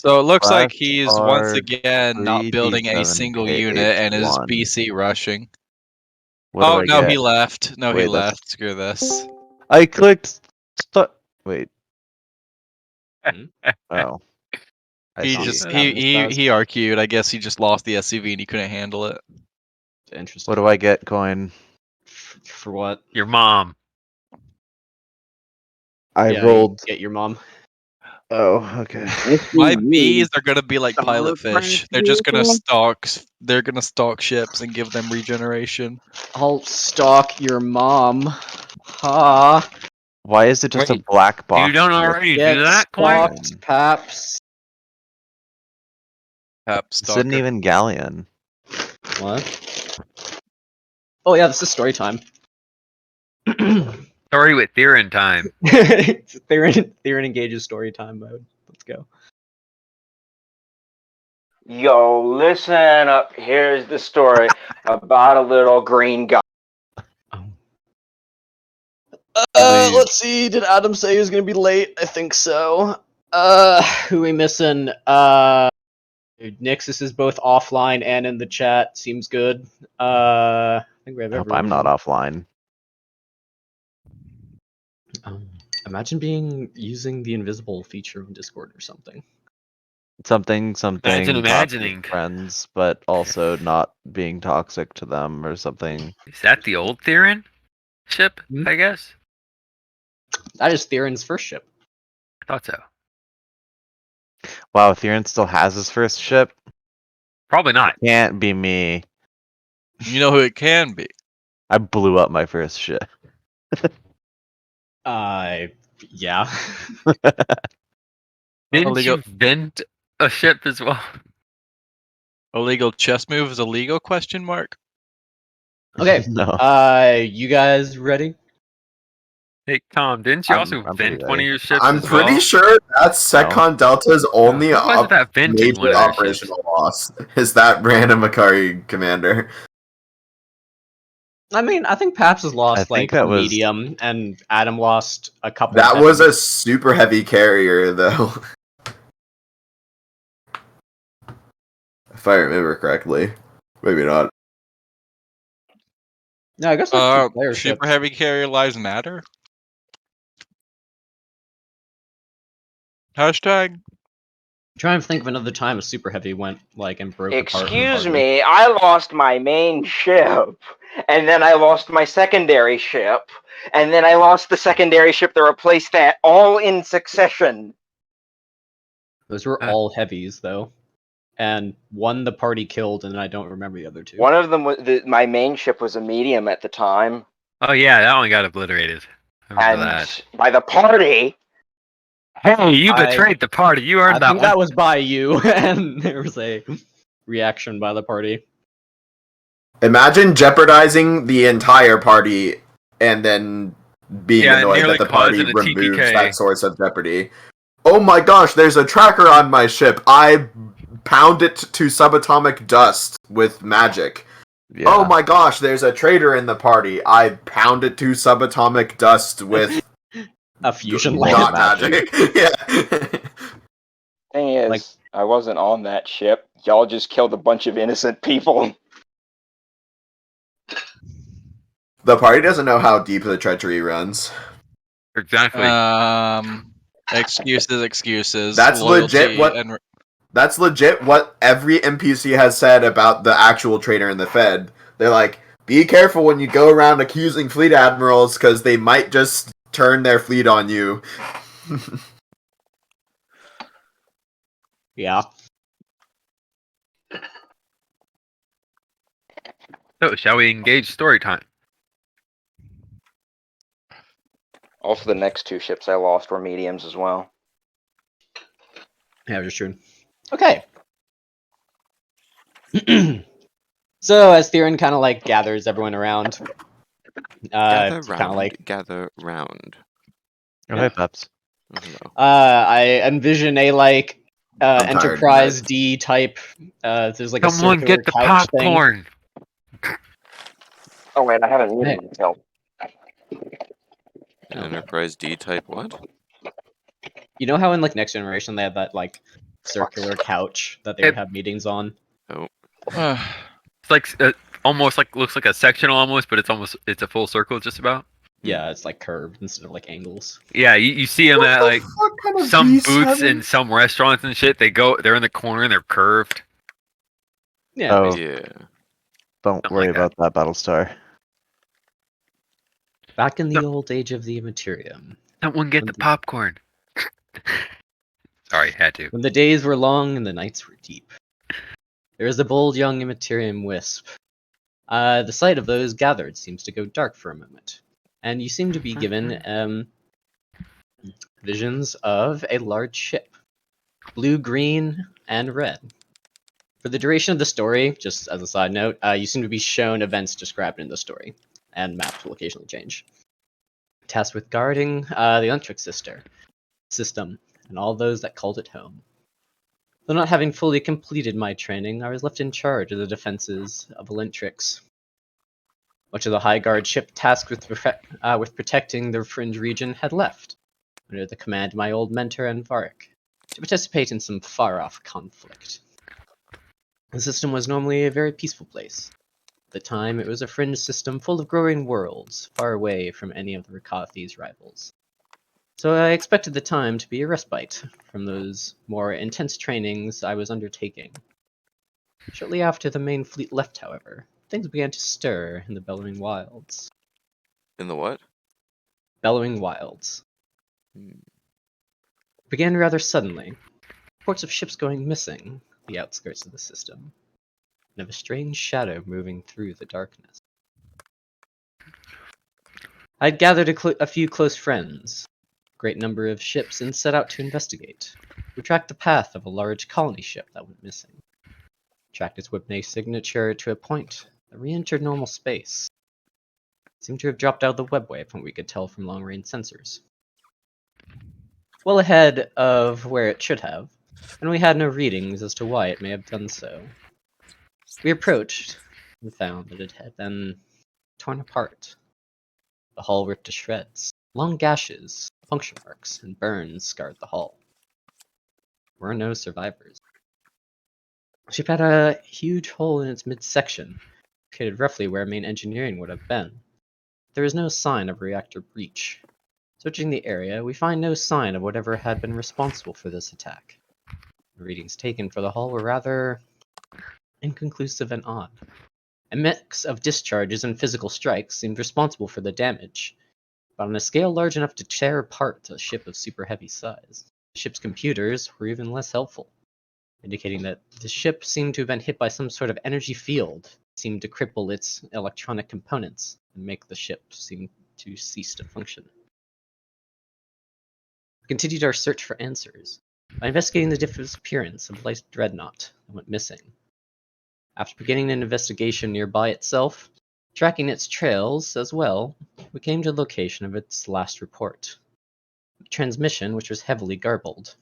So it looks like Press he's once R, again not building a 3d7, single unit and is H1. BC rushing. What do Oh I no, get? he left. No, he Wait, that's- left. Screw this. I clicked. Wait. Hmm? Oh. I He see. just Sounds he RQ'd. I guess he just lost the SCV and he couldn't handle it. Interesting. What do I get, coin? For what? Your mom. I Yeah, rolled. Get your mom. Oh, okay. My bees are gonna be like pilot fish. They're just gonna stalk. They're gonna stalk ships and give them regeneration. I'll stalk your mom. Ha! Why is it just a Wait, black box? You don't with- already Get do that, Coin? stalked, Paps. Pep This stalker. isn't even Galleon. What? Oh yeah, this is story time. Story with Theron time. Theron engages story time mode. Let's go. Yo, listen up. Here's the story about a little green guy. Let's see. Did Adam say he was gonna be late? I think so. Who we missing? Nixus is both offline and in the chat. Seems good. I think we have I hope everyone. I'm not offline. Imagine using the invisible feature of Discord or something. Something. Imagine toxic imagining. friends, but also not being toxic to them or something. Is that the old Theron ship, Hmm? I guess? That is Theron's first ship. I thought so. Wow, Theron still has his first ship? Probably not. Can't be me. You know who it can be. I blew up my first ship. Yeah. Didn't Illegal- you vent a ship as well? Illegal chess move is illegal? Question mark. Okay. No. You guys ready? Hey, Tom, didn't you I'm also pretty vent one of ready. your ships I'm as pretty well? sure that's Secon Delta's only Who was it that vented one major of their operational loss. Is that random Makari commander? I mean, I think Paps has lost think like that was- medium, and Adam lost a couple. That heavy. was a super heavy carrier, though. If I remember correctly. Maybe not. No, I guess like two-player Super ships. heavy carrier lives matter. Hashtag. Trying to think of another time a super heavy went like and broke apart. Excuse me, I lost my main ship, and then I lost my secondary ship, and then I lost the secondary ship to replace that, all in succession. Those were all heavies though, and one the party killed, and I don't remember the other two. One of them was my main ship was a medium at the time, Oh yeah, that one got obliterated. I remember and that. by the party. Hey, you I- betrayed the party. You I earned that think one. that was by you, and there was a reaction by the party. Imagine jeopardizing the entire party and then being annoyed nearly that the party causing a removes TPK. that source of jeopardy. Oh my gosh, there's a tracker on my ship. I pound it to subatomic dust with magic. Yeah. Oh my gosh, there's a traitor in the party. I pound it to subatomic dust with A fusion not lamp. magic. Yeah. Thing is, Like- I wasn't on that ship. Y'all just killed a bunch of innocent people. The party doesn't know how deep the treachery runs. Exactly. Excuses. That's legit loyalty, what- and That's legit what every NPC has said about the actual traitor in the Fed. They're like, be careful when you go around accusing fleet admirals, because they might just turn their fleet on you. Yeah. So, shall we engage story time? Also, the next two ships I lost were mediums as well. Yeah, just true. Okay. So as Theron kind of like gathers everyone around, Gather kind of like gather round. Oh, hey, Peps. Oh, hello. I envision a like I'm tired, Enterprise guys. D type. There's like Someone a circular get the couch thing. popcorn. Oh wait, I haven't muted Hey. myself. Enterprise D type what? You know how in like Next Generation they have that like circular couch that they would have meetings on. It's like almost like looks like a sectional almost, but it's a full circle just about. Yeah, it's like curved instead of like angles. Yeah, you see them at like Kind of some beast booths having- in some restaurants and shit. They're in the corner and they're curved. Yeah, Oh. basically. Yeah. Don't Something worry like that. about that, Battlestar. Back in the No. old age of the Immaterium, Someone get the popcorn. Sorry, had to. when the days were long and the nights were deep, there was a bold young Immaterium wisp. The sight of those gathered seems to go dark for a moment, and you seem to be given visions of a large ship, blue, green, and red. For the duration of the story, just as a side note, you seem to be shown events described in the story, and maps will occasionally change. Tasked with guarding the Electric system, and all those that called it home. Though not having fully completed my training, I was left in charge of the defenses of Elentrix. Much of the High Guard ship tasked with protecting the Fringe region had left, under the command of my old mentor Anvarik, to participate in some far-off conflict. The system was normally a very peaceful place. At the time, it was a fringe system full of growing worlds, far away from any of the Rakathi's rivals. So I expected the time to be a respite from those more intense trainings I was undertaking. Shortly after the main fleet left, however, things began to stir in the Bellowing Wilds. In the what? Bellowing Wilds. Hmm. It began rather suddenly. Reports of ships going missing, the outskirts of the system, and of a strange shadow moving through the darkness. I had gathered a few close friends, a great number of ships, and set out to investigate. We tracked the path of a large colony ship that went missing. Tracked its Whipney signature to a point that re-entered normal space. It seemed to have dropped out of the webway from what we could tell from long-range sensors. Well ahead of where it should have, and we had no readings as to why it may have done so. We approached and found that it had been torn apart. The hull ripped to shreds. Long gashes, puncture marks, and burns scarred the hull. There were no survivors. The ship had a huge hole in its midsection, located roughly where main engineering would have been. There is no sign of reactor breach. Searching the area, we find no sign of whatever had been responsible for this attack. The readings taken for the hull were rather inconclusive and odd. A mix of discharges and physical strikes seemed responsible for the damage, but on a scale large enough to tear apart a ship of super heavy size. The ship's computers were even less helpful, indicating that the ship seemed to have been hit by some sort of energy field, seemed to cripple its electronic components, and make the ship seem to cease to function. We continued our search for answers by investigating the disappearance of Light Dreadnought that went missing. After beginning an investigation nearby itself, tracking its trails as well, we came to the location of its last report. A transmission which was heavily garbled.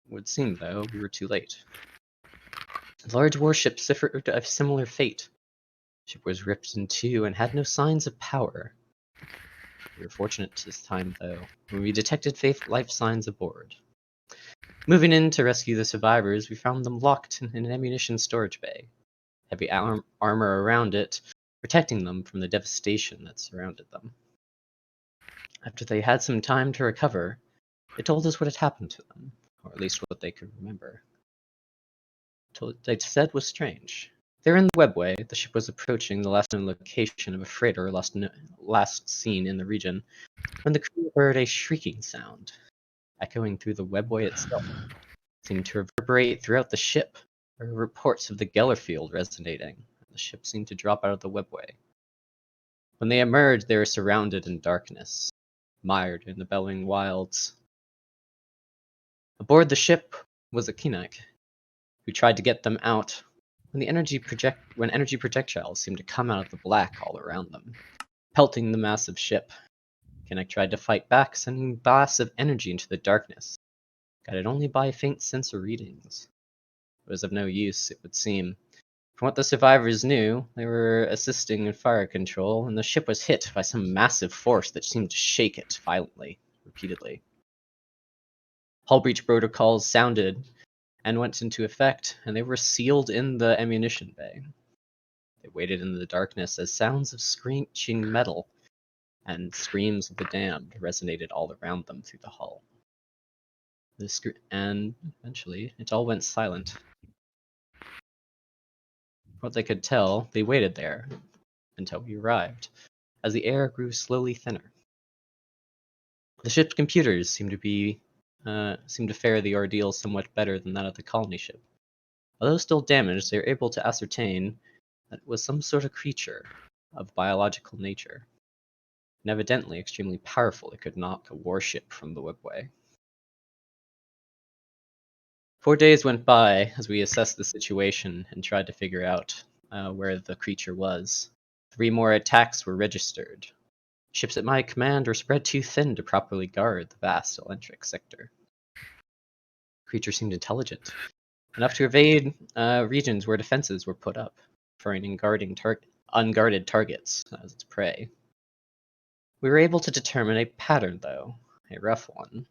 It would seem, though, we were too late. A large warship suffered a similar fate. The ship was ripped in two and had no signs of power. We were fortunate this time, though, when we detected life signs aboard. Moving in to rescue the survivors, we found them locked in an ammunition storage bay, heavy armor around it, protecting them from the devastation that surrounded them. After they had some time to recover, they told us what had happened to them, or at least what they could remember. What they said was strange. They were in the webway. The ship was approaching the last known location of a freighter last seen in the region, when the crew heard a shrieking sound, echoing through the webway itself. It seemed to reverberate throughout the ship. There were reports of the Geller field resonating. The ship seemed to drop out of the webway. When they emerged, they were surrounded in darkness, mired in the bellowing wilds. Aboard the ship was a Kinak, who tried to get them out when energy projectiles seemed to come out of the black all around them, pelting the massive ship. Kinak tried to fight back, sending blasts of energy into the darkness, guided only by faint sensor readings. It was of no use, it would seem. From what the survivors knew, they were assisting in fire control, and the ship was hit by some massive force that seemed to shake it violently, repeatedly. Hull breach protocols sounded, and went into effect, and they were sealed in the ammunition bay. They waited in the darkness as sounds of screeching metal and screams of the damned resonated all around them through the hull. And eventually, it all went silent. From what they could tell, they waited there until we arrived, as the air grew slowly thinner. The ship's computers seemed to fare the ordeal somewhat better than that of the colony ship. Although still damaged, they were able to ascertain that it was some sort of creature of biological nature, and evidently extremely powerful. It could knock a warship from the webway. 4 days went by as we assessed the situation and tried to figure out where the creature was. 3 more attacks were registered. Ships at my command were spread too thin to properly guard the vast electric sector. The creature seemed intelligent, enough to evade regions where defenses were put up, preferring unguarded targets as its prey. We were able to determine a pattern, though, a rough one.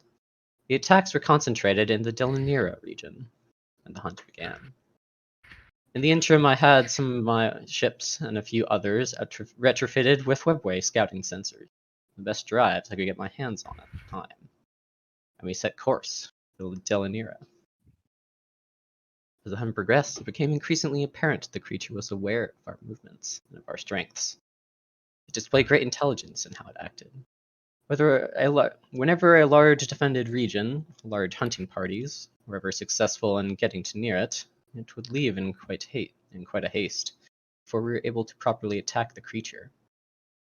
The attacks were concentrated in the Delanira region, and the hunt began. In the interim, I had some of my ships and a few others retrofitted with webway scouting sensors, the best drives I could get my hands on at the time, and we set course for Delanira. As the hunt progressed, it became increasingly apparent the creature was aware of our movements and of our strengths. It displayed great intelligence in how it acted. Whenever a large defended region, large hunting parties, were ever successful in getting to near it, it would leave in quite a haste, before we were able to properly attack the creature.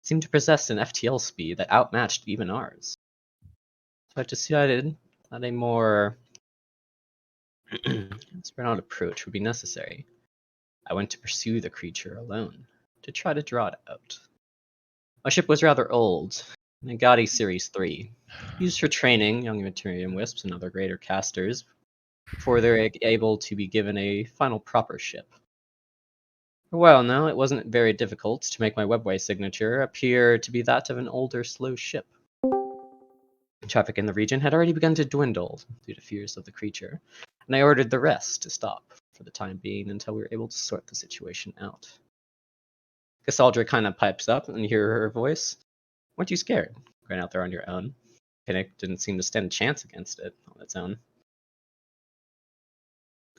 It seemed to possess an FTL speed that outmatched even ours. So I decided that a more spread out approach would be necessary. I went to pursue the creature alone, to try to draw it out. My ship was rather old, an Agati Series 3, used for training young Materium Wisps and other greater casters before they're able to be given a final proper ship. For a while now, it wasn't very difficult to make my webway signature appear to be that of an older, slow ship. Traffic in the region had already begun to dwindle due to fears of the creature, and I ordered the rest to stop for the time being until we were able to sort the situation out. Cassandra kind of pipes up and you hear her voice. Weren't you scared? Going out there on your own. Kinnick didn't seem to stand a chance against it on its own.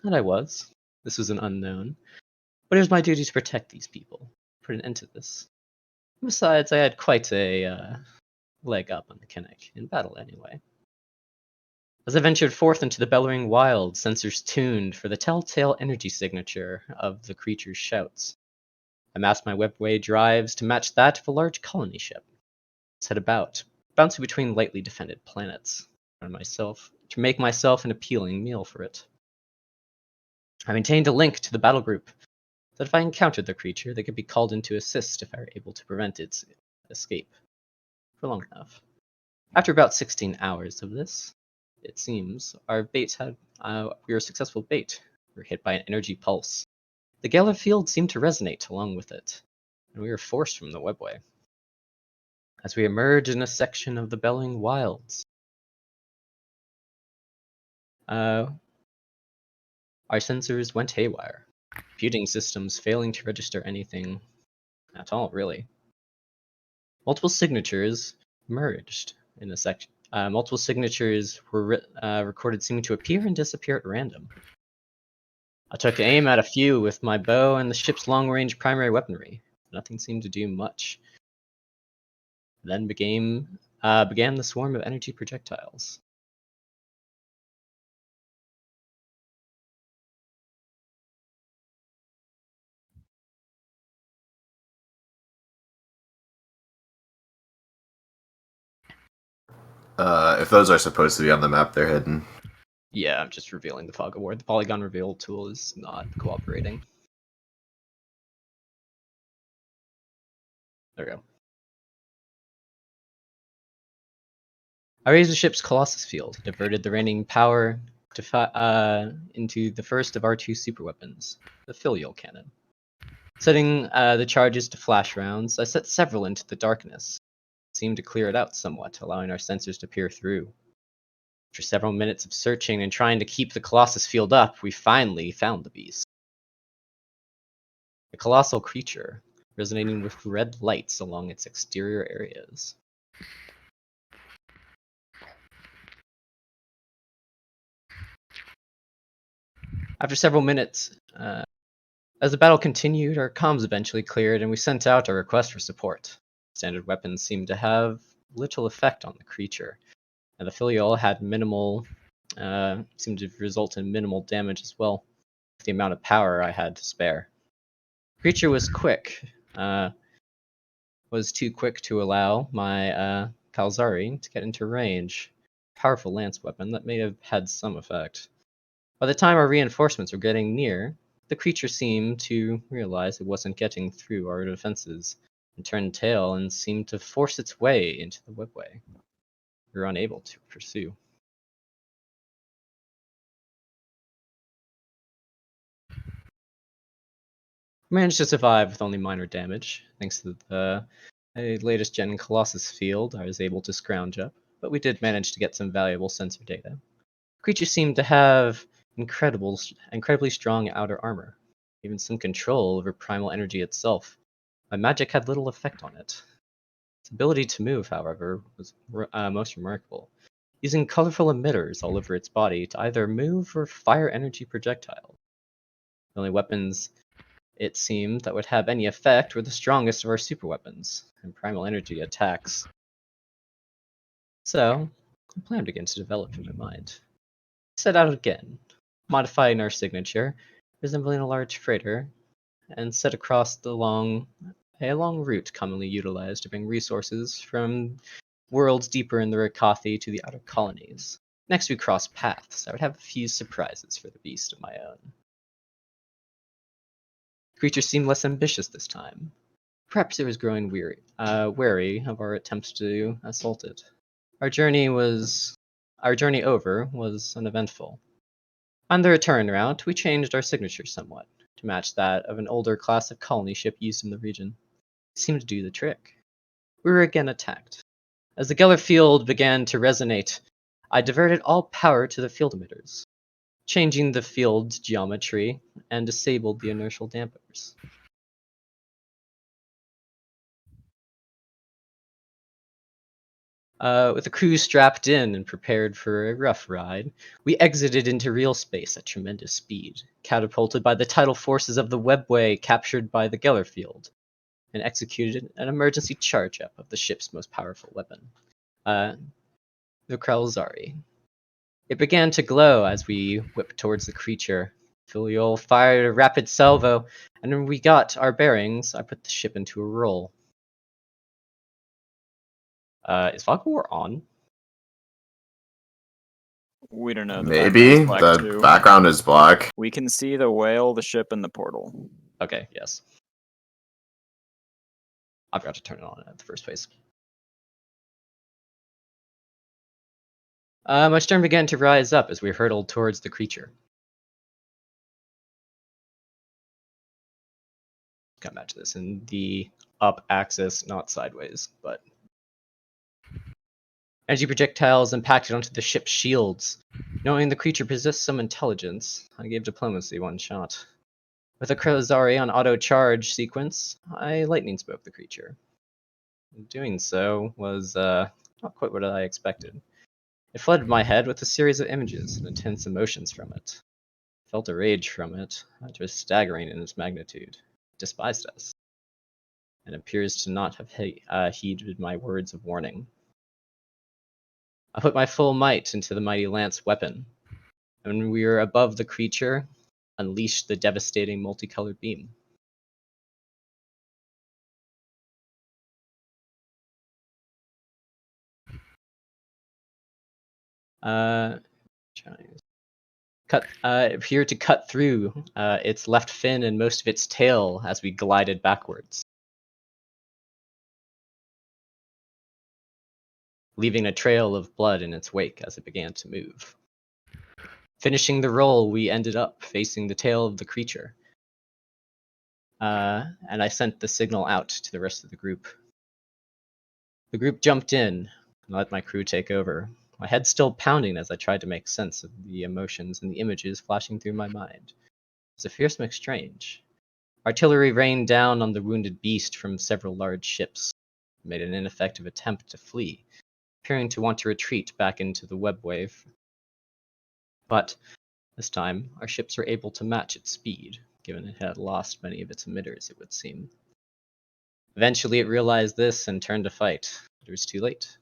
And I was. This was an unknown. But it was my duty to protect these people, put an end to this. Besides, I had quite a leg up on the Kinnick, in battle anyway. As I ventured forth into the bellowing wild, sensors tuned for the telltale energy signature of the creature's shouts. I masked my webway drives to match that of a large colony ship. Set about, bouncing between lightly defended planets, to make myself an appealing meal for it. I maintained a link to the battle group, so that if I encountered the creature, they could be called in to assist if I were able to prevent its escape for long enough. After about 16 hours of this, it seems, our bait had we were a successful bait. We were hit by an energy pulse. The Galar field seemed to resonate along with it, and we were forced from the webway. As we emerged in a section of the bellowing wilds, our sensors went haywire, computing systems failing to register anything at all, really. Multiple signatures merged in a section. Multiple signatures were recorded seeming to appear and disappear at random. I took aim at a few with my bow and the ship's long-range primary weaponry. Nothing seemed to do much. Then began the swarm of energy projectiles. If those are supposed to be on the map, they're hidden. Yeah, I'm just revealing the fog of war. The polygon reveal tool is not cooperating. There we go. I raised the ship's Colossus field, diverted the raining power into the first of our 2 superweapons, the filial cannon. Setting the charges to flash rounds, I set several into the darkness. It seemed to clear it out somewhat, allowing our sensors to peer through. After several minutes of searching and trying to keep the Colossus field up, we finally found the beast. A colossal creature, resonating with red lights along its exterior areas. After several minutes, as the battle continued, our comms eventually cleared and we sent out our request for support. Standard weapons seemed to have little effect on the creature, and the filial had seemed to result in minimal damage as well, with the amount of power I had to spare. The creature was quick, was too quick to allow my Kalzari to get into range. Powerful lance weapon that may have had some effect. By the time our reinforcements were getting near, the creature seemed to realize it wasn't getting through our defenses, and turned tail and seemed to force its way into the webway. We were unable to pursue. We managed to survive with only minor damage, thanks to the latest gen Colossus field I was able to scrounge up, but we did manage to get some valuable sensor data. The creature seemed to have incredibly strong outer armor, even some control over primal energy itself. My magic had little effect on it. Its ability to move, however, was most remarkable, using colorful emitters all over its body to either move or fire energy projectiles. The only weapons it seemed that would have any effect were the strongest of our super weapons and primal energy attacks. So, a plan began to develop in my mind. We set out again, modifying our signature, resembling a large freighter, and set across a long route commonly utilized to bring resources from worlds deeper in the Rakathi to the outer colonies. Next, we crossed paths. I would have a few surprises for the beast of my own. The creature seemed less ambitious this time. Perhaps it was growing wary of our attempts to assault it. Our journey over was uneventful. On the return route, we changed our signature somewhat to match that of an older class of colony ship used in the region. It seemed to do the trick. We were again attacked. As the Geller field began to resonate, I diverted all power to the field emitters, changing the field's geometry and disabled the inertial dampeners. With the crew strapped in and prepared for a rough ride, we exited into real space at tremendous speed, catapulted by the tidal forces of the webway captured by the Geller field, and executed an emergency charge-up of the ship's most powerful weapon, the Kralzari. It began to glow as we whipped towards the creature. Filiol fired a rapid salvo, and when we got our bearings, I put the ship into a roll. Is Fog War on? We don't know. The Maybe background's black the too. background is black. We can see the whale, the ship, and the portal. Okay, yes. I forgot to turn it on at the first place. My stern began to rise up as we hurtled towards the creature. Come back to this in the up axis, not sideways, but energy projectiles impacted onto the ship's shields. Knowing the creature possessed some intelligence, I gave diplomacy one shot. With a Kralzari on auto charge sequence, I lightning spoke the creature. Doing so was not quite what I expected. It flooded my head with a series of images and intense emotions from it. I felt a rage from it, that was staggering in its magnitude. It despised us, and appears to not have heeded my words of warning. I put my full might into the mighty lance weapon, and when we were above the creature, unleashed the devastating multicolored beam. It appeared to cut through its left fin and most of its tail as we glided backwards, leaving a trail of blood in its wake as it began to move. Finishing the roll, we ended up facing the tail of the creature, and I sent the signal out to the rest of the group. The group jumped in and let my crew take over, my head still pounding as I tried to make sense of the emotions and the images flashing through my mind. It was a fierce exchange. Artillery rained down on the wounded beast from several large ships, made an ineffective attempt to flee, appearing to want to retreat back into the web wave. But this time, our ships were able to match its speed, given it had lost many of its emitters, it would seem. Eventually, it realized this and turned to fight, but it was too late.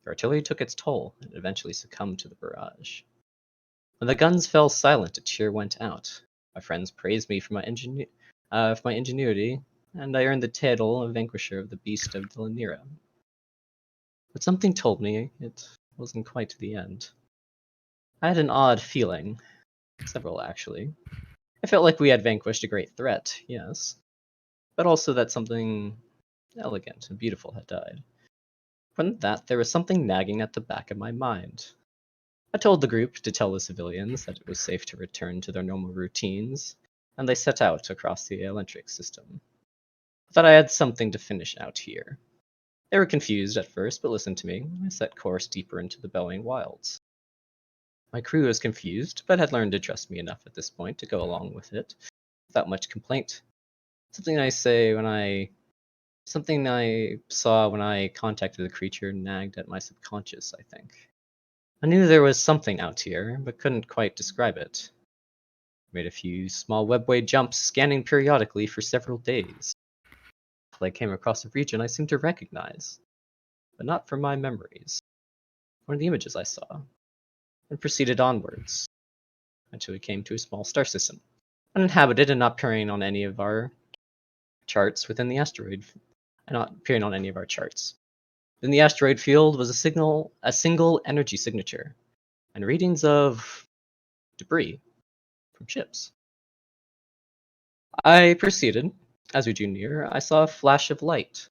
The artillery took its toll and eventually succumbed to the barrage. When the guns fell silent, a cheer went out. My friends praised me for my ingenuity, and I earned the title of Vanquisher of the Beast of Delanira. But something told me it wasn't quite the end. I had an odd feeling. Several, actually. I felt like we had vanquished a great threat, yes, but also that something elegant and beautiful had died. More than that, there was something nagging at the back of my mind. I told the group to tell the civilians that it was safe to return to their normal routines, and they set out across the Elentric system. I thought I had something to finish out here. They were confused at first, but listened to me, and I set course deeper into the bellowing wilds. My crew was confused, but had learned to trust me enough at this point to go along with it, without much complaint. Something I saw when I contacted the creature nagged at my subconscious, I think. I knew there was something out here, but couldn't quite describe it. I made a few small webway jumps, scanning periodically for several days. Until I came across a region I seemed to recognize, but not from my memories. One of the images I saw, and proceeded onwards, until we came to a small star system, uninhabited and not appearing on any of our charts within the asteroid, In the asteroid field was a single energy signature, and readings of debris from ships. I proceeded. As we drew near, I saw a flash of light.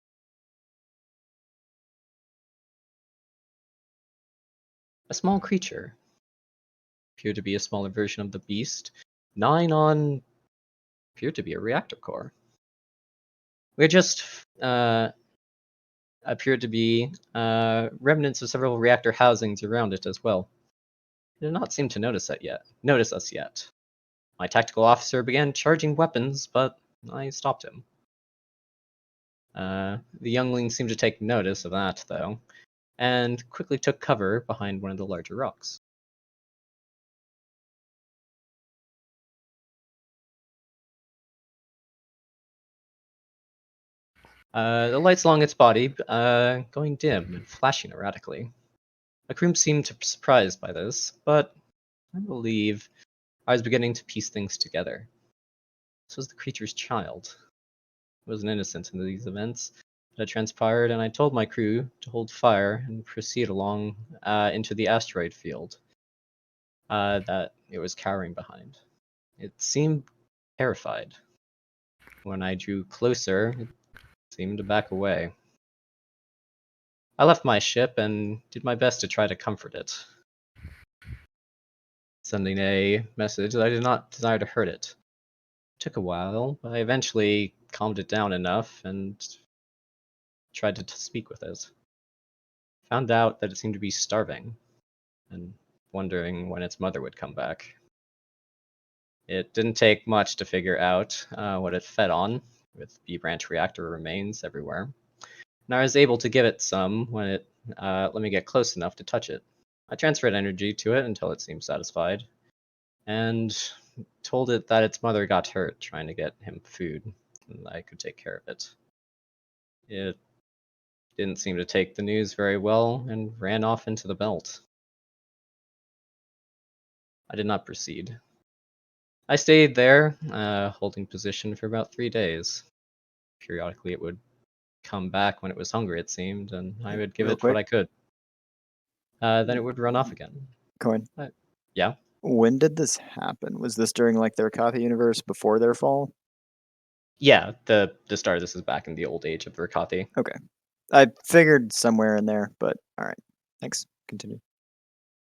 A small creature. Appeared to be a smaller version of the beast, gnawing on appeared to be a reactor core. We had just appeared to be remnants of several reactor housings around it as well. It did not seem to notice us yet. My tactical officer began charging weapons, but I stopped him. The youngling seemed to take notice of that, though, and quickly took cover behind one of the larger rocks. The lights along its body going dim and flashing erratically. My crew seemed surprised by this, but I believe I was beginning to piece things together. This was the creature's child. I wasn't innocent in these events that had transpired, and I told my crew to hold fire and proceed along into the asteroid field that it was cowering behind. It seemed terrified. When I drew closer, it seemed to back away. I left my ship and did my best to try to comfort it, sending a message that I did not desire to hurt it. It took a while, but I eventually calmed it down enough and tried to speak with it. Found out that it seemed to be starving and wondering when its mother would come back. It didn't take much to figure out what it fed on, with B-branch reactor remains everywhere. And I was able to give it some when it let me get close enough to touch it. I transferred energy to it until it seemed satisfied, and told it that its mother got hurt trying to get him food, and I could take care of it. It didn't seem to take the news very well, and ran off into the belt. I did not proceed. I stayed there, holding position for about 3 days. Periodically it would come back when it was hungry, it seemed, and I would give Real it quick. what I could. Then it would run off again. Coin. Yeah. When did this happen? Was this during like their Katha universe before their fall? Yeah, the start of this is back in the old age of Verkati. Okay. I figured somewhere in there, but alright. Thanks. Continue.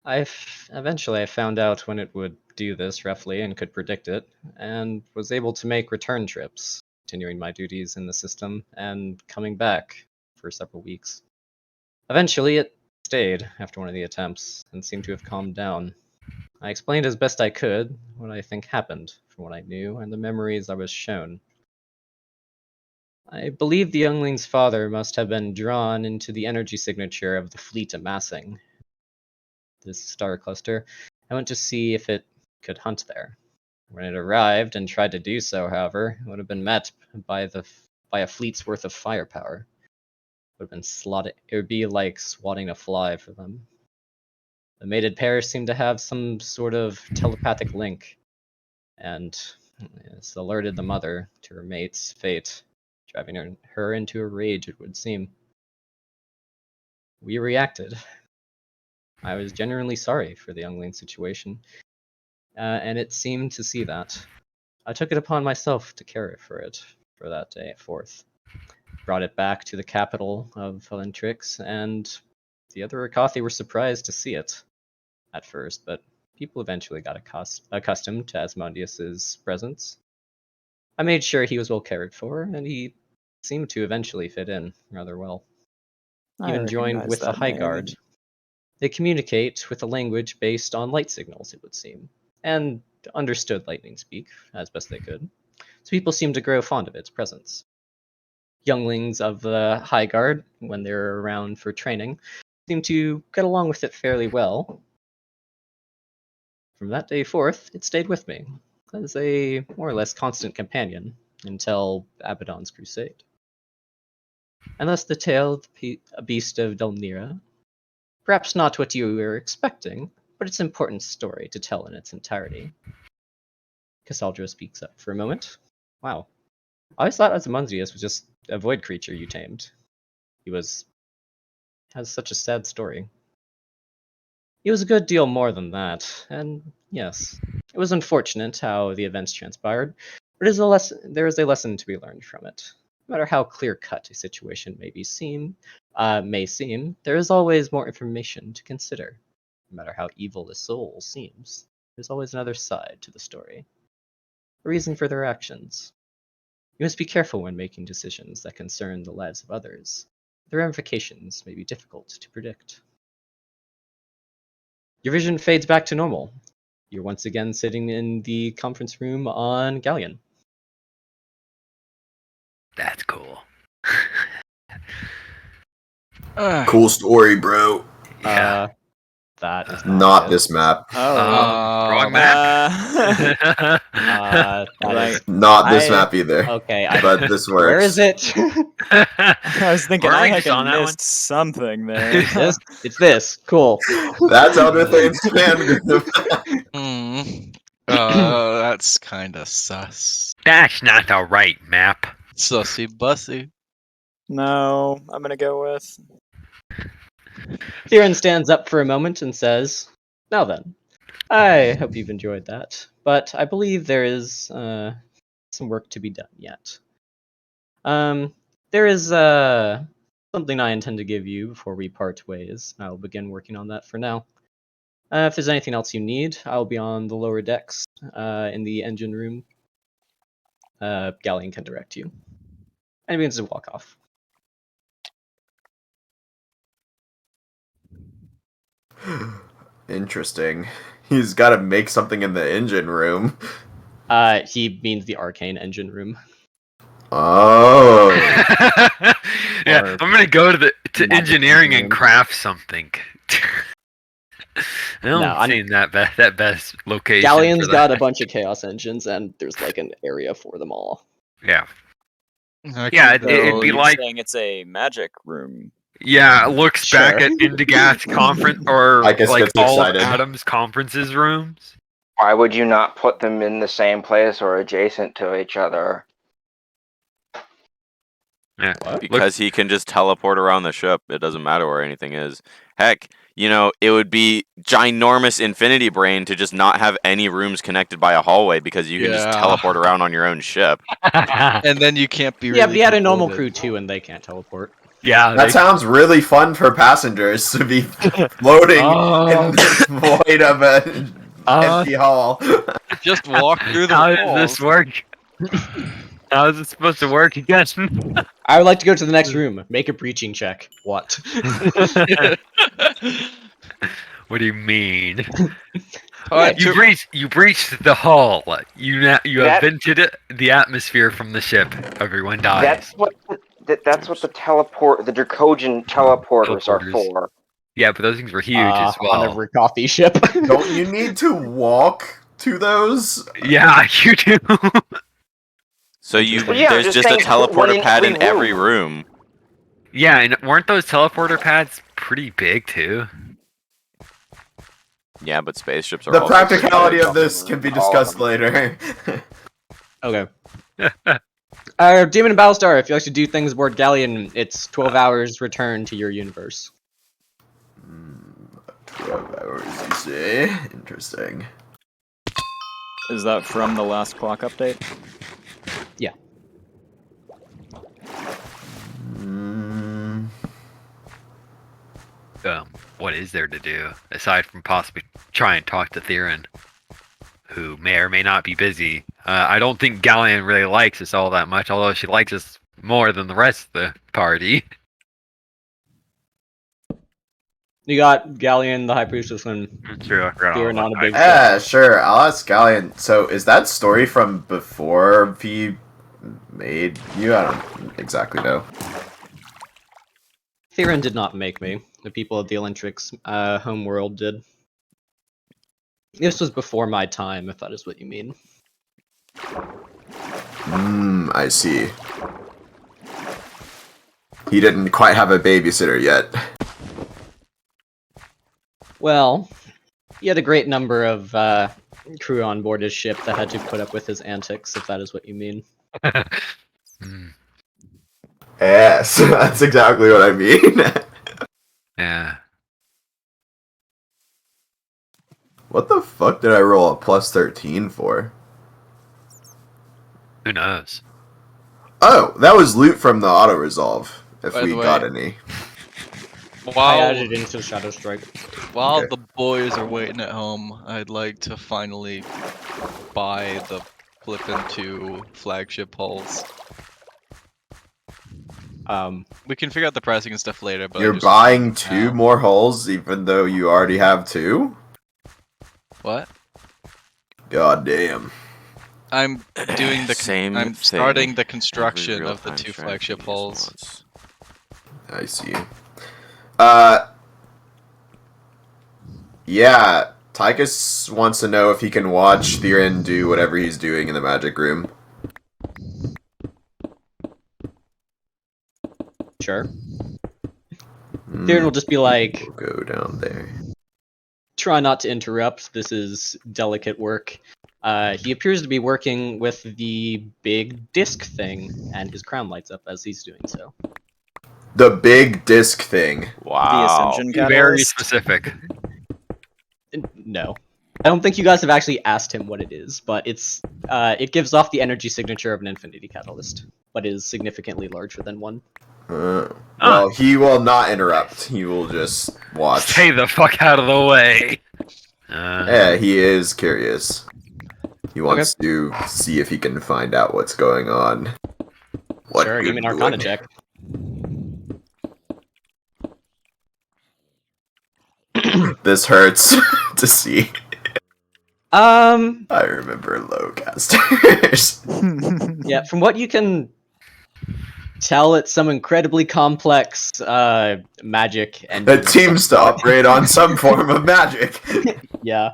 Eventually I found out when it would do this roughly and could predict it, and was able to make return trips, continuing my duties in the system and coming back for several weeks. Eventually it stayed after one of the attempts, and seemed to have calmed down. I explained as best I could what I think happened, from what I knew, and the memories I was shown. I believe the youngling's father must have been drawn into the energy signature of the fleet amassing this star cluster. I went to see if it could hunt there. When it arrived and tried to do so, however, it would have been met by a fleet's worth of firepower. It would have been slotted. It would be like swatting a fly for them. The mated pair seemed to have some sort of telepathic link, and it's alerted the mother to her mate's fate, driving her into a rage, it would seem. We reacted. I was genuinely sorry for the youngling's situation, and it seemed to see that. I took it upon myself to care for it for that day at 4th. Brought it back to the capital of Valentrix, and the other Akathi were surprised to see it at first, but people eventually got accustomed to Asmodeus's presence. I made sure he was well cared for, and he seemed to eventually fit in rather well. Even joined with the High Guard. They communicate with a language based on light signals, it would seem, and understood lightning speak as best they could, so people seemed to grow fond of its presence. Younglings of the High Guard, when they were around for training, seemed to get along with it fairly well. From that day forth, it stayed with me, as a more or less constant companion, until Abaddon's crusade. And thus the tale of the Beast of Delnira. Perhaps not what you were expecting, but it's an important story to tell in its entirety. Cassandra speaks up for a moment. Wow. I always thought Asmodeus was just a void creature you tamed. He has such a sad story. He was a good deal more than that, and yes, it was unfortunate how the events transpired, but there is a lesson to be learned from it. No matter how clear-cut a situation may seem, there is always more information to consider. No matter how evil the soul seems, there's always another side to the story. A reason for their actions. You must be careful when making decisions that concern the lives of others. The ramifications may be difficult to predict. Your vision fades back to normal. You're once again sitting in the conference room on Galleon. That's cool. Cool story, bro. Yeah. That is Not it. this map. Wrong map. That Right. is Not this I- map either. okay. But this works. Where is it? I was thinking I Orange on that missed something there. It's this. Cool. That's Elder Thane's fan group. That's kind of sus. That's not the right map. Sussy bussy. No, I'm gonna go with. Theron stands up for a moment and says, "Now then, I hope you've enjoyed that, but I believe there is some work to be done yet. There is something I intend to give you before we part ways. I'll begin working on that for now. If there's anything else you need, I'll be on the lower decks in the engine room. Galleon can direct you." And he begins to walk off. Interesting. He's got to make something in the engine room. He means the arcane engine room. Oh. Yeah, Or I'm gonna go to magic engineering and room. craft something. I don't No, see that best location. Galleon's for got that. a bunch of chaos engines, and there's like an area for them all. Yeah, I Yeah, could it'd go- be you're like- saying it's a magic room. yeah. It looks back Sure. at Indigath's conference or I guess like gets all excited. of Adam's conferences rooms. Why would you not put them in the same place or adjacent to each other? Yeah, What? Because he can just teleport around the ship. It doesn't matter where anything is. Heck, it would be ginormous infinity brain to just not have any rooms connected by a hallway because you can just Yeah. teleport around on your own ship. And then you can't be. Yeah, really but you had a normal convoluted. crew too, and they can't teleport. yeah. That sounds really fun for passengers to be floating Oh. in the void of an empty hall. Just walk through the How walls. does this work? How is it supposed to work again? I would like to go to the next room. Make a breaching check. What? What do you mean? Alright, You breached the hull. You have That- vented the atmosphere from the ship. Everyone dies. That's what the Dracogen teleporters are Teleporters. for. Yeah, but those things were huge as On well. every coffee ship. Don't you need to walk to those? Yeah, you do. So you Well, yeah, I'm there's just just a saying put one teleporter in pad every in every room. Yeah, and weren't those teleporter pads pretty big too? Yeah, but spaceships are The also practicality pretty of this can be discussed later. Okay. Demon and Battlestar, if you like to do things aboard Galleon, it's 12 hours return to your universe. 12 hours, you say? Interesting. Is that from the last clock update? Yeah. Mm, What is there to do aside from possibly try and talk to Theron, who may or may not be busy? I don't think Galleon really likes us all that much, although she likes us more than the rest of the party. You got Galleon, the High Priestess, and True, I forgot Theron all on a about big that. ship. yeah, sure. I'll ask Galleon. So, is that story from before he made you? I don't exactly know. Theron did not make me. The people of the Elentrix homeworld did. This was before my time, if that is what you mean. I see. He didn't quite have a babysitter yet. Well, he had a great number of crew on board his ship that had to put up with his antics, if that is what you mean. Hmm, Yes, that's exactly what I mean. yeah. What the fuck did I roll a plus 13 for? Who knows? Oh, that was loot from the auto resolve. If By we the way- got any. I While added it into Shadow Strike. while Okay. the boys are waiting at home, I'd like to finally buy the Flippin' 2 flagship hulls. We can figure out the pricing and stuff later, but I You're just buying want 2 now. more hulls even though you already have 2? What? God damn. I'm doing the Same I'm thing starting the every construction of the real-time 2 strategy flagship is hulls. once. I see. Yeah, Tychus wants to know if he can watch Theron do whatever he's doing in the magic room. Sure. Theron will just be like, We'll go down there. try not to interrupt, this is delicate work. He appears to be working with the big disc thing, and his crown lights up as he's doing so. The big disc thing. The Wow. Ascension Very Catalyst? specific. No. I don't think you guys have actually asked him what it is, but it gives off the energy signature of an infinity catalyst, but is significantly larger than one. Well, he will not interrupt. He will just watch. Stay the fuck out of the way. Yeah, he is curious. He wants to see if he can find out what's going on. What Sure, give me an you're Arcana doing. check. This hurts to see. Um, I remember low casters. yeah, from what you can tell, it's some incredibly complex magic and It seems to operate on some form of magic. Yeah.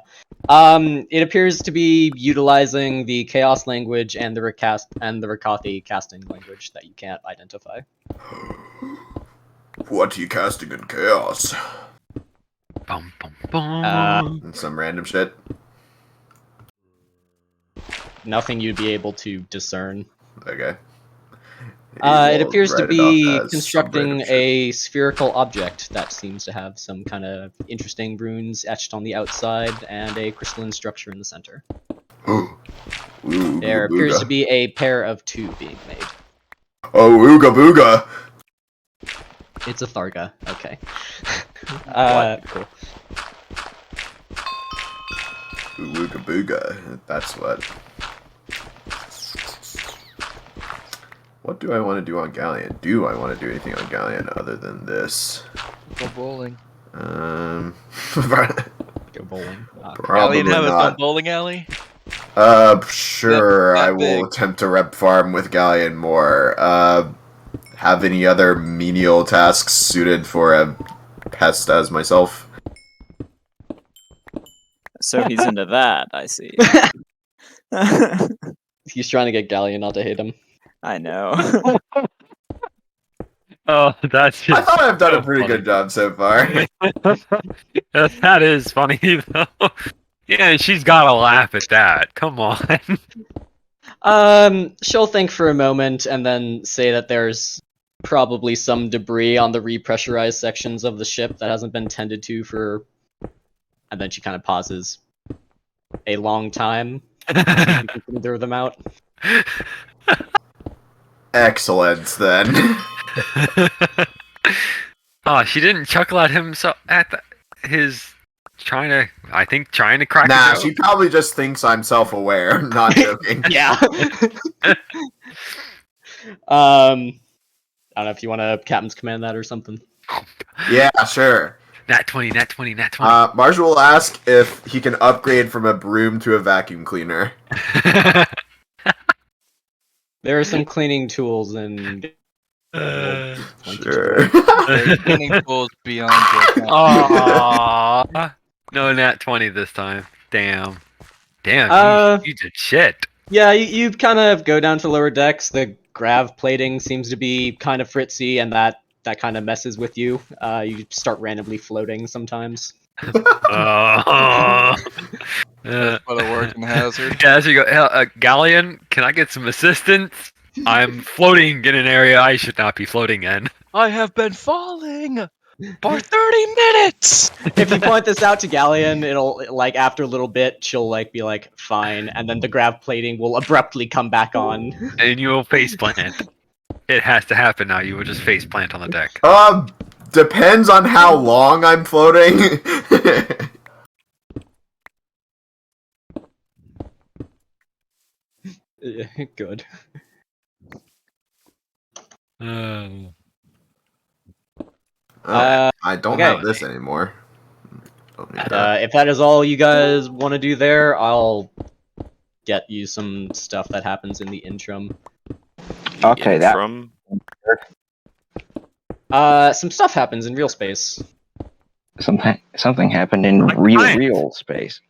It appears to be utilizing the Chaos language and the Rakathi casting language that you can't identify. What are you casting in chaos? Bum, bum, bum. And some random shit. Nothing you'd be able to discern. Okay. It appears to Write it off be as some constructing random shit. a spherical object that seems to have some kind of interesting runes etched on the outside and a crystalline structure in the center. Ooh, There ooga appears booga. to be a pair of 2 being made. Oh, ooga booga! It's a Tharga. Okay. Cool. Ooga booga. That's what. What do I want to do on Galleon? Do I want to do anything on Galleon other than this? Go bowling. Go bowling. Probably Galleon have its own not. bowling alley? Sure, That I will big. attempt to rep farm with Galleon more. Have any other menial tasks suited for a pest as myself? So he's into that, I see. He's trying to get Galleon not to hate him. I know. Oh, that's I just thought I've done so a pretty funny. good job so far. That is funny though. Yeah, she's gotta laugh at that. Come on. She'll think for a moment and then say that there's probably some debris on the repressurized sections of the ship that hasn't been tended to for... And then she kind of pauses a long time. You can throw them out. Excellent, then. Oh, she didn't chuckle at him his trying to crack Nah, a joke. she probably just thinks I'm self-aware. I'm not joking. Yeah. I don't know if you want to captain's command that or something. Yeah, sure. Nat 20, nat 20, nat 20. Marshall will ask if he can upgrade from a broom to a vacuum cleaner. There are some cleaning tools and Sure. There's cleaning tools beyond your Aww. No nat 20 this time. Damn. You did shit. Yeah, you kind of go down to lower decks. The grav plating seems to be kind of fritzy, and that kind of messes with you. You start randomly floating sometimes. That's for the working hazard. Yeah, so you go, Galleon, can I get some assistance? I'm floating in an area I should not be floating in. I have been falling for 30 minutes! If you point this out to Galleon, it'll, like, after a little bit, she'll, like, be like, fine, and then the grav plating will abruptly come back on. And you will face plant. It has to happen now. You will just face plant on the deck. Depends on how long I'm floating. Yeah, good. I don't okay. have this anymore. Don't need that. If that is all you guys want to do there, I'll get you some stuff that happens in the interim. Okay, that. From Some stuff happens in real space. Something happened in Like real science. space.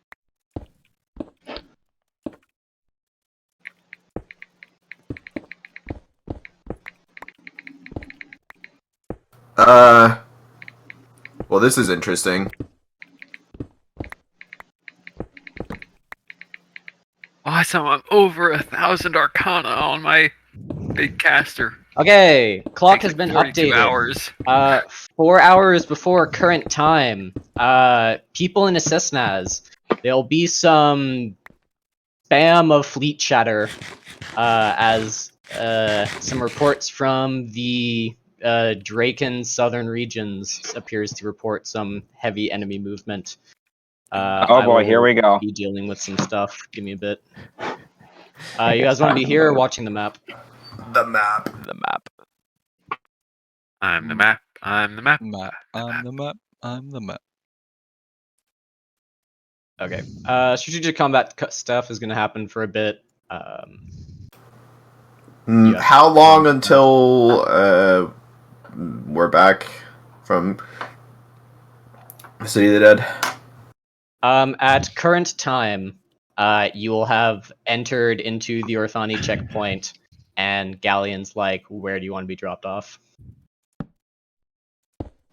Well, this is interesting. Awesome, I'm over 1,000 Arcana on my big caster. Okay, clock Takes has like been 42 updated. hours. 4 hours before current time. People in Assessnaz. There'll be some spam of fleet chatter as some reports from the Draken southern regions appears to report some heavy enemy movement. Oh boy, here we go. Be dealing with some stuff. Give me a bit. You guys want to be here or watching the map? The map. the map. I'm the map. I'm the map. Map. I'm the map. I'm the map. Okay. Strategic combat stuff is going to happen for a bit. Yeah. How long until we're back from City of the Dead? At current time, you will have entered into the Orthani checkpoint, and Galleon's like, where do you want to be dropped off?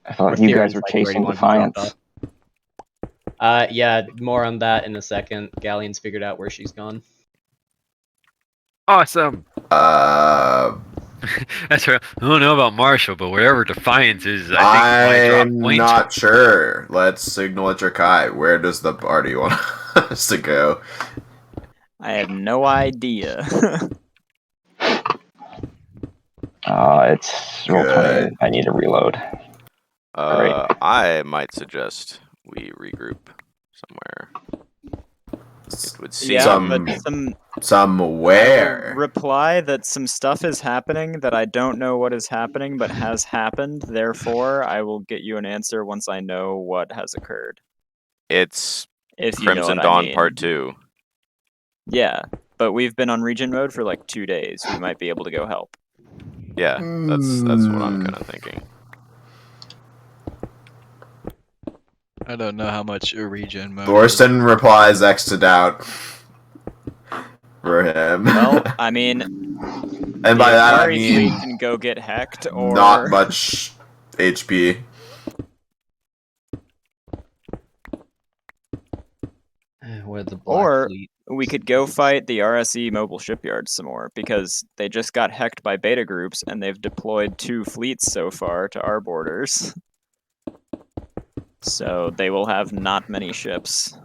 I thought Or you Theron's guys were like, where do you chasing want to be dropped Defiance. off? Yeah, more on that in a second. Galleon's figured out where she's gone. Awesome. That's right. I don't know about Marshall, but wherever Defiance is, I think I'm my drop point. not sure. Let's signal at Drakai. Where does the party want us to go? I have no idea. It's roll 20. I need to reload. Alright. I might suggest we regroup somewhere. It would seem yeah, Some- but Somewhere. Reply that some stuff is happening that I don't know what is happening, but has happened. Therefore, I will get you an answer once I know what has occurred. It's If you know Crimson what Dawn I mean. Part 2. Yeah, but we've been on region mode for like 2 days. We might be able to go help. Yeah, that's what I'm kind of thinking. I don't know how much a regen mode is. Thorsten replies X to doubt. For him. Well, I mean, and by the that I Akari mean fleet can go get hecked, or not much HP. 'Where the black Or fleet? we could go fight the RSE mobile shipyard some more, because they just got hecked by beta groups and they've deployed 2 fleets so far to our borders. So they will have not many ships.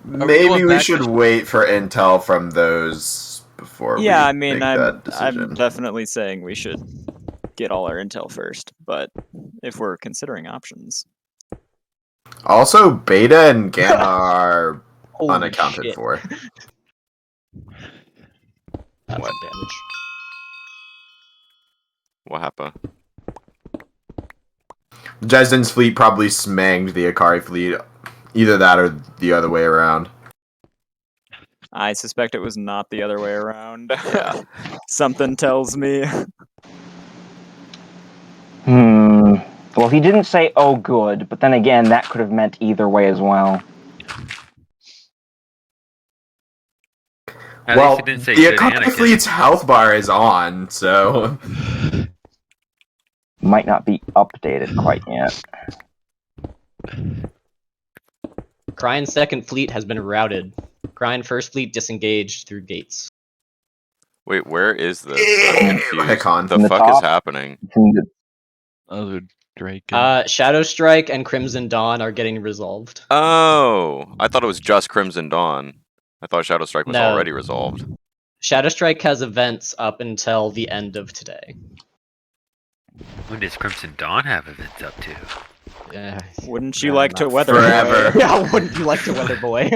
Maybe going we back should to- wait for intel from those before Yeah, we I mean, make that I'm decision. definitely saying we should get all our intel first, but if we're considering options. Also, beta and gamma are Holy unaccounted shit. for. That's What? some damage. What happened? Jesden's fleet probably smanged the Akari fleet. Either that or the other way around. I suspect it was not the other way around. Yeah. Something tells me. Well, he didn't say, oh, good, but then again, that could have meant either way as well. At well, least he didn't say the good Akari Anakin. fleet's health bar is on, so... Might not be updated quite yet. Kryn's second fleet has been routed. Kryn first fleet disengaged through gates. Wait, where is this? I'm confused. Hecon. The In the fuck top. is happening? Other Drake. Shadow Strike and Crimson Dawn are getting resolved. Oh, I thought it was just Crimson Dawn. I thought Shadow Strike was No. already resolved. Shadow Strike has events up until the end of today. When does Crimson Dawn have events up to? Yeah, Wouldn't you Yeah, like to not weather forever. boy? yeah, wouldn't you like to, Weather Boy?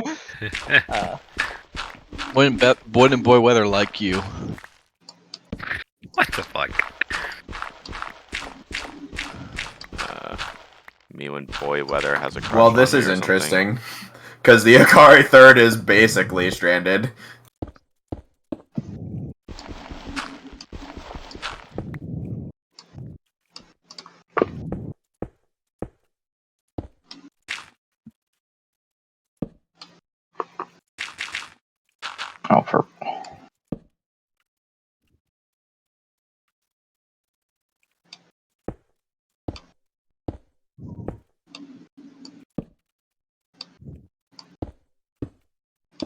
Wouldn't boy weather like you? What the fuck? Me when boy weather has a crush Well, on this me is or something. interesting. Because the Akari third is basically stranded. Oh, for...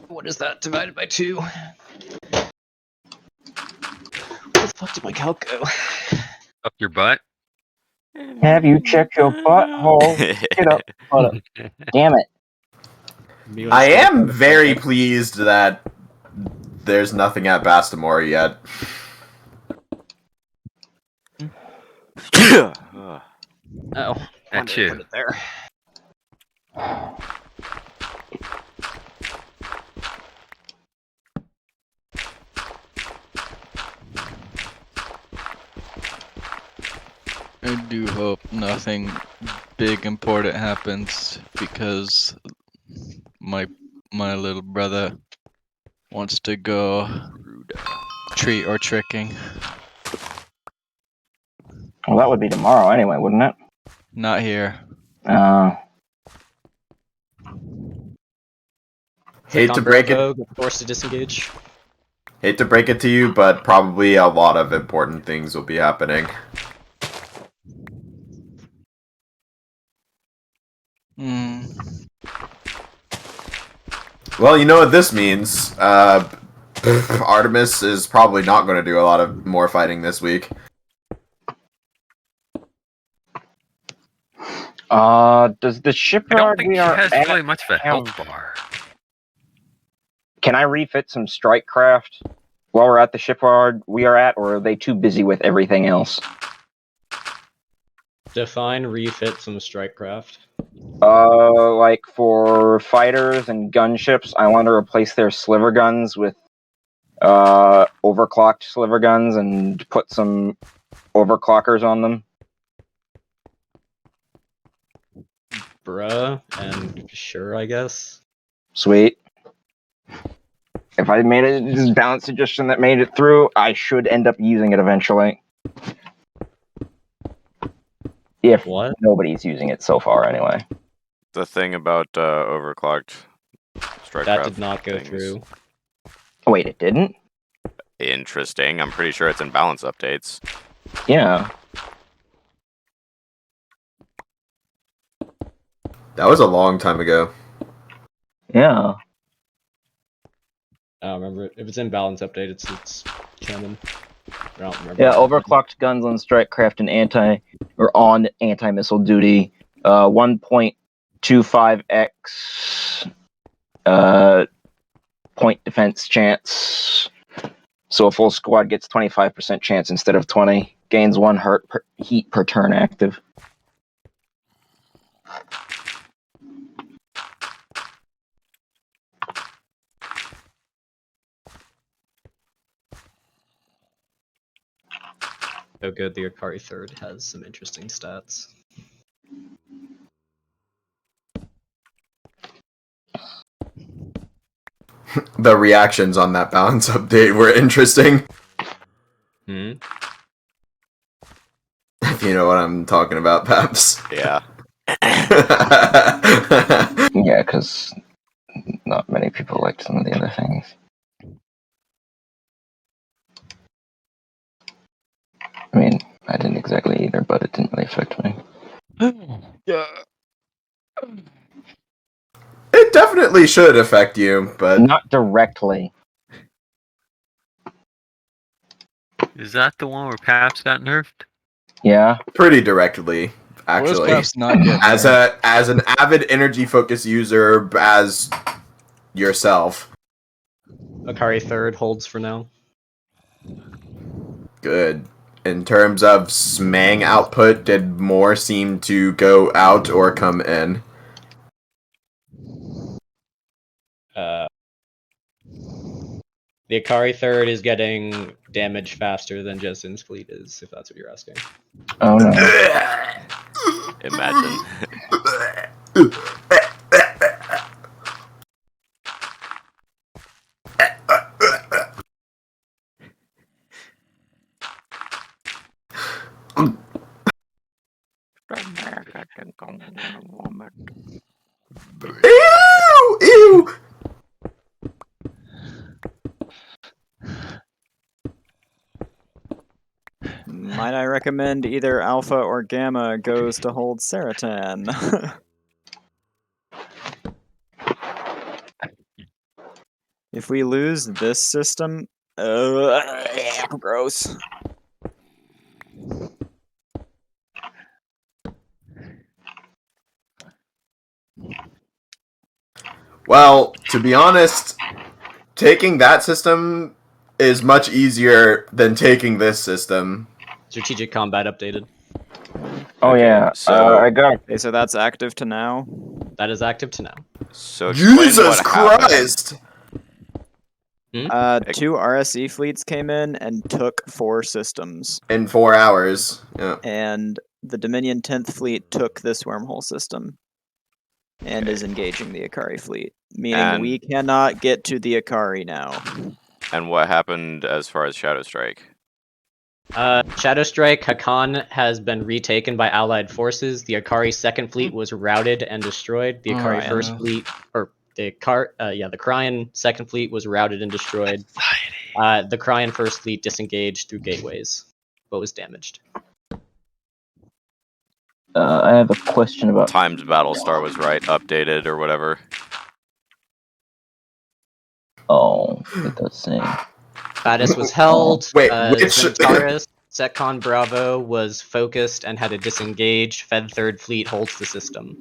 What is that divided by 2? Where the fuck did my calc go? Up your butt? Have you checked your butthole? Get up. Hold up. Damn it. I am very pleased that there's nothing at Bastamore yet. Oh, That's why did I you. put it there? I do hope nothing big important happens because my little brother wants to go treat or tricking. Well, that would be tomorrow anyway, wouldn't it? Not here. Hate to break it. Get forced to disengage. Hate to break it to you, but probably a lot of important things will be happening. Hmm. Well, you know what this means. Artemis is probably not going to do a lot of more fighting this week. Does the I don't shipyard think we she are has at... really much of a health bar. Can I refit some strike craft while we're at the shipyard we are at, or are they too busy with everything else? Define refit some strikecraft. Like for fighters and gunships, I want to replace their sliver guns with overclocked sliver guns and put some overclockers on them. Bruh, and sure, I guess. Sweet. If I made a this balance suggestion that made it through, I should end up using it eventually. If What? nobody's using it so far, anyway. The thing about overclocked strike That craft did not go things. through. Oh, wait, it didn't? Interesting. I'm pretty sure it's in balance updates. Yeah. That was a long time ago. Yeah. I don't remember it. If it's in balance update, it's canon. I don't remember. Yeah, overclocked guns on strikecraft and on anti-missile duty. 1.25x point defense chance. So a full squad gets 25% chance instead of 20. Gains 1 heat per turn active. So good, the Akari third has some interesting stats. The reactions on that balance update were interesting. Hmm? If you know what I'm talking about, Paps. Yeah. Yeah, because not many people liked some of the other things. I mean, I didn't exactly either, but it didn't really affect me. It definitely should affect you, but Not directly. Is that the one where Paps got nerfed? Yeah. pretty directly, actually. Where's not getting As there? an avid energy focus user, as yourself, Akari third holds for now. good. In terms of smang output, did more seem to go out or come in? The Akari third is getting damage faster than Jensen's fleet is, if that's what you're asking. Oh no. Imagine. Ew! Ew! Might I recommend either Alpha or Gamma goes to hold Seratan? If we lose this system, gross. Well, to be honest, taking that system is much easier than taking this system. Strategic combat updated. Oh Okay, yeah. so- I got. Okay, so that's active to now. That is active to now. So explain Jesus what happened. Christ! 2 RSE fleets came in and took 4 systems, In 4 hours. Yeah. and the Dominion 10th fleet took this wormhole system and is engaging the Akari fleet, meaning And- we cannot get to the Akari now. And what happened as far as Shadow Strike? Shadow Strike, Hakan has been retaken by Allied forces. The Akari second fleet was routed and destroyed. The Akari Oh, first yeah. fleet, or the Cryan second fleet was routed and destroyed. The Cryan first fleet disengaged through gateways, but was damaged. I have a question about. Times Battlestar was right, updated or whatever. Oh, it does say. Badis was held. Wait, which- Zentaris, Setcon Bravo was focused and had to disengage. Fed third fleet holds the system.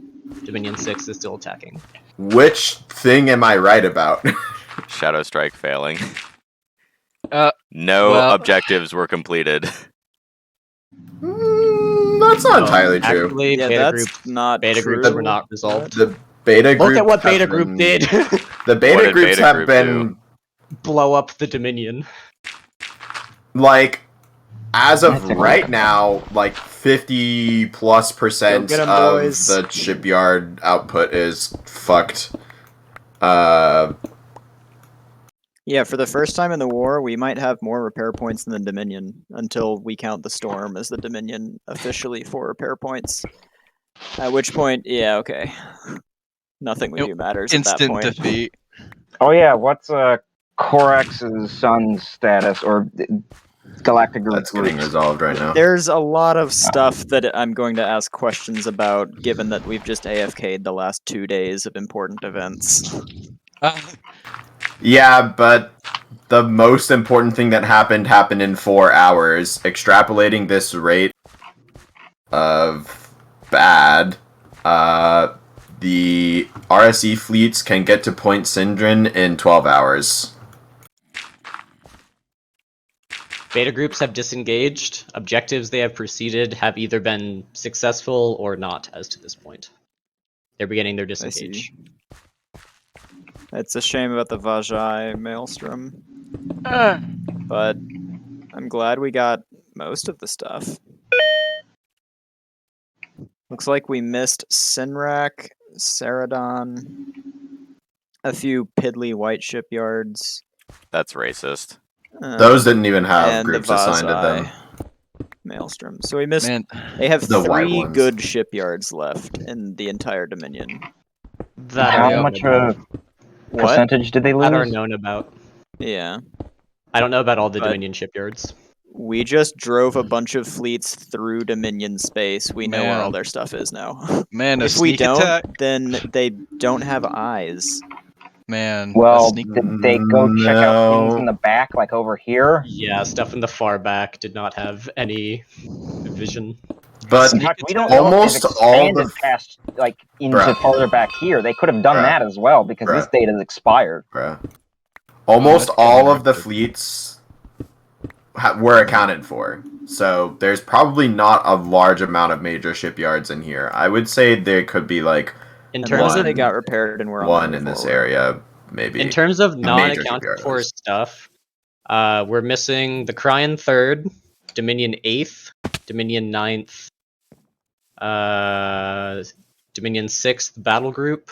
Dominion 6 is still attacking. Which thing am I right about? Shadow Strike failing. Uh, No well- objectives were completed. I That's not No, entirely true. Actually, Yeah, beta that's groups, not beta true. groups were not resolved. The beta group. Look at what has beta group been- did. The beta What did groups beta have group been Blow up the Dominion. like, as of That's a right good now, like 50+% Go get 'em, of boys. the shipyard output is fucked. Yeah, for the first time in the war, we might have more repair points than the Dominion until we count the Storm as the Dominion officially for repair points. At which point, yeah, okay. Nothing we Nope. do matters at that Instant point. defeat. Oh yeah, what's Corax's son's status or Galactic Group That's getting groups? resolved right now. There's a lot of stuff that I'm going to ask questions about, given that we've just AFK'd the last 2 days of important events. Yeah, but the most important thing that happened in 4 hours. Extrapolating this rate of bad, the RSE fleets can get to Point Sindrin in 12 hours. Beta groups have disengaged. Objectives they have pursued have either been successful or not as to this point. They're beginning their I see. disengage. It's a shame about the Vajai Maelstrom. But I'm glad we got most of the stuff. Looks like we missed Sinrak, Ceradon, a few piddly white shipyards. That's racist. Those didn't even have and groups the assigned to them. Vazai Maelstrom. So we missed. Man, They have The white 3 ones. good shipyards left in the entire Dominion. That How are much known about. What? percentage did they That are lose? known about. Yeah. I don't know about all the But- Dominion shipyards. We just drove a bunch of fleets through Dominion space. We know where all Man. their stuff is now. man, a If we sneak don't, attack. then they don't have eyes. Man, Well, a sneak. did they go check out things in No. the back, like over here? Yeah, stuff in the far back did not have any vision. But In fact, we don't know almost if they've all expanded the past, like, into Bruh. farther back here. They could have done Bruh. that as well, because this Bruh. data is expired. bruh, almost that's all getting of the active. fleets were accounted for. So there's probably not a large amount of major shipyards in here. I would say there could be like In Unless terms One. of they got repaired and we're on one the way in this forward. area, maybe. in terms of major non-accounted for shipyards. stuff, we're missing the Cryon 3rd, Dominion 8th, Dominion 9th, Dominion 6th battle group.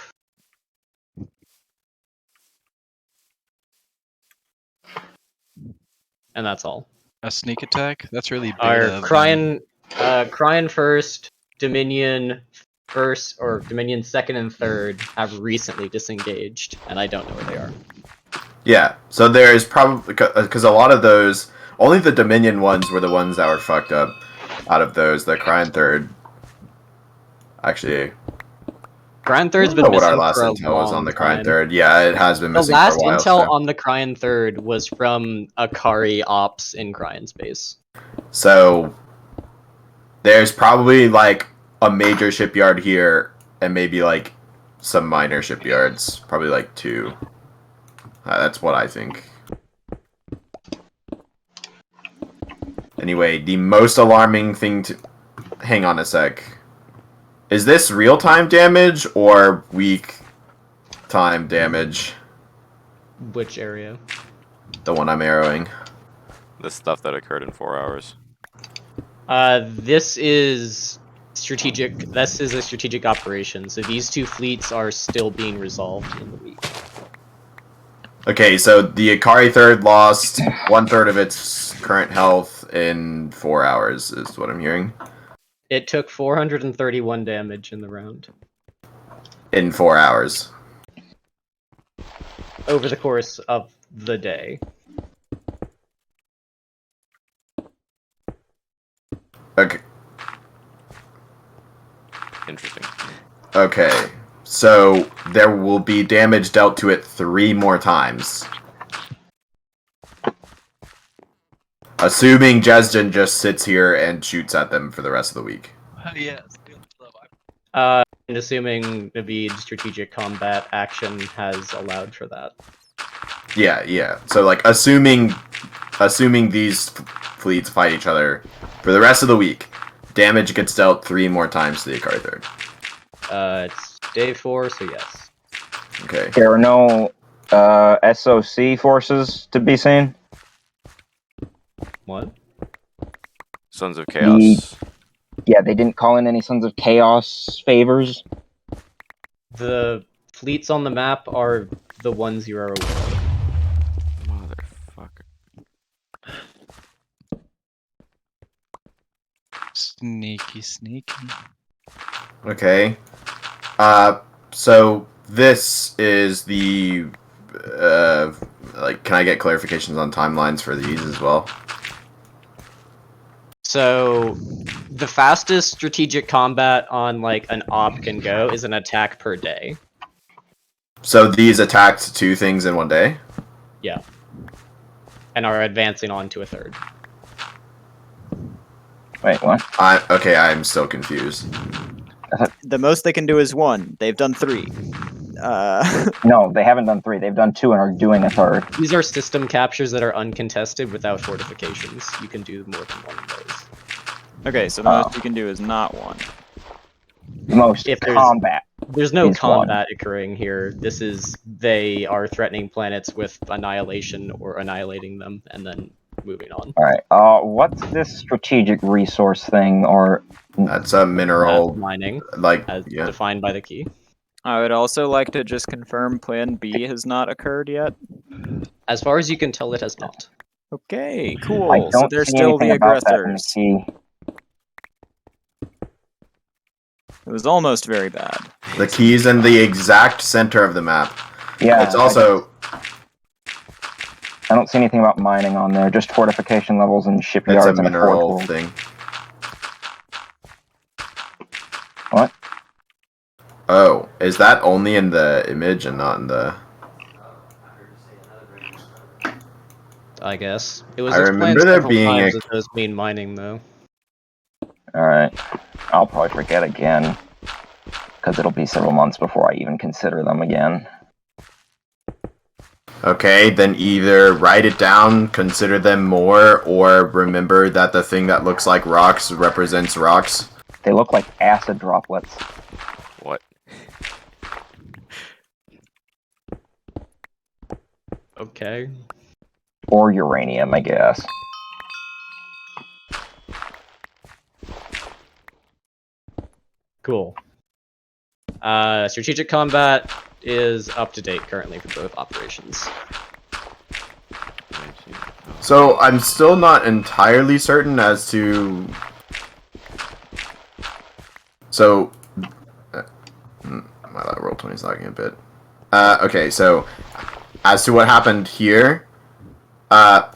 And that's all. A sneak attack? That's really beta. Our of them. Cryon 1st, Dominion 1st, or Dominion 2nd and 3rd have recently disengaged, and I don't know where they are. Yeah, so there's probably because a lot of those, only the Dominion ones were the ones that were fucked up. Out of those, the Cryon 3rd. Actually, Cryon I 3rd's don't been know what missing our last for a intel was on long the Cryon time. 3rd. Yeah, it has been The missing last for a while. intel so. on the Cryon 3rd was from Akari Ops in Cryon Space. So there's probably like a major shipyard here and maybe like some minor shipyards. Probably like 2. That's what I think. Anyway, the most alarming thing to... Hang on a sec. Is this real-time damage or weak-time damage? Which area? The one I'm arrowing. The stuff that occurred in 4 hours. This is strategic. This is a strategic operation. So these 2 fleets are still being resolved in the week. Okay, so the Akari 3rd lost 1/3 of its current health in 4 hours, is what I'm hearing. It took 431 damage in the round In 4 hours. over the course of the day. Okay. Interesting. Okay. So there will be damage dealt to it 3 more times. Assuming Jesden just sits here and shoots at them for the rest of the week. Yes. And assuming Naveed's strategic combat action has allowed for that. Yeah. So like assuming these fleets fight each other for the rest of the week, damage gets dealt 3 more times to the Akari Third. It's day 4, so yes. Okay. There are no SOC forces to be seen. What? Sons of Chaos. Yeah, they didn't call in any Sons of Chaos favors. The fleets on the map are the ones you are aware of. Motherfucker. Sneaky, sneaky. Okay. So this is the can I get clarifications on timelines for these as well? So, the fastest strategic combat on like an op can go is an attack per day. So these attacked 2 things in one day? Yeah. And are advancing on to a third. Wait, what? I'm still confused. The most they can do is 1. They've done 3. No, they haven't done 3. They've done 2 and are doing a third. These are system captures that are uncontested without fortifications. You can do more than one of those. Okay, so the most you can do is not 1. Most If there's- combat. There's no Is combat occurring here. This is they are threatening planets with annihilation or annihilating them and then moving on. All right. What's this strategic resource thing? Or That's a mineral, That's mining, like, as yeah. defined by the key. I would also like to just confirm Plan B has not occurred yet. As far as you can tell, it has not. Okay, I cool. don't So they're see still anything the about that in the aggressors. key. It was almost very bad. The key's in the exact center of the map. Yeah. It's also I don't see anything about mining on there. Just fortification levels and it's shipyards a and a mineral fort. thing. What? Oh, is that only in the image and not in the... I guess it was I explained remember there several being times a- that those mean mining, though. Alright. I'll probably forget again. Because it'll be several months before I even consider them again. Okay, then either write it down, consider them more, or remember that the thing that looks like rocks represents rocks. They look like acid droplets. What? Okay. Or uranium, I guess. Cool. Strategic combat is up to date currently for both operations. So I'm still not entirely certain as to... So... my roll 20 is lagging a bit. Okay, so... As to what happened here...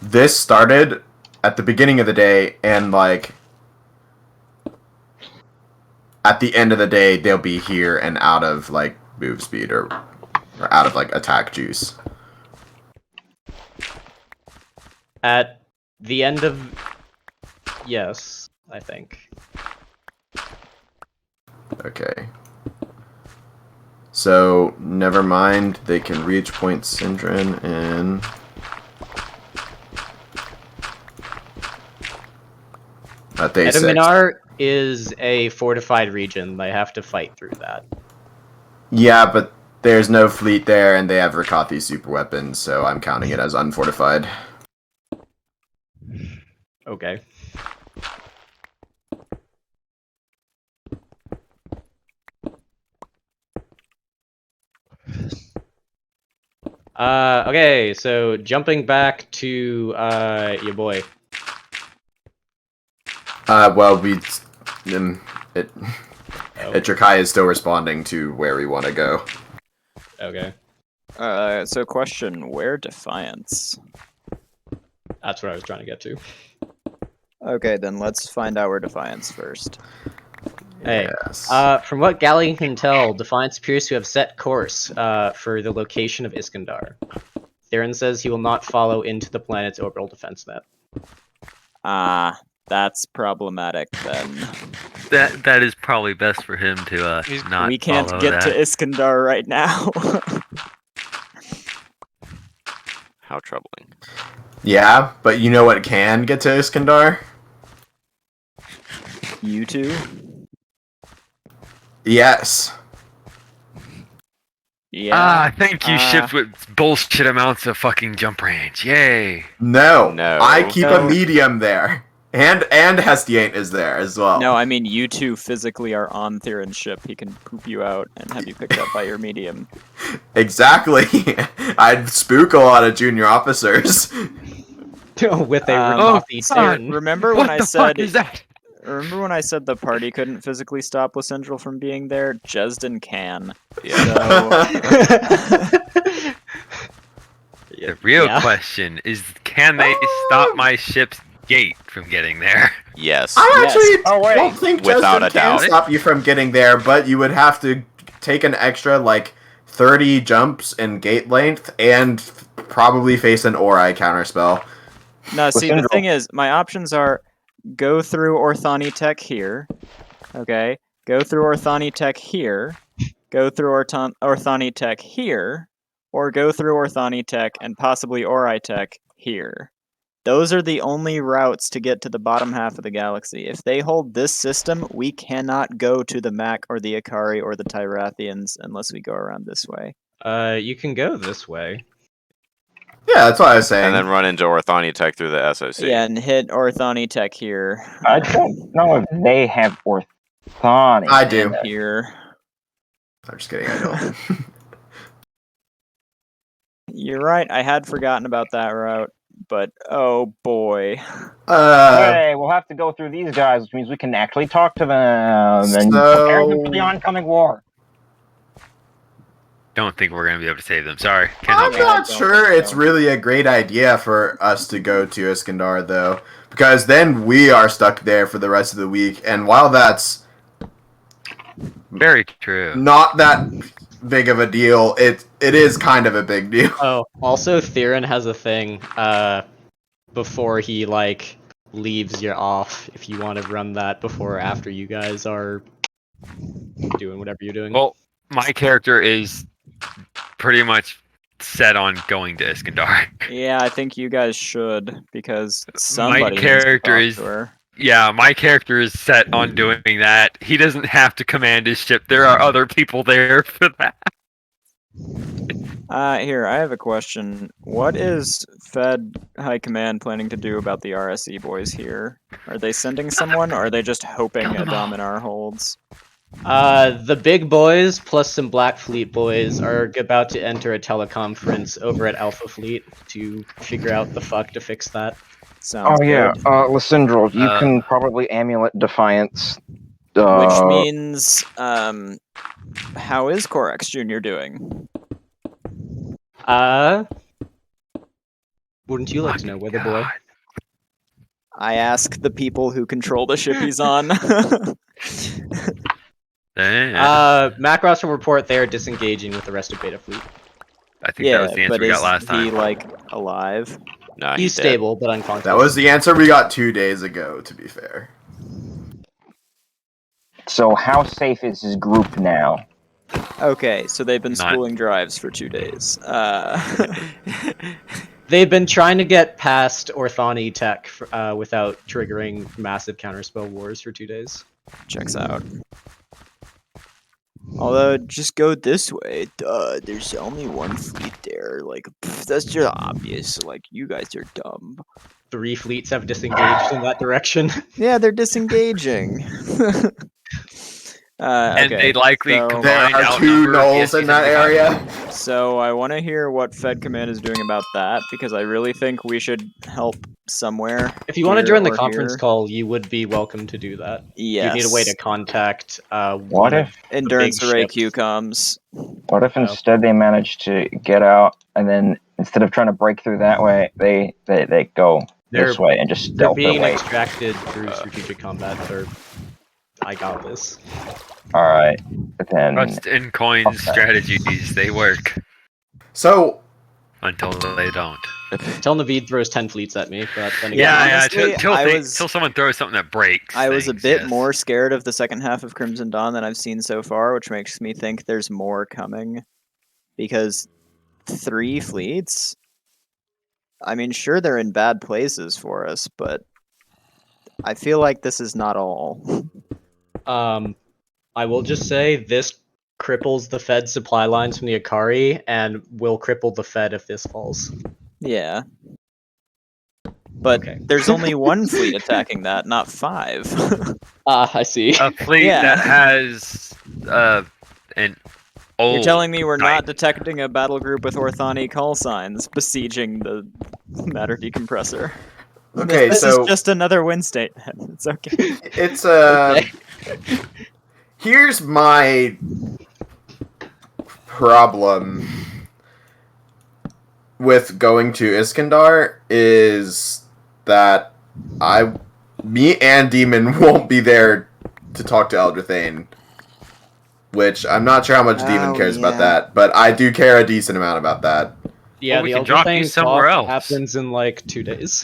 this started at the beginning of the day, and, like... At the end of the day, they'll be here and out of, like, move speed, or out of, like, attack juice. At the end of... Yes, I think. Okay. So, never mind. They can reach Point Syndron in... At day 6. Edaminar is a fortified region. They have to fight through that. Yeah, but there's no fleet there, and they have Rakathi's super weapons, so I'm counting it as unfortified. Okay. Okay, so jumping back to your boy. Well, Oh, Itrakai is still responding to where we want to go. okay. So question, where Defiance? That's what I was trying to get to. Okay, then let's find out where Defiance first. Hey, Yes. from what Gallian can tell, Defiance appears to have set course for the location of Iskandar. Theron says he will not follow into the planet's orbital defense net. Ah, that's problematic then. That is probably best for him to not. We can't follow get to that. Iskandar right now. How troubling. Yeah, but you know what can get to Iskandar? You two? Yes. Yeah. Thank you, ships with bullshit amounts of fucking jump range. Yay. No. No. I keep a No. medium there. And Hestiate is there as well. No, I mean you two physically are on Theron's ship. He can poop you out and have you picked up by your medium. Exactly. I'd spook a lot of junior officers. With a Oh, Ramathi God. Saren. Remember What when I the said fuck is that? Remember when I said the party couldn't physically stop Lysindral from being there? Jesden can. Yeah. So The real Yeah. question is, can they stop my ship's gate from getting there? Yes. I Yes. actually Oh, wait. don't think Without Jesden a can doubt. stop you from getting there, but you would have to take an extra, 30 jumps in gate length and probably face an Ori counterspell. no, see the Lysindral. thing is, my options are go through Orthani Tech here. Okay. Go through Orthani Tech here. Go through Orthani Tech here. Or go through Orthani Tech and possibly Ori Tech here. Those are the only routes to get to the bottom half of the galaxy. If they hold this system, we cannot go to the Mac or the Akari or the Tyrathians unless we go around this way. You can go this way. Yeah, that's what I was saying. And then run into Orthani Tech through the SOC. Yeah, and hit Orthani Tech here. I don't know if they have Orthani. I do. And here. I'm just kidding, I don't. You're right, I had forgotten about that route, but oh boy. Hey, we'll have to go through these guys, which means we can actually talk to them and prepare them for the oncoming war. Don't think we're gonna be able to save them. Sorry. Can't I'm help you. not don't sure think it's so. really a great idea for us to go to Iskandar, though, because then we are stuck there for the rest of the week, and while that's Very true. not that big of a deal, it is kind of a big deal. Oh, also Theron has a thing. Before he leaves you off, if you want to run that before or after you guys are doing whatever you're doing. Well, my character is pretty much set on going to Iskandar. Yeah, I think you guys should, because somebody needs to character talk is- to her. Yeah, my character is set on doing that. He doesn't have to command his ship. There are other people there for that. Here, I have a question. What is Fed High Command planning to do about the RSE boys here? Are they sending someone, or are they just hoping Dominar holds? The big boys plus some Black Fleet boys are about to enter a teleconference over at Alpha Fleet to figure out the fuck to fix that. Sounds Oh yeah, good. Lysindral, you Uh, can probably Amulet Defiance. Which means, how is Corax Jr. doing? Wouldn't you like to know, Wither Boy? God. I ask the people who control the ship he's on. Macross will report they are disengaging with the rest of Beta Fleet. I think that was the answer but we got is last he, time. alive? No, He's dead. stable, but unconscious. That was the answer we got 2 days ago, to be fair. So how safe is his group now? Okay, so they've been Not- spooling drives for 2 days. They've been trying to get past Orthani Tech without triggering massive counterspell wars for 2 days. Checks out. Although, just go this way. Duh, there's only one fleet there. That's just obvious. You guys are dumb. 3 fleets have disengaged in that direction. Yeah, they're disengaging. And Okay, they likely so- combined There are 2 outnumber gnolls the in that SCs. area. So I want to hear what Fed Command is doing about that, because I really think we should help somewhere. If you want to here join the or conference here. call, you would be welcome to do that. Yes. You need a way to contact What one of if Endurance big Array ships. Q comes. what if Oh. instead they manage to get out and then instead of trying to break through that way, they go They're- this way and just They're stealth their being way? extracted through strategic combat, or I got this. Alright. Then Trust in coins Okay. strategies. They work So, until they don't. Tell Naveed throws 10 fleets at me, but then again, Yeah, honestly, till someone throws something that breaks. I was a things, bit yes. more scared of the second half of Crimson Dawn than I've seen so far, which makes me think there's more coming. Because 3 fleets? I mean, sure, they're in bad places for us, but I feel like this is not all. I will just say this cripples the Fed supply lines from the Akari, and will cripple the Fed if this falls. Yeah. But Okay. there's only one fleet attacking that, not 5. I see. A fleet Yeah. that has an old. You're telling me we're not giant- detecting a battle group with Orthani call signs besieging the matter decompressor. Okay, this so is just another win statement. It's okay. it's Okay. here's my problem with going to Iskandar is that me and Demon won't be there to talk to Eldrathane, which I'm not sure how much Demon cares about that, but I do care a decent amount about that. Yeah, Well, we the can drop you Eldrathane somewhere talk else. happens in like 2 days.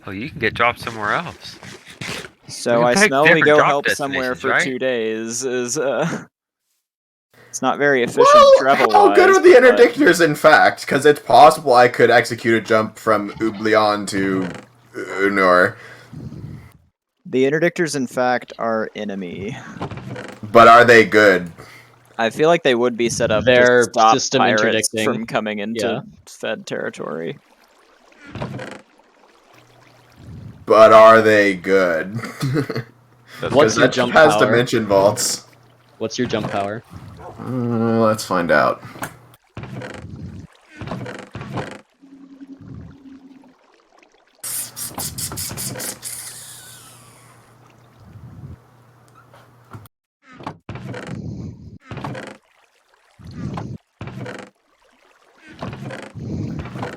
Oh, you can get dropped somewhere else. So We I can pick smell we different go drop help somewhere destinations, for right? 2 days is it's not very efficient Well, travel how good are the but interdictors, in fact? Because it's possible I could execute a jump from Ublion to Unor. the interdictors in fact are enemy. But are they good? I feel like they would be set up They're to stop system pirates interdicting. from coming into Yeah. Fed territory. But are they good? What's your that jump has power? dimension vaults. What's your jump power? Let's find out.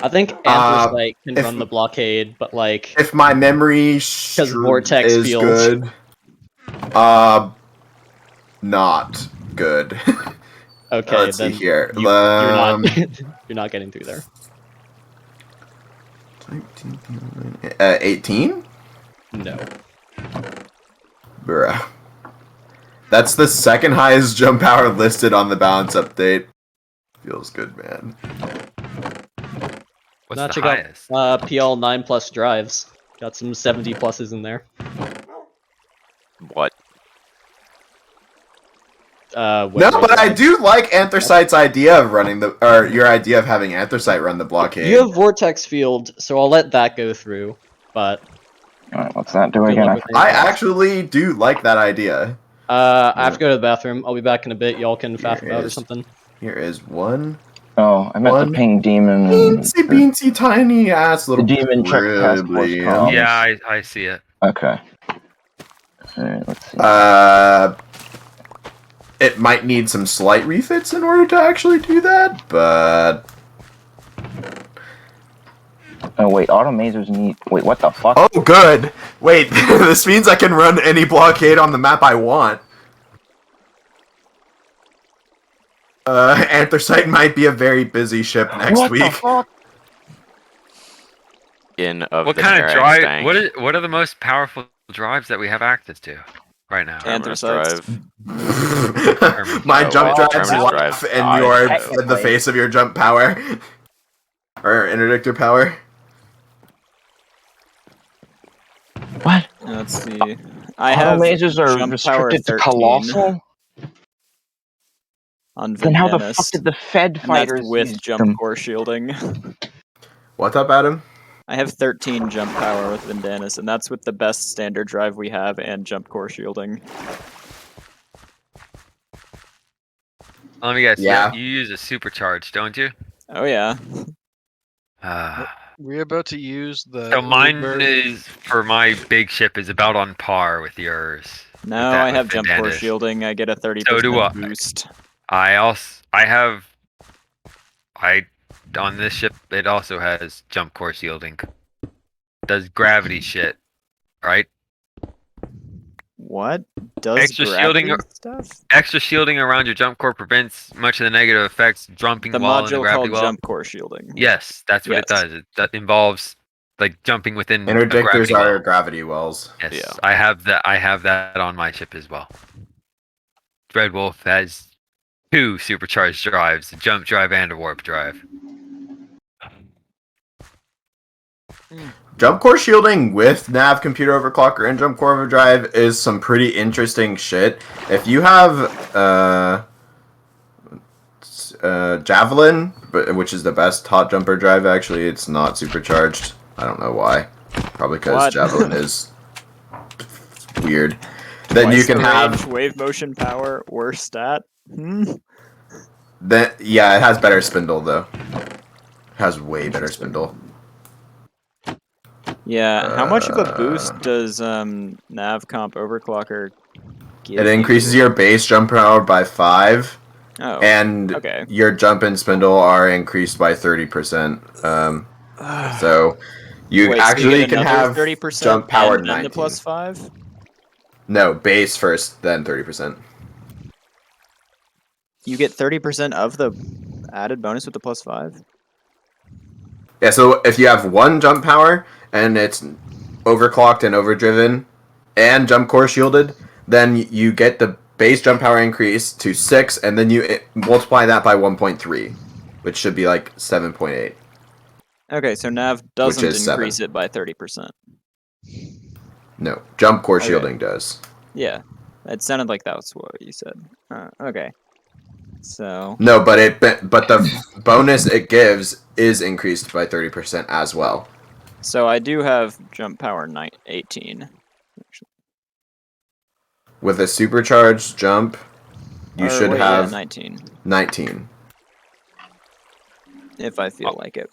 I think Anthracite can if- run the blockade, but like If my memory Vortex is field. good, not good. okay, Let's then see here. you're not you're not getting through there. 18? No. Bruh. That's the second highest jump power listed on the balance update. Feels good, man. What's Now the check highest? out PL 9+ drives. Got some 70 pluses in there. What? No, but I do like Anthracite's idea of running or your idea of having Anthracite run the blockade. You have Vortex Field, so I'll let that go through. But Alright, what's that do good again? luck with I anything else. actually do like that idea. I have to go to the bathroom. I'll be back in a bit. Y'all can faff Here about or is- something. Here is one Oh, I meant One to ping Demon. teensy beansy tiny ass little demon check task force Quiblian. comms. Yeah, I see it. Okay. Alright, let's see. It might need some slight refits in order to actually do that, but Oh wait, automazers need. Wait, what the fuck? oh, good. Wait, this means I can run any blockade on the map I want. Anthracite might be a very busy ship next what week. the fuck? In of What the kind of Terrax drive? tank. What are the most powerful drives that we have access to right now? Terminus Anthracites. drive. My Oh, jump well, drives Terminus laugh drive in dies, your so- in the face of your jump power. Or interdictor power. What? Let's see. I have Automazers are jump power restricted to 13 colossal. on Then how the Vandanis, fuck did the Fed and fighters that's with use jump them? core shielding. What's up, Adam? I have 13 jump power with Vandanis, and that's with the best standard drive we have and jump core shielding. Let me guess. Yeah. You use a supercharge, don't you? Oh yeah. We're about to use the. So mine Uber- is for my big ship is about on par with yours. No, that I with have jump core Vandanis. shielding. I get a 30% So do I. boost. I on this ship it also has jump core shielding. Does gravity shit, right? What does Extra gravity shielding stuff? Extra shielding around your jump core prevents much of the negative effects jumping The while in the module gravity called well. jump core shielding. Yes, that's what it Yes. does. That involves like jumping within a Interdictors gravity are well. gravity wells. Yes, Yeah. I have that on my ship as well. Red Wolf has 2 supercharged drives, a jump drive and a warp drive. jump core shielding with nav computer overclocker and jump core overdrive is some pretty interesting shit. If you have javelin, which is the best hot jumper drive, actually, it's not supercharged. I don't know why. Probably because What? javelin is weird. Then you Twice can the have range, wave motion power, worse stat. that. Yeah, it has better spindle though. It has way better spindle. Yeah, how much of a boost does nav comp overclocker give? It increases you? your base jump power by 5, Oh, and okay. your jump and spindle are increased by 30%. So you Wait, so actually you get can another have 30% jump power and 19. the plus 5? No, base first, then 30%. You get 30% of the added bonus with the plus 5? Yeah, so if you have one jump power and it's overclocked and overdriven and jump core shielded, then you get the base jump power increase to 6, and then you multiply that by 1.3, which should be like 7.8. Okay, so nav doesn't is increase 7. it by 30%. No, jump core Okay. shielding does. Yeah, it sounded like that was what you said. Okay, so No, but the bonus it gives is increased by 30% as well. so I do have jump power 18. With a supercharged jump, you should wait, have 19 19. if I feel like it.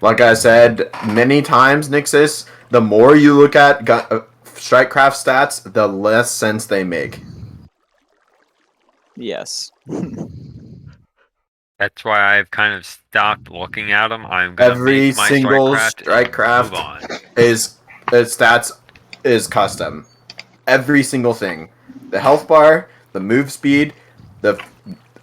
Like I said many times, Nixus, the more you look at Strikecraft stats, the less sense they make. Yes. That's why I've kind of stopped looking at them. I'm gonna Every make my single Strikecraft and move on. is stats is custom. Every single thing, the health bar, the move speed,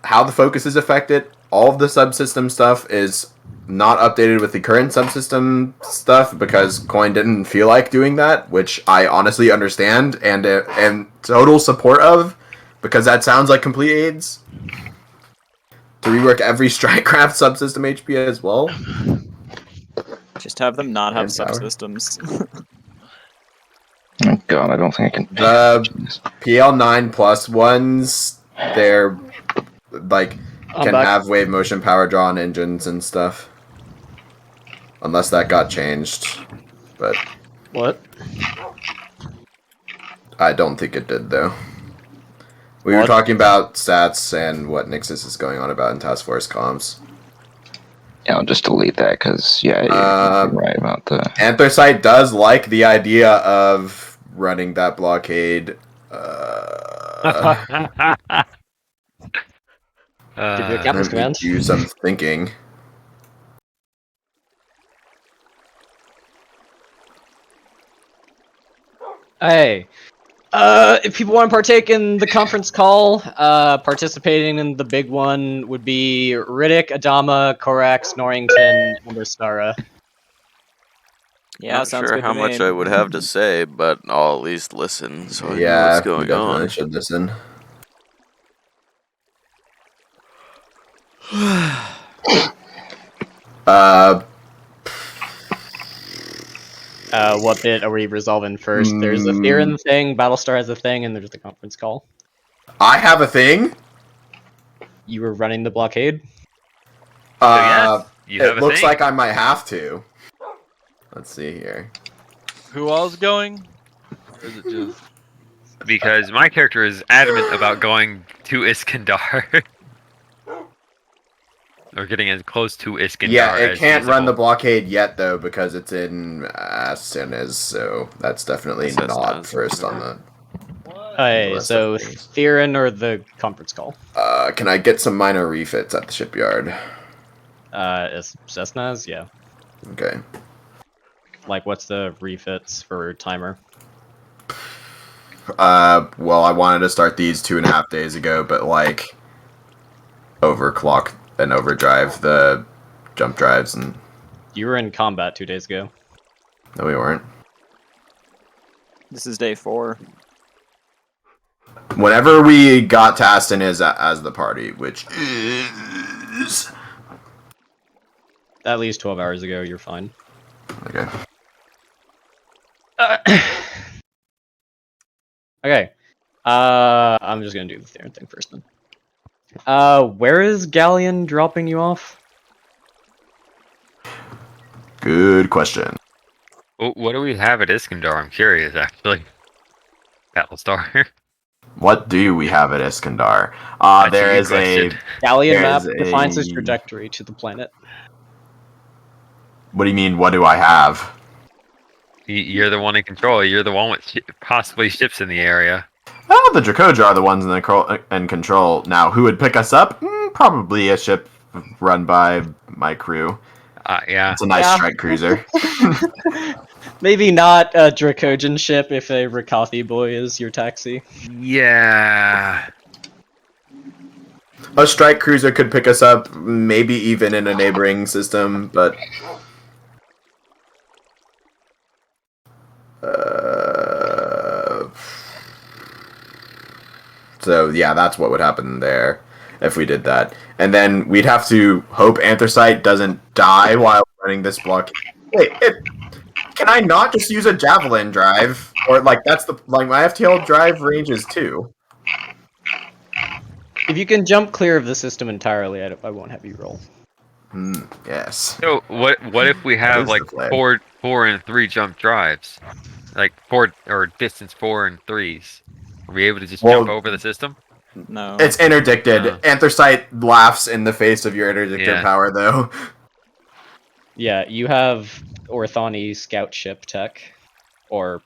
how the focus is affected, all of the subsystem stuff is not updated with the current subsystem stuff because Coin didn't feel like doing that, which I honestly understand and total support of, because that sounds like complete AIDS. To rework every Strikecraft subsystem HP as well. Just have them not have Manpower. subsystems. Oh god, I don't think I can. The PL9 plus ones, they're like can back. have wave motion power drawn engines and stuff. Unless that got changed. But What? I don't think it did though. We were What? talking about stats and what Nixus is going on about in Task Force comms. Yeah, I'll just delete that because yeah, you're right about the. Anthracite does like the idea of running that blockade. Give you a captain's Let me command. do some thinking. Hey, if people want to partake in the conference call, participating in the big one would be Riddick, Adama, Korax, Norrington, and Ostara. Yeah, Not sounds sure good how to much me. I would have to say, but I'll at least listen so I know Yeah, what's going we definitely on. should listen. What bit are we resolving first? There's a Theron thing, Battlestar has a thing, and there's the conference call. I have a thing. You were running the blockade? yes, you have It a looks thing. like I might have to. Let's see here. Who else going? Or is it just Because my character is adamant about going to Iskandar. Or getting as close to Iskandar Yeah, it as can't run the feasible. blockade yet though because it's in Astenes, so that's definitely That's not Astenes, first on okay. the. Hey, rest so of things. Theron or the conference call? Can I get some minor refits at the shipyard? Is Cessna's? Yeah. Okay. Like, what's the refits for timer? Well, I wanted to start these 2.5 days ago, but like overclock and overdrive the jump drives and You were in combat 2 days ago. No, we weren't. This is day 4. Whenever we got Taston as the party, which is At least 12 hours ago, you're fine. okay. Okay. I'm just gonna do the Theron thing first then. Where is Galleon dropping you off? Good question. What do we have at Iskandar? I'm curious, actually. Battlestar. What do we have at Iskandar? That's There a good is a. question. Galleon There map is defines its a- trajectory to the planet. What do you mean? What do I have? You're the one in control. You're the one with possibly ships in the area. Oh, the Dracoja are the ones in control. Now, who would pick us up? Probably a ship run by my crew. Yeah. It's a nice Yeah. strike cruiser. Maybe not a Dracojan ship if a Rakathi boy is your taxi. Yeah. A strike cruiser could pick us up, maybe even in a neighboring system, but so yeah, that's what would happen there if we did that. And then we'd have to hope Anthracite doesn't die while running this block. Wait, can I not just use a javelin drive? Or like that's the like my FTL drive range is 2. If you can jump clear of the system entirely, I won't have you roll. Yes. So what if we is have the like flag. 4 and 3 jump drives, like 4 or distance 4 and 3s? Are we able to just jump Well, over the system? No. It's interdicted. Anthracite laughs in the face of your interdicted Yeah. power, though. Yeah, you have Orthani scout ship tech, or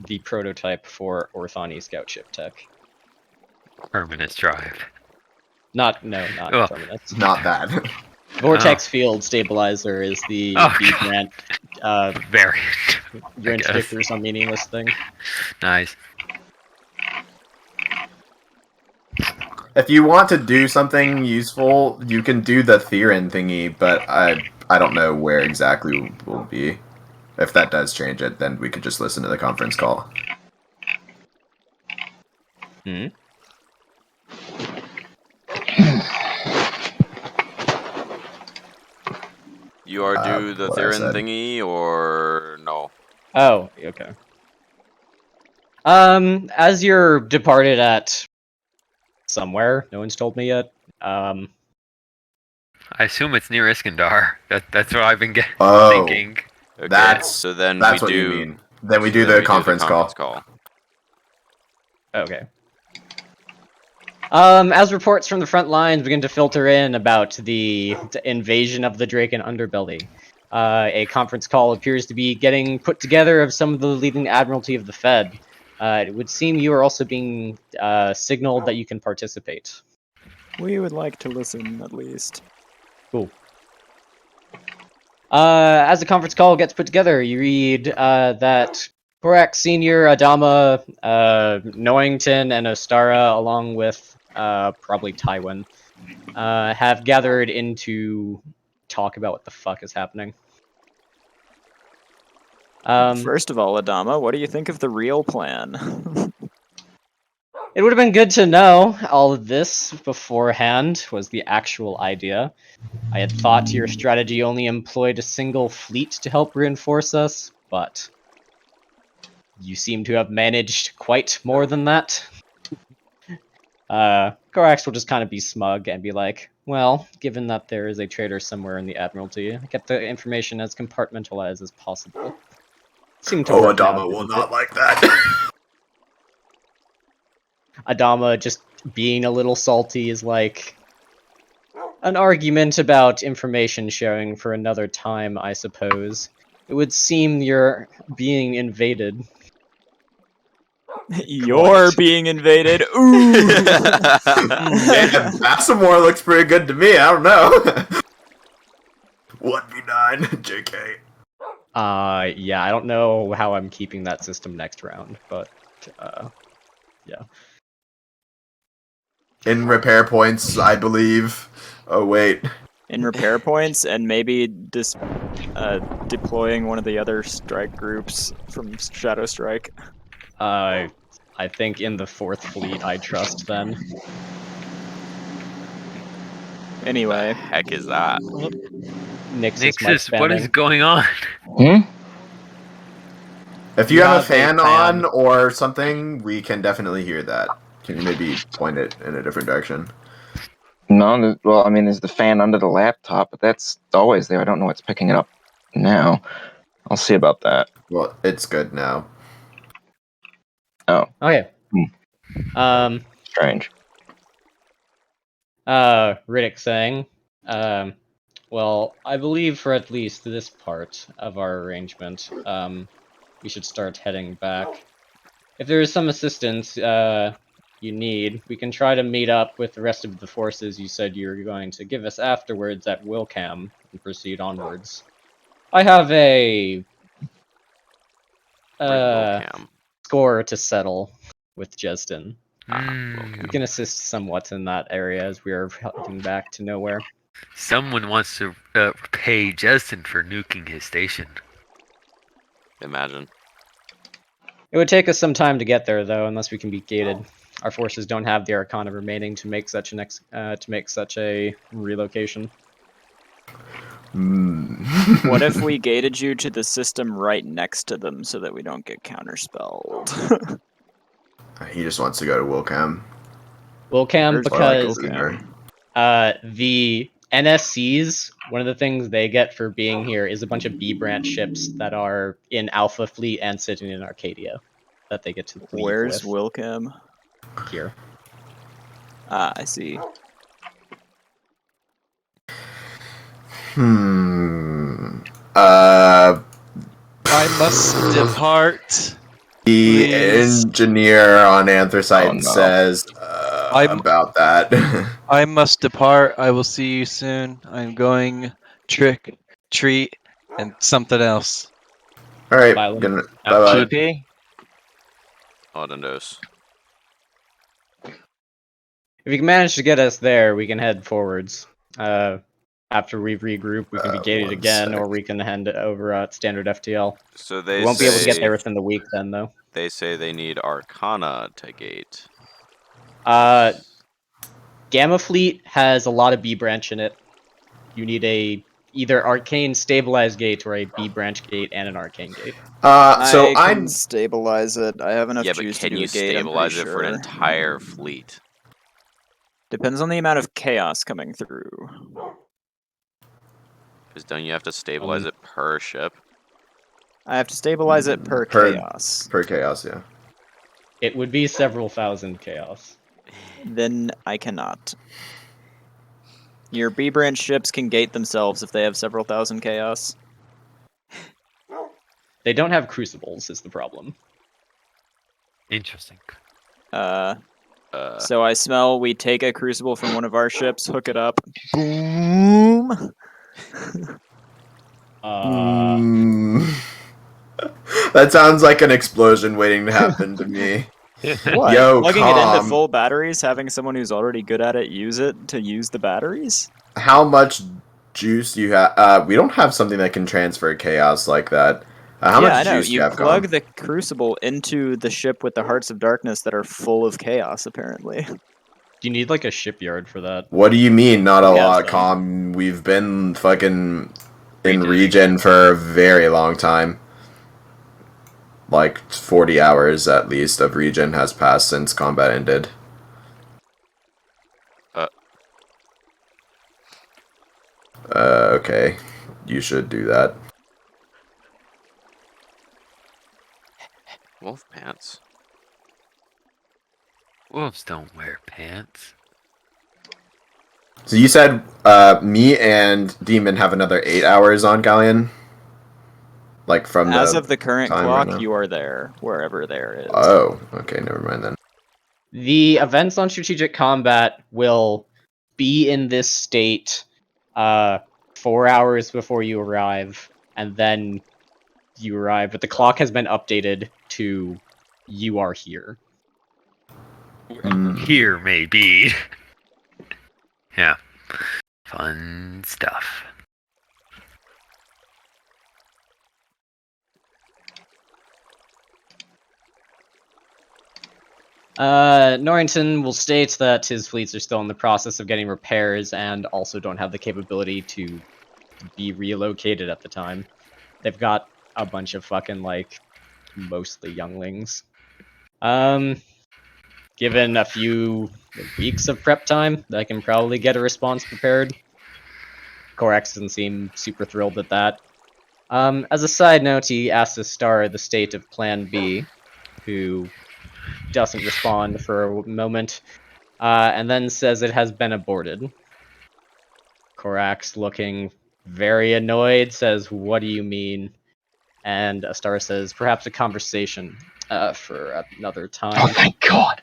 the prototype for Orthani scout ship tech. Permanent drive. Not Ugh. permanent. Not that. Vortex field stabilizer is the Oh, God. grant Very. your I guess. interdictors on meaningless thing. Nice. If you want to do something useful, you can do the Theron thingy, but I don't know where exactly we'll be. If that does change it, then we could just listen to the conference call. Hmm. You are due the what I Theron said. thingy or no? Oh, okay. As you're departed at somewhere, no one's told me yet. I assume it's near Iskandar. That's what I've been Oh, thinking. Okay, That's so then that's we what do. you mean. Then we so do then the conference call. Okay. As reports from the front lines begin to filter in about the invasion of the Draken underbelly, a conference call appears to be getting put together of some of the leading admiralty of the Fed. It would seem you are also being signaled that you can participate. We would like to listen, at least. Cool. As the conference call gets put together, you read that Korak Senior, Adama, Noington, and Ostara, along with probably Tywin, have gathered in to talk about what the fuck is happening. First of all, Adama, what do you think of the real plan? It would have been good to know all of this beforehand, was the actual idea. I had thought your strategy only employed a single fleet to help reinforce us, but you seem to have managed quite more than that. Korax will just kind of be smug and be like, well, given that there is a traitor somewhere in the Admiralty, get the information as compartmentalized as possible. Seem to work out, Adama will didn't not it? like that. Adama just being a little salty is like an argument about information sharing for another time, I suppose. It would seem you're being invaded. You're being invaded. Ooh. Yeah, Bassamore looks pretty good to me. I don't know. 1v9, JK. Yeah, I don't know how I'm keeping that system next round, but yeah. In repair points, I believe. Oh wait, in repair points, and maybe deploying one of the other strike groups from Shadow Strike. I think in the 4th Fleet I trust then. Anyway, The heck is that? Nixus might Nixus, what is spamming. going on? Hmm? If you You have a have a fan fan. on or something, we can definitely hear that. Can you maybe point it in a different direction? No, well, I mean, there's the fan under the laptop, but that's always there. I don't know what's picking it up now. I'll see about that. Well, it's good now. Oh, Okay. strange. Riddick saying, well, I believe for at least this part of our arrangement, we should start heading back. If there is some assistance you need, we can try to meet up with the rest of the forces you said you were going to give us afterwards at Wilcam and proceed onwards. I have a Cam. score to settle with Jesden. Hmm. We can assist somewhat in that area as we are heading back to nowhere. Someone wants to pay Justin for nuking his station. Imagine. It would take us some time to get there, though, unless we can be gated. Our forces don't have the Arcana remaining to make such a relocation. what if we gated you to the system right next to them so that we don't get counterspelled? He just wants to go to Wilcam. Wilcam, Where's because Wilcam? the NSCs, one of the things they get for being here is a bunch of B branch ships that are in Alpha Fleet and sitting in Arcadia that they get to leave Where's with Wilcam? here. Ah, I see. I must depart. The Please. engineer on Anthracite Oh, no. says about that. I must depart. I will see you soon. I'm going trick, treat, and something else. All right, Bye, Lynn. bye bye. GP? Audendos. If you can manage to get us there, we can head forwards. After we regroup, we can be gated one again, sec. or we can hand it over at standard FTL. So We they won't be able to get there say within the week then, though. they say they need Arcana to gate. Gamma Fleet has a lot of B branch in it. You need a either arcane stabilized gate or a B branch gate and an arcane gate. So I can I'm stabilize it. I have enough Yeah, but juice to can do you a gate. stabilize I'm it for an pretty entire sure. fleet? Depends on the amount of chaos coming through. Because don't you have to stabilize it per ship? I have to stabilize it per chaos. per chaos, yeah. It would be several thousand chaos. Then I cannot. Your B branch ships can gate themselves if they have several thousand chaos. They don't have crucibles, is the problem. Interesting. So I smell we take a crucible from one of our ships, hook it up, boom. That sounds like an explosion waiting to happen to me. What? Yo, Plugging it into calm. full batteries, having someone who's already good at it use it to use the batteries? How much juice do you have? We don't have something that can transfer chaos like that. How yeah, much I know. juice do You you have, plug Calm? the crucible into the ship with the hearts of darkness that are full of chaos, apparently. Do you need like a shipyard for that? What do you mean, not a Yeah, lot, so- Calm? We've been fucking in Regen. regen for a very long time. Like 40 hours at least of regen has passed since combat ended. Okay. You should do that. Wolf pants. Wolves don't wear pants. So you said me and Demon have another 8 hours on Galleon? Like from As of the current time clock, right now? you are there, wherever there is. Oh, okay, never mind then. The events on strategic combat will be in this state 4 hours before you arrive, and then you arrive, but the clock has been updated to you are here. Here, maybe. Yeah. Fun stuff. Norrington will state that his fleets are still in the process of getting repairs and also don't have the capability to be relocated at the time. They've got a bunch of fucking, like, mostly younglings. Given a few weeks of prep time, I can probably get a response prepared. Corax doesn't seem super thrilled at that. As a side note, he asks the star the state of Plan B, who doesn't respond for a moment, and then says it has been aborted. Corax, looking very annoyed, says, "What do you mean?" And Astar says, "Perhaps a conversation for another time." Oh, thank God.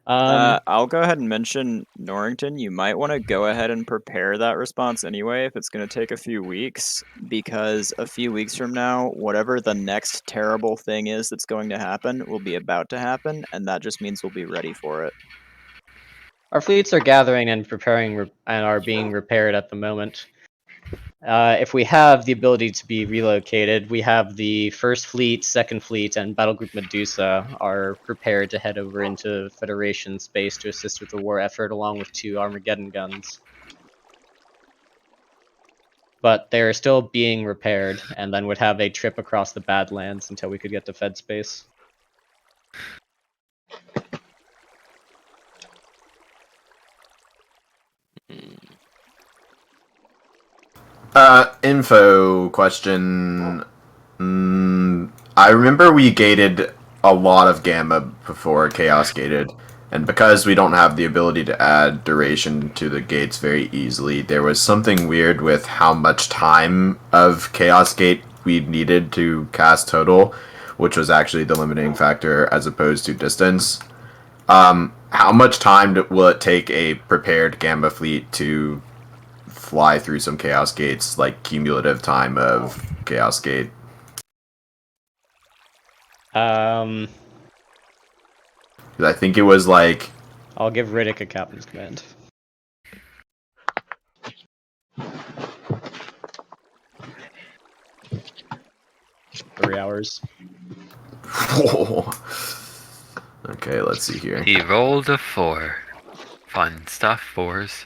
I'll go ahead and mention Norrington. You might want to go ahead and prepare that response anyway if it's going to take a few weeks, because a few weeks from now, whatever the next terrible thing is that's going to happen will be about to happen, and that just means we'll be ready for it. Our fleets are gathering and preparing and are being repaired at the moment. If we have the ability to be relocated, we have the First Fleet, Second Fleet, and Battlegroup Medusa are prepared to head over into Federation space to assist with the war effort, along with 2 Armageddon guns. But they're still being repaired, and then would have a trip across the Badlands until we could get to Fed space. Info question. I remember we gated a lot of gamma before Chaos gated, and because we don't have the ability to add duration to the gates very easily, there was something weird with how much time of Chaos gate we needed to cast total, which was actually the limiting factor as opposed to distance. How much time will it take a prepared gamma fleet to fly through some Chaos gates, like cumulative time of Chaos gate? Um, 'Cause I think it was like I'll give Riddick a captain's command. 3 hours. Okay, let's see here. He rolled a 4. Fun stuff, 4s.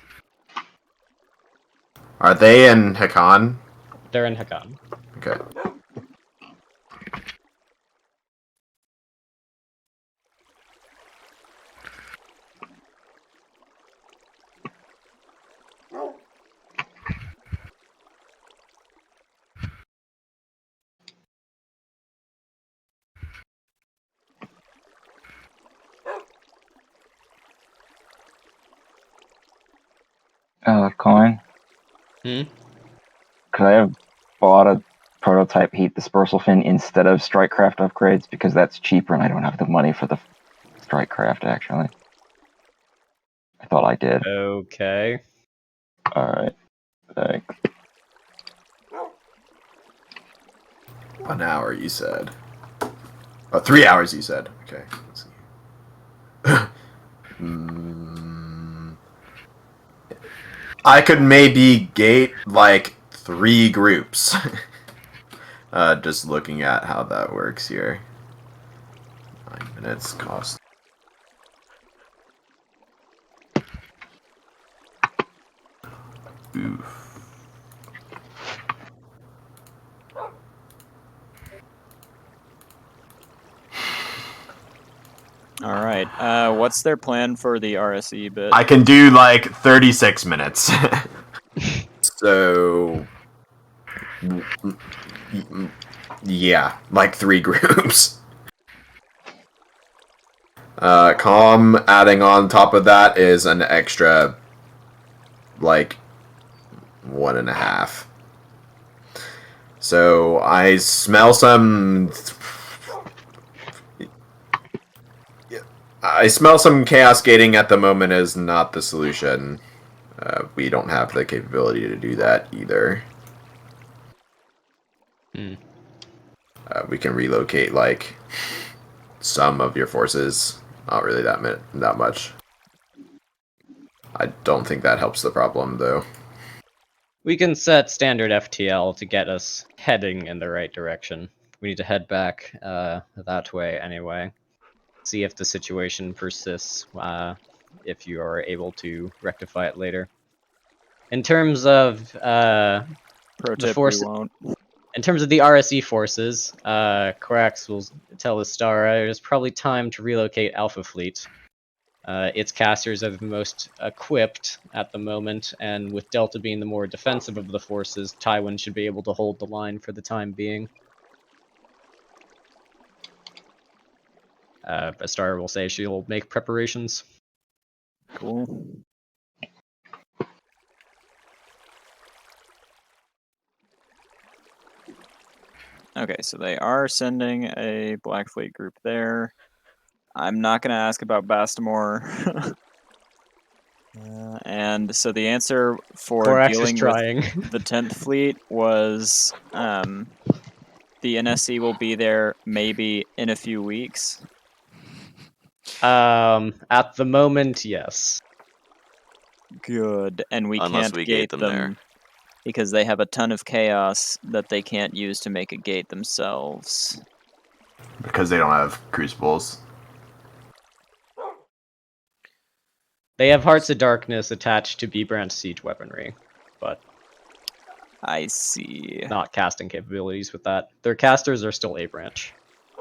Are they in Hakan? They're in Hakan. Okay. Coin. Hmm? Could I have bought a prototype heat dispersal fin instead of Strikecraft upgrades, because that's cheaper and I don't have the money for the Strikecraft actually. I thought I did. Okay. Alright. Thanks. 1 hour, you said. Oh, 3 hours, you said. Okay. Let's see. I could maybe gate like 3 groups. Just looking at how that works here. 9 minutes cost. Oof. All right. What's their plan for the RSE bit? I can do like 36 minutes. So yeah, like 3 groups. Calm adding on top of that is an extra like 1.5. So I smell some chaos gating at the moment is not the solution. We don't have the capability to do that either. We can relocate like some of your forces, not really that much. I don't think that helps the problem, though. We can set standard FTL to get us heading in the right direction. We need to head back that way anyway. See if the situation persists, if you are able to rectify it later. In terms of Pro the tip: force, we won't. in terms of the RSE forces, Korax will tell Astara it is probably time to relocate Alpha Fleet. Its casters are the most equipped at the moment, and with Delta being the more defensive of the forces, Tywin should be able to hold the line for the time being. Astara will say she'll make preparations. Cool. Okay, so they are sending a Black Fleet group there. I'm not going to ask about Bastamore. And so the answer for Korax is dealing with trying. the 10th Fleet was the NSC will be there maybe in a few weeks. At the moment, yes. Good, and we Unless can't we gate gate them there. because they have a ton of chaos that they can't use to make a gate themselves. Because they don't have crucibles. They have Hearts of Darkness attached to B-branch siege weaponry, but I see. not casting capabilities with that. Their casters are still A-branch.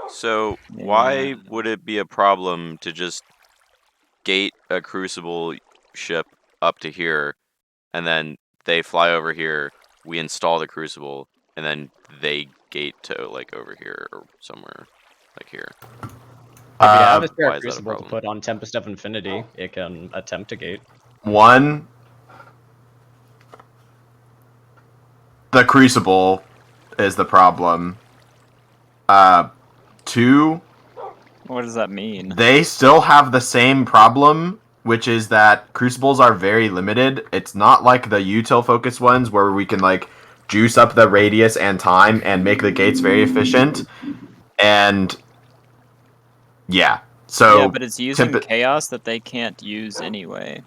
So why Yeah. would it be a problem to just gate a crucible ship up to here, and then they fly over here, we install the crucible, and then they gate to like over here or somewhere like here? If you have a why spare is that a crucible to problem? put on Tempest of Infinity, it can attempt to gate. One, the crucible is the problem. Two, What does that mean? they still have the same problem, which is that crucibles are very limited. It's not like the util focused ones where we can like juice up the radius and time and make the gates very efficient. And yeah, so Yeah, but it's using chaos that they can't use anyway.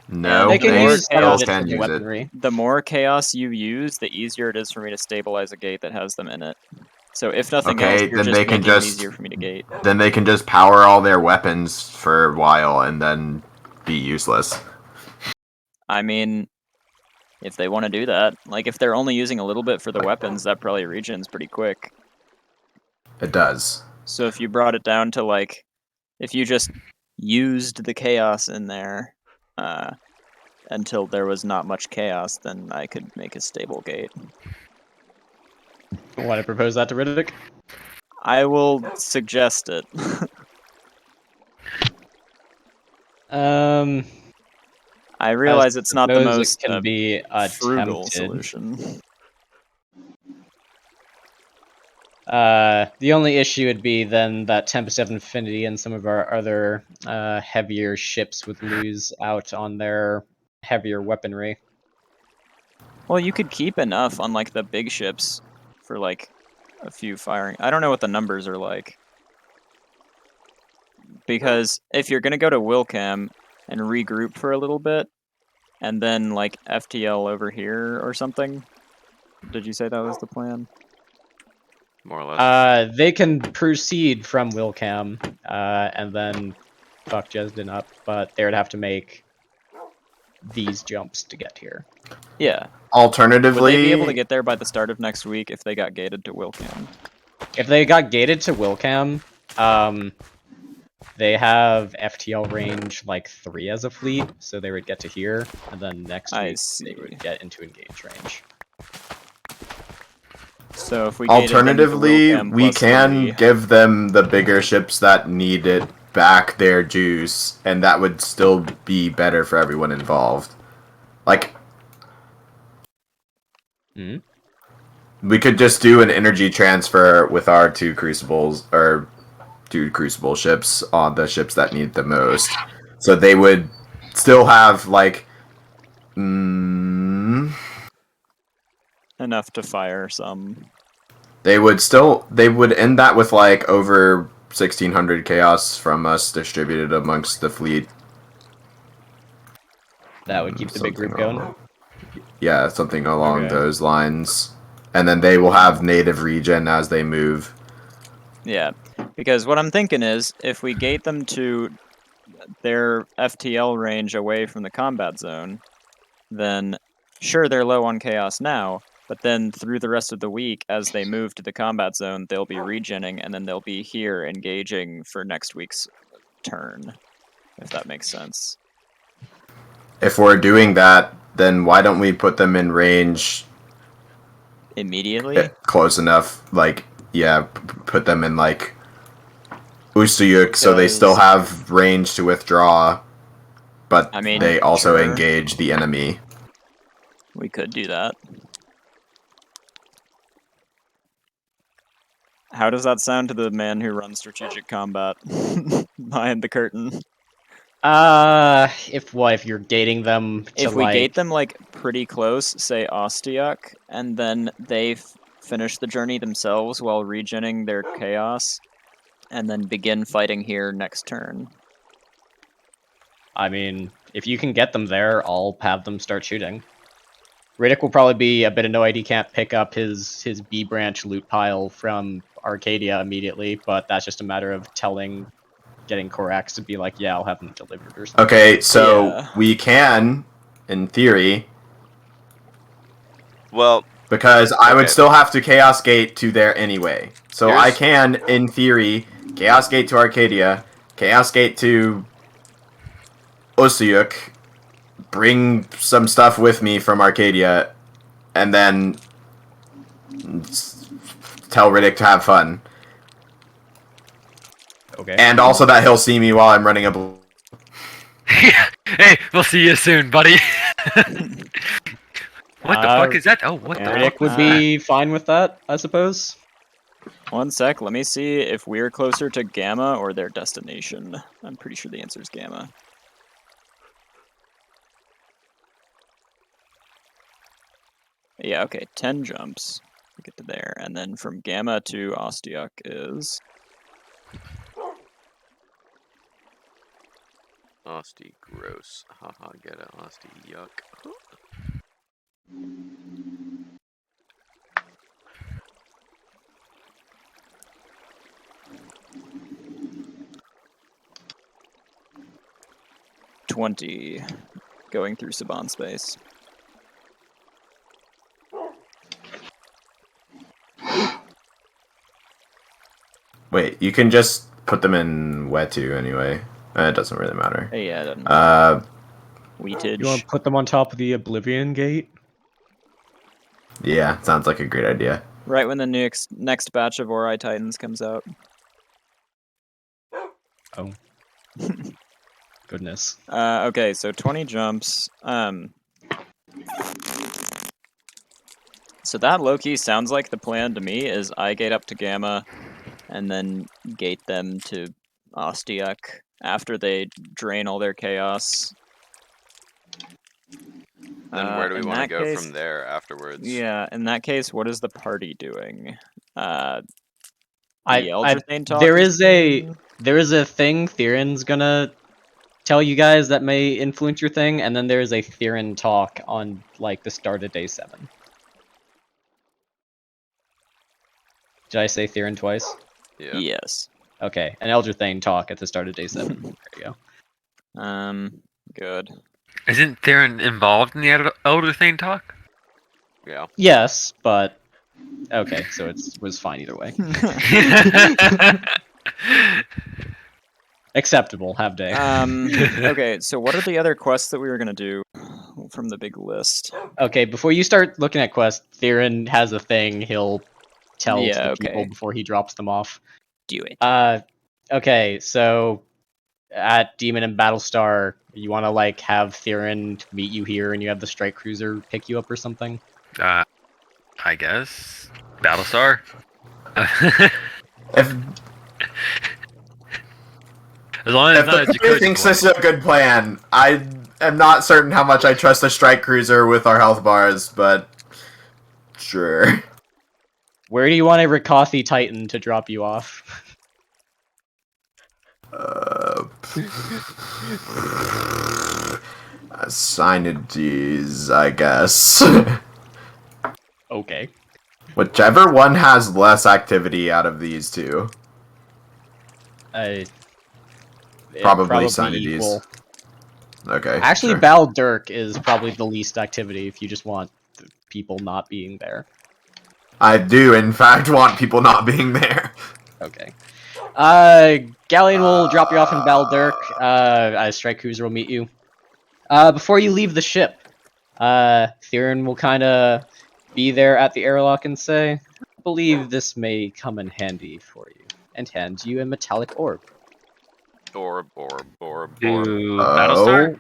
no, They can the more use some of still it can for use it. weaponry. The more chaos you use, the easier it is for me to stabilize a gate that has them in it. So if nothing else, Okay, you're then just they can making it just easier for me to gate. then they can just power all their weapons for a while and then be useless. I mean, if they want to do that, like if they're only using a little bit for the weapons, that probably regens pretty quick. It does. So if you brought it down to like, if you just used the chaos in there until there was not much chaos, then I could make a stable gate. Want to propose that to Riddick? I will suggest it. I realize it's not the suppose most it can be frugal attempted. solution. The only issue would be then that Tempest of Infinity and some of our other heavier ships would lose out on their heavier weaponry. Well, you could keep enough on like the big ships for like a few firing. I don't know what the numbers are like. Because if you're gonna go to Wilcam and regroup for a little bit, and then like FTL over here or something. Did you say that was the plan? More or less. They can proceed from Wilcam, and then fuck Jesden up, but they would have to make these jumps to get here. Yeah. Alternatively, Would they be able to get there by the start of next week if they got gated to Wilcam? If they got gated to Wilcam, they have FTL range like 3 as a fleet, so they would get to here, and then next week they would get into engage range. So if we gated them to alternatively, Wilcam we plus can 3, give them the bigger ships that need it back their juice, and that would still be better for everyone involved. Like, we could just do an energy transfer with our two crucible ships on the ships that need the most. So they would still have like enough to fire some. they would end that with like over 1,600 chaos from us distributed amongst the fleet. That would keep the big group Something going. Yeah, something along Okay. those lines. And then they will have native regen as they move. Yeah, because what I'm thinking is, if we gate them to their FTL range away from the combat zone, then sure, they're low on chaos now, but then through the rest of the week, as they move to the combat zone, they'll be regenning, and then they'll be here engaging for next week's turn, if that makes sense. If we're doing that, then why don't we put them in range Immediately? close enough? Like, yeah, put them in like Usuyuk so they still Because- have range to withdraw, but I mean, they also sure. engage the enemy. We could do that. How does that sound to the man who runs strategic combat behind the curtain? If you're gating them to If we like... gate them like pretty close, say Ostiak, and then they finish the journey themselves while regenning their chaos, and then begin fighting here next turn. I mean, if you can get them there, I'll have them start shooting. Riddick will probably be a bit annoyed he can't pick up his B branch loot pile from Arcadia immediately, but that's just a matter of getting Korax to be like, yeah, I'll have them delivered or something. Okay, so Yeah. we can, in theory, Well, because I would Okay. still have to Chaos Gate to there anyway. So I Here's- can, in theory, Chaos Gate to Arcadia, Chaos Gate to Usuyuk, bring some stuff with me from Arcadia, and then tell Riddick to have fun. Okay. And also that he'll see me while I'm running a... Hey, we'll see you soon, buddy. What the fuck is that? Oh, what the Riddick fuck? would be fine with that, I suppose. One sec, let me see if we're closer to Gamma or their destination. I'm pretty sure the answer is Gamma. Yeah, okay, 10 jumps to get to there, and then from Gamma to Ostiak is... Asti, gross. Haha, get it, Asti, yuck. 20 going through Saban space. Wait, you can just put them in Wetu anyway. It doesn't really matter. Yeah, it doesn't Wheatage. You want to put them on top of the Oblivion Gate? Yeah, sounds like a great idea. Right when the next batch of Ori Titans comes out. Oh. Goodness. Okay, so 20 jumps. So that low-key sounds like the plan to me, is I gate up to Gamma, and then gate them to Ostiak after they drain all their chaos. Then where do we in want to that go case- from there afterwards? Yeah, in that case, what is the party doing? The I- Elder Thane talk? there is a thing Theron's gonna tell you guys that may influence your thing, and then there's a Theron talk on like the start of day 7. Did I say Theron twice? Yeah. Yes. Okay, an Elder Thane talk at the start of day 7. There you go. Good. Isn't Theron involved in the Elder Thane talk? Yeah. Yes, but okay, so it was fine either way. Acceptable. Have day. Okay, so what are the other quests that we were gonna do from the big list? Okay, before you start looking at quests, Theron has a thing he'll tell to Yeah, the people okay. before he drops them off. Do it. Okay, so at Demon and Battlestar, you want to like have Theron meet you here, and you have the Strike Cruiser pick you up or something. I guess Battlestar. If As long as If it's not a the player Jakotsu thinks one. this is a good plan, I am not certain how much I trust a strike cruiser with our health bars, but sure. Where do you want a Rikathi Titan to drop you off? Synergies, I guess. Okay. Whichever one has less activity out of these two. Probably Synergies. Equal. Okay. Actually, sure. Baldirk is probably the least activity if you just want the people not being there. I do, in fact, want people not being there. Okay. Galleon will drop you off in Baldirk. A strike cruiser will meet you. Before you leave the ship, Theron will kind of be there at the airlock and say, I believe this may come in handy for you, and hand you a metallic orb. Orb. To Battlestar?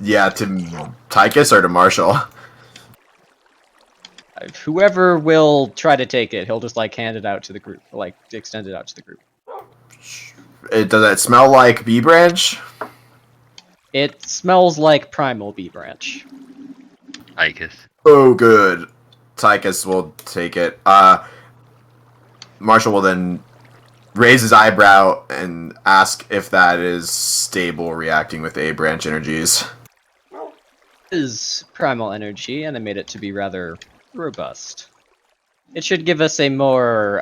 Yeah, to Tychus or to Marshall? Whoever will try to take it, he'll just like hand it out to the group, like extend it out to the group. Does it smell like bee branch? It smells like primal bee branch. Icus. Oh, good. Tychus will take it. Marshall will then raise his eyebrow and ask if that is stable reacting with A branch energies. Is primal energy, and I made it to be rather robust. It should give us a more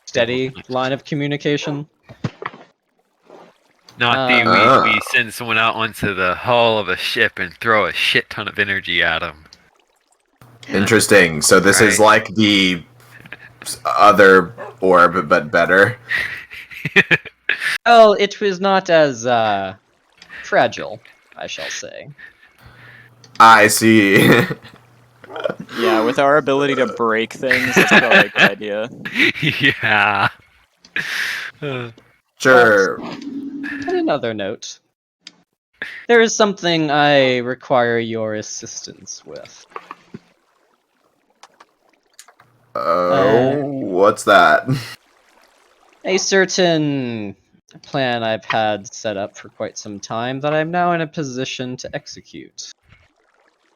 steady line of communication. Not we send someone out onto the hull of a ship and throw a shit ton of energy at them. Interesting. So this is like the other orb, but better. Well, it was not as fragile, I shall say. I see. Yeah, with our ability to break things, that's probably a good idea. Yeah. Sure. On another note, there is something I require your assistance with. What's that? A certain plan I've had set up for quite some time that I'm now in a position to execute.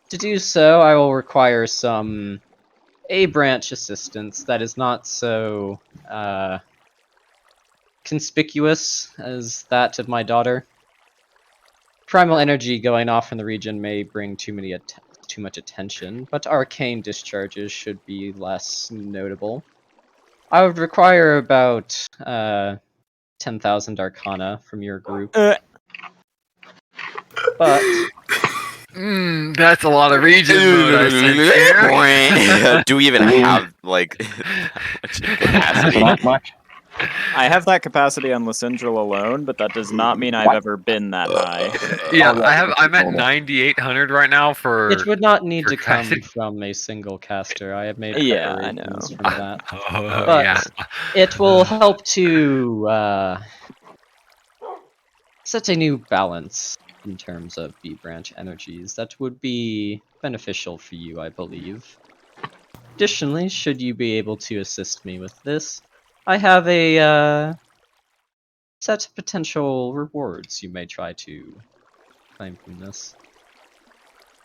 To do so, I will require some A-branch assistance that is not so conspicuous as that of my daughter. Primal energy going off in the region may bring too much attention, but arcane discharges should be less notable. I would require about 10,000 arcana from your group. But that's a lot of region mode I sense here. Do we even have like capacity? Not much. I have that capacity on Lysindril alone, but that does not mean I've ever been that high. Yeah, Oh, yeah, I'm at total. 9,800 right now for. it would not need for to come capacity. from a single caster. I have made Yeah, I preparations know. from that. Oh, But yeah. it will help to set a new balance in terms of B-branch energies that would be beneficial for you, I believe. Additionally, should you be able to assist me with this, I have a set of potential rewards you may try to claim from this.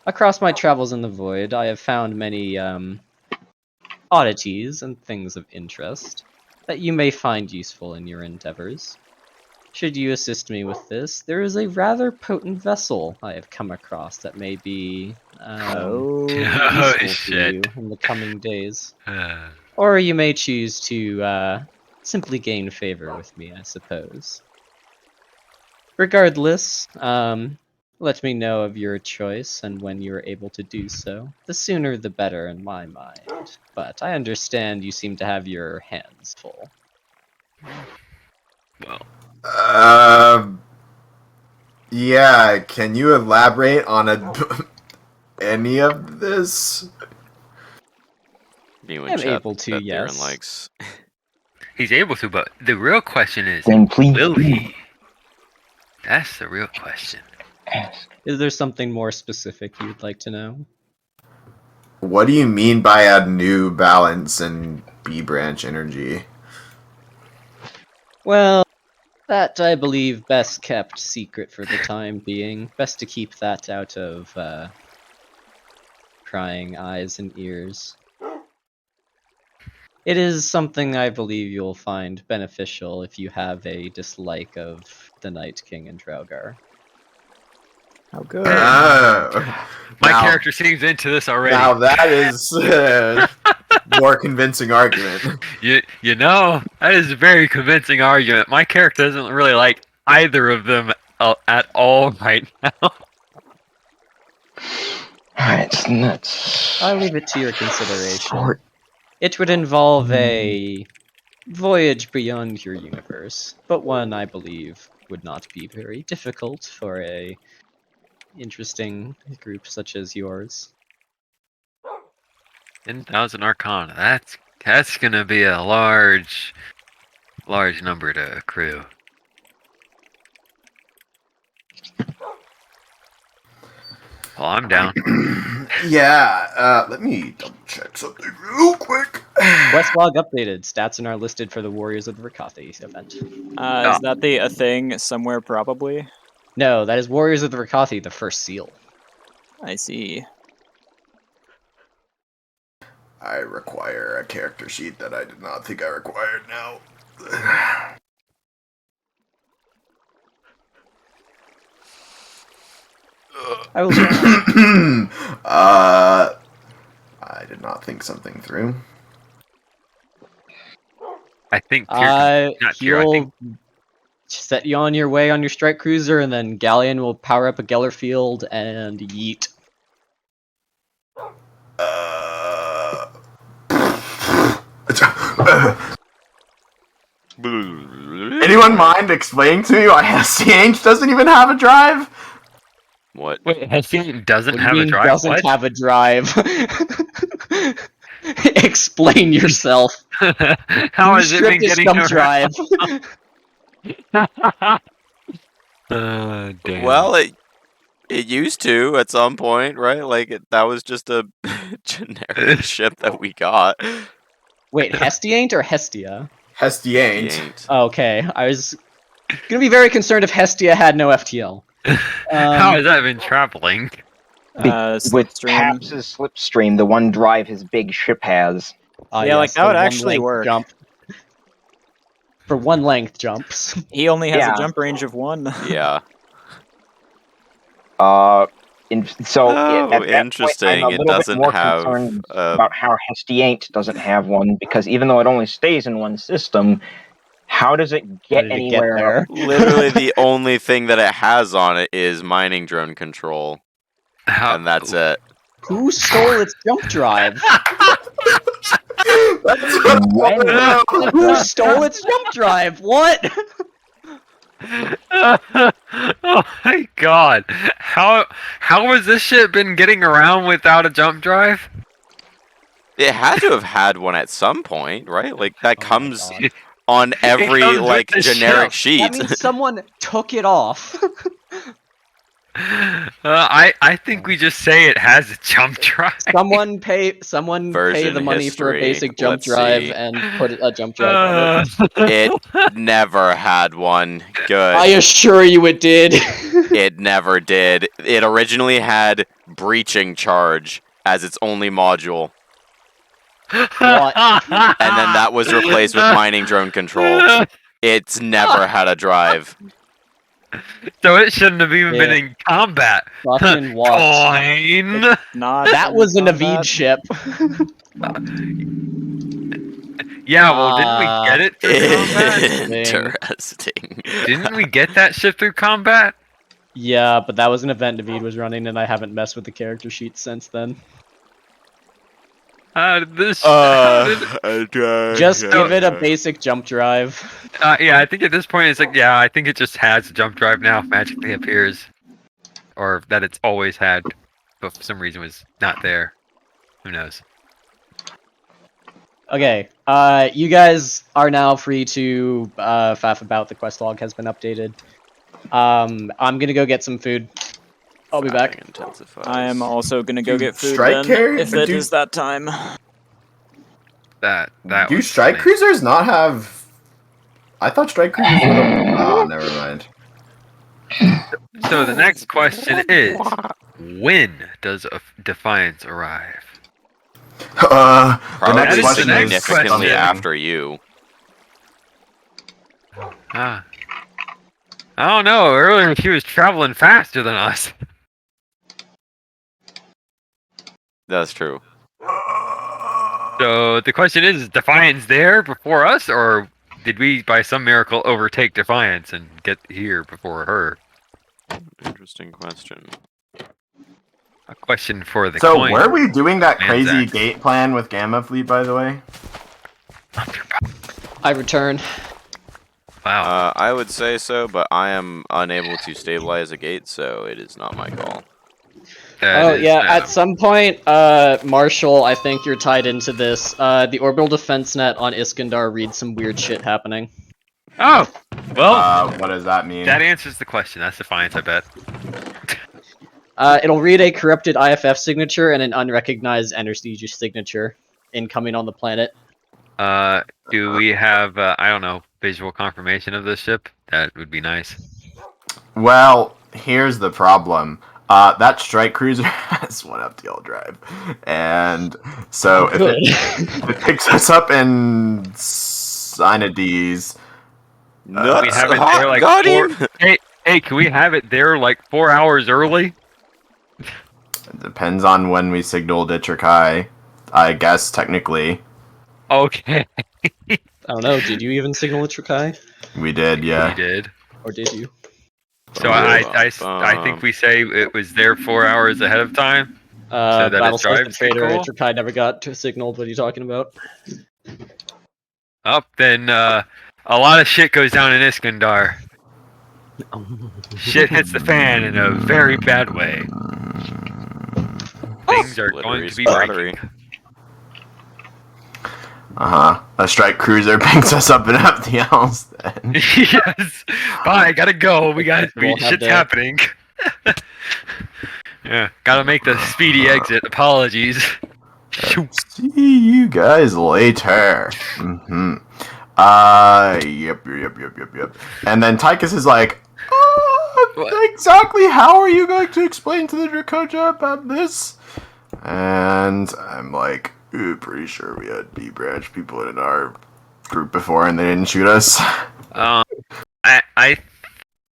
Across my travels in the void, I have found many oddities and things of interest that you may find useful in your endeavors. Should you assist me with this, there is a rather potent vessel I have come across that may be useful for shit. you in the coming days. Or you may choose to simply gain favor with me, I suppose. Regardless, let me know of your choice and when you are able to do so. The sooner the better in my mind. But I understand you seem to have your hands full. Well, Yeah, can you elaborate on any of this? You I'm and Chet able to, that Theron yes. likes. he's able to, but the real question is, Then please will do. he? That's the real question. Ask. Is there something more specific you'd like to know? What do you mean by a new balance in B branch energy? Well, that I believe best kept secret for the time being. Best to keep that out of prying eyes and ears. It is something I believe you'll find beneficial if you have a dislike of the Night King and Draugr. How good. My Now- character seems into this already. Now that is more convincing argument. You know, that is a very convincing argument. My character doesn't really like either of them at all right now. Alright, so that's I'll leave it to your consideration. sport. It would involve a voyage beyond your universe, but one I believe would not be very difficult for a interesting group such as yours. 10,000 Arcana. That's gonna be a large number to accrue. Well, I'm down. Yeah, let me double check something real quick. Quest log updated. Stats are now listed for the Warriors of the Rakathi event. Is that a thing somewhere? Probably. No, that is Warriors of the Rakathi, the first seal. I see. I require a character sheet that I did not think I required now. I will. I did not think something through. I think not Tyr, I He'll think set you on your way on your strike cruiser, and then Galleon will power up a Geller field and yeet. Anyone mind explaining to me why Hestiange doesn't even have a drive? What? Wait, Hessian doesn't What do you have a mean drive? doesn't What? have a drive? Explain yourself. How Who has it been stripped his getting jump around? drive? Damn. Well, it used to at some point, right? Like that was just a generic ship that we got. Wait, Hestiaint or Hestia? Hestiange. Ain't. Okay, I was gonna be very concerned if Hestia had no FTL. How has that been traveling? With Slipstream. Haps's Slipstream, the one drive his big ship has. Yeah, like, that the would one actually length work. Jump. For one length jumps. He only has Yeah. a jump range of 1. Yeah. So Oh, at that interesting. Point, I'm a It little doesn't bit more have, concerned about how Hestiaint doesn't have one, because even though it only stays in one system, how does it How get did it anywhere? there? Literally, the only thing that it has on it is mining drone control, and that's it. Who stole its jump drive? Who stole its jump drive? What? Oh my god! How has this shit been getting around without a jump drive? It had to have had one at some point, right? Like that Oh my comes God. on every comes with like the generic ship. That sheet. means someone took it off. I think we just say it has a jump drive. Someone pay the Version money for a history. basic jump Let's drive see. and put a jump drive on it. It never had one. Good. I assure you it did. It never did. It originally had breaching charge as its only module, What? and then that was replaced with mining drone control. It's never had a drive. So it shouldn't have even been Yeah. in combat. Fucking what? Fine. Not That was an combat. Avid ship. Yeah, well, didn't we get it through combat? Interesting. Didn't we get that ship through combat? Yeah, but that was an event David was running, and I haven't messed with the character sheet since then. How did this? Just give it a basic jump drive. Yeah, I think at this point it's like, yeah, I think it just has a jump drive now. If magically appears, or that it's always had, but for some reason was not there. Who knows? Okay, you guys are now free to faff about. The quest log has been updated. I'm gonna go get some food. I'll be back. I am also gonna go Do get food strike then, carrier- if it do- is that time. That Do was strike funny. cruisers not have? I thought strike cruisers would have. Oh, never mind. So the next question is, when does Defiance arrive? The Probably next is question the next is significantly question. after you. Ah. I don't know. Earlier he was traveling faster than us. That's true. So the question is Defiance there before us, or did we, by some miracle, overtake Defiance and get here before her? Interesting question. A question for the So coin. were we doing that Man's crazy axe. gate plan with Gamma Fleet, by the way? I return. Wow. I would say so, but I am unable to stabilize a gate, so it is not my call. Oh yeah, at some point, Marshall, I think you're tied into this. The orbital defense net on Iskandar reads some weird shit happening. Oh! Well, What does that mean? that answers the question. That's Defiance, I bet. It'll read a corrupted IFF signature and an unrecognized anesthesia signature incoming on the planet. Do we have, I don't know, visual confirmation of this ship? That would be nice. Well, here's the problem. That strike cruiser has one FTL drive, and so if it picks us up in Synades, Nuts! we have it there like got 4... him! Hey, can we have it there like 4 hours early? it depends on when we signaled Itrakai, I guess technically. Okay. I don't know, did you even signal Itrakai? We did, yeah. We did. Or did you? So I think we say it was there 4 hours ahead of time. So that Battle it says the drives traitor cool? Itrakai never got signaled. What are you talking about? Up then, a lot of shit goes down in Iskandar. Shit hits the fan in a very bad way. Things are going to be breaking. A strike cruiser picks us up in FTLs then. Yes. Bye. Gotta go. We'll have Shit's to- happening. Yeah. Gotta make the speedy exit. Apologies. See you guys later. Yep. And then Tychus is like, exactly how are you going to explain to the Dracoja about this? And I'm like, pretty sure we had B-branch people in our group before and they didn't shoot us. I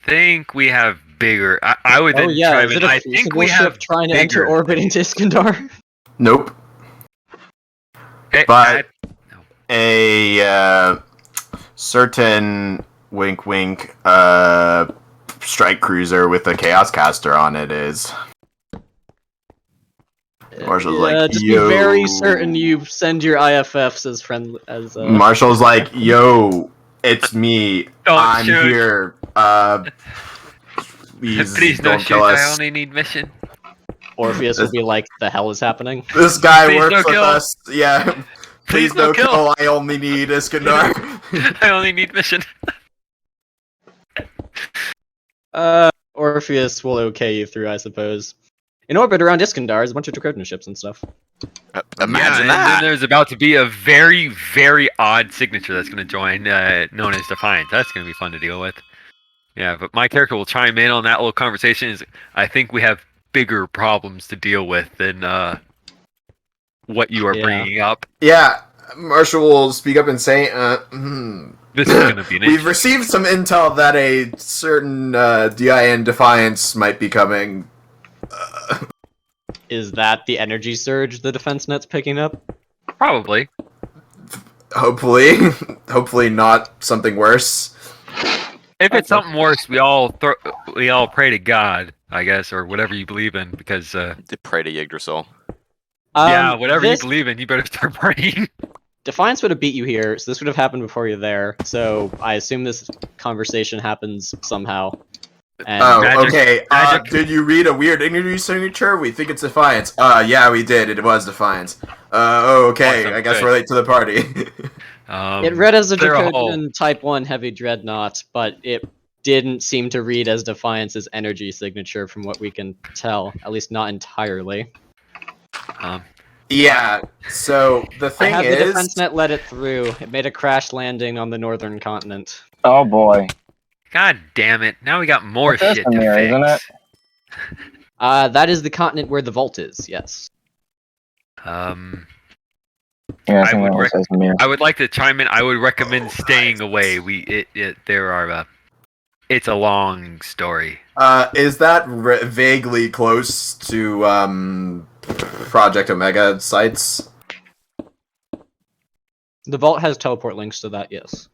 think we have bigger. I would then is it a I think we ship have trying to bigger. enter orbit into Iskandar? Nope. Okay, But a certain wink strike cruiser with a chaos caster on it is. Marshall's like, just yo. be very certain you send your IFFs as friendly as. Marshall's like, yo, it's me. I'm shoot. here. Please don't don't shoot. kill us. I only need mission. Orpheus will be like, the hell is happening? This guy Please works no with kill. us. Yeah. Please no kill. I only need Iskandar. I only need mission. Orpheus will okay you through, I suppose. In orbit around Iskandar is a bunch of Dracotan ships and stuff. Imagine And that. then there's about to be a very, very odd signature that's going to join, known as Defiance. That's going to be fun to deal with. Yeah, but my character will chime in on that little conversation. I think we have bigger problems to deal with than what you are bringing up. Yeah, Marshall will speak up and say, This is going to be an we've received some intel that a certain DIN Defiance might be coming. Is that the energy surge the defense net's picking up? Probably. Hopefully not something worse. If it's something worse, we all pray to God, I guess, or whatever you believe in, because They pray to Yggdrasil. yeah, whatever you believe in, you better start praying. Defiance would have beat you here, so this would have happened before you're there. So I assume this conversation happens somehow. And okay. Did you read a weird energy signature? We think it's Defiance. Yeah, we did. It was Defiance. Okay. Awesome, I guess good. we're late to the party. it read as a they're all- Draconian Type 1 Heavy Dreadnought, but it didn't seem to read as Defiance's energy signature from what we can tell. At least not entirely. Yeah. So the thing I had the is, defense net let it through. It made a crash landing on the northern continent. Oh boy. God damn it! Now we got more That's shit the to mirror, fix. isn't it? That is the continent where the vault is. Yes. Yeah, I someone would else says the mirror. I would like to chime in. I would recommend staying away. There are It's a long story. Is that vaguely close to Project Omega sites? The vault has teleport links to that, yes.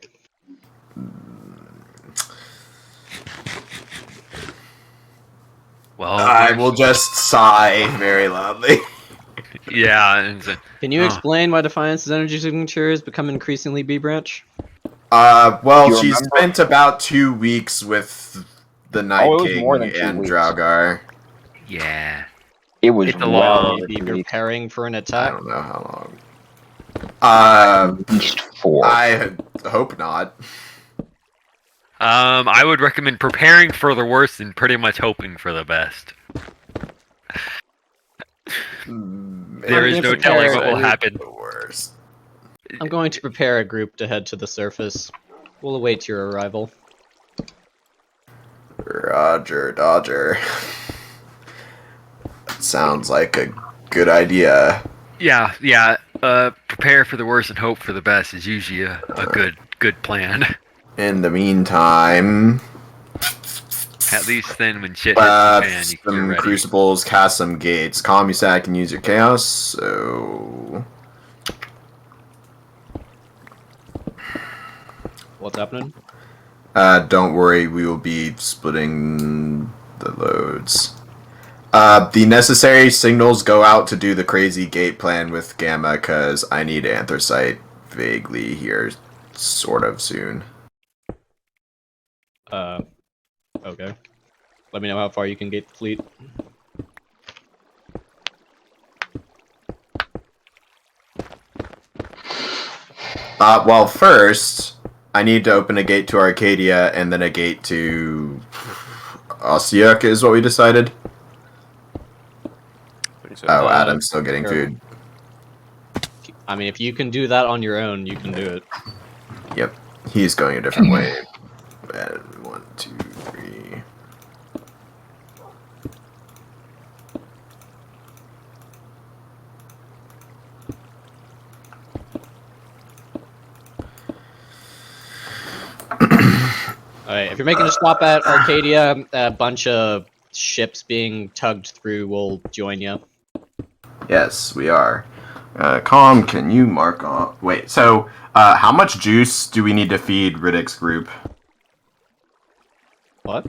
Well, I will just sigh very loudly. yeah. And so, Can you Oh. explain why Defiance's energy signature has become increasingly B branch? Well, You she remember- spent about 2 weeks with the Night Oh, it was King more than 2 and weeks. Draugr. yeah. It was It's a well long- over Maybe 2 weeks. preparing for an I attack? don't know how long. At least 4. I hope not. I would recommend preparing for the worst and pretty much hoping for the best. There is no telling what will happen. The worst. I'm going to prepare a group to head to the surface. We'll await your arrival. Roger, Dodger. Sounds like a good idea. Yeah. Prepare for the worst and hope for the best is usually a good plan. In the meantime, At least then, when shit hits the fan, you're some ready. crucibles, cast some gates. Commusat can use your chaos, so What's happening? don't worry, we will be splitting the loads. The necessary signals go out to do the crazy gate plan with Gamma, because I need anthracite vaguely here, sort of soon. Okay. Let me know how far you can gate the fleet. Well, first, I need to open a gate to Arcadia, and then a gate to Ossiuk is what we decided. Oh, Adam's still getting sure. food. I mean, if you can do that on your own, you can do it. Yep, he's going a different way. 1, 2, 3. Alright, if you're making a stop at Arcadia, a bunch of ships being tugged through will join you. Yes, we are. Calm, can you mark off? Wait, so how much juice do we need to feed Riddick's group? What?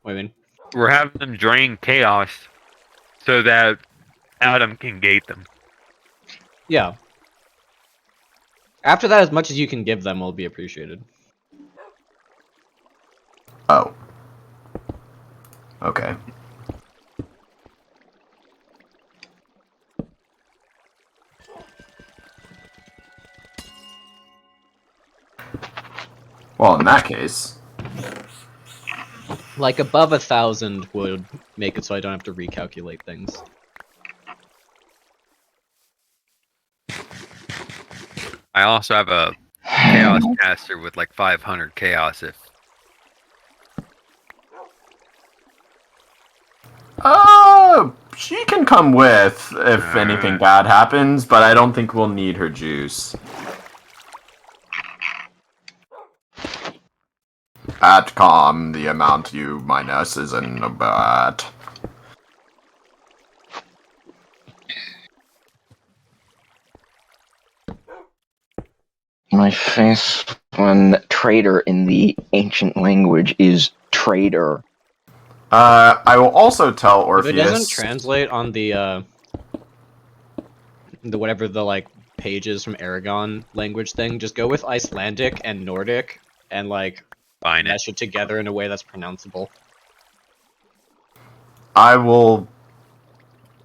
What do you mean? We're having them drain chaos so that Adam can gate them. Yeah. After that, as much as you can give them will be appreciated. Oh. Okay. Well, in that case, Like above 1,000 would make it so I don't have to recalculate things. I also have a chaos caster with like 500 chaos if she can come with if anything bad happens, but I don't think we'll need her juice. At calm, the amount you minus isn't bad. My face when trader in the ancient language is trader. I will also tell If Orpheus. it doesn't translate on the whatever the like pages from Aragon language thing, just go with Icelandic and Nordic and like find it. mesh it together in a way that's pronounceable. I will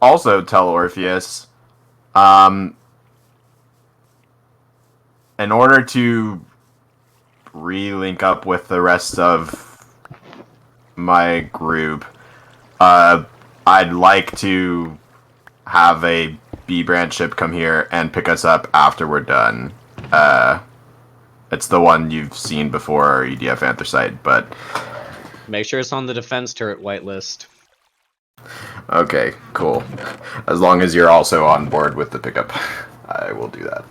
also tell Orpheus, in order to re-link up with the rest of my group, I'd like to have a B branch ship come here and pick us up after we're done. It's the one you've seen before, EDF Anthracite, but... Make sure it's on the defense turret whitelist. Okay, cool. As long as you're also on board with the pickup, I will do that.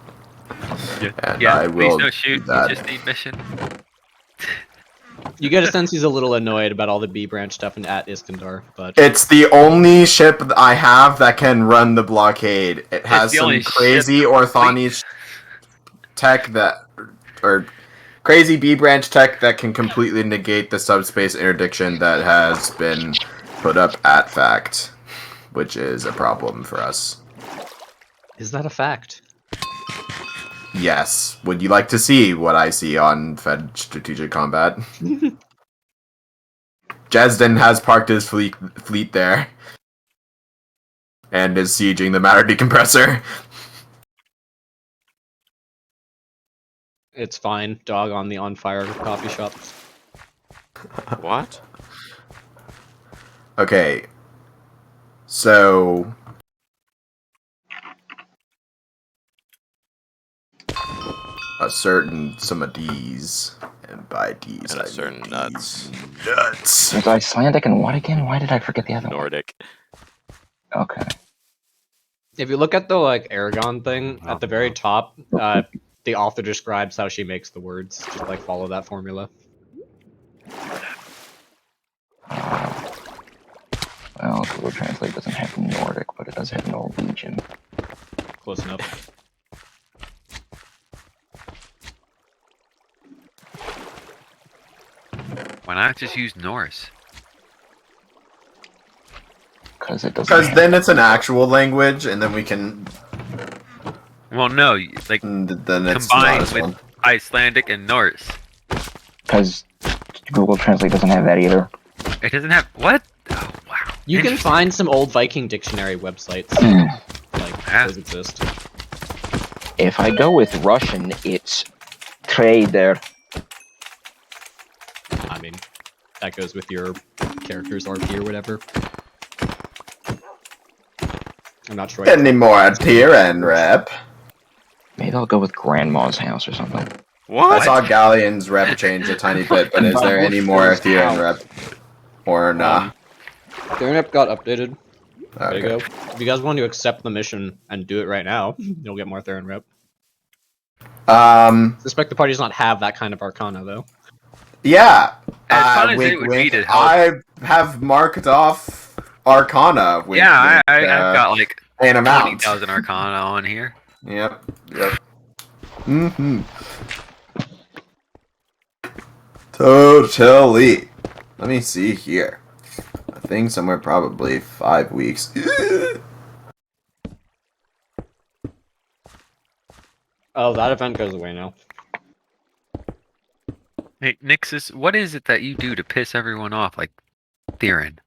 And Yeah, I please will don't shoot. do that. You just need mission. You get a sense he's a little annoyed about all the B branch stuff and at Iskandar, but It's the only ship I have that can run the blockade. It has the some only crazy ship Orthani tech or crazy B branch tech that can completely negate the subspace interdiction that has been put up at fact, which is a problem for us. is that a fact? Yes. Would you like to see what I see on Fed Strategic Combat? Jesden has parked his fleet there. And is sieging the matter decompressor. It's fine. Dog on the on fire coffee shop. What? Okay. So some of these, and by these And I a certain mean nuts. nuts. Was Icelandic and what again? Why did I forget the other one? Nordic. Okay. If you look at the like Aragon thing at the very top, the author describes how she makes the words. Just like follow that formula. Well, Google Translate doesn't have Nordic, but it does have Norwegian. Close enough. Why not just use Norse? Because it doesn't. Because have- then it's an actual language, and then we can. Well, no, like Then it's combined not as with fun. Icelandic and Norse. Because Google Translate doesn't have that either. It doesn't have what? Oh, wow. You can Interesting. find some old Viking dictionary websites. Like Yeah. those exist. If I go with Russian, it's trader. I mean, that goes with your character's RP or whatever. I'm not sure. Any more tier and rep? Maybe I'll go with Grandma's house or something. I What? saw Galleon's rep change a tiny bit, but is there any more tier and rep? Or nah? Turnip got updated. There you Okay. go. If you guys want to accept the mission and do it right now, you'll get more Theron rep. Suspect the party does not have that kind of Arcana though. Yeah. As fun as wink, it would wink. be to help. I have marked off Arcana. Wink, Yeah, wink, I've got like an amount. 20,000 Arcana on here. Yep. Mm-hmm. Totally. Let me see here. I think somewhere probably 5 weeks. Oh, that event goes away now. Hey, Nixus, what is it that you do to piss everyone off, like Theron?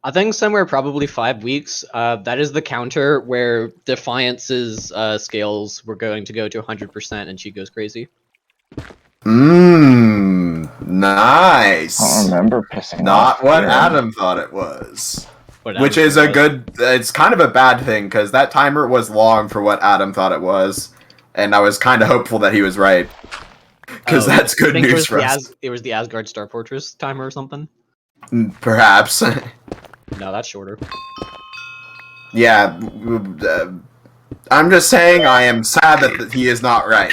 I think somewhere probably 5 weeks. That is the counter where Defiance's scales were going to go to 100% and she goes crazy. Nice. I don't remember pissing Not off what Theron. Adam thought it was. But Which is a good. It's kind of a bad thing because that timer was long for what Adam thought it was, and I was kind of hopeful that he was right. Because that's good I think news for us. it was the Asgard Star Fortress timer or something. Perhaps. No, that's shorter. Yeah. I'm just saying I am sad that he is not right.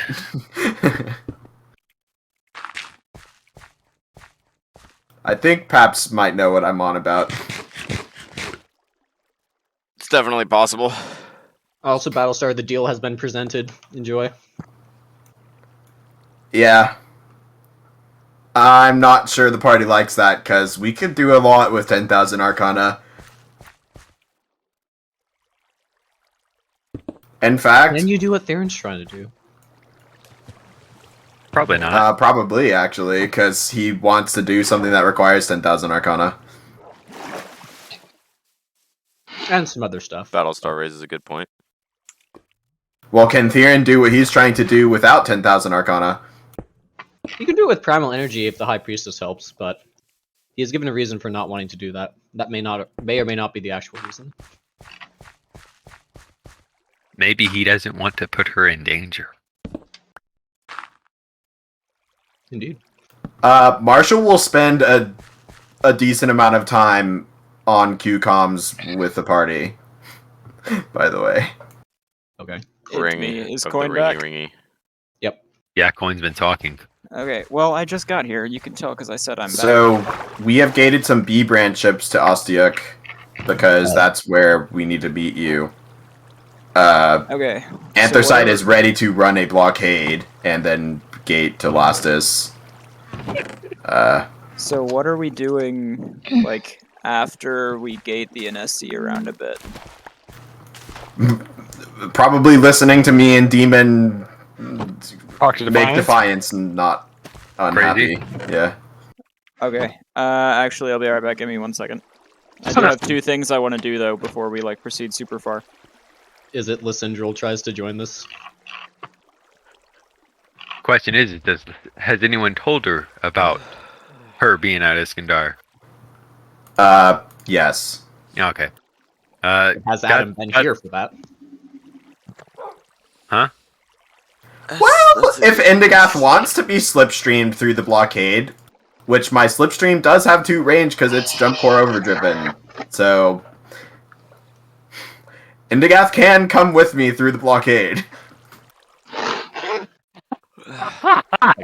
I think Paps might know what I'm on about. It's definitely possible. Also, Battlestar, the deal has been presented. Enjoy. Yeah. I'm not sure the party likes that, because we could do a lot with 10,000 Arcana. In fact... Then you do what Theron's trying to do. Probably not. Probably, actually, because he wants to do something that requires 10,000 Arcana. And some other stuff. Battlestar raises a good point. Well, can Theron do what he's trying to do without 10,000 Arcana? You can do it with Primal Energy if the High Priestess helps, but he has given a reason for not wanting to do that. That may or may not be the actual reason. Maybe he doesn't want to put her in danger. Indeed. Marshall will spend a decent amount of time on QComs with the party, by the way. Okay. ring me. Is of Coin the ringy back? ringy. Yep. Yeah, Coin's been talking. Okay, well, I just got here. You can tell because I said I'm back. So we have gated some B branch ships to Ostiuk because that's where we need to meet you. Okay. Anthracite so is ready to run a blockade and then gate to Lastus. So what are we doing, like, after we gate the NSC around a bit? Probably listening to me and Demon Talk to make defiance and not unhappy. Yeah. Okay. Actually, I'll be right back. Give me 1 second. I do have 2 things I want to do, though, before we, like, proceed super far. Is it Lysindril tries to join this? Question is, has anyone told her about her being at Iskandar? Yes. Yeah, okay. Has Adam been here for that? Huh? Well, if Indigath wants to be slipstreamed through the blockade, which my slipstream does have 2 range because it's jump core overdriven, so Indigath can come with me through the blockade.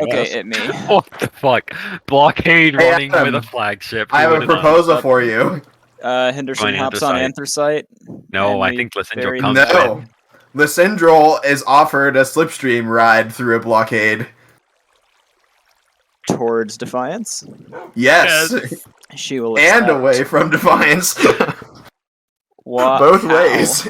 Okay, hit me. What the fuck? Blockade Hey, running Adam, with a flagship. I Who have a would've thought? proposal for you. Henderson Join hops on Anthracite. No, and I we think Lysindril bury comes them. No. with. Lysindril is offered a slipstream ride through a blockade. Towards Defiance. Yes. She will And accept. away from Defiance. What? Both How? ways.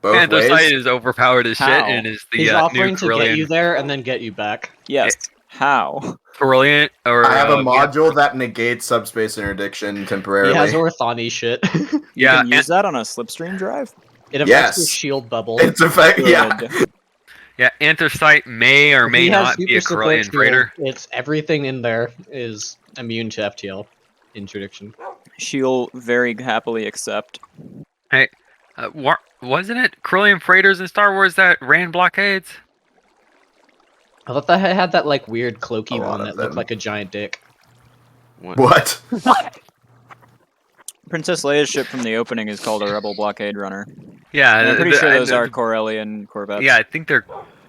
Both Anthracite ways. is overpowered as shit How? and is the He's new offering to get you Carillion. there and then get you back. Yes. How? Carillion or I have a yeah, module that negates subspace interdiction temporarily. He has Orthani shit. You Yeah, can use that on a slipstream drive? It affects your Yes. shield bubble. It's effect. Yeah. Good. yeah, Anthracite may or If may he has not be a super support Carillion shield, freighter. it's everything in there is immune to FTL interdiction. She'll very happily accept. Hey, wasn't it Carillion freighters in Star Wars that ran blockades? I thought that had that like weird cloaky A lot one of that looked them. like a giant dick. What? Princess Leia's ship from the opening is called a Rebel Blockade Runner. Yeah, And I'm pretty sure those I- are Corellian Corvettes. Yeah, I think they're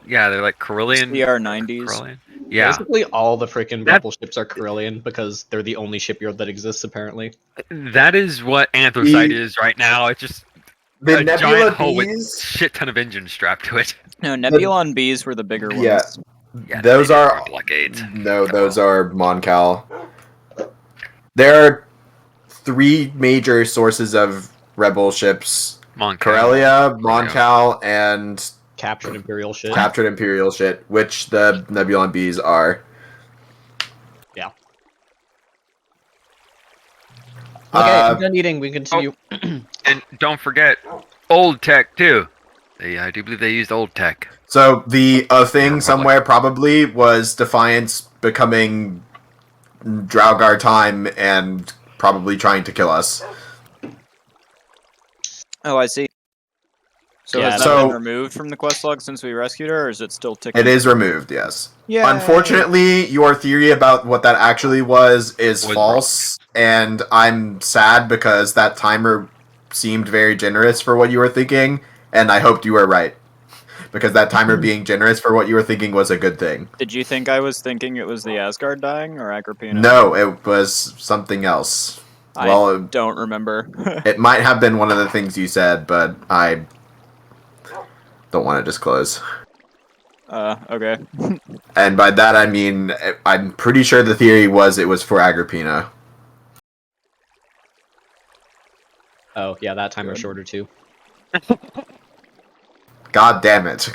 like Carillion. CR-90s. Carillion? Yeah, Basically, all the freaking That- rebel ships are Carillion because they're the only shipyard that exists apparently. that is what Anthracite The- is right now. It's just The a Nebula giant hull with Bees. shit ton of engines strapped to it. No, Nebulon Bs were the bigger ones. Yeah. Yeah, Those they are blockades. No, those are Moncal. There are 3 major sources of rebel ships: Corellia, Moncal, and Captured Imperial shit. captured Imperial shit, which the Nebulon Bees are. Yeah. Okay, Uh, I'm done eating. We can continue. And don't forget, old tech too. I do believe they used old tech. So the thing Republic. somewhere probably was Defiance becoming Draugr time and probably trying to kill us. Oh, I see. So Yeah, has that so- been removed from the quest log since we rescued her, or is it still ticking? It is removed, yes. Yeah. Unfortunately, your theory about what that actually was Was false, and I'm sad because that timer seemed very generous for what you were thinking, and I hoped you were right. Because that timer being generous for what you were thinking was a good thing. Did you think I was thinking it was the Asgard dying or Agrippina? No, it was something else. I don't remember. It might have been one of the things you said, but I don't want to disclose. Okay. And by that I mean, I'm pretty sure the theory was it was for Agrippina. Oh, yeah, that timer's shorter too. God damn it.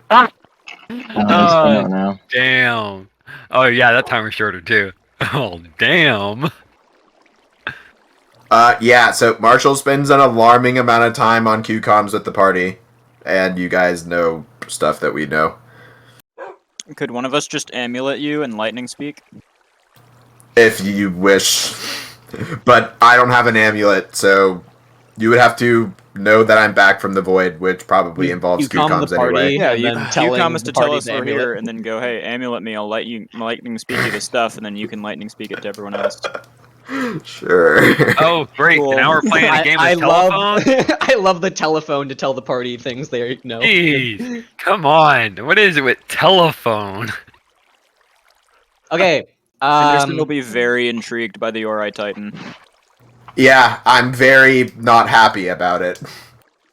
I don't know. Damn. Oh yeah, that timer's shorter too. Oh damn. Yeah, so Marshall spends an alarming amount of time on QComs with the party. And you guys know stuff that we know. Could one of us just amulet you and lightning speak? If you wish. But I don't have an amulet, so you would have to know that I'm back from the void, which probably involves you calm QComs the party. anyway. Yeah, and you then telling come us the to tell party us to we're amulet. here, and then go, hey, amulet me, I'll lightning speak you the stuff, and then you can lightning speak it to everyone else. Sure. Oh, great! Cool. Now we're playing a game of telephone. I love the telephone to tell the party things they know. Jeez, come on! What is it with telephone? Okay. Anderson will be very intrigued by the Ori Titan. Yeah, I'm very not happy about it.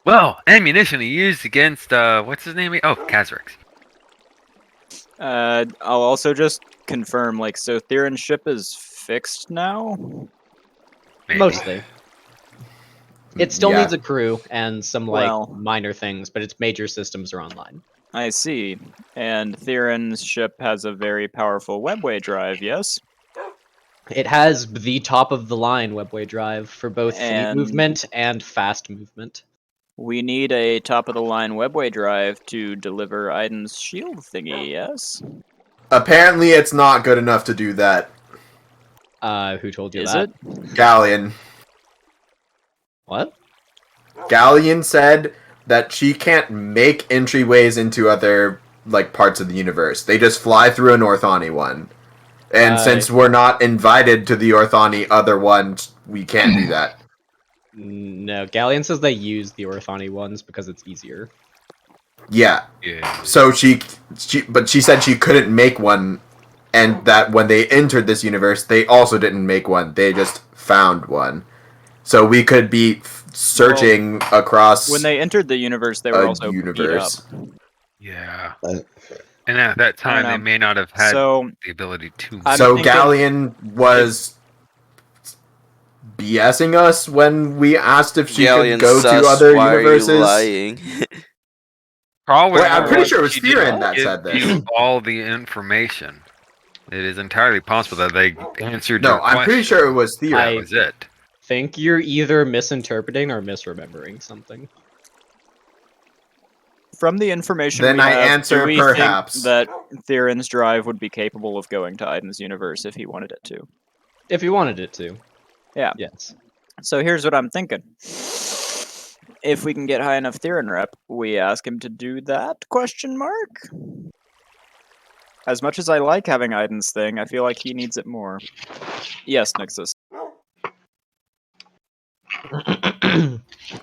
Well, ammunition used against what's his name? Oh, Kazrix. I'll also just confirm, like, so Theron's ship is fixed now? Maybe. Mostly. It still Yeah. needs a crew and some like Well. minor things, but its major systems are online. I see. And Theron's ship has a very powerful webway drive, yes? It has the top of the line webway drive for both fleet And- movement and fast movement. We need a top-of-the-line webway drive to deliver Aiden's shield thingy, yes? Apparently, it's not good enough to do that. Who told you Is that? it? Galleon. What? Galleon said that she can't make entryways into other like parts of the universe. They just fly through an Orthani one. And since we're not invited to the Orthani other ones, we can't do that. No, Galleon says they use the Orthani ones because it's easier. Yeah. Yeah. So she said she couldn't make one, and that when they entered this universe, they also didn't make one. They just found one. So we could be searching across. When they entered the universe, they were a also universe. beat up. Yeah. And at that time, they know. may not have had So, the ability to. I'm So thinking- Galleon was BSing us when we asked if she Galleon could go sus, to other why universes. Are you lying? Probably. Wait, I'm pretty not. sure it was She didn't Theron that give said this. you all the information. It is entirely possible that they answered No, your I'm pretty question. sure it was Theron. That was it. Think you're either misinterpreting or misremembering something. From the information Then we I have, answer do we perhaps. think that Theron's drive would be capable of going to Aiden's universe if he wanted it to? If you wanted it to. Yeah. Yes. So here's what I'm thinking. If we can get high enough Theron rep, we ask him to do that? Question mark. As much as I like having Aiden's thing, I feel like he needs it more. Yes, Nixus.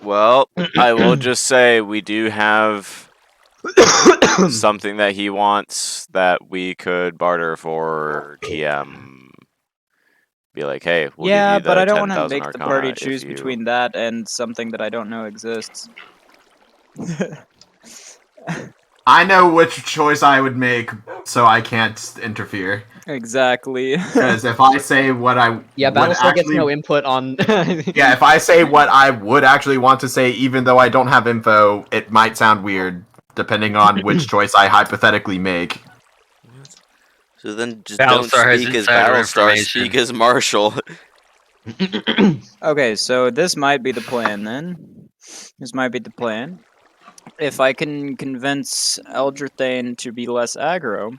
Well, I will just say we do have something that he wants that we could barter for TM. Be like, hey, we'll Yeah, give you but the I don't want to 10,000 make the Arcana party if choose you- between that and something that I don't know exists. I know which choice I would make, so I can't interfere. Exactly. Because if I say what I Yeah, would Battlestar gets actually- no input on. Yeah, if I say what I would actually want to say, even though I don't have info, it might sound weird, depending on which choice I hypothetically make. So then just Battlestar don't has speak as insider Battlestar, information. speak as Marshall. Okay, so this might be the plan then. This might be the plan. If I can convince Eldrathane to be less aggro,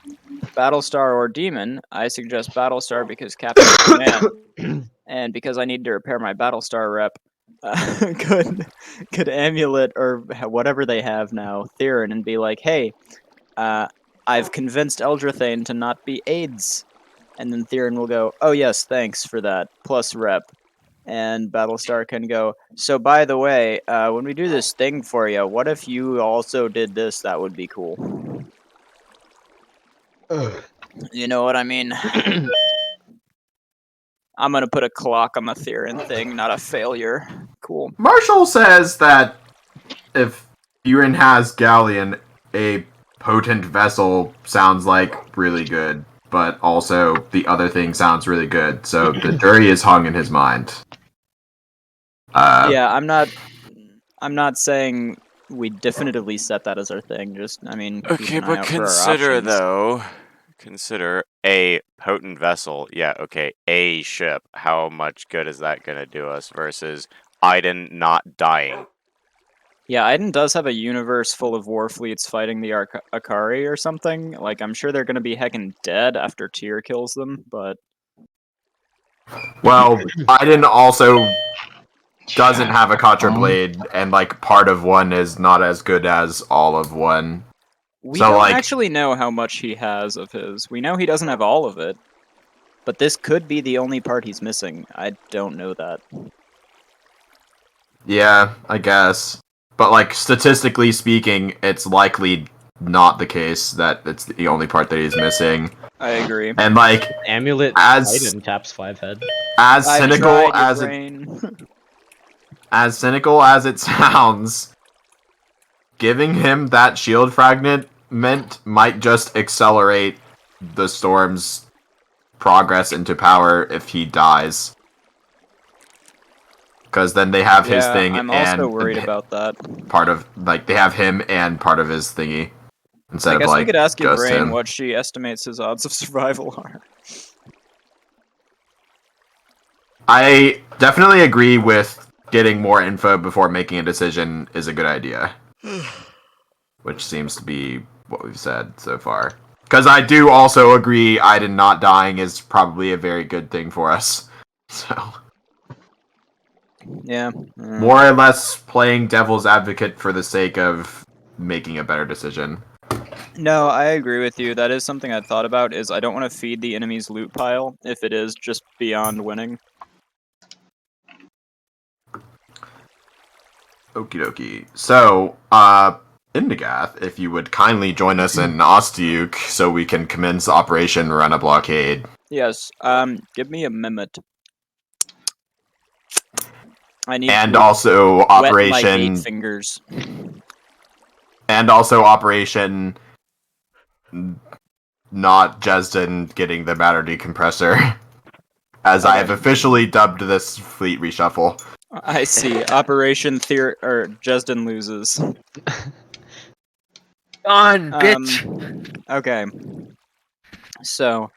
Battlestar or Demon, I suggest Battlestar because Captain Command, and because I need to repair my Battlestar rep, could Amulet or whatever they have now, Theron, and be like, hey, I've convinced Eldrathane to not be AIDS. And then Theron will go, oh yes, thanks for that, plus rep. And Battlestar can go, so by the way, when we do this thing for you, what if you also did this? That would be cool. You know what I mean? I'm gonna put a clock on the Theron thing, not a failure. Cool. Marshall says that if Buren has Galleon, a potent vessel sounds like really good, but also the other thing sounds really good, so the jury is hung in his mind. Yeah, I'm not saying we definitively set that as our thing. Just, I mean, keep Okay, an eye but out for our consider options. though, consider a potent vessel. Yeah, okay, a ship. How much good is that gonna do us versus Aiden not dying? Yeah, Aiden does have a universe full of war fleets fighting the Akari or something. Like, I'm sure they're gonna be heckin' dead after Tyr kills them, but Well, Aiden also doesn't have a Katra blade, and like part of one is not as good as all of one. we So, don't like- actually know how much he has of his. We know he doesn't have all of it. But this could be the only part he's missing. I don't know that. Yeah, I guess. But like statistically speaking, it's likely not the case that it's the only part that he's missing. I agree. And like Amulet as Titan taps 5 head. as I've cynical tried your as brain. as cynical as it sounds, giving him that shield fragment might just accelerate the storm's progress into power if he dies. Because then they have his thing I'm and also worried about that. part of like they have him and part of his thingy instead I guess of like we could ask your just brain him. what she estimates his odds of survival are. I definitely agree with getting more info before making a decision is a good idea. Which seems to be what we've said so far. Because I do also agree Aiden not dying is probably a very good thing for us. So, Yeah. more or less playing devil's advocate for the sake of making a better decision. No, I agree with you. That is something I've thought about, is I don't want to feed the enemy's loot pile if it is just beyond winning. Okie dokie. So, Indigath, if you would kindly join us in Ostiuk so we can commence Operation Run a Blockade. Yes, give me a minute. I need And to also wet my Operation... gate fingers. And also Operation... Not Jesden getting the matter decompressor. As I have officially dubbed this fleet reshuffle. I see. Operation Jesden loses. On, bitch! Okay. So,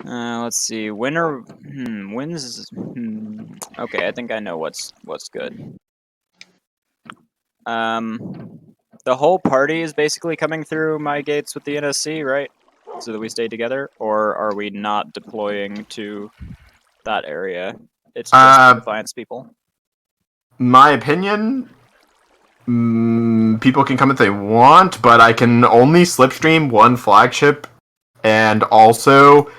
let's see. Wins. Okay, I think I know what's good. The whole party is basically coming through my gates with the NSC, right? So that we stay together, or are we not deploying to that area? It's just the Defiance people. My opinion, people can come if they want, but I can only slipstream one flagship, and also,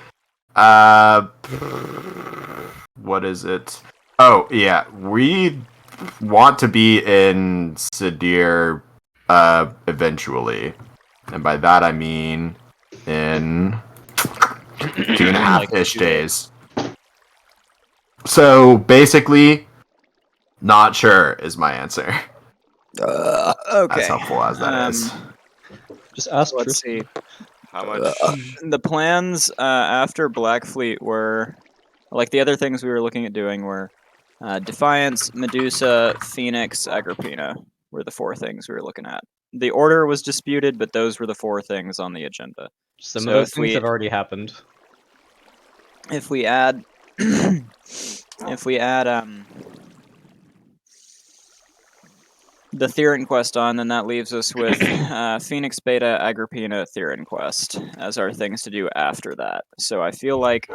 what is it? Oh, yeah, we want to be in Sadir, eventually. And by that I mean in 2.5-ish days. So, basically, not sure is my answer. Okay. As helpful as that is. Just ask Let's Tristan. see. How much? The plans after Black Fleet were, like the other things we were looking at doing were Defiance, Medusa, Phoenix, Agrippina were the 4 things we were looking at. The order was disputed, but those were the 4 things on the agenda. Some of those things have already happened. If we add, the Theron quest on, then that leaves us with Phoenix Beta, Agrippina, Theron quest as our things to do after that. So I feel like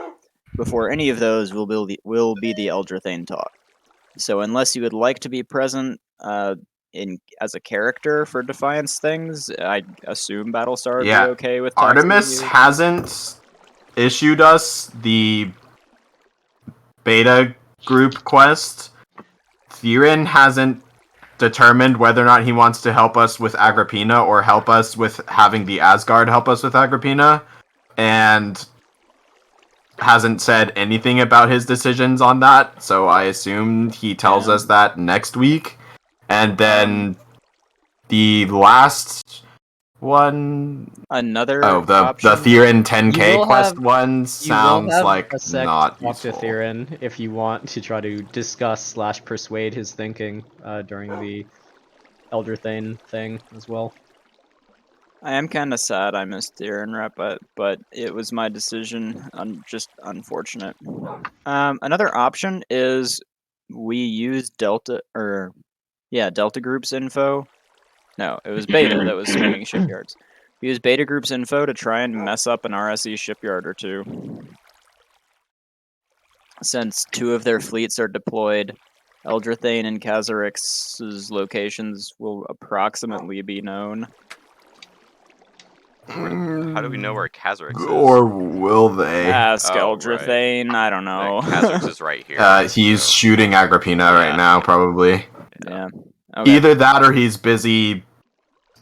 before any of those will be the Eldrathane talk. So unless you would like to be present as a character for Defiance things, I assume Battlestar would be okay with taxing Artemis you. hasn't issued us the beta group quest. Theron hasn't determined whether or not he wants to help us with Agrippina or help us with having the Asgard help us with Agrippina, and hasn't said anything about his decisions on that, so I assume he tells us that next week. And then the last one... Another option? The Theron 10k quest one sounds like a sec not to talk to Theron if you want to try to discuss / persuade his thinking during the Eldrathane thing as well. I am kind of sad I missed Theron rep, but it was my decision. Just unfortunate. Another option is we use Delta Group's info. No, it was Beta that was swinging shipyards. We use Beta Group's info to try and mess up an RSE shipyard or 2. Since 2 of their fleets are deployed, Eldrathane and Khazarix's locations will approximately be known. How do we know where Khazrix is? Or will they? Ask Oh, Eldrathane. I don't know. Khazrix is right here. He's so- shooting Agrippina right Yeah. now, probably. Yeah. Okay. Either that or he's busy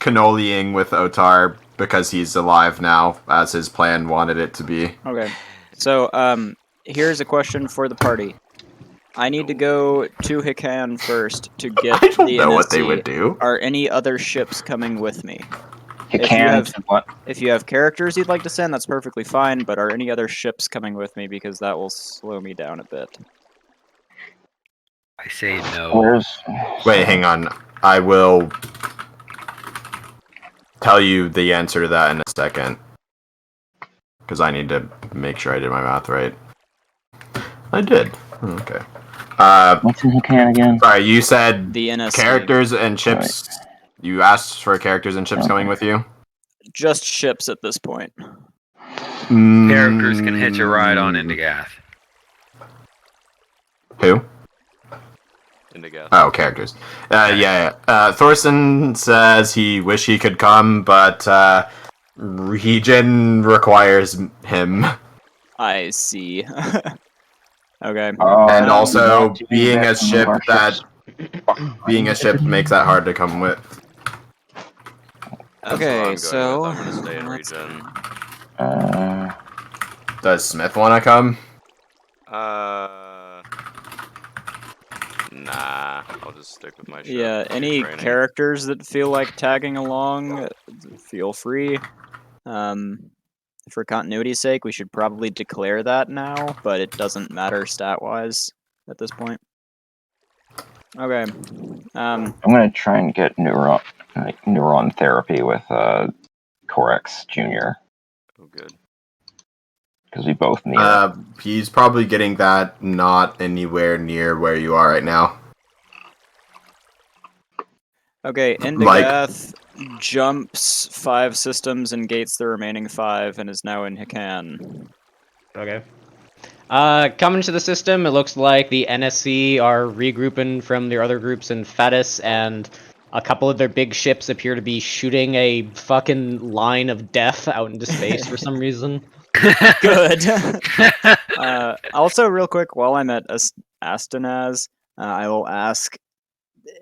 cannolying with Otar because he's alive now, as his plan wanted it to be. Okay. So, here's a question for the party. I need to go to Hikan first to get I don't the know NSC. what they would do. Are any other ships coming with me? You If you can. have- What? If you have characters you'd like to send, that's perfectly fine, but are any other ships coming with me? Because that will slow me down a bit. I say no. Where's? Wait, hang on. I will tell you the answer to that in a second. Because I need to make sure I did my math right. I did. Okay. What's in Hikan again? Sorry, you said The NSC. characters and ships. You asked for characters and ships coming with you? Just ships at this point. Characters can hitch a ride on Indigath. Who? Indigo. Oh, characters. Yeah. Thorson says he wish he could come, but Regen requires him. I see. Okay. And also, not doing being that a from ship our that ships. being a ship makes that hard to come with. That's what I'm Okay, going so with. I'm gonna stay in let's- regen. Does Smith want to come? Nah. I'll just stick with my ship. Yeah, do any training. characters that feel like tagging along, feel free. For continuity's sake, we should probably declare that now, but it doesn't matter stat-wise at this point. Okay. I'm gonna try and get neuron therapy with Corex Jr. Oh, good. because we both need it. He's probably getting that not anywhere near where you are right now. Okay, Indigath jumps 5 systems and gates the remaining 5 and is now in Hikan. Okay. Coming to the system, it looks like the NSC are regrouping from their other groups in Fatis, and a couple of their big ships appear to be shooting a fucking line of death out into space for some reason. Good. Also, real quick, while I'm at Astanaz, I will ask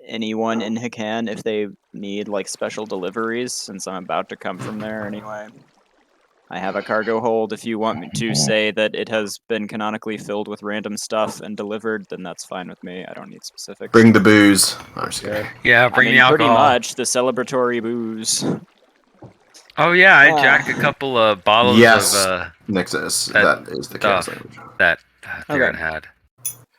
anyone in Hikan if they need like special deliveries, since I'm about to come from there anyway. I have a cargo hold. If you want me to say that it has been canonically filled with random stuff and delivered, then that's fine with me. I don't need specifics. Bring the booze. I'm just kidding. Yeah, I bring mean, the alcohol. pretty much the celebratory booze. Oh yeah, I jacked a couple of bottles Yes. of Nixus. that That is the stuff. case language. that Theron Okay. had.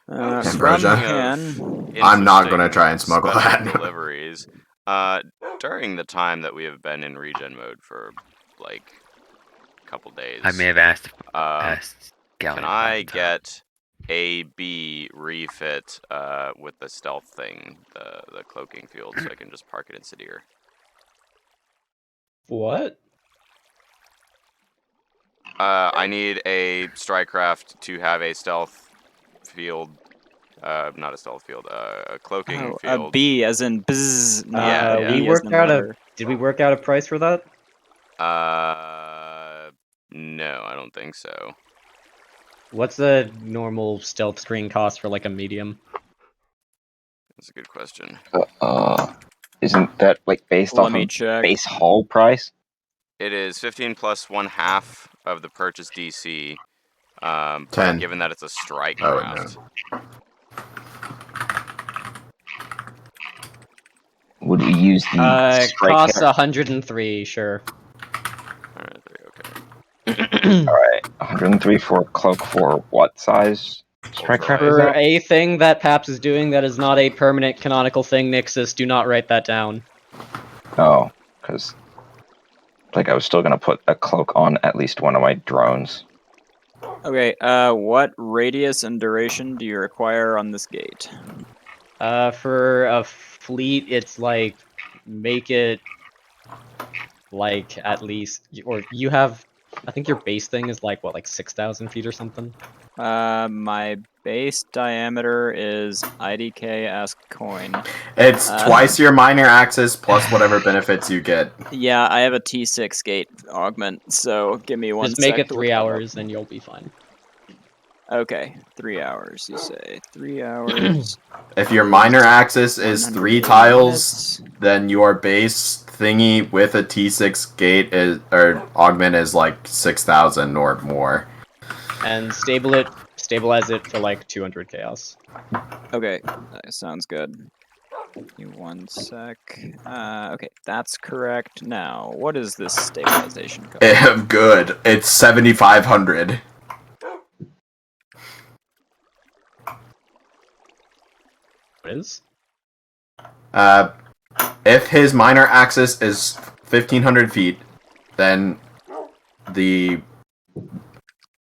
From Ambrosia. Hikan. I'm not gonna Interesting try and smuggle special that. Deliveries. During the time that we have been in regen mode for like a couple days, I may have asked can Galleon I about the time. get a B refit with the stealth thing, the cloaking field, so I can just park it in Sadir? What? I need a Strikecraft to have a stealth field. Not a stealth field, a cloaking Oh, field. a B as in bzz. not Yeah, a yeah. B We as worked in out letter. did we work out a price for that? No, I don't think so. What's the normal stealth screen cost for like a medium? That's a good question. Isn't that like based Let off me of check. base hull price? It is 15 plus 1/2 of the purchase DC. 10. Given that it's a strike Oh, craft. Would we use the strike Costs craft? 103, sure. Alright, okay. All right, 103 for cloak for what size strike craft is For that? a thing that Paps is doing that is not a permanent canonical thing, Nixus, do not write that down. Oh, because like I was still gonna put a cloak on at least one of my drones. Okay, what radius and duration do you require on this gate? For a fleet, it's like, make it, like, at least, or you have I think your base thing is like what, like 6,000 feet or something. My base diameter is IDK ask coin. It's twice your minor axis plus whatever benefits you get. Yeah, I have a T6 gate augment, so give me one Just make sec it to 3 look that up. hours and you'll be fine. Okay, 3 hours, you say. 3 hours. If your minor axis is 3 180 tiles, minutes. then your base thingy with a T6 gate is or augment is like 6,000 or more. And stabilize it for like 200 chaos. Okay, that sounds good. Give me one sec. Okay, that's correct. Now, what is this stabilization code? Good. It's 7,500. What is? If his minor axis is 1,500 feet, then the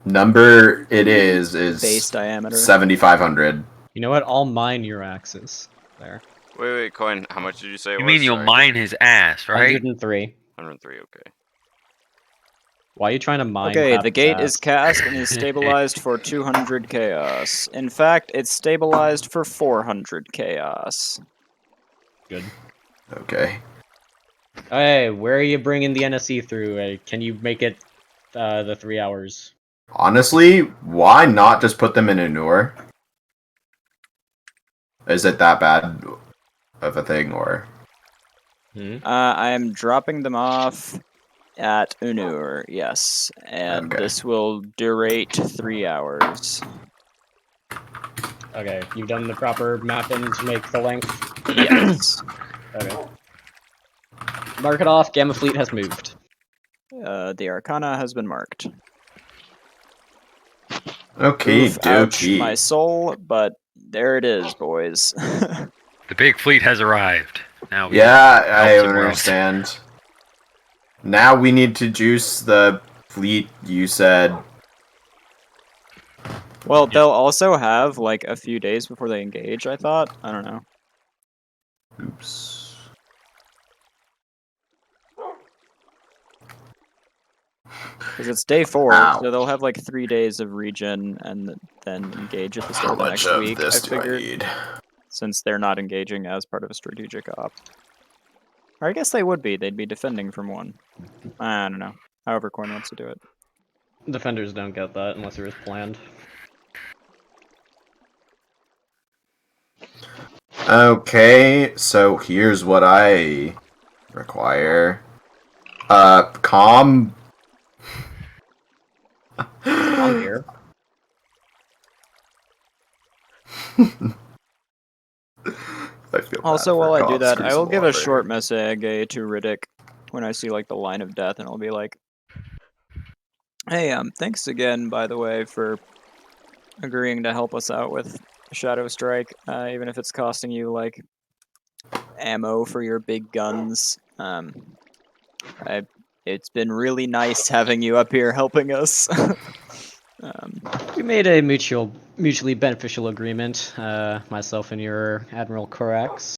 number it is Base diameter. 7,500. You know what? I'll mine your axis. There. Wait, Coin, how much did you say it You was? mean you'll Sorry. mine his ass, right? 103. 103, okay. Why are you trying to mine? Okay, half the his gate ass? is cast and is stabilized for 200 chaos. In fact, it's stabilized for 400 chaos. Good. Okay. Hey, where are you bringing the NSE through? Can you make it the 3 hours? Honestly, why not just put them in Unur? Is it that bad of a thing, or? I am dropping them off at Unur, yes. And Okay. this will durate 3 hours. Okay, you've done the proper mapping to make the length? Yes. Okay. Mark it off, Gamma Fleet has moved. The Arcana has been marked. Okay, Oof, ouch, dokie. my soul, but there it is, boys. The big fleet has arrived. Now we Yeah, can I help somewhere else. understand. Now we need to juice the fleet, you said. Well, they'll also have, like, a few days before they engage, I thought. I don't know. Oops. Because it's day 4, Ow. so they'll have, like, 3 days of regen and then engage at the How start of the much next of week, this I do I figure. need? Since they're not engaging as part of a strategic op. Or I guess they would be. They'd be defending from one. I don't know. However Coin wants to do it. Defenders don't get that unless it was planned. Okay, so here's what I require. Calm. I'm here. I feel Also, bad while for I do Cobb's that, I will give a Crucible short message to Riddick when I see, like, the line of death, and I'll be like, hey, thanks again, by the way, for agreeing to help us out with Shadow Strike, even if it's costing you, like, ammo for your big guns. It's been really nice having you up here helping us. We made a mutually beneficial agreement, myself and your Admiral Corax.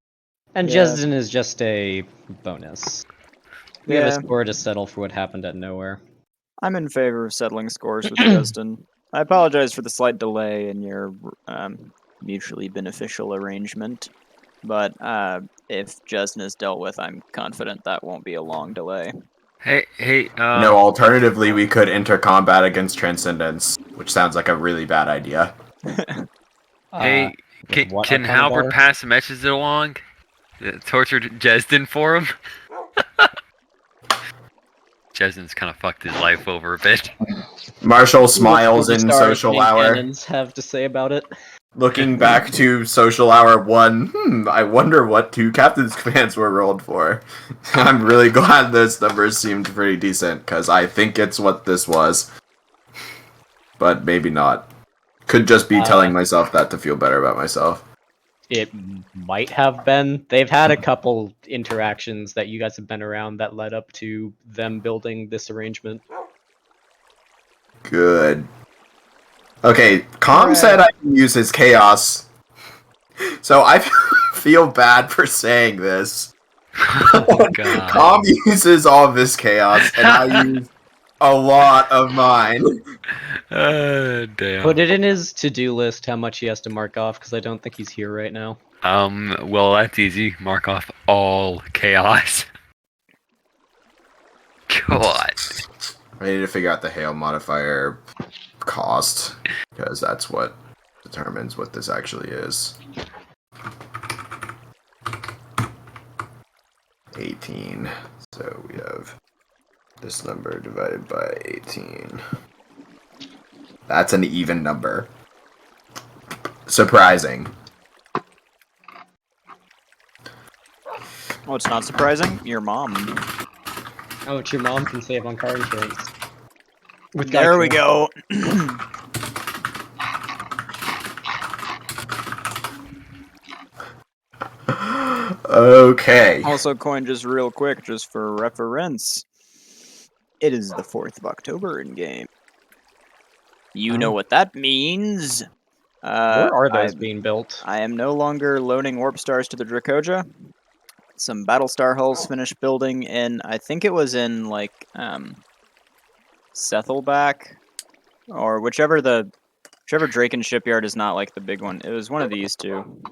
And Yeah. Jesden is just a bonus. We have Yeah. a score to settle for what happened at Nowhere. I'm in favor of settling scores with Justin. I apologize for the slight delay in your mutually beneficial arrangement, but if Justin is dealt with, I'm confident that won't be a long delay. Hey, No, alternatively, we could enter combat against Transcendence, which sounds like a really bad idea. hey, what can Arcana Halberd bar? pass the messages along? Tortured Jesden for him? Jesden's kind of fucked his life over a bit. Marshall smiles See what in Superstar social King hour. Cannons have to say about it. Looking back to social hour 1, I wonder what 2 captain's commands were rolled for. I'm really glad those numbers seemed pretty decent, because I think it's what this was. But maybe not. Could just be telling myself that to feel better about myself. It might have been. They've had a couple interactions that you guys have been around that led up to them building this arrangement. Good. Okay, Calm said I can use his chaos. So I feel bad for saying this. Oh, God. Calm uses all of his chaos, and I use a lot of mine. Damn. Put it in his to-do list how much he has to mark off, because I don't think he's here right now. Well, that's easy. Mark off all chaos. God. I need to figure out the hail modifier cost, because that's what determines what this actually is. 18. So we have this number divided by 18. That's an even number. Surprising. Oh, it's not surprising. Your mom. How much your mom can save on car insurance. With There we Geico. go. Okay. Also, coin just real quick, just for reference. It is the 4th of October in game. You know what that means. Where are those I- being built? I am no longer loaning warp stars to the Dracoja. Some Battlestar hulls finished building in, I think it was in, like, Sethelback, or whichever Draken shipyard is not, like, the big one. It was one of these two.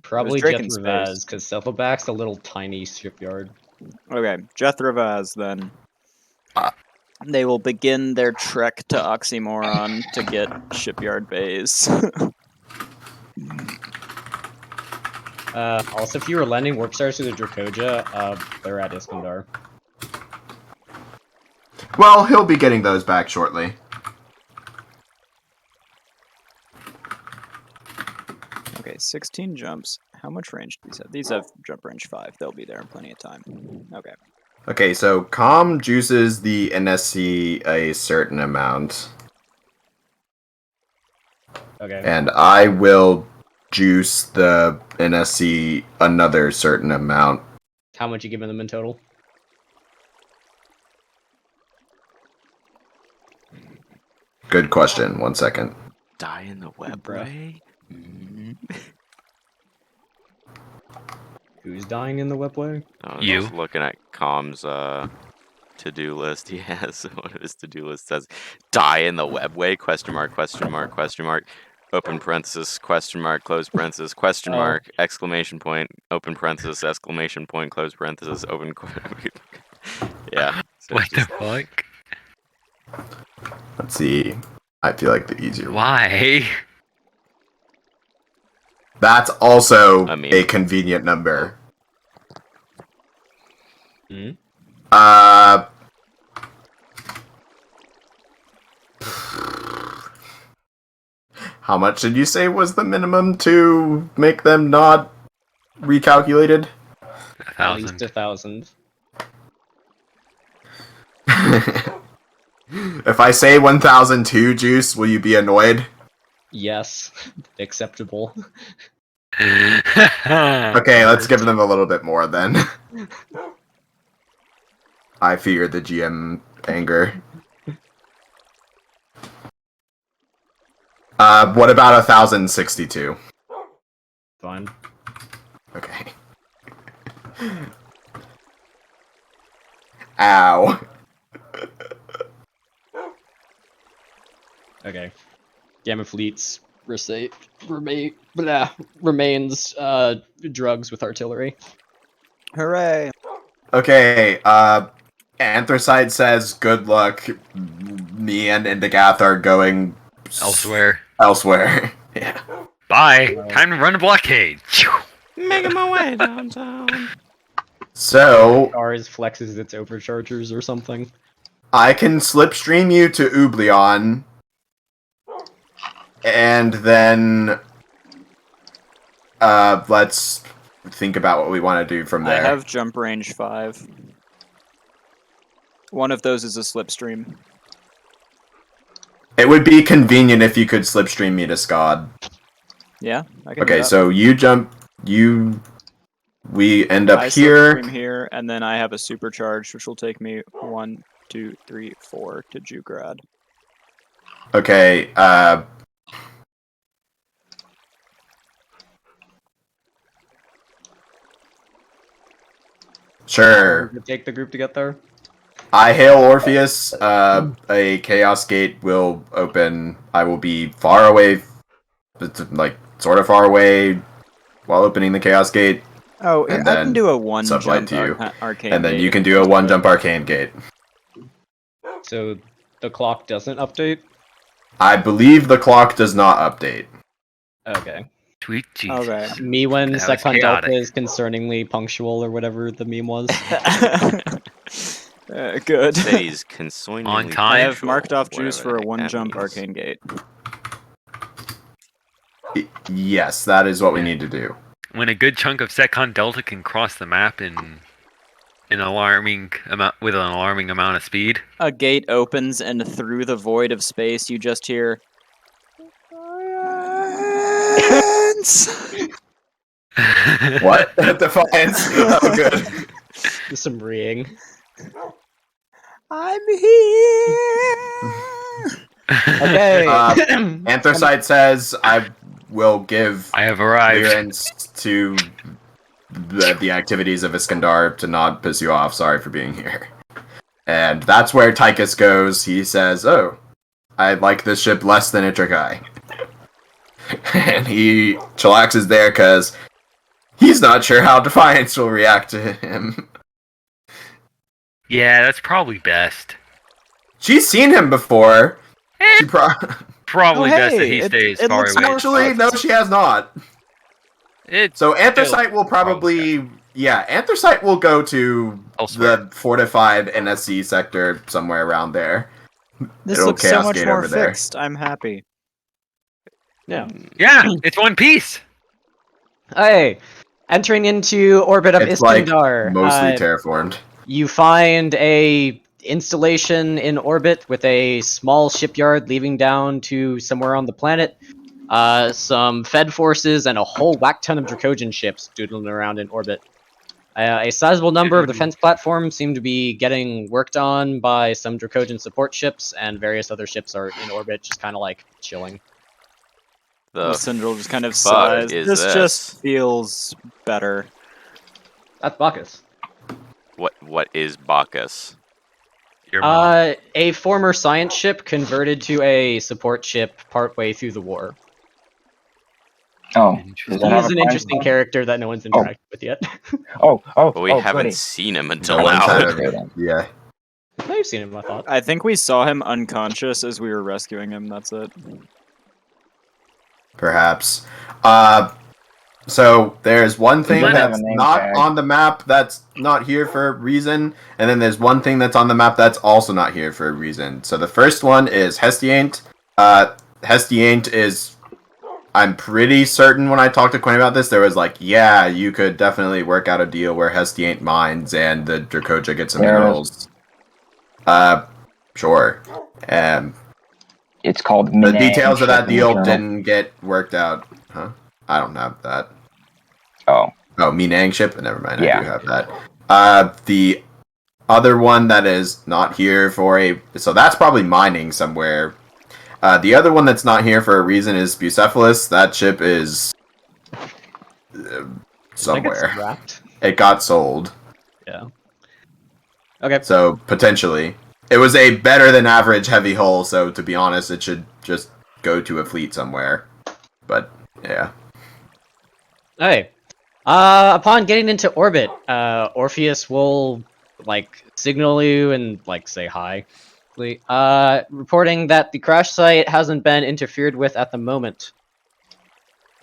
Probably Draken Jethrovaz, Space. because Cephalback's a little tiny shipyard. Okay, Jethrovaz, then. They will begin their trek to Oxymoron to get shipyard bays. Also, if you were lending warp stars to the Dracoja, they're at Iskandar. Well, he'll be getting those back shortly. Okay, 16 jumps. How much range do these have? These have jump range 5. They'll be there in plenty of time. Okay. Okay, so Com juices the NSC a certain amount. Okay. And I will juice the NSC another certain amount. How much you giving them in total? Good question. 1 second. Die in the webway? Who's dying in the webway? I was You. just looking at Com's to-do list. He has one of his to-do list says die in the webway? Question mark, question mark, question mark. Open parenthesis, question mark, close parenthesis, question Oh. mark, exclamation point, open parenthesis, exclamation point, close parenthesis, open. Yeah. So What it's the just- fuck? Let's see. I feel like the easier one. Why? That's also I mean- a convenient number. Hmm? How much did you say was the minimum to make them not recalculated? 1,000. At least 1,000. If I say 1002 juice, will you be annoyed? Yes. Acceptable. Okay, let's give them a little bit more then. I fear the GM anger. What about 1062? Fine. Okay. Ow. Okay. Gamma Fleet's remains drugs with artillery. Hooray! Okay, Anthracite says good luck. Me and Indagath are going Elsewhere. Elsewhere. Yeah. Bye. Time to run a blockade. Making my way downtown. So, Ours flexes its overchargers or something. I can slipstream you to Ublion, and then let's think about what we want to do from there. I have jump range 5. One of those is a slipstream. It would be convenient if you could slipstream me to Scod. Yeah, I can do Okay, that. so you jump, we end up I here. slipstream here, and then I have a supercharge, which will take me 1, 2, 3, 4 to Jugrad. Okay, sure. Would it take the group to get there? I hail Orpheus. A chaos gate will open. I will be far away, like sort of far away, while opening the chaos gate, Oh, and I can then do a one sublight jump to you, arcane and then gate you if can it do a feels one good. jump arcane gate. So the clock doesn't update? I believe the clock does not update. Okay. Sweet Jesus. Okay. Me when That was Second chaotic. Delta is concerningly punctual or whatever the meme was. Good. Said he's concerningly On time. I have punctual, marked off juice whatever for a the heck one that jump means. arcane gate. Yes, that is what we need to do. When a good chunk of Second Delta can cross the map in an alarming amount with an alarming amount of speed. A gate opens, and through the void of space, you just hear. What? Defiance. Oh, good. Just some reeing. I'm here. Okay. Anthracite says, I will give I have arrived. clearance to the activities of Iskandar to not piss you off. Sorry for being here. And that's where Tychus goes. He says, oh, I like this ship less than Itrakai. And he chillaxes there because he's not sure how Defiance will react to him. Yeah, that's probably best. She's seen him before. She Probably Oh, best that hey, he it- stays it far looks away. more Actually, no, she has not. It So Anthracite will probably, Anthracite will go to Elsewhere. the fortified NSC sector somewhere around there. This It'll looks so chaos much gate more over there. fixed. I'm happy. Yeah. Yeah, it's One Piece. Hey, entering into orbit of It's like Iskandar. mostly terraformed. You find a installation in orbit with a small shipyard leading down to somewhere on the planet. Some Fed forces and a whole whack ton of Dracogen ships doodling around in orbit. A sizable number of defense platforms seem to be getting worked on by some Dracogen support ships, and various other ships are in orbit, just kind of like chilling. The Lysindral just kind of fuck sighs. is This this? just feels better. That's Bacchus. What is Bacchus? Your mom. A former science ship converted to a support ship partway through the war. Oh, Interesting. does that have He's a an prize interesting button? character that no one's interacted with yet. But we oh, haven't goody. seen him until No one's now. had Okay, then. Yeah. I've seen him, I thought. I think we saw him unconscious as we were rescuing him. That's it. Perhaps. So there's one thing might have that's a name not tag. on the map that's not here for a reason, and then there's one thing that's on the map that's also not here for a reason. So the first one is Hestiaint. Hestiaint is, I'm pretty certain when I talked to Quinn about this, there was like, yeah, you could definitely work out a deal where Hestiaint mines and the Dracoja gets some There it minerals. Sure. It's called The Minang details of that Ship in the deal journal. didn't get worked out. Huh? I don't have that. Oh, Oh, Minang ship? Never mind, I Yeah. do have that. The other one that is not here for a... So that's probably mining somewhere. The other one that's not here for a reason is Bucephalus. That ship is... somewhere. It's wrapped. It got sold. Yeah. Okay. So, potentially. It was a better than average heavy hull, so to be honest, it should just go to a fleet somewhere. But, yeah. Okay. Upon getting into orbit, Orpheus will like signal you and like say hi. Reporting that the crash site hasn't been interfered with at the moment.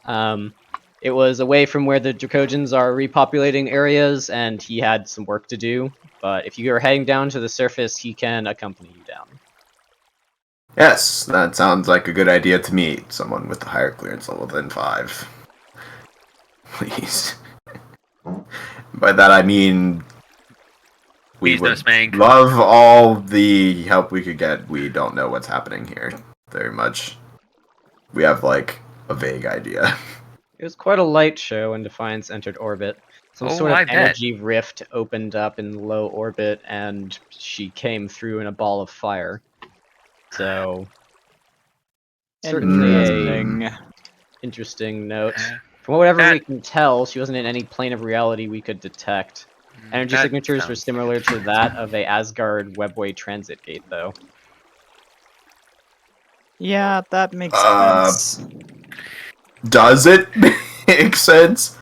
It was away from where the Dracogens are repopulating areas, and he had some work to do. But if you are heading down to the surface, he can accompany you down. Yes, that sounds like a good idea to me. Someone with a higher clearance level than 5. Please. By that I mean... We Please no would spank. love all the help we could get. We don't know what's happening here very much. We have, like, a vague idea. It was quite a light show when Defiance entered orbit. Some Oh, sort of I bet. energy rift opened up in low orbit, and she came through in a ball of fire. So, certainly a Interesting. interesting note. From whatever That- we can tell, she wasn't in any plane of reality we could detect. Energy That signatures are sounds- similar to that of a Asgard webway transit gate, though. Yeah, that makes Uh, sense. Does it make sense?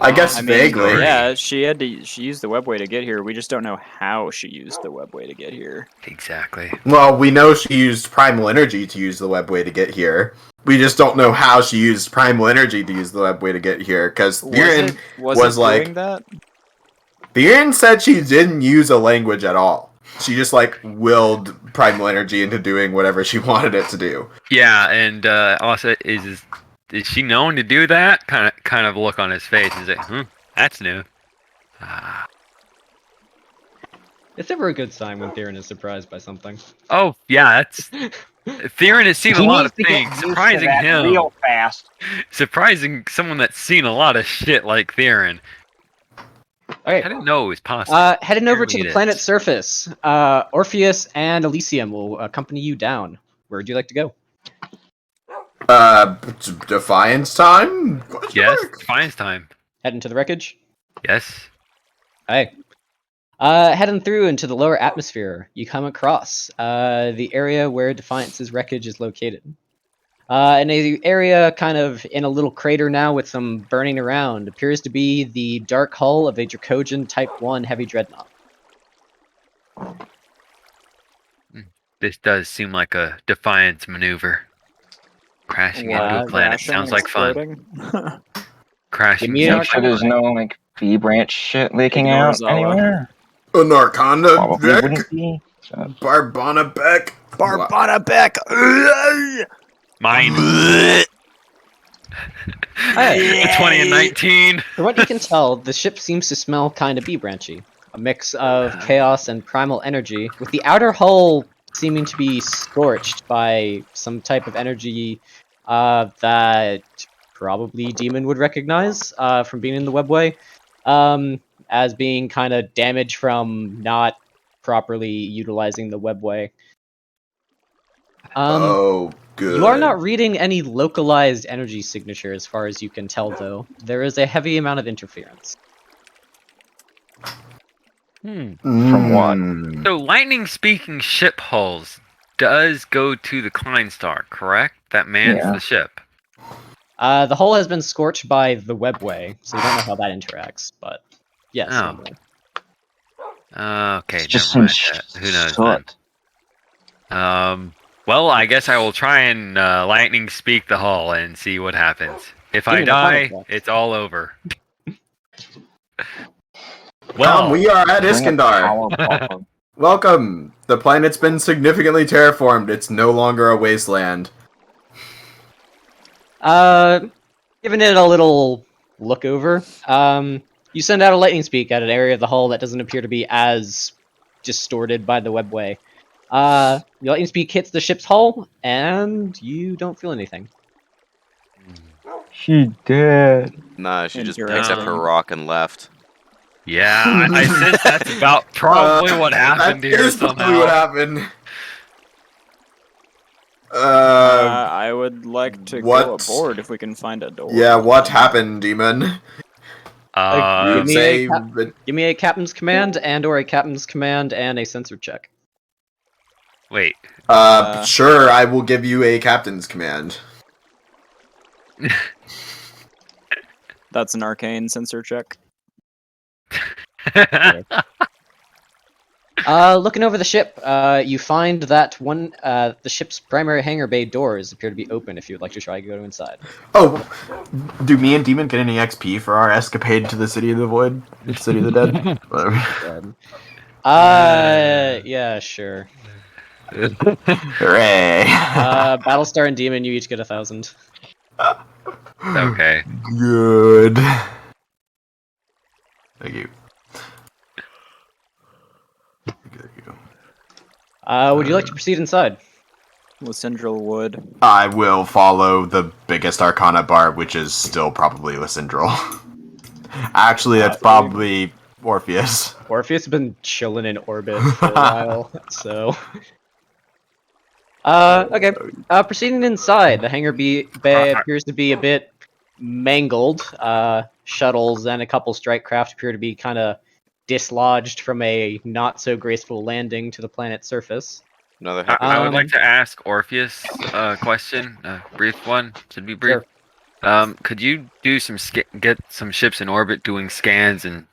I guess I mean, vaguely. yeah, she used the webway to get here. We just don't know how she used the webway to get here. Exactly. Well, we know she used primal energy to use the webway to get here. We just don't know how she used primal energy to use the webway to get here, because Theron was it like... doing that? Theron said she didn't use a language at all. She just, like, willed primal energy into doing whatever she wanted it to do. Yeah, and also is she known to do that? Kind of look on his face. Is like, that's new. Ah. It's never a good sign when Theron is surprised by something. Oh yeah, that's Theron has seen a He lot needs of to get things. used to Surprising that him. real fast. Surprising someone that's seen a lot of shit like Theron. Okay. I didn't know it was possible. Heading over to Apparently the it planet's is. surface, Orpheus and Elysium will accompany you down. Where would you like to go? Defiance time? Yes, Defiance time. Heading to the wreckage? Yes. Hey. Heading through into the lower atmosphere, you come across the area where Defiance's wreckage is located. In a area kind of in a little crater now with some burning around, appears to be the dark hull of a Dracogen Type 1 heavy dreadnought. This does seem like a Defiance maneuver. Crashing into a planet Crashing, sounds like fun. exploding. Crashing Give me a- sounds Make sure like there's fun. no like V branch shit leaking Ignore out Zala. anywhere. An Arcana Probably Beck? wouldn't be. So. Barbana Beck? Barbana Beck! Mine. Hey. 20 and 19. From what you can tell, the ship seems to smell kind of bee-branchy. A mix of chaos and primal energy, with the outer hull seeming to be scorched by some type of energy that probably Demon would recognize from being in the webway, as being kind of damage from not properly utilizing the webway. Oh, good. You are not reading any localized energy signature as far as you can tell, though. There is a heavy amount of interference. From what? So lightning speaking ship hulls does go to the Klein Star, correct? That mans Yeah. the ship. The hull has been scorched by the webway, so you don't know how that interacts, but yes. Oh. Anyway. Okay, It's just never some mind. Who knows soot. then? Well, I guess I will try and lightning speak the hull and see what happens. If I Give me an Arcana die, check. it's all over. Come, we are at Bring a Iskandar. power buffer. Welcome. The planet's been significantly terraformed. It's no longer a wasteland. Giving it a little look over, you send out a lightning speak at an area of the hull that doesn't appear to be as distorted by the webway. The lightning speak hits the ship's hull, and you don't feel anything. She dead. Nah, she just Interesting. picked up her rock and left. Yeah, I sense that's about probably what happened that here is probably somehow. what happened. I would like to go what? aboard if we can find a door. Yeah, what happened, Demon? Give me Say, Give me a captain's command and/or a captain's command and a sensor check. Wait. Sure, I will give you a captain's command. That's an arcane sensor check. Looking over the ship, you find that the ship's primary hangar bay doors appear to be open if you would like to try to go inside. Oh, do me and Demon get any XP for our escapade to the City of the Void? City of the Dead? Whatever. Yeah, sure. Hooray! Battlestar and Demon, you each get 1,000. Okay. Good. Thank you. Would you like to proceed inside? Lysindril would. I will follow the biggest Arcana bar, which is still probably Lysindril. Actually, that's probably Orpheus. Orpheus has been chilling in orbit for a while, so... okay. Proceeding inside, the hangar bay appears to be a bit mangled. Shuttles and a couple strike craft appear to be kind of dislodged from a not so graceful landing to the planet's surface. Another I, happy. I would like Um, to ask Orpheus a question, a brief one. Should be brief. Sure. Could you do get some ships in orbit doing scans and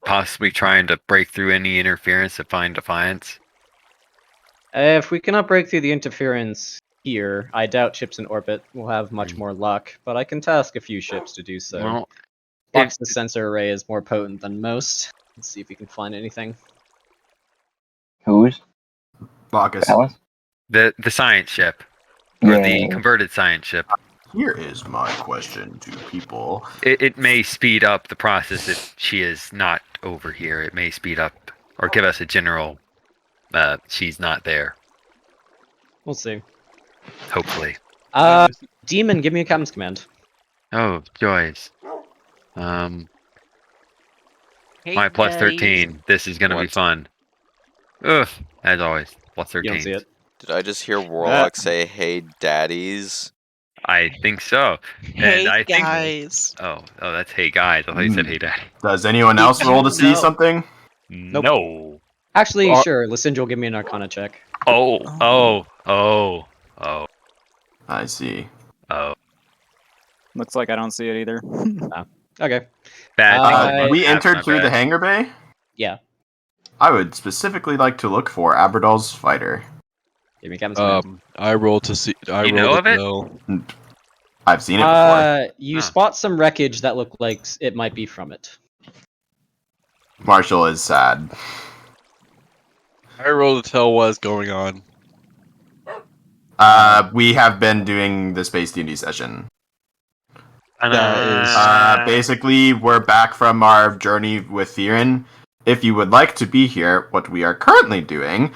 possibly trying to break through any interference to find Defiance? If we cannot break through the interference here, I doubt ships in orbit will have much more luck, but I can task a few ships to do so. Well, Fox's sensor array is more potent than most. Let's see if we can find anything. Who's? Bacchus. Alice? the science ship or the Yeah. converted science ship. Here is my question to people. It may speed up the process if she is not over here. It may speed up or give us a general. She's not there. We'll see. Hopefully. Demon, give me a captain's command. Oh, joys. My plus 13. This is gonna be What? fun. Ugh, as always, plus 13. You don't see it. Did I just hear Warlock say, "Hey, daddies"? I think so. Hey And I think. guys. Oh, that's hey guys. I thought you said hey daddy. Does anyone else Did roll you to see know- something? Nope. No. Actually, sure. Lysindra will give me an Arcana check. Oh. I see. Looks like I don't see it either. Okay. Bad thing. We That's entered not through the bad. hangar bay? Yeah. I would specifically like to look for Aberdall's fighter. Give me a captain's command. I rolled to see. I You rolled know to of it? know. I've seen it before. You Huh. spot some wreckage that look like it might be from it. Marshall is sad. I rolled to tell what's going on. We have been doing the Space D&D session. That is- Basically, we're back from our journey with Theron. If you would like to be here, what we are currently doing,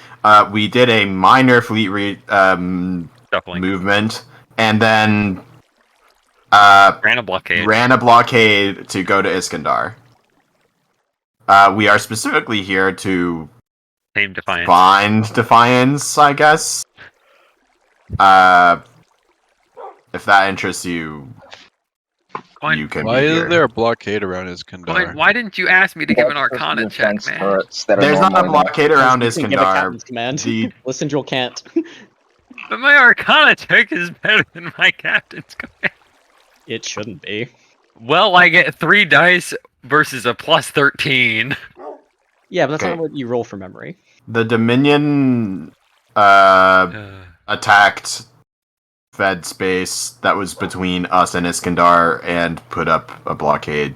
we did a minor fleet Shuffling. movement, and then Ran a blockade. ran a blockade to go to Iskandar. We are specifically here to Tame Defiance. find Defiance, I guess. If that interests you, Coin, you can Why be is here. there a blockade around Coin, Iskandar? why didn't you ask me to give an Supposed to Arcana be check, defense man? turrets that are There's not a normally- blockade around You can give a Iskandar. captain's command. The- Lysindra can't. But my Arcana check is better than my captain's command. It shouldn't be. Well, I get 3 dice versus a plus 13. Yeah, but that's Okay. not what you roll from memory. The Dominion attacked Fed space that was between us and Iskandar and put up a blockade.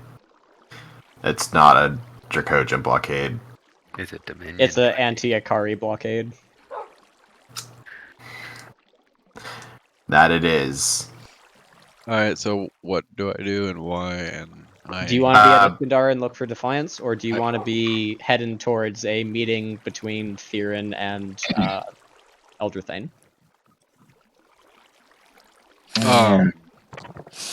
It's not a Dracogen blockade. Is it Dominion? It's an anti-Akari blockade. That it is. Alright, so what do I do and why? And Do you want to be at Iskandar and look for Defiance, or do you want to be heading towards a meeting between Theron and Eldrathane? Mm.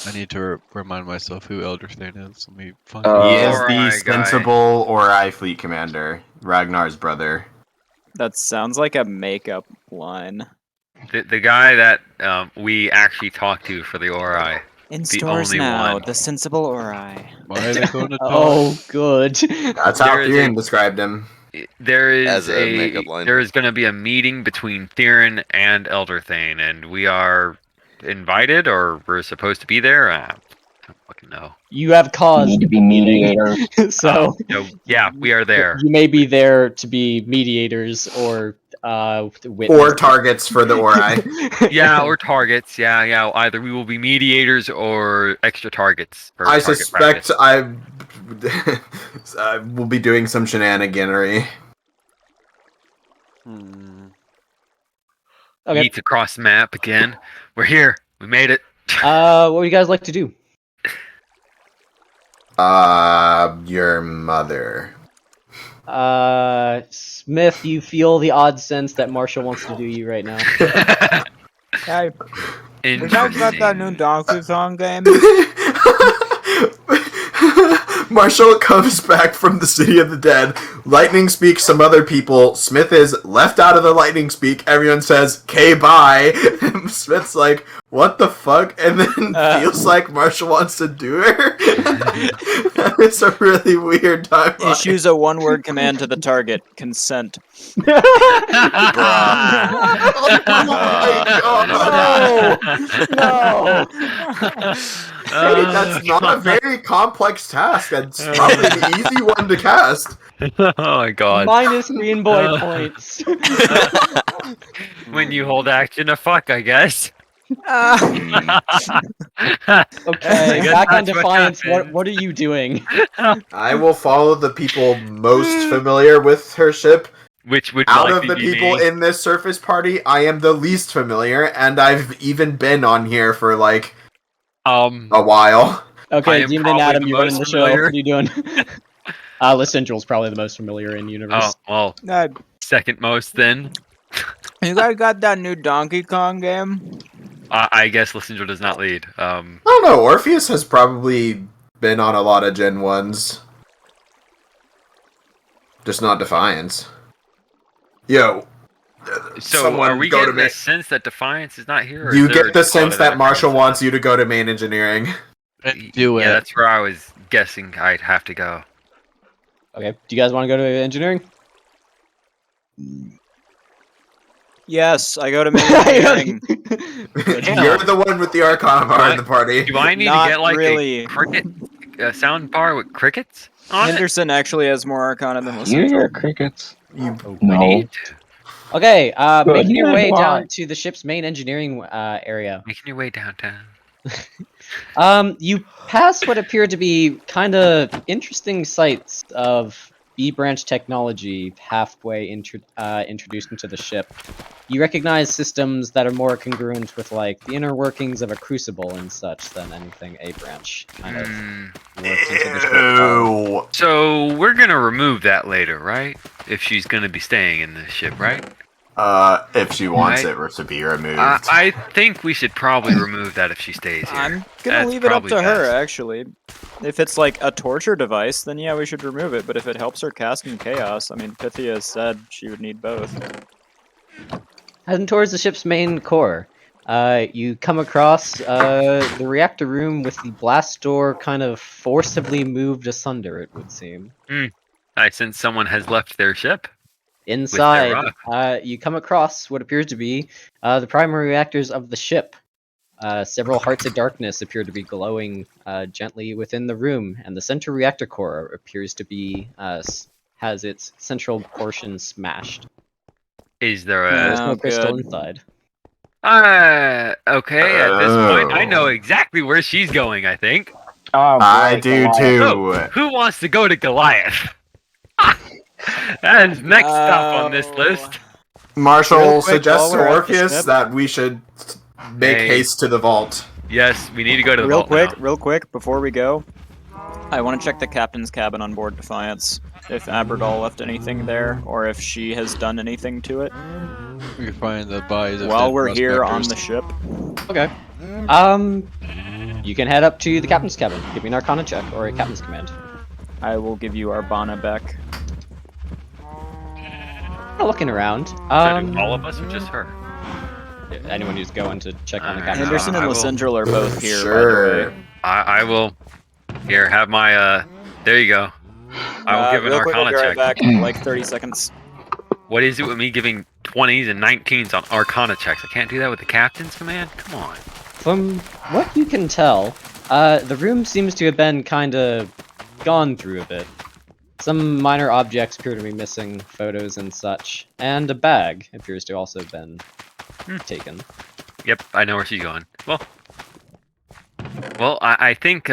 I need to remind myself who Eldrathane is. Let me find He is Ori the guy. sensible Ori fleet commander, Ragnar's brother. That sounds like a makeup line. The guy that we actually talked to for the Ori. In The stores only now, one. the sensible Ori. Why are they going to talk? Oh, good. That's how There is Theron a- described him. There is As a makeup line. there is going to be a meeting between Theron and Eldrathane, and we are invited, or we're supposed to be there. I don't fucking know. You have cause. Need to be mediators. So No, yeah, we are there. you may be there to be mediators or Or witnesses. targets for the Ori. Yeah, or targets. Yeah. Either we will be mediators or extra targets. For I target suspect practice. I will be doing some shenaniganery. Okay. Need to cross the map again. We're here. We made it. What would you guys like to do? Your mother. Smith, you feel the odd sense that Marshall wants to do you right now. Hey, we talked about that new Interesting. Donkey Kong game. Marshall comes back from the city of the dead. Lightning speaks some other people. Smith is left out of the lightning speak. Everyone says, "K, bye." And Smith's like, "What the fuck?" And then feels like Marshall wants to do her. It's a really weird timeline. Issues a one-word command to the target. Consent. Oh my god! No! Hey, that's not a very complex task. That's probably an easy one to cast. Oh my god. Minus Green Boy points. When you hold action to fuck, I guess. Okay, I guess back on that's what Defiance, happened. what are you doing? I will follow the people most familiar with her ship. Which would Out of likely the be people me. in this surface party, I am the least familiar, and I've even been on here for like a while. I Okay, am Demon and probably Adam, the you running the most show. familiar. What are you doing? Lysendral's probably the most familiar in Oh, universe. well, second most then. You guys got that new Donkey Kong game? I guess Lysindra does not lead. I don't know, Orpheus has probably been on a lot of Gen 1s. Just not Defiance. Yo. So someone are we go to getting ma- the sense that Defiance is not here? Or You is there get the a sense lot of that Marshall other wants you to go to main engineering. Do it. Yeah, that's where I was guessing I'd have to go. Okay, do you guys want to go to engineering? Yes, I go to main engineering. You're the one with the Arcana bar in the party. Do I need Not to get like really. a cricket sound bar with crickets on Henderson actually has more Arcana than You Lysindra. hear crickets? You it? We No. need to. Okay, Good, making your yeah, way why? down to the ship's main engineering area. Making your way downtown. You pass what appear to be kind of interesting sites of B-branch technology halfway introduced into the ship. You recognize systems that are more congruent with like the inner workings of a crucible and such than anything A-branch kind of worked into the ship. Ew. So we're gonna remove that later, right? If she's gonna be staying in the ship, right? If she wants Right. it to be removed. I think we should probably remove that if she stays here. I'm gonna That's leave it up probably to her, best. actually. If it's like a torture device, then yeah, we should remove it. But if it helps her cast in chaos, I mean, Pythia said she would need both. Heading towards the ship's main core, you come across the reactor room with the blast door kind of forcibly moved asunder, it would seem. I sense someone has left their ship. Inside, you come across what appears to be the primary reactors of the ship. Several hearts of darkness appear to be glowing gently within the room, and the center reactor core appears to be has its central portion smashed. Is there There's a? no crystal good. inside. Okay. At this point, I know exactly where she's going. I think. Oh, I boy, do Goliath. too. So, who wants to go to Goliath? That is next up on this list. Marshall Real quick, suggests while to we're at the Orpheus ship- that we should make Hey. haste to the vault. Yes, we need to go to the Real vault quick, now. real quick, before we go, I want to check the captain's cabin on board Defiance. If Aberdal left anything there, or if she has done anything to it. We can find the bodies of While dead we're here on the prospectors. ship. Okay. You can head up to the captain's cabin. Give me an Arcana check or a captain's command. I will give you Arbana back. Looking around. Should I do all of us or just her? Anyone who's going to check on the Alright. captain's Henderson cabin. and I will- Lysindral are both here, Sure. by the way. I will. Here, have my. There you go. I will give an real quick, I'll Arcana be right check. back in like 30 seconds. What is it with me giving 20s and 19s on Arcana checks? I can't do that with the captain's command? Come on. From what you can tell, the room seems to have been kind of gone through a bit. Some minor objects appear to be missing, photos and such, and a bag appears to also have been taken. Yep, I know where she's going. Well, I think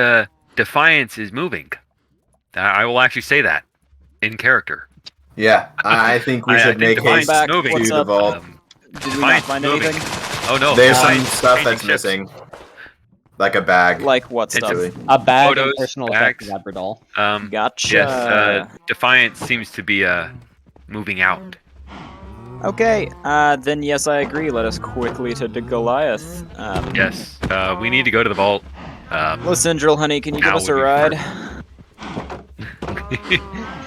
Defiance is moving. I will actually say that in character. Yeah, I think we I should think make Defiance haste Back, is moving. what's to the up? vault. Did we not Defiance find is moving. anything? Oh no, There's some Defiance stuff changing that's ships. missing. Like a bag. Like what stuff? Potentially. A bag Photos, and personal bags. effects of Aberdal. Gotcha. Yes, Defiance seems to be moving out. Okay, then yes, I agree. Let us quickly to Goliath. Yes, we need to go to the vault. Lysindral, honey, can you give Now us a would be ride?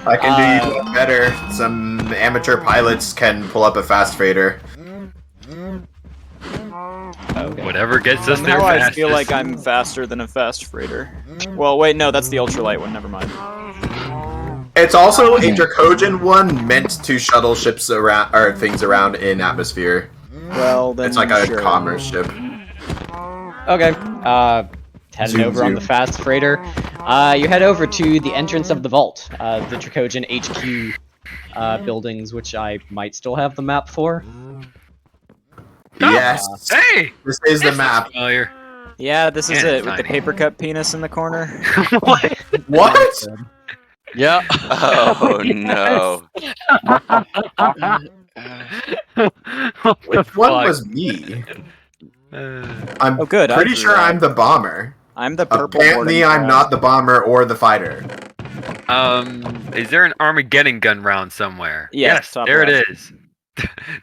I can do you one better. Some amateur pilots can pull up a fast freighter. Okay. Whatever gets us there Somehow I fastest. feel like I'm faster than a fast freighter. Well, wait, no, that's the ultralight one. Never mind. It's also a Dracogen one meant to shuttle ships around or things around in atmosphere. Well, then It's like a sure. commerce ship. Okay. Heading Zoom, over on the zoom. fast freighter. You head over to the entrance of the vault, the Dracogen HQ buildings, which I might still have the map for. Yes. Hey! This is the This looks map. familiar. Yeah, this is Yeah, it with the tiny. paper cut penis in the corner. What? What? Yeah. Oh no. What the Which one fuck? was me? Uh, I'm Oh, good. I pretty drew sure that. I'm the bomber. I'm the purple. Apparently, boarding I'm crab. not the bomber or the fighter. is there an Armageddon gun round somewhere? Yes, top there left. it is.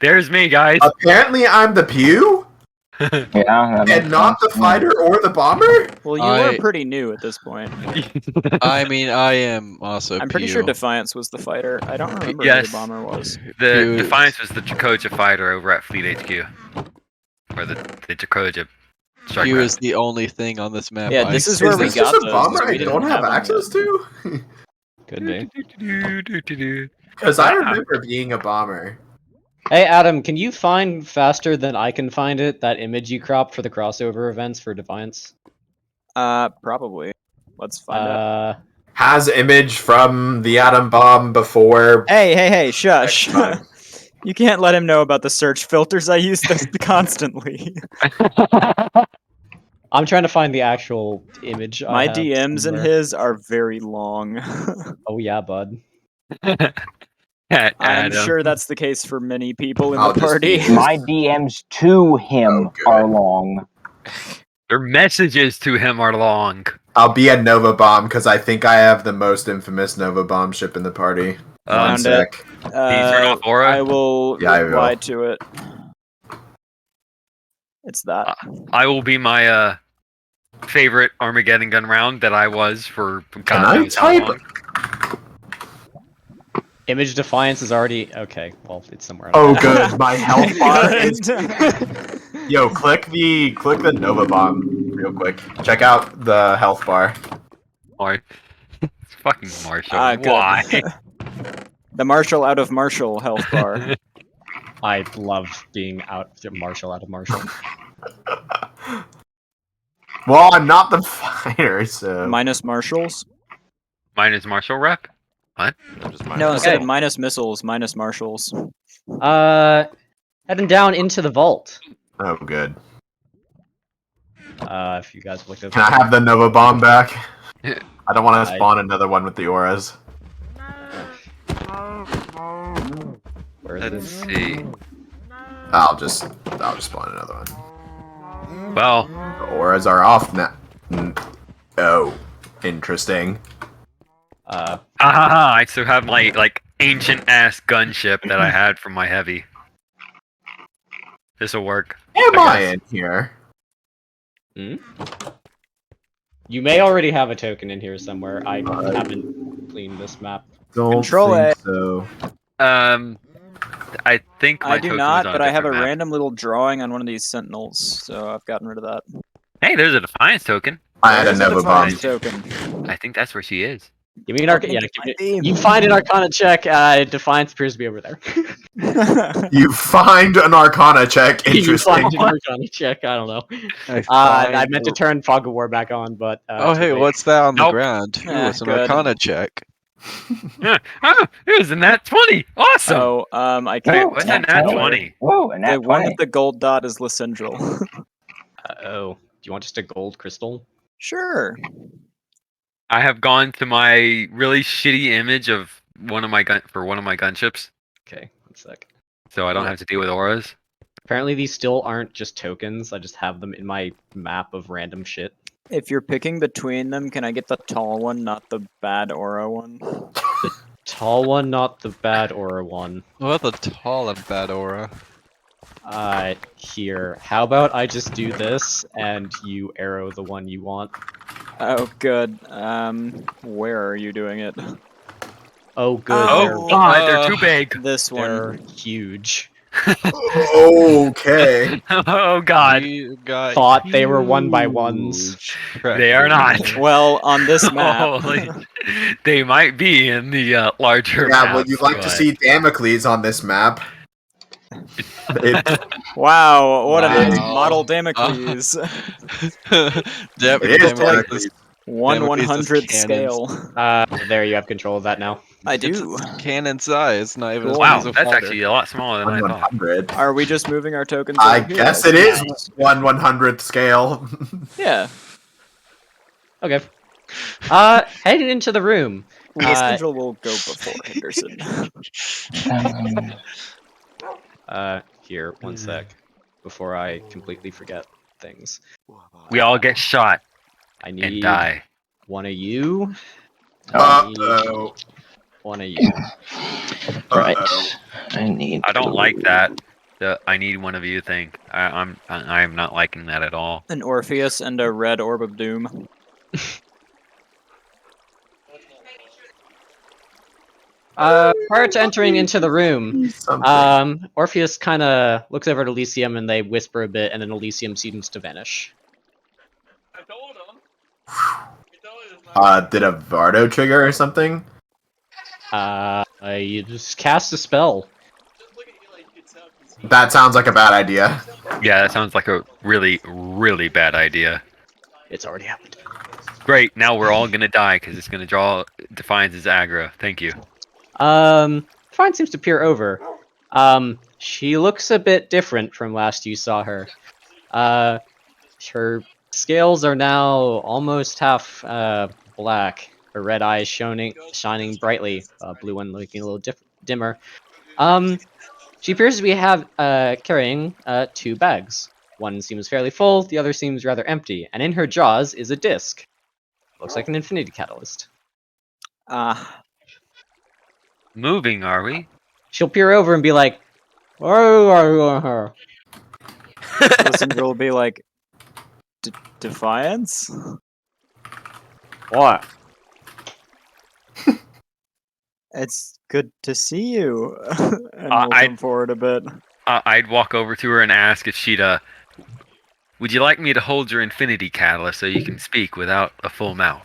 There's me, guys. Apparently, I'm the pew Yeah, that makes and not the sense. fighter or the bomber. Well, you I- were pretty new at this point. I mean, I am also. I'm pretty Pew. sure Defiance was the fighter. I don't remember who Yes. the bomber was. The Pew is- Defiance was the Dracoja fighter over at Fleet HQ. Or the Dracoja strike Pew is craft. the only thing on this map. Yeah, I this is where Is we this got just a those, bomber we I didn't don't have have them access to? Could be. Because I remember being a bomber. Hey, Adam, can you find faster than I can find it that image you cropped for the crossover events for Defiance? Probably. Let's find out. Has image from the atom bomb before. Hey, shush. Next time. You can't let him know about the search filters. I use those constantly. I'm trying to find the actual image. I My have DMs and somewhere. his are very long. Oh yeah, bud. I'm Adam. sure that's the case for many people in I'll the just party. use- My DMs to him Oh, good. are long. Their messages to him are long. I'll be a Nova Bomb because I think I have the most infamous Nova Bomb ship in the party. One Found sec. Can you turn off Aura? I will Yeah, I reply will. to it. It's that. I will be my favorite Armageddon gun round that I was for God Can I knows how type? long. Image Defiance is already okay. Well, it's somewhere. Oh, good. My health bar is. Good. Yo, click the Nova Bomb real quick. Check out the health bar. Why? It's fucking Marshall. Ah, good. Why? The Marshall out of Marshall health bar. I love being Marshall out of Marshall. Well, I'm not the fighter, so. Minus Marshalls? Mine is Marshall rep. I'm just No, instead Okay. of minus missiles, minus Marshalls. Heading down into the vault. Oh, good. If you guys looked at. Can I have the Nova Bomb back? I don't want to I- spawn another one with the auras. Where is Let's it? see. I'll just spawn another one. Well, The auras are off now. Oh, interesting. I still have my ancient ass gunship that I had from my heavy. This'll work. Am I guess. in here? You may already have a token in here somewhere. I haven't cleaned this map. Don't Control think so. I think my I do token not, was on but I have a different map. random little drawing on one of these sentinels, so I've gotten rid of that. Hey, there's a Defiance token. I had a Where's the Nova Bomb. Defiance token? I think that's where she is. Give me an Arcana. Yeah, you find an Arcana check. Defiance appears to be over there. You find an Arcana check. You Interesting. find an Arcana check. I don't know. I meant to turn Fog of War back on, but. Oh, too hey, late. what's that on the Nope. ground? Ooh, Ah, it's an good. Arcana check. Oh, it was in that 20. Awesome. So, I Wait, can't. what's that that nat 20? 20? Whoa, and The that one 20. with the gold dot is Lysindril. Oh, do you want just a gold crystal? Sure. I have gone to my really shitty image of one of my gunships, Okay, one sec. so I don't have to deal with auras. Apparently these still aren't just tokens. I just have them in my map of random shit. If you're picking between them, can I get the tall one, not the bad aura one? Tall one, not the bad aura one. What about the tall and bad aura? Here. How about I just do this and you arrow the one you want? Oh, good. Where are you doing it? Oh, good. Oh god, they're too big. This They're one. huge. Okay. Oh god, We got Thought they were 1x1s. huge they are not. tractors. Well, on this map. Holy, they might be in the larger Yeah, maps, well, you'd like to but- see Damocles on this map. It, Wow, what a Wow. model Damocles. Damn, it is Damocles. Damocles. 1/100th cannons. scale. There, you have control of that now. I do. Cannon size, not even Cool. a Wow, piece of that's fodder. actually a lot smaller than I thought. 1/100. Are we just moving our tokens? I over here? guess That's it is nice. 1/100th scale. Yeah. Okay. Heading into the room. Lysandral will go before Henderson. Here, one sec. Before I completely forget things. We all get shot I and need die. one of you. I need Uh-oh. one of you. Right. Uh-oh. I need. I don't like that. The I need one of you thing. I'm not liking that at all. An Orpheus and a red orb of doom. Prior to entering into the room, Something. Orpheus kind of looks over at Elysium and they whisper a bit, and then Elysium seems to vanish. Did a Vardo trigger or something? You just cast a spell. That sounds like a bad idea. Yeah, that sounds like a really, really bad idea. It's already happened. Great, now we're all gonna die because it's gonna draw Defiance's aggro. Thank you. Fine seems to peer over. She looks a bit different from last you saw her. Her scales are now almost half black. Her red eyes shining brightly. Blue one looking a little dimmer. She appears to be carrying two bags. One seems fairly full, the other seems rather empty, and in her jaws is a disc. Looks like an infinity catalyst. Moving, are we? She'll peer over and be like, "Oh, are you on her?" Lysandral will be like, Defiance? What? It's good to see you. And we'll come forward a bit. I'd walk over to her and ask if she'd would you like me to hold your infinity catalyst so you can speak without a full mouth?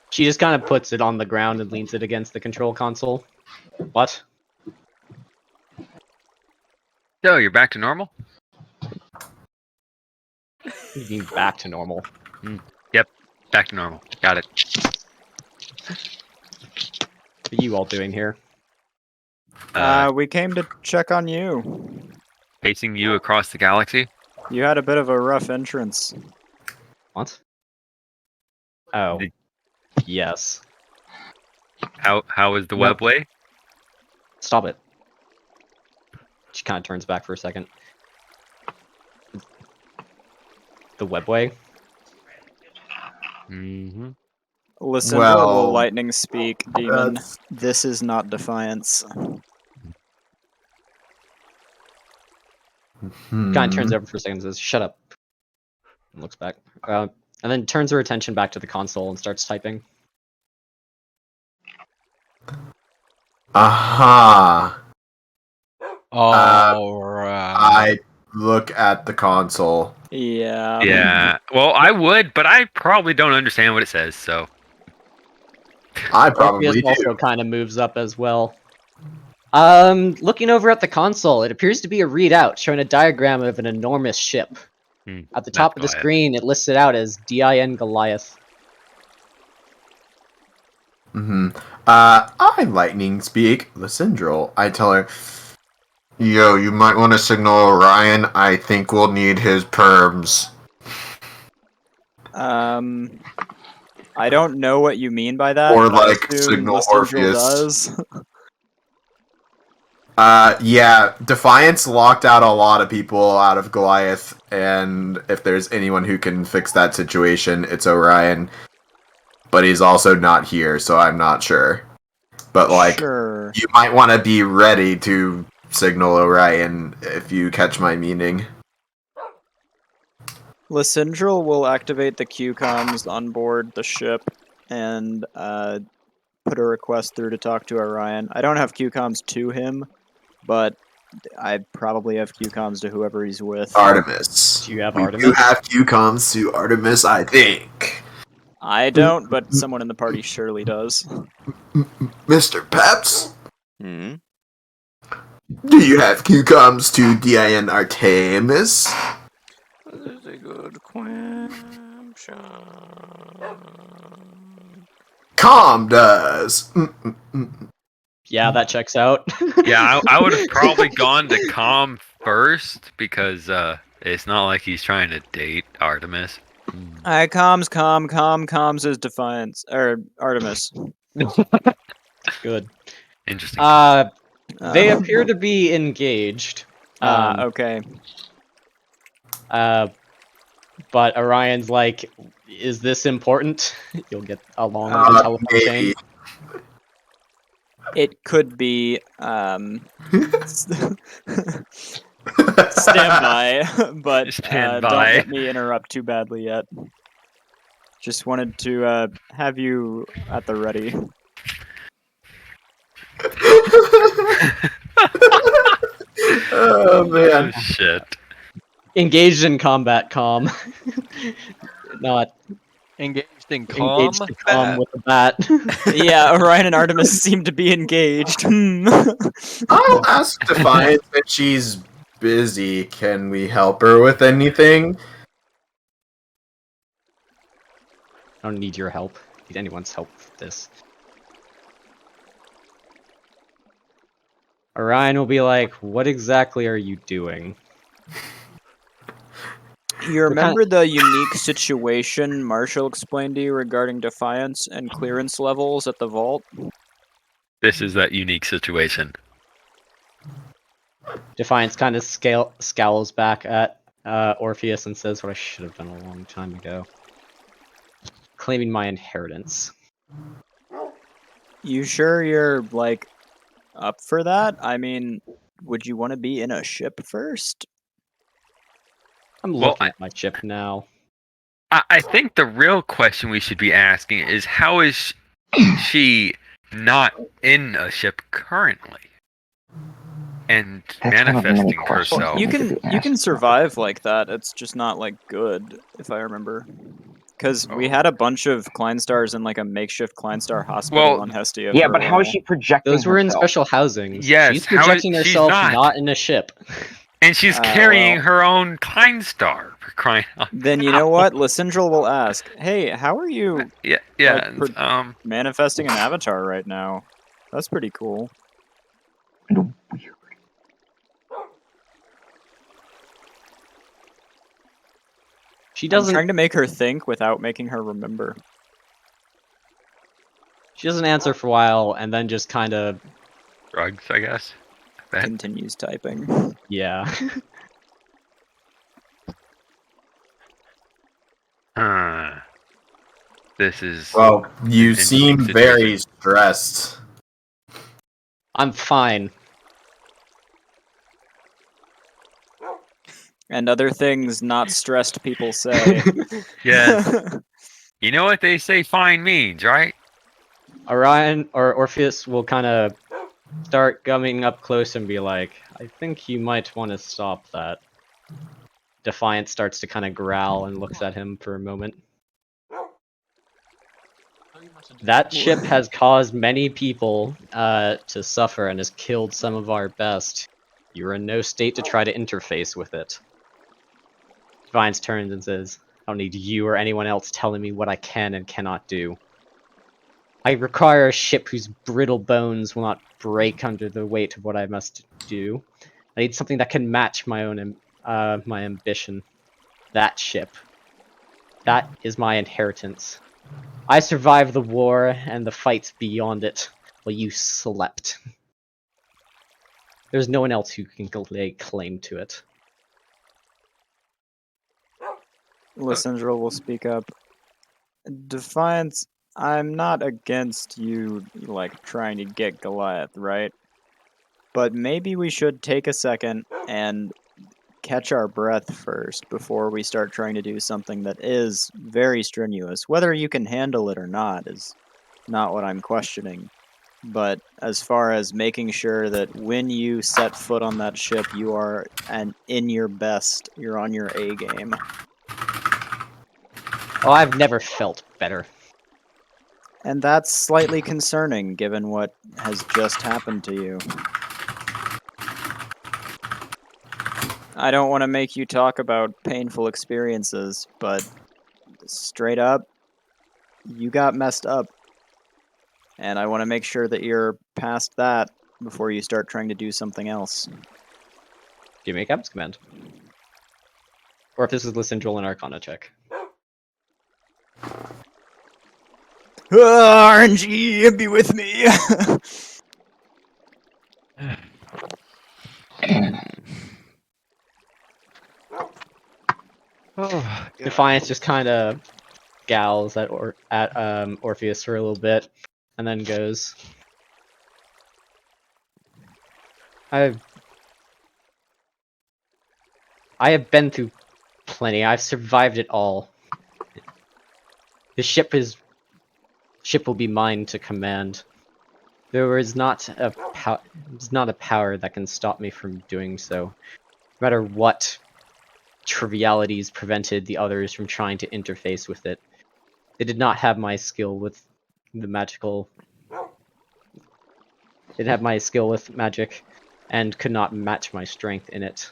She just kind of puts it on the ground and leans it against the control console. What? So, you're back to normal? You mean back to normal? Yep, back to normal. Got it. What are you all doing here? We came to check on you. Pacing you across the galaxy? You had a bit of a rough entrance. What? Oh. Yes. How is the Nope. webway? Stop it. She kind of turns back for a second. The webway? Mm-hmm. Listen, Well, will lightning speak, demon. that's- This is not Defiance. Kind of turns over for a second and says, "Shut up." And looks back. And then turns her attention back to the console and starts typing. Aha. Alright. I look at the console. Yeah. Yeah. Well, I would, but I probably don't understand what it says, so. I probably Orpheus do. also kind of moves up as well. Looking over at the console, it appears to be a readout showing a diagram of an enormous ship. At the top of the Goliath. screen, it lists it out as DIN Goliath. I lightning speak Lysandral. I tell her, yo, you might want to signal Orion. I think we'll need his perms. I don't know what you mean by that. Or, but I like, assume signal Lysandral Orpheus. does. Yeah, Defiance locked out a lot of people out of Goliath, and if there's anyone who can fix that situation, it's Orion. But he's also not here, so I'm not sure. But, like, Sure. you might want to be ready to signal Orion, if you catch my meaning. Lysandral will activate the Q-comms on board the ship and put a request through to talk to Orion. I don't have QComs to him, but I probably have QComs to whoever he's with. Artemis. Do you have We Artemis? do have QComs to Artemis, I think. I don't, but someone in the party surely does. Mr. Peps, Hmm. do you have QComs to DIN Artemis? That is a good question. Com does. Yeah, that checks out. Yeah, I would have probably gone to Com first because it's not like he's trying to date Artemis. Comms is Defiance or Artemis. Good. Interesting. They appear to be engaged. Okay. But Orion's like, is this important? You'll get along the telephone chain. Maybe. It could be. Stand by, but Stand don't by. let me interrupt too badly yet. Just wanted to have you at the ready. Oh man. Shit. Engaged in combat com. Not Engaged in calm. engaged in com with a bat. Yeah, Orion and Artemis seem to be engaged. I'll ask Defiance if she's busy. Can we help her with anything? I don't need your help. I don't need anyone's help with this. Orion will be like, what exactly are you doing? You remember the unique situation Marshall explained to you regarding Defiance and clearance levels at the vault? This is that unique situation. Defiance kind of scowls back at Orpheus and says what I should have done a long time ago. Claiming my inheritance. You sure you're, like, up for that? I mean, would you want to be in a ship first? I'm looking at my ship now. I think the real question we should be asking is how is she not in a ship currently and That's one of the many manifesting questions herself? You need to can be you can asked. survive like that. It's just not like good, if I remember. Because we had a bunch of Kleinstars in like a makeshift Kleinstar hospital Well, on Hestia. Yeah, for but a how is while. she projecting Those were in herself? special housings. Yes, She's how is- projecting she's herself not. in a ship. And she's carrying her own Kleinstar for crying out Then you know what? Lysindral will ask, "Hey, how are you Yeah, manifesting an avatar right now? That's pretty cool." She I'm doesn't. trying to make her think without making her remember. She doesn't answer for a while, and then just kind of. drugs, I guess. Bet. Continues typing. Yeah. This is. Well, you an seem interesting very situation. stressed. I'm fine. And other things not stressed people say. Yes. You know what they say fine means, right? Orion or Orpheus will kind of start coming up close and be like, I think you might want to stop that. Defiance starts to kind of growl and looks at him for a moment. That ship has caused many people to suffer and has killed some of our best. You're in no state to try to interface with it. Defiance turns and says, I don't need you or anyone else telling me what I can and cannot do. I require a ship whose brittle bones will not break under the weight of what I must do. I need something that can match my own my ambition. That ship. That is my inheritance. I survived the war and the fights beyond it while you slept. There's no one else who can lay claim to it. Lysindral will speak up. Defiance, I'm not against you, like, trying to get Goliath, right? But maybe we should take a second and catch our breath first before we start trying to do something that is very strenuous. Whether you can handle it or not is not what I'm questioning. But as far as making sure that when you set foot on that ship, you are in your best, you're on your A game. Oh, I've never felt better. And that's slightly concerning given what has just happened to you. I don't want to make you talk about painful experiences, but straight up, you got messed up. And I want to make sure that you're past that before you start trying to do something else. Give me a Captain's Command. Or if this is Lysindrel and Arcana check. RNG, be with me! Defiance just kind of scowls at Orpheus for a little bit, and then goes, I have been through plenty. I've survived it all. The ship will be mine to command. There is not a power that can stop me from doing so. No matter what trivialities prevented the others from trying to interface with it. They did not have my skill with the magical. They didn't have my skill with magic, and could not match my strength in it.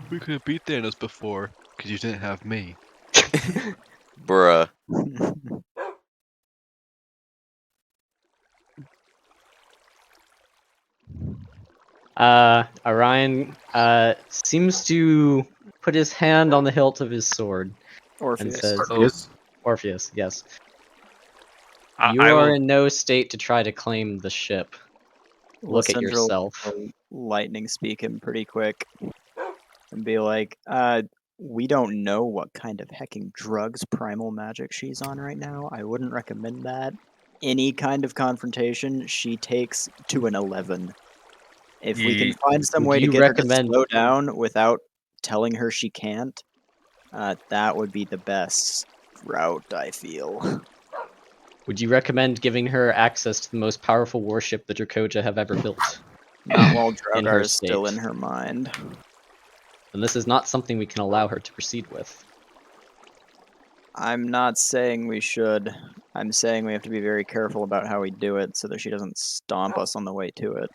We could have beat Thanos before, because you didn't have me. Bruh. Orion seems to put his hand on the hilt of his sword Orpheus. and says, Orpheus? Orpheus, yes. I You are will- in no state to try to claim the ship. Look at Lysindrel yourself. will lightning speak him pretty quick and be like, we don't know what kind of hecking drugs primal magic she's on right now. I wouldn't recommend that. Any kind of confrontation, she takes to an 11. If we can find some way to you get her to recommend- slow down without telling her she can't, that would be the best route, I feel. Would you recommend giving her access to the most powerful warship the Dracoja have ever built? Not while In her Drogar is still state. in her mind. And this is not something we can allow her to proceed with. I'm not saying we should. I'm saying we have to be very careful about how we do it so that she doesn't stomp us on the way to it.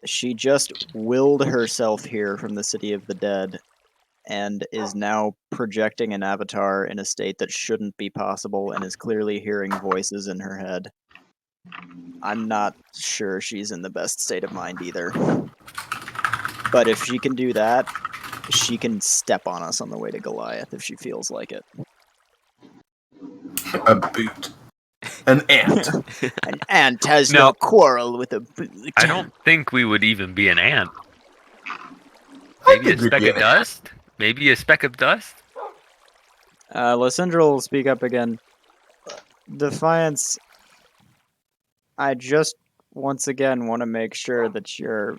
She just willed herself here from the City of the Dead and is now projecting an avatar in a state that shouldn't be possible and is clearly hearing voices in her head. I'm not sure she's in the best state of mind either. But if she can do that, she can step on us on the way to Goliath if she feels like it. A boot. An ant. An ant has no quarrel with a boot. I don't think we would even be an ant. Maybe a think we'd speck be of an- dust? Maybe a speck of dust? Lysindrel will speak up again. Defiance, I just once again want to make sure that you're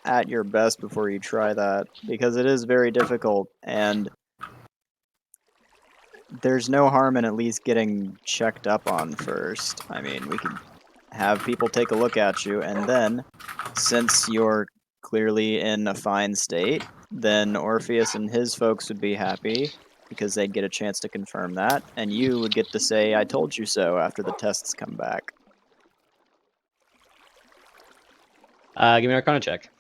at your best before you try that, because it is very difficult, and there's no harm in at least getting checked up on first. I mean, we could have people take a look at you, and then, since you're clearly in a fine state, then Orpheus and his folks would be happy, because they'd get a chance to confirm that, and you would get to say, I told you so, after the tests come back. Give me an Arcana check.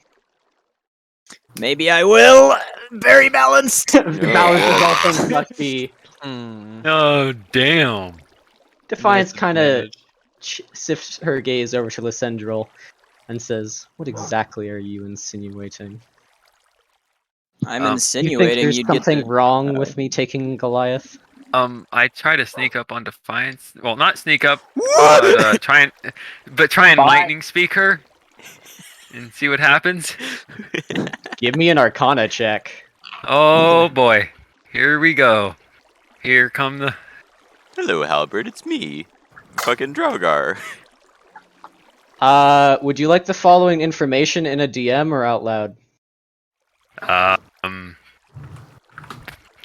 Maybe I will! Very balanced! The balance of all things must be. Oh, damn. Defiance kind of sifts her gaze over to Lysindrel and says, "What exactly are you insinuating?" I'm You think You think insinuating there's you'd get something to... wrong with me taking Goliath? I try to sneak up on Defiance. Well, not sneak up, What? but try and Fine. lightning speak her and see what happens. Give me an Arcana check. Oh boy, here we go. Here come the. Hello, Halbert. It's me, fucking Drogar. Would you like the following information in a DM or out loud?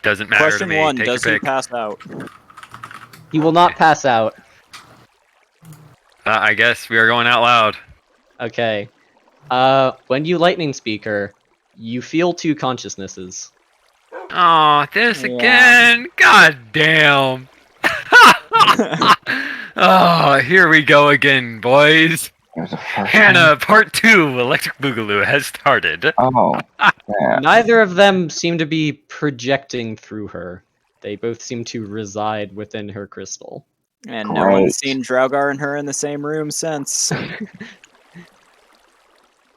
Doesn't matter Question to me. 1, Take does your he pick. pass out? He will not pass out. I guess we are going out loud. Okay. When you lightning speaker, you feel 2 consciousnesses. Oh, this Yeah. again! God damn! Oh, here we go again, boys. It was the first Hannah, time. part 2, Electric Boogaloo has started. Oh, yeah. Neither of them seem to be projecting through her. They both seem to reside within her crystal. And no one's Great. seen Draugr and her in the same room since.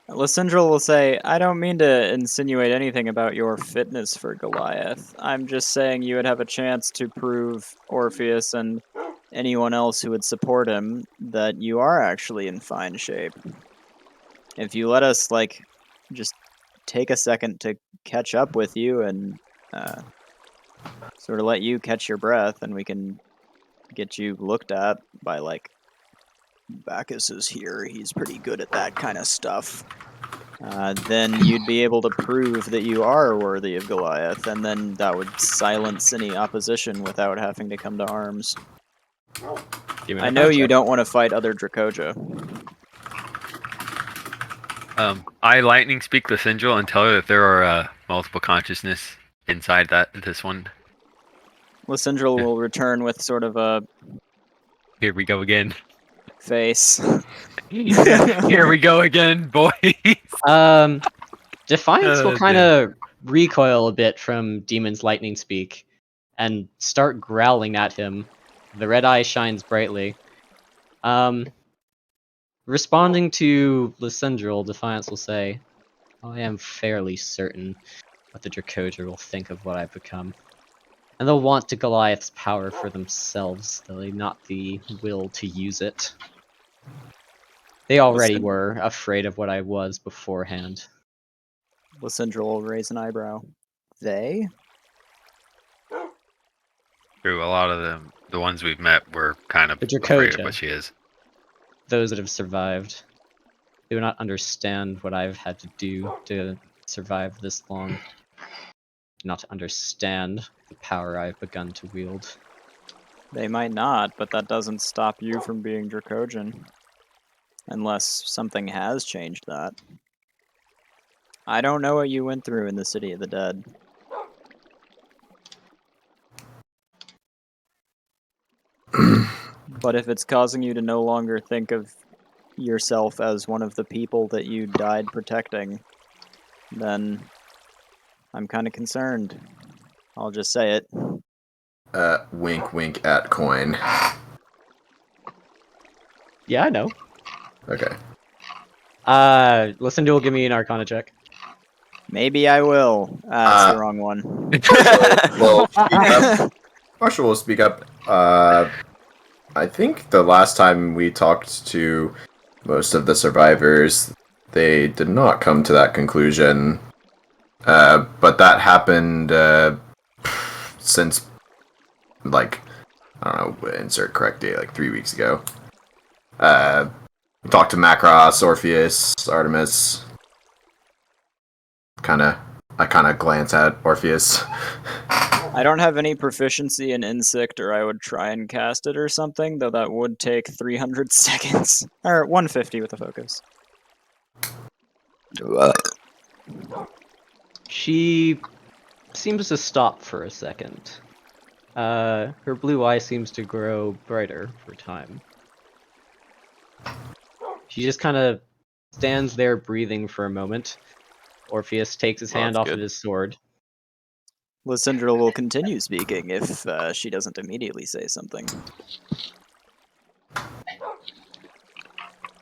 Lysindral will say, I don't mean to insinuate anything about your fitness for Goliath. I'm just saying you would have a chance to prove Orpheus and anyone else who would support him that you are actually in fine shape. If you let us, just take a second to catch up with you and sort of let you catch your breath, and we can get you looked at by, Bacchus is here, he's pretty good at that kind of stuff. Then you'd be able to prove that you are worthy of Goliath, and then that would silence any opposition without having to come to arms. I know you don't want to fight other Dracoja. I lightning speak Lysindral and tell her that there are multiple consciousness inside this one. Lysindral will return with sort of a Here we go again. face. Here we go again, boys. Defiance will Oh, kind of recoil a bit from Demon's lightning speak and start growling at him. The red eye shines brightly. Responding to Lysindral, Defiance will say, I am fairly certain what the Dracoja will think of what I've become. And they'll want to Goliath's power for themselves, though they not the will to use it. They already were afraid of what I was beforehand. Lysindral will raise an eyebrow. They? True, a lot of the ones we've met were kind of The afraid of Dracoja. what she is. Those that have survived. They do not understand what I've had to do to survive this long. Do not understand the power I've begun to wield. They might not, but that doesn't stop you from being Dracojan. Unless something has changed that. I don't know what you went through in the City of the Dead. But if it's causing you to no longer think of yourself as one of the people that you died protecting, then I'm kind of concerned. I'll just say it. Wink, wink at coin. Yeah, I know. Okay. Lysindral will give me an Arcana check. Maybe I will. That's the wrong one. Well, speak up. Marshall will speak up. I think the last time we talked to most of the survivors, they did not come to that conclusion. But that happened since, I don't know, insert correct date, 3 weeks ago. We talked to Macross, Orpheus, Artemis. I kind of glance at Orpheus. I don't have any proficiency in Insect, or I would try and cast it or something, though that would take 300 seconds. Or 150 with a focus. She seems to stop for a second. Her blue eye seems to grow brighter for time. She just kind of stands there breathing for a moment. Orpheus takes his hand off of his sword. Lysindral will continue speaking if she doesn't immediately say something.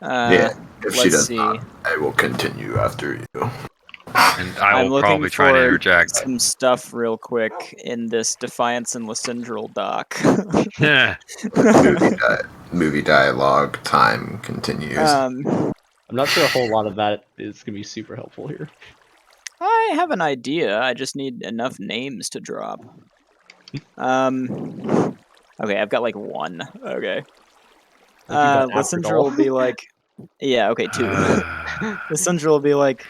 Yeah, if she let's does see. not, I will continue after you. And I I'm will looking probably try to for interject. some stuff real quick in this Defiance and Lysindral doc. Movie dialogue time continues. I'm not sure a whole lot of that is going to be super helpful here. I have an idea. I just need enough names to drop. Okay, I've got one. Okay. Lysindral will be like, yeah, okay, 2. Lysindral will be like,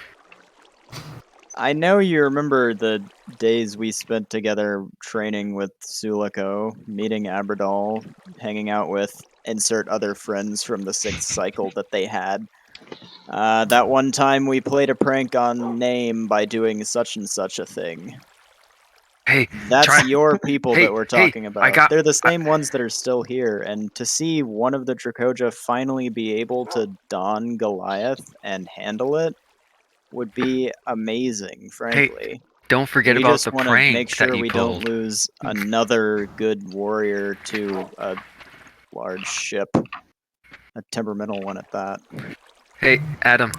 I know you remember the days we spent together training with Suliko, meeting Aberdal, hanging out with insert other friends from the 6th cycle that they had. That one time we played a prank on Name by doing such and such a thing. Hey, That's your people Hey, that we're hey, talking I about. got- They're the same ones that are still here, and to see one of the Dracoja finally be able to don Goliath and handle it would be amazing, frankly. Don't forget We about just the want to make prank that sure you we don't pulled. lose another good warrior to a large ship, a temperamental one at that. Hey, Adam,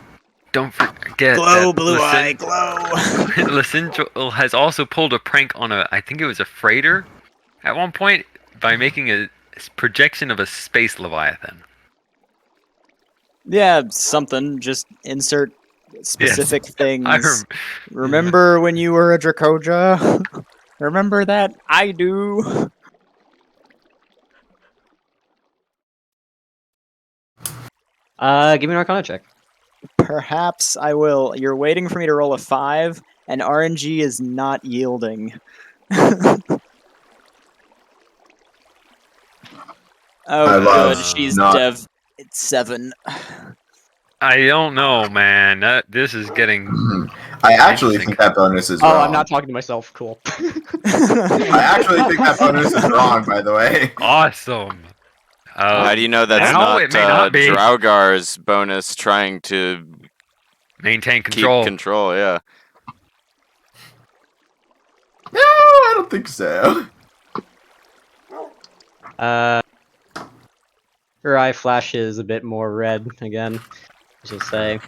don't forget Glow, that blue eye, glow! Lysindril has also pulled a prank on I think it was a freighter at one point by making a projection of a space leviathan. Yeah, something. Just insert specific things. Yeah. Remember when you were a Dracoja? Remember that? I do. Give me an Arcana check. Perhaps I will. You're waiting for me to roll a 5, and RNG is not yielding. Oh, love good. She's not- dev. It's 7. I don't know, man. This is getting. I actually Interesting. think that bonus is Oh, wrong. I'm not talking to myself. Cool. I actually think that bonus is wrong, by the way. Awesome. How do you know that's now not, it may not be. Draugar's bonus trying to Maintain control. keep control? Yeah. No, I don't think so. Her eye flashes a bit more red again. She'll say,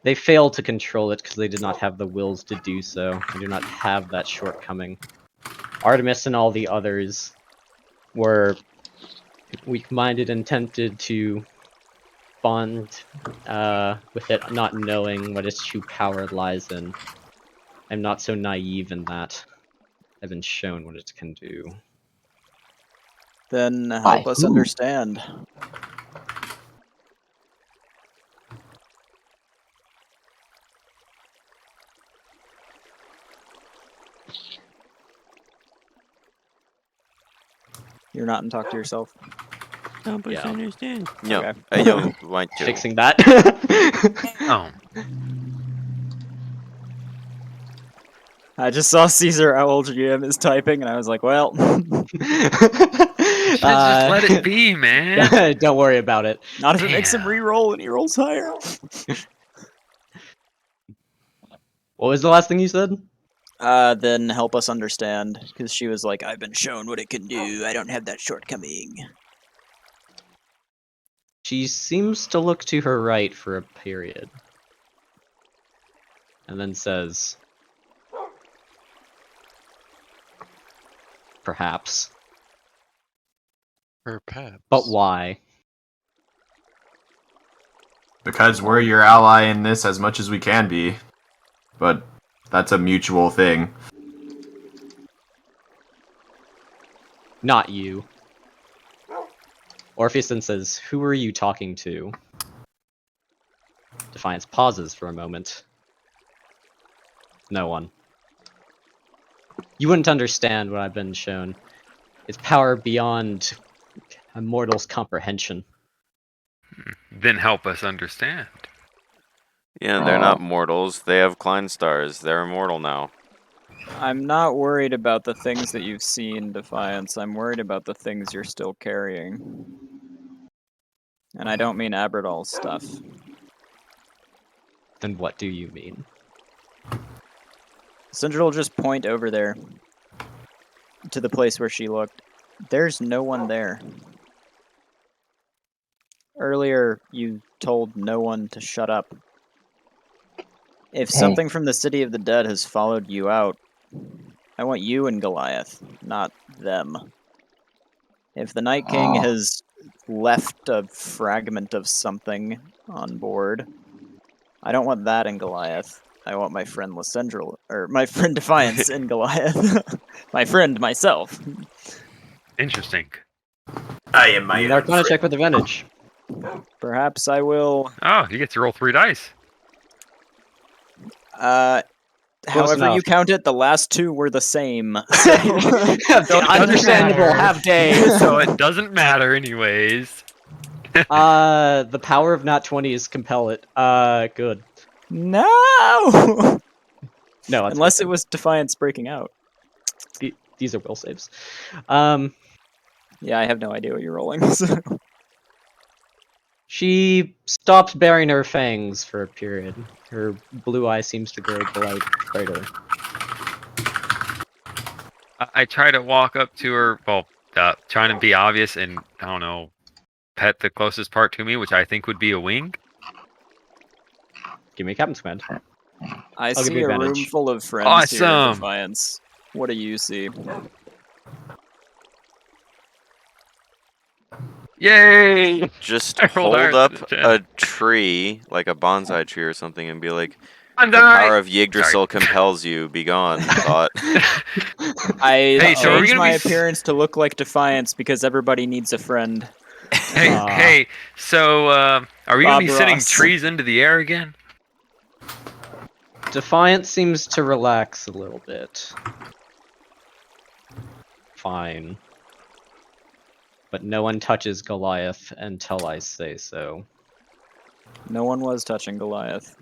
they failed to control it because they did not have the wills to do so. They do not have that shortcoming. Artemis and all the others were weak-minded and tempted to bond with it, not knowing what its true power lies in. I'm not so naive in that. I've been shown what it can do. Then help us understand. You're not and talk to yourself. Help us understand. No, Okay. I don't want to. Fixing that. Oh. I just saw Caesar Owl GM is typing, and I was like, well. Just let it be, man. Don't worry about it. Not if it makes him re-roll and he rolls higher. What was the last thing you said? Then help us understand, because she was like, I've been shown what it can do. I don't have that shortcoming. She seems to look to her right for a period. And then says, perhaps. Perhaps. But why? Because we're your ally in this as much as we can be. But that's a mutual thing. Not you. Orpheus then says, who are you talking to? Defiance pauses for a moment. No one. You wouldn't understand what I've been shown. It's power beyond a mortal's comprehension. Then help us understand. Yeah, they're not mortals. They have Klein stars. They're immortal now. I'm not worried about the things that you've seen, Defiance. I'm worried about the things you're still carrying. And I don't mean Aberdal's stuff. Then what do you mean? Sindra will just point over there. To the place where she looked. There's no one there. Earlier, you told no one to shut up. If something from the City of the Dead has followed you out, I want you and Goliath, not them. If the Night King has left a fragment of something on board, I don't want that in Goliath. I want my friend Lysendril, or my friend Defiance in Goliath. My friend, myself. Interesting. I am my An Arcana check with advantage. Perhaps I will. Oh, you get to roll 3 dice. However you enough. count it, the last two were the same. Understandable. Have days. So it doesn't matter anyways. The power of not 20 is compel it. Good. No! No, that's Unless good. it was Defiance breaking out. These are will saves. Yeah, I have no idea what you're rolling. She stops baring her fangs for a period. Her blue eye seems to grow brighter. I try to walk up to her, well, trying to be obvious and, I don't know, pet the closest part to me, which I think would be a wing. Give me a captain's command. I give see you a room advantage. full of friends here, Awesome. Defiance. What do you see? Yay! Just I rolled higher hold than up a 10. a tree, like a bonsai tree or something, and be like, I'm "The dying!" power of Yggdrasil compels you. Be gone." Thought. I Hey, so are we changed gonna my be appearance to look like Defiance because everybody needs a friend. Hey, so are we gonna be Bob sending Ross. trees into the air again? Defiance seems to relax a little bit. Fine. But no one touches Goliath until I say so. No one was touching Goliath.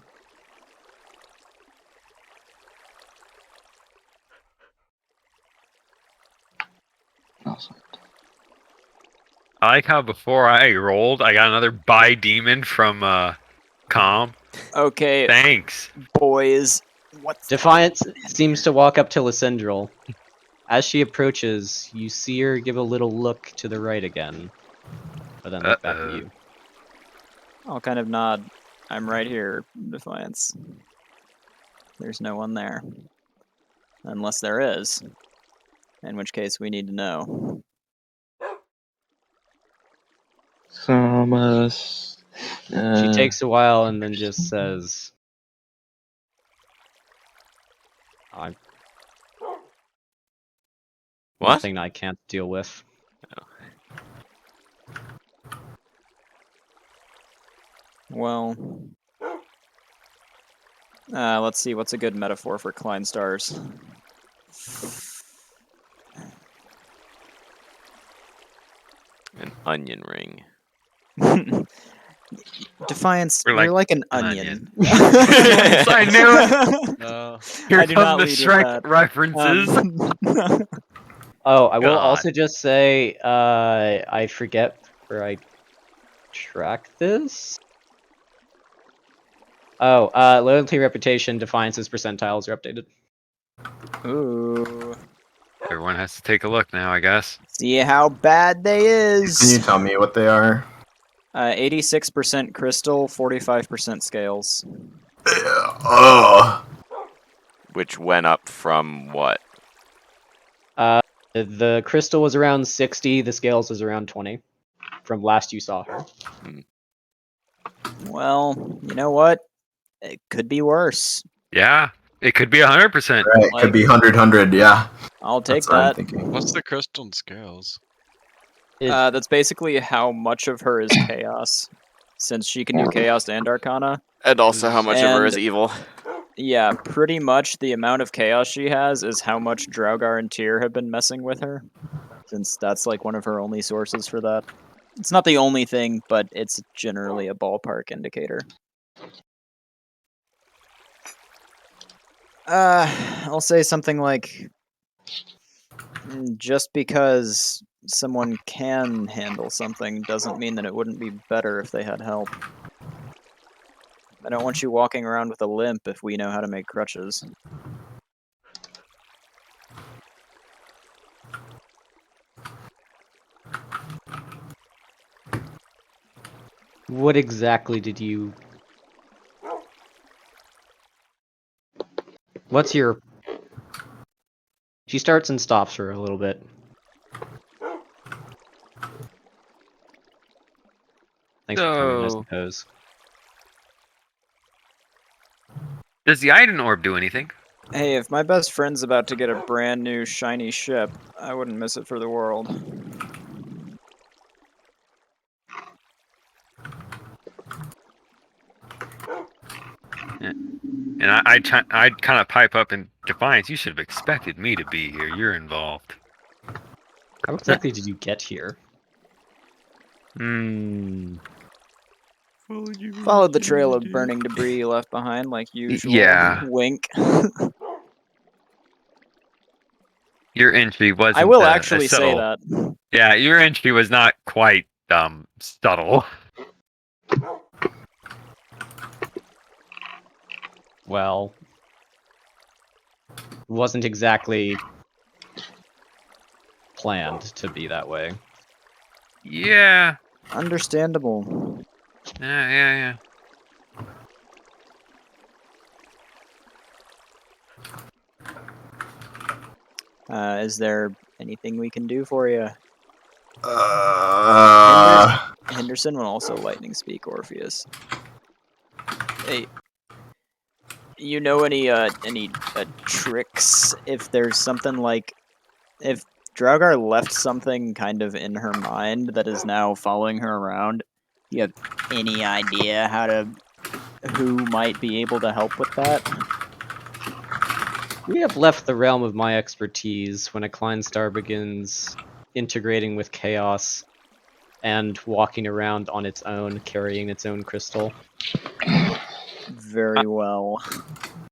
Awesome. I like how before I rolled, I got another bi demon from Calm. Okay, Thanks. boys. What's Defiance seems to walk up to Lysindril. As she approaches, you see her give a little look to the right again, but then look back at you. I'll kind of nod. I'm right here, Defiance. There's no one there. Unless there is. In which case we need to know. Thomas. She takes a while and then just says, "I'm What? nothing I can't deal with." Well, let's see. What's a good metaphor for Klein stars? An onion ring. Defiance, We're you're like like an an onion. I knew it. Here I do come not the lead with Shrek that. references. Oh, I will God. also just say, I forget where I track this. Oh, loyalty, reputation, defiances, percentiles are updated. Ooh. Everyone has to take a look now, I guess. See how bad they is. Can you tell me what they are? 86% crystal, 45% scales. Ugh. Which went up from what? The crystal was around 60, the scales was around 20, from last you saw her. Well, you know what? It could be worse. Yeah, it could be 100%. Right, Like- could be 100, yeah. I'll take That's what I'm that. thinking. What's the crystal and scales? That's basically how much of her is chaos. Since she can do chaos and arcana. And also how much of her is And- evil. Yeah, pretty much the amount of chaos she has is how much Draugr and Tyr have been messing with her. Since that's like one of her only sources for that. It's not the only thing, but it's generally a ballpark indicator. I'll say something like, just because someone can handle something doesn't mean that it wouldn't be better if they had help. I don't want you walking around with a limp if we know how to make crutches. What exactly did you... What's your... She starts and stops for a little bit. Thanks for coming, I So- suppose. Does the Iden Orb do anything? Hey, if my best friend's about to get a brand new shiny ship, I wouldn't miss it for the world. And I'd kind of pipe up in defiance. You should have expected me to be here. You're involved. How exactly did you get here? Hmm. Followed the trail of burning debris left behind, like usual. Yeah. Wink. Your entry wasn't. I will as actually say subtle. that. Yeah, your entry was not quite subtle. Well, wasn't exactly planned to be that way. Yeah. Understandable. Yeah. Is there anything we can do for you? Henderson will also lightning speak Orpheus. Hey, you know any tricks? If there's something like, if Draugar left something kind of in her mind that is now following her around, do you have any idea who might be able to help with that? We have left the realm of my expertise when a Kleinstar begins integrating with chaos and walking around on its own, carrying its own crystal. Very well.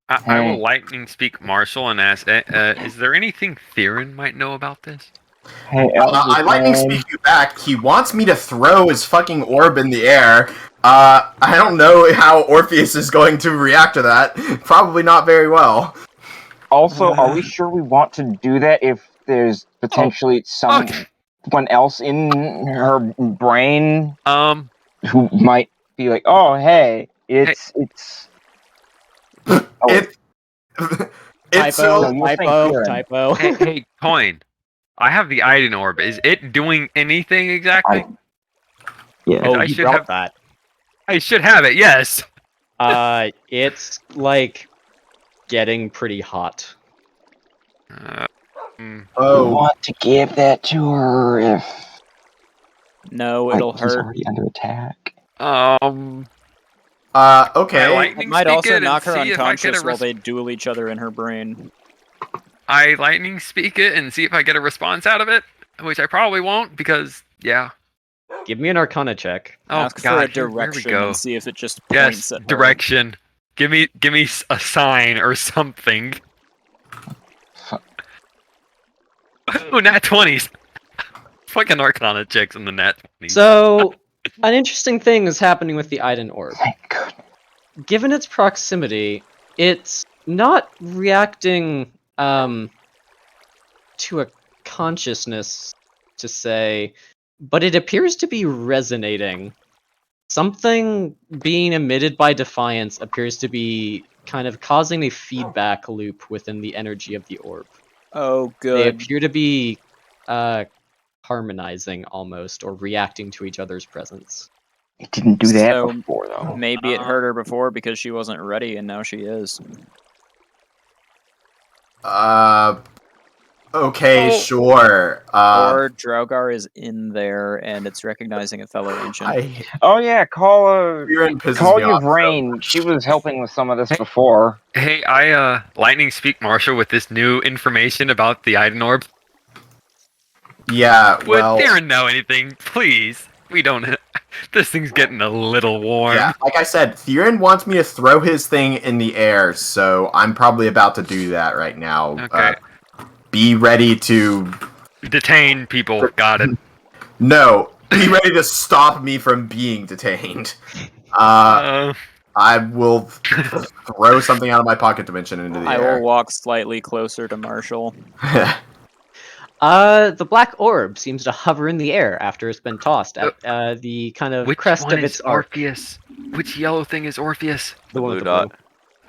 I will lightning speak Marshall and ask, is there anything Theron might know about this? Hey, I lightning speak you back. He wants me to throw his fucking orb in the air. I don't know how Orpheus is going to react to that. Probably not very well. Also, are we sure we want to do that if there's potentially someone else in her brain who might be like, oh, hey, it's Typo. Hey, Coin. I have the Iden orb. Is it doing anything exactly? Yeah. Oh, I you should brought have that. I should have it. Yes. It's like getting pretty hot. We want to give that to her if No, it'll she's hurt. already under attack. Okay. It might also knock her see if I get unconscious a while they duel each other in her brain. I lightning speak it and see if I get a response out of it, which I probably won't because yeah. Give me an Arcana check. Oh Ask God, for a here we direction go. and see if it just points Yes, at her. direction. Give me a sign or something. Ooh, nat 20s. Fucking Arcana checks in the nat 20s. So, an interesting thing is happening with the Iden orb. Given its proximity, it's not reacting to a consciousness, to say, but it appears to be resonating. Something being emitted by Defiance appears to be kind of causing a feedback loop within the energy of the orb. Oh, They good. appear to be harmonizing almost, or reacting to each other's presence. It didn't do that So, before, though. Maybe it hurt her before because she wasn't ready, and now she is. Okay, sure. Or Draugar is in there, and it's recognizing a fellow ancient. Oh yeah, call pisses me your off so brain. She was helping with some of this before. Hey, I lightning speak Marshall with this new information about the Iden orb. Yeah, well, Would Darren know anything? Please. We don't. This thing's getting a little warm. yeah, like I said, Theron wants me to throw his thing in the air, so I'm probably about to do that right now. Okay. Be ready to detain people. Got it. No, be ready to stop me from being detained. I will throw something out of my pocket dimension into the I air. will walk slightly closer to Marshall. The black orb seems to hover in the air after it's been tossed at the kind of Which crest one of its is arc. Orpheus? Which yellow thing is Orpheus? The one with the blue.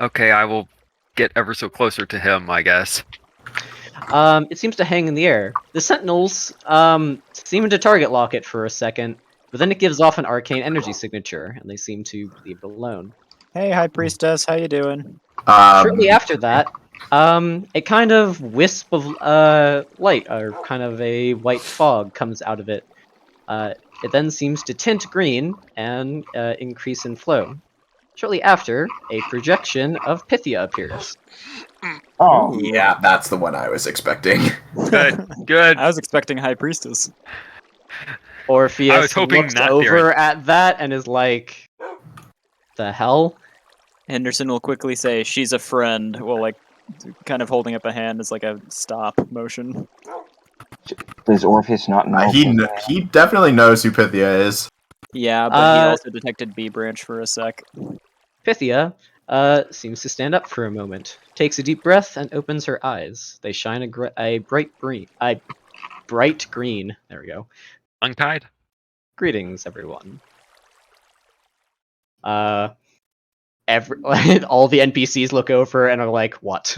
Okay, I will get ever so closer to him, I guess. It seems to hang in the air. The sentinels seem to target lock it for a second, but then it gives off an arcane energy signature, and they seem to leave it alone. Hey, High Priestess, how you doing? Shortly after that, a kind of wisp of light, or kind of a white fog, comes out of it. It then seems to tint green and increase in flow. Shortly after, a projection of Pythia appears. Oh, Yeah, that's the one I was expecting. Good. I was expecting High Priestess. Orpheus I was hoping looks not over Theron. at that and is like, the hell? Henderson will quickly say, "She's a friend." Well, like, kind of holding up a hand as like a stop motion. does Orpheus not know? He definitely knows who Pythia is. Yeah, but he Uh, also detected B branch for a sec. Pythia seems to stand up for a moment, takes a deep breath, and opens her eyes. They shine a bright green. Bright green. There we go. Untied? Greetings, everyone. All the NPCs look over and are like, "What?"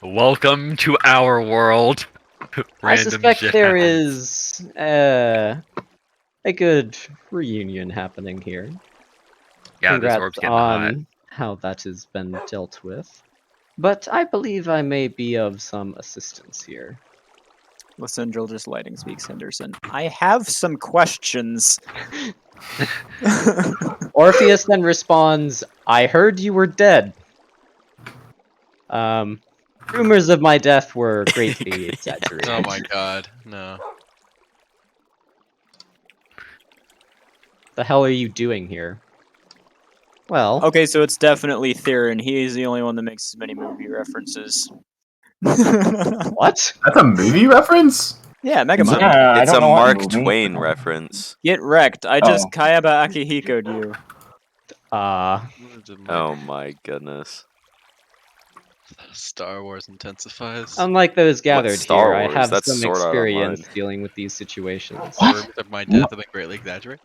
Welcome to our world. I Random suspect shit there happens. is a good reunion happening here. Yeah, this Congrats orb's getting hot. on how that has been dealt with. But I believe I may be of some assistance here. Lysindril just lighting speaks Henderson. I have some questions. Orpheus then responds, "I heard you were dead. Rumors of my death were greatly exaggerated." Oh my god, no. The hell are you doing here? Well, Okay, so it's definitely Theron. He's the only one that makes as many movie references. what? That's a movie reference? Yeah, Megamind. Yeah, I It's don't a know what Mark movie. Twain reference. Get wrecked. I just Oh. Kayaba Akihiko'd you. Oh my goodness. Star Wars intensifies. Unlike those gathered Star here, I Wars? have That's some Sword Art experience Online. dealing with these situations. Rumors of my death have been greatly exaggerated.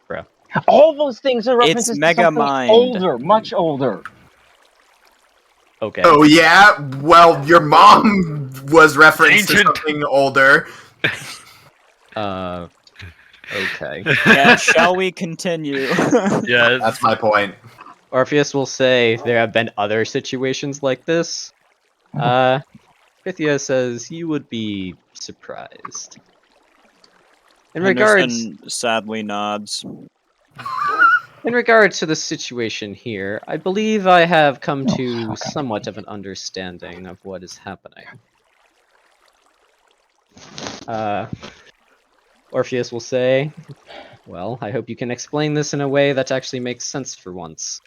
Bro. All those things are It's references to something Megamind. older, much older. Okay. Oh yeah? Well, your mom was referenced to Ancient. something older. Okay. Yeah, shall we continue? Yes. That's my point. Orpheus will say there have been other situations like this. Pythia says you would be surprised. In regards Henderson sadly nods. to the situation here, I believe I have come to somewhat of an understanding of what is happening. Orpheus will say, "Well, I hope you can explain this in a way that actually makes sense for once."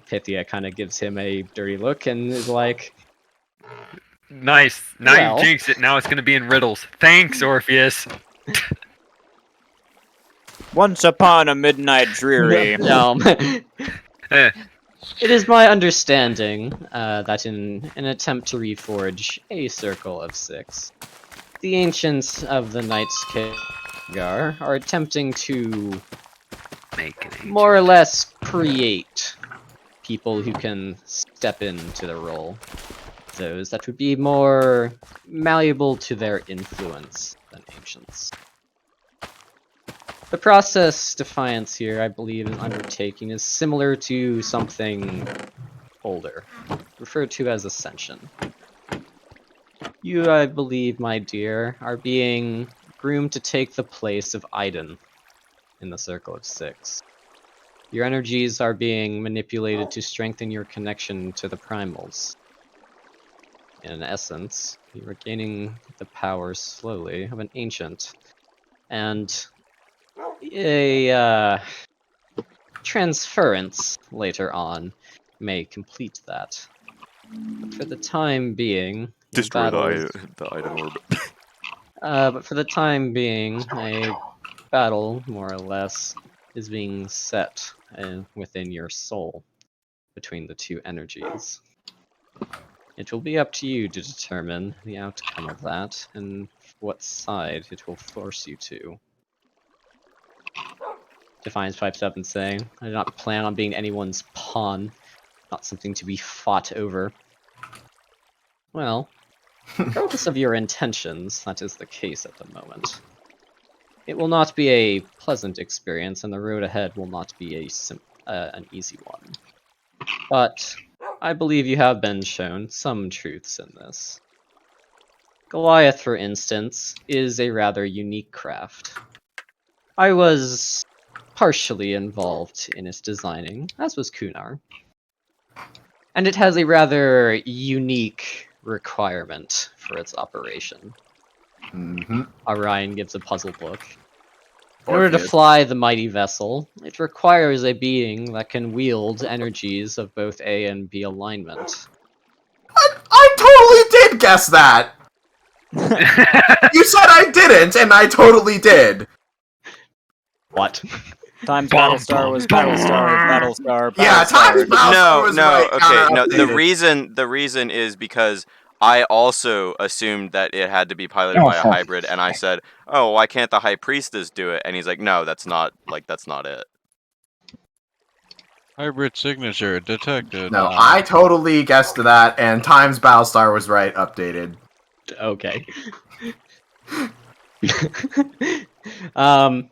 Pythia kind of gives him a dirty look and is like, Nice. Now Well. you jinxed it. Now it's going to be in riddles. Thanks, Orpheus. Once upon a midnight dreary. Eh, It is my understanding that in an attempt to reforge a circle of 6, the ancients of the Knights Khadgar are attempting to make an ancient. more or less create people who can step into the role. Those that would be more malleable to their influence than ancients. The process Defiance here, I believe, is undertaking is similar to something older, referred to as Ascension. You, I believe, my dear, are being groomed to take the place of Aiden in the Circle of 6. Your energies are being manipulated to strengthen your connection to the primals. In essence, you are gaining the powers slowly of an ancient, and a transference later on may complete that. For the time being, Destroy battles, the item orb. but for the time being, a battle, more or less, is being set within your soul between the two energies. It will be up to you to determine the outcome of that and what side it will force you to. Defiance pipes up and saying, "I do not plan on being anyone's pawn, not something to be fought over." Well, regardless of your intentions, that is the case at the moment. It will not be a pleasant experience, and the road ahead will not be an easy one. But I believe you have been shown some truths in this. Goliath, for instance, is a rather unique craft. I was partially involved in its designing, as was Kunar. And it has a rather unique requirement for its operation. Mm-hmm. Orion gives a puzzle book. In order to Orpheus. fly the mighty vessel, it requires a being that can wield energies of both A and B alignment. I totally did guess that! You said I didn't, and I totally did! What? Times Bum, Battlestar bum, was bum. Battlestar. Yeah, Times Battlestar. Battlestar No, was no, right. okay, no. Counter-updated. The reason is because I also assumed that it had to be piloted Oh, by a for hybrid, and I said, "Oh, why can't the High Priestess do it?" And he's like, "No, that's not it." Hybrid signature detected. No, I totally guessed that, and Times Battlestar was right. Updated. Okay. um,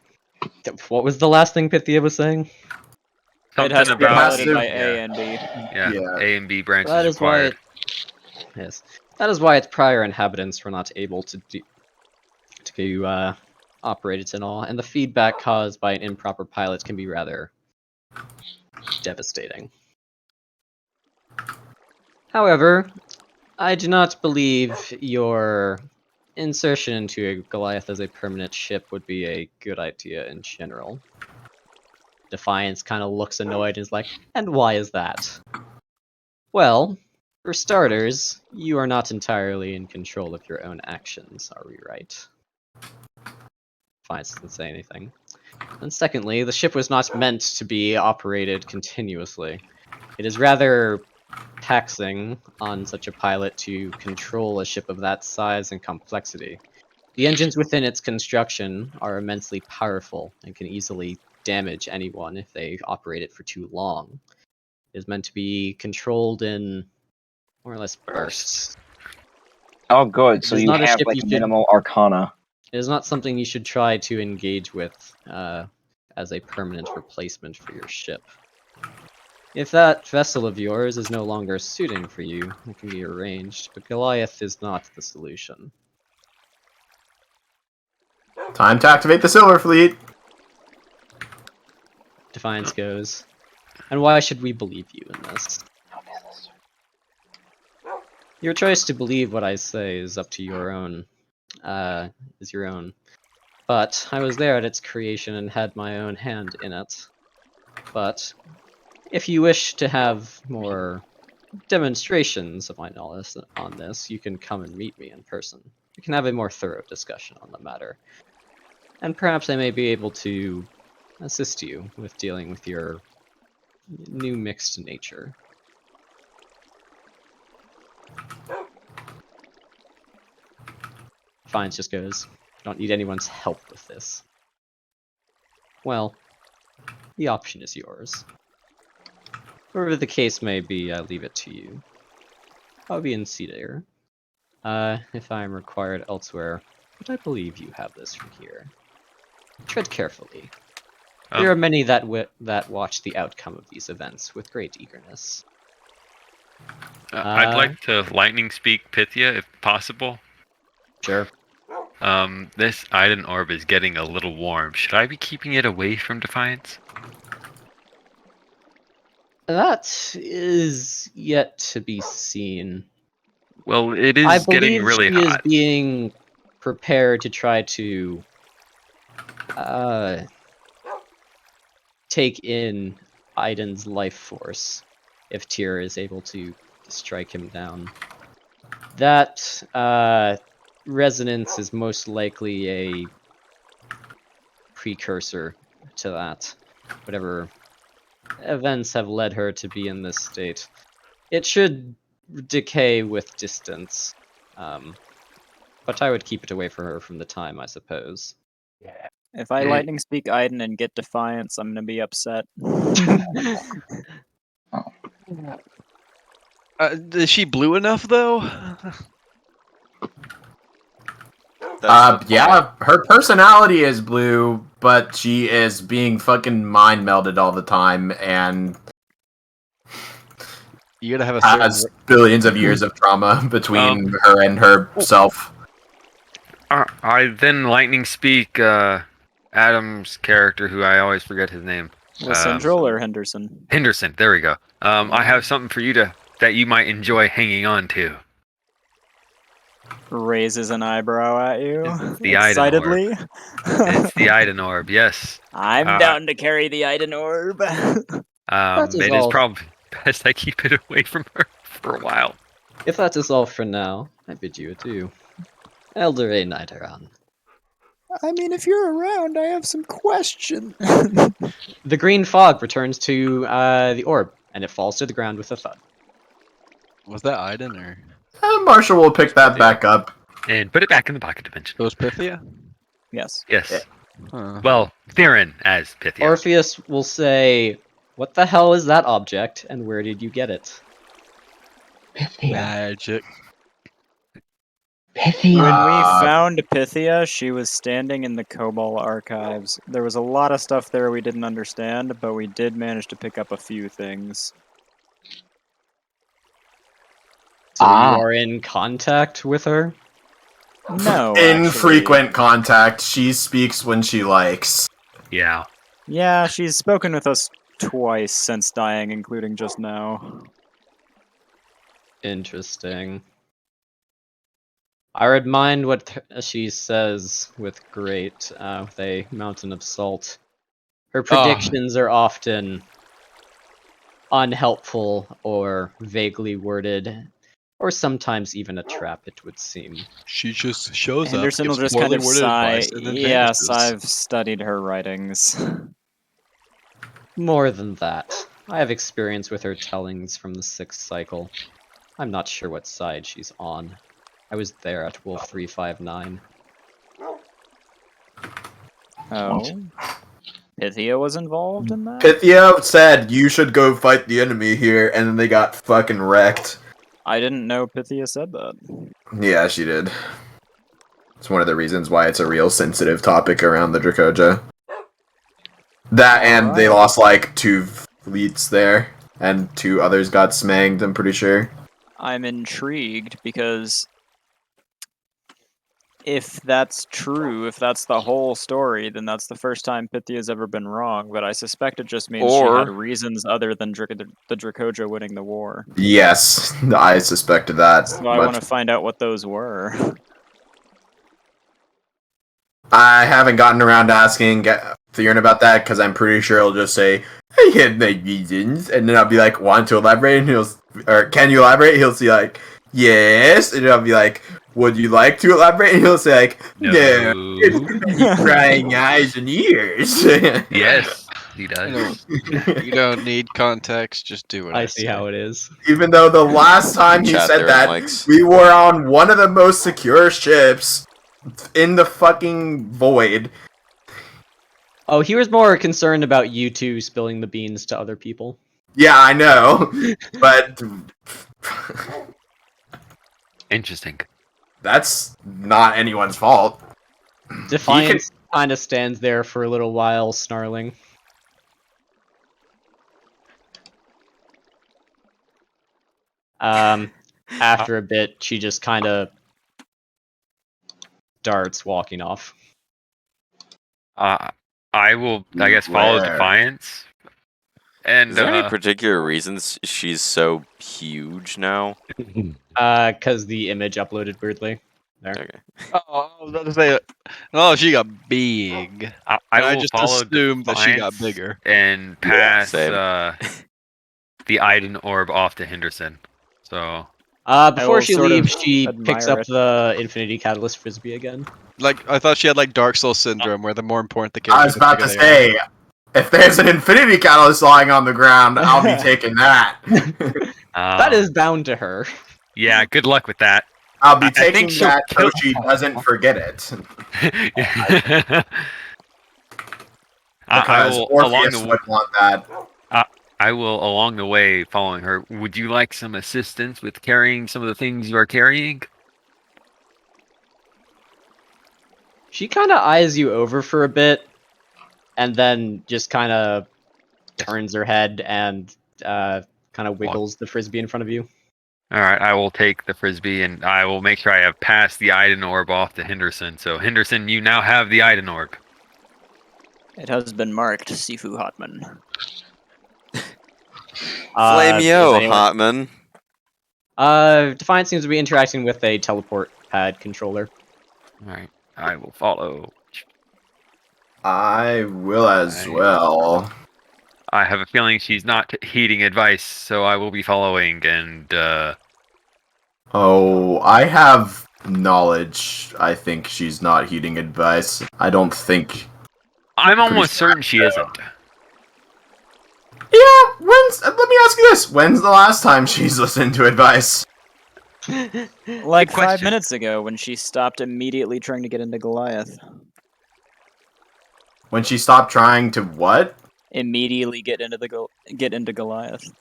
what was the last thing Pythia was saying? It has to be about- piloted by yeah. A and B. Yeah, Yeah. A and B branches That is why required. yes, that is why its prior inhabitants were not able to operate it and all, and the feedback caused by an improper pilot can be rather devastating. However, I do not believe your insertion into a Goliath as a permanent ship would be a good idea in general. Defiance kind of looks annoyed and is like, and why is that? Well, for starters, you are not entirely in control of your own actions, are we right? Defiance doesn't say anything. And secondly, the ship was not meant to be operated continuously. It is rather taxing on such a pilot to control a ship of that size and complexity. The engines within its construction are immensely powerful and can easily damage anyone if they operate it for too long. It is meant to be controlled in more or less bursts. Oh, good. So It's you not a have ship like you should- minimal arcana. It is not something you should try to engage with as a permanent replacement for your ship. If that vessel of yours is no longer suiting for you, it can be arranged, but Goliath is not the solution. Time to activate the Silver Fleet. Defiance goes, and why should we believe you in this? Your choice to believe what I say is up to your own, But I was there at its creation and had my own hand in it. But if you wish to have more demonstrations of my knowledge on this, you can come and meet me in person. We can have a more thorough discussion on the matter. And perhaps I may be able to assist you with dealing with your new mixed nature. Defiance just goes, I don't need anyone's help with this. Well, the option is yours. Whatever the case may be, I leave it to you. I'll be in Cedar. If I am required elsewhere, but I believe you have this from here. Tread carefully. There are many that watch the outcome of these events with great eagerness. I'd like to lightning speak Pythia if possible. Sure. This Iden orb is getting a little warm. Should I be keeping it away from Defiance? That is yet to be seen. Well, it I is getting believe really she is hot. being prepared to try to take in Iden's life force if Tyr is able to strike him down. That resonance is most likely a precursor to that. Whatever events have led her to be in this state. It should decay with distance. But I would keep it away from her from the time, I suppose. If I lightning speak Iden and get Defiance, I'm gonna be upset. Is she blue enough though? Yeah, her personality is blue, but she is being fucking mind melded all the time and You gotta have a has billions of years of trauma between her and herself. I then lightning speak Adam's character, who I always forget his name. Lysandrel or Henderson? Henderson. There we go. I have something for you that you might enjoy hanging on to. Raises an eyebrow at you. It's the Iden excitedly. It's the Iden Orb. Yes. I'm down to carry the Iden Orb. That is It is all. probably best I keep it away from her for a while. If that is all for now, I bid you adieu. Elder A. Nidoran. I mean, if you're around, I have some questions. The green fog returns to the orb, and it falls to the ground with a thud. Was that Iden or? Marshall will pick that back up. And put it back in the pocket dimension. It was Pythia? Yes. Yes. Yeah. Huh. Well, Theron as Pythia. Orpheus will say, "What the hell is that object, and where did you get it?" Magic. When we found Pythia, she was standing in the Cobalt archives. There was a lot of stuff there we didn't understand, but we did manage to pick up a few things. So you are in contact with her? No. Infrequent contact. She speaks when she likes. Yeah. Yeah, she's spoken with us twice since dying, including just now. Interesting. I would mind what she says with with a mountain of salt. Her predictions are often unhelpful or vaguely worded, or sometimes even a trap, it would seem. She just shows Henderson up. will gives just kind poorly of worded sigh. advice, and then Yes, vanishes. I've studied her writings. More than that, I have experience with her tellings from the 6th cycle. I'm not sure what side she's on. I was there at Wolf 359. Oh. Pythia was involved in that? Pythia said you should go fight the enemy here, and then they got fucking wrecked. I didn't know Pythia said that. Yeah, she did. It's one of the reasons why it's a real sensitive topic around the Dracoja. That and they lost like 2 fleets there, and 2 others got smanged, I'm pretty sure. I'm intrigued because if that's true, if that's the whole story, then that's the first time Pythia's ever been wrong, but I suspect it just means she had reasons other than the Dracoja winning the war. Yes, I suspected that. So I want to find out what those were. I haven't gotten around to asking Theron about that, because I'm pretty sure he'll just say, I had my reasons, and then I'll be like, want to elaborate? And or can you elaborate? He'll say like, yes, and I'll be like, would you like to elaborate? And he'll say like, no, it's many crying eyes and ears. Yes, he does. You don't need context, just do it. I see how it is. Even though the last time he Chat said there, that, Mike's. we were on one of the most secure ships in the fucking void. Oh, he was more concerned about you two spilling the beans to other people. Yeah, I know, but Interesting. that's not anyone's fault. Defiance kind of stands there for a little while, snarling. After a bit, she just kind of darts, walking off. I will, I guess, follow Where? Defiance. And Is there any particular reasons she's so huge now? Because the image uploaded weirdly. There. Okay. Oh, I was about to say, oh, she got big. I will just follow assumed that she got Defiance bigger. and pass same. the Iden Orb off to Henderson. So Before she sort of leaves, she picks admire up the Infinity Catalyst Frisbee again. Like, I thought she had like Dark Soul syndrome, where the more important the character. I was about to say, if there's an Infinity Catalyst lying on the ground, I'll be taking that. That is bound to her. Yeah, good luck with that. I'll be I taking think she'll that kill- so she doesn't forget it. I Because will along Orpheus the would want that. I will along the way following her. Would you like some assistance with carrying some of the things you are carrying? She kind of eyes you over for a bit, and then just kind of turns her head and kind of wiggles the Frisbee in front of you. All right, I will take the Frisbee and I will make sure I have passed the Iden Orb off to Henderson. So Henderson, you now have the Iden Orb. It has been marked, Sifu Hotman. Flameo, is Hotman. Defiant seems to be interacting with a teleport pad controller. Alright, I will follow. I will as Right. well. I have a feeling she's not heeding advice, so I will be following, and, Oh, I have knowledge. I think she's not heeding advice. I don't think. I'm Pretty almost sure certain she isn't. Yeah, let me ask you this. When's the last time she's listened to advice? like 5 question. minutes ago when she stopped immediately trying to get into Goliath. When she stopped trying to what? Immediately get into Goliath.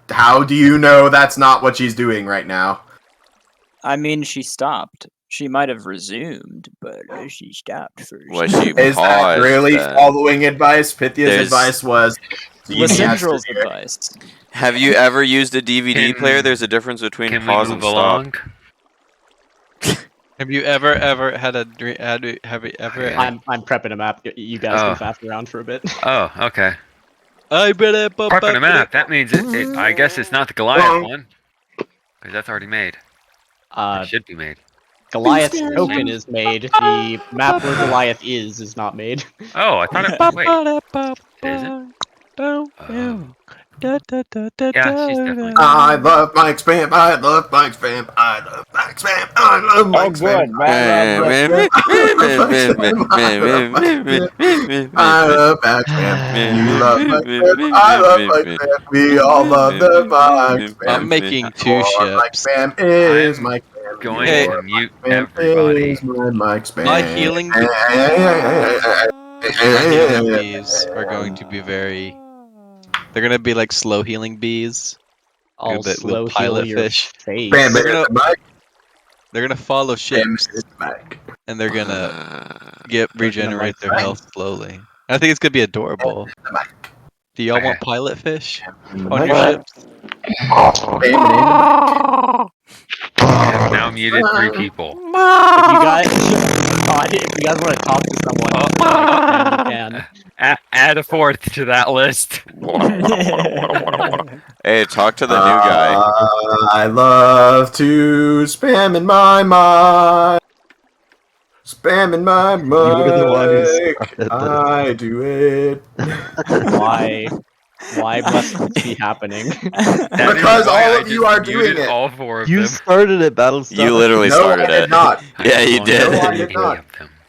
How do you know that's not what she's doing right now? I mean, she stopped. She might have resumed, but she stopped first. Was she Is that paused really then? following advice? Pythia's There's- advice was Lysandral's advice. Have you ever used a DVD Can- player? There's a difference between Can we pause move and stop. along? Have you ever had a dream? Have you ever? Yeah. I'm prepping a map. You guys Oh. can faff around for a bit. Oh, okay. I better Prepping a map. That means I guess it's not the Goliath one. Because that's already made. It should be made. Goliath's token is made. The map where Goliath is not made. Oh, I thought it. Wait. Is it? Yeah, she's definitely. I love Mike Spam. I love Mike Spam. I love Mike Spam. I love Mike Spam. I love Mike Spam. You love Mike Spam. I love Mike Spam. We all love the Mike Spam. I'm making two Mike ships. Spam is I'm Mike Spam. Going Hey. to mute Spam everybody. is my Mike Spam. My healing bees are going to be very. They're gonna be like slow healing bees. All that slow little pilot heal your fish. face. Spam They're is gonna- Mike. They're gonna follow Spam ships is Mike. and they're gonna They're gonna regenerate like their that. health slowly. I think it's gonna be adorable. Do y'all want pilot fish on your ships? I have now muted 3 people. If you guys, God, if you guys want to talk to someone, you can. Add a 4th to that list. Hey, talk to the new guy. I love to spam in my mind. Spam in my mind. were the one who started this. I do it. Why must this be happening? That is Because why all I of you just are doing muted it. all 4 of You them. started it, Battlestar. You literally No, started I did it. not. Yeah, you did. No, I did not.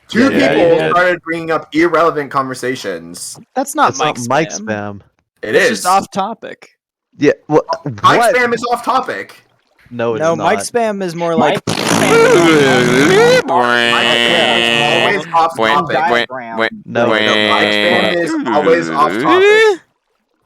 Two Yeah, people you did. started bringing up irrelevant conversations. That's not It's Mike not Mike spam. spam. It It's is. just off topic. Yeah. What? Mike what? spam is off topic. No, it's No, not. Mike spam is more like. Mike spam is always off topic. No, No, Mike spam is always off topic.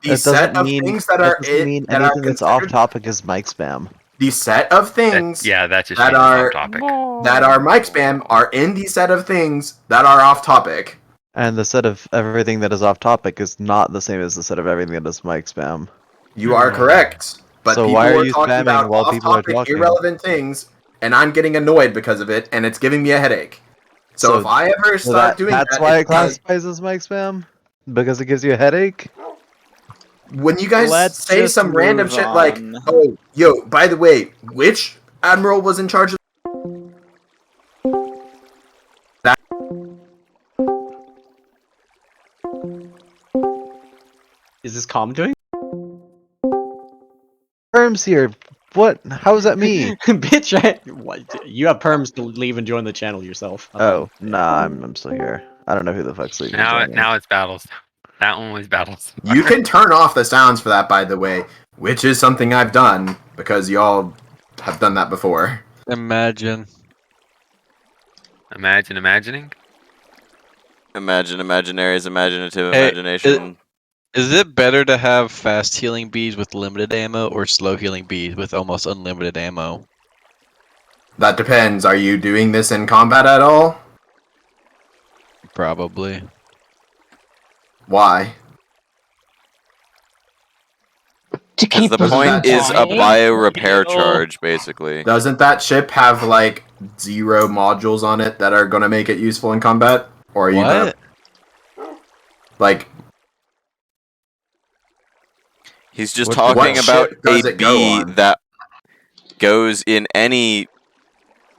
The It set doesn't of mean things that that are doesn't mean that are anything that's off considered topic is Mike spam. the set of things Yeah, that's just that changes are- off topic. that are Mike spam are in the set of things that are off topic. And the set of everything that is off topic is not the same as the set of everything that is Mike spam. You are correct. But So people why are are you talking spamming about while people are off-topic, talking? irrelevant things, and I'm getting annoyed because of it, and it's giving me a headache. So if I ever So start doing that's that, why it it's because classifies as Mike spam? Because it gives you a headache? when you guys Let's say just some random move shit like, on. "Oh, yo, by the way, which admiral was in charge of?" Is this calm doing? Perms here. What? How is that me? Bitch, what? You have perms to leave and join the channel yourself. Oh, nah, I'm still here. I don't know who the fuck's leaving. Now it's battles. That one was battles. You can turn off the sounds for that, by the way, which is something I've done because y'all have done that before. Imagine. Imagining. Imagine imaginaries, imaginative Hey, imagination. Is it better to have fast healing bees with limited ammo or slow healing bees with almost unlimited ammo? That depends. Are you doing this in combat at all? Probably. Why? Because the point is a bio repair charge, basically. Doesn't that ship have like 0 modules on it that are gonna make it useful in combat? Or are you gonna... What? Like, He's just What talking about ship a does it go bee on? that goes in any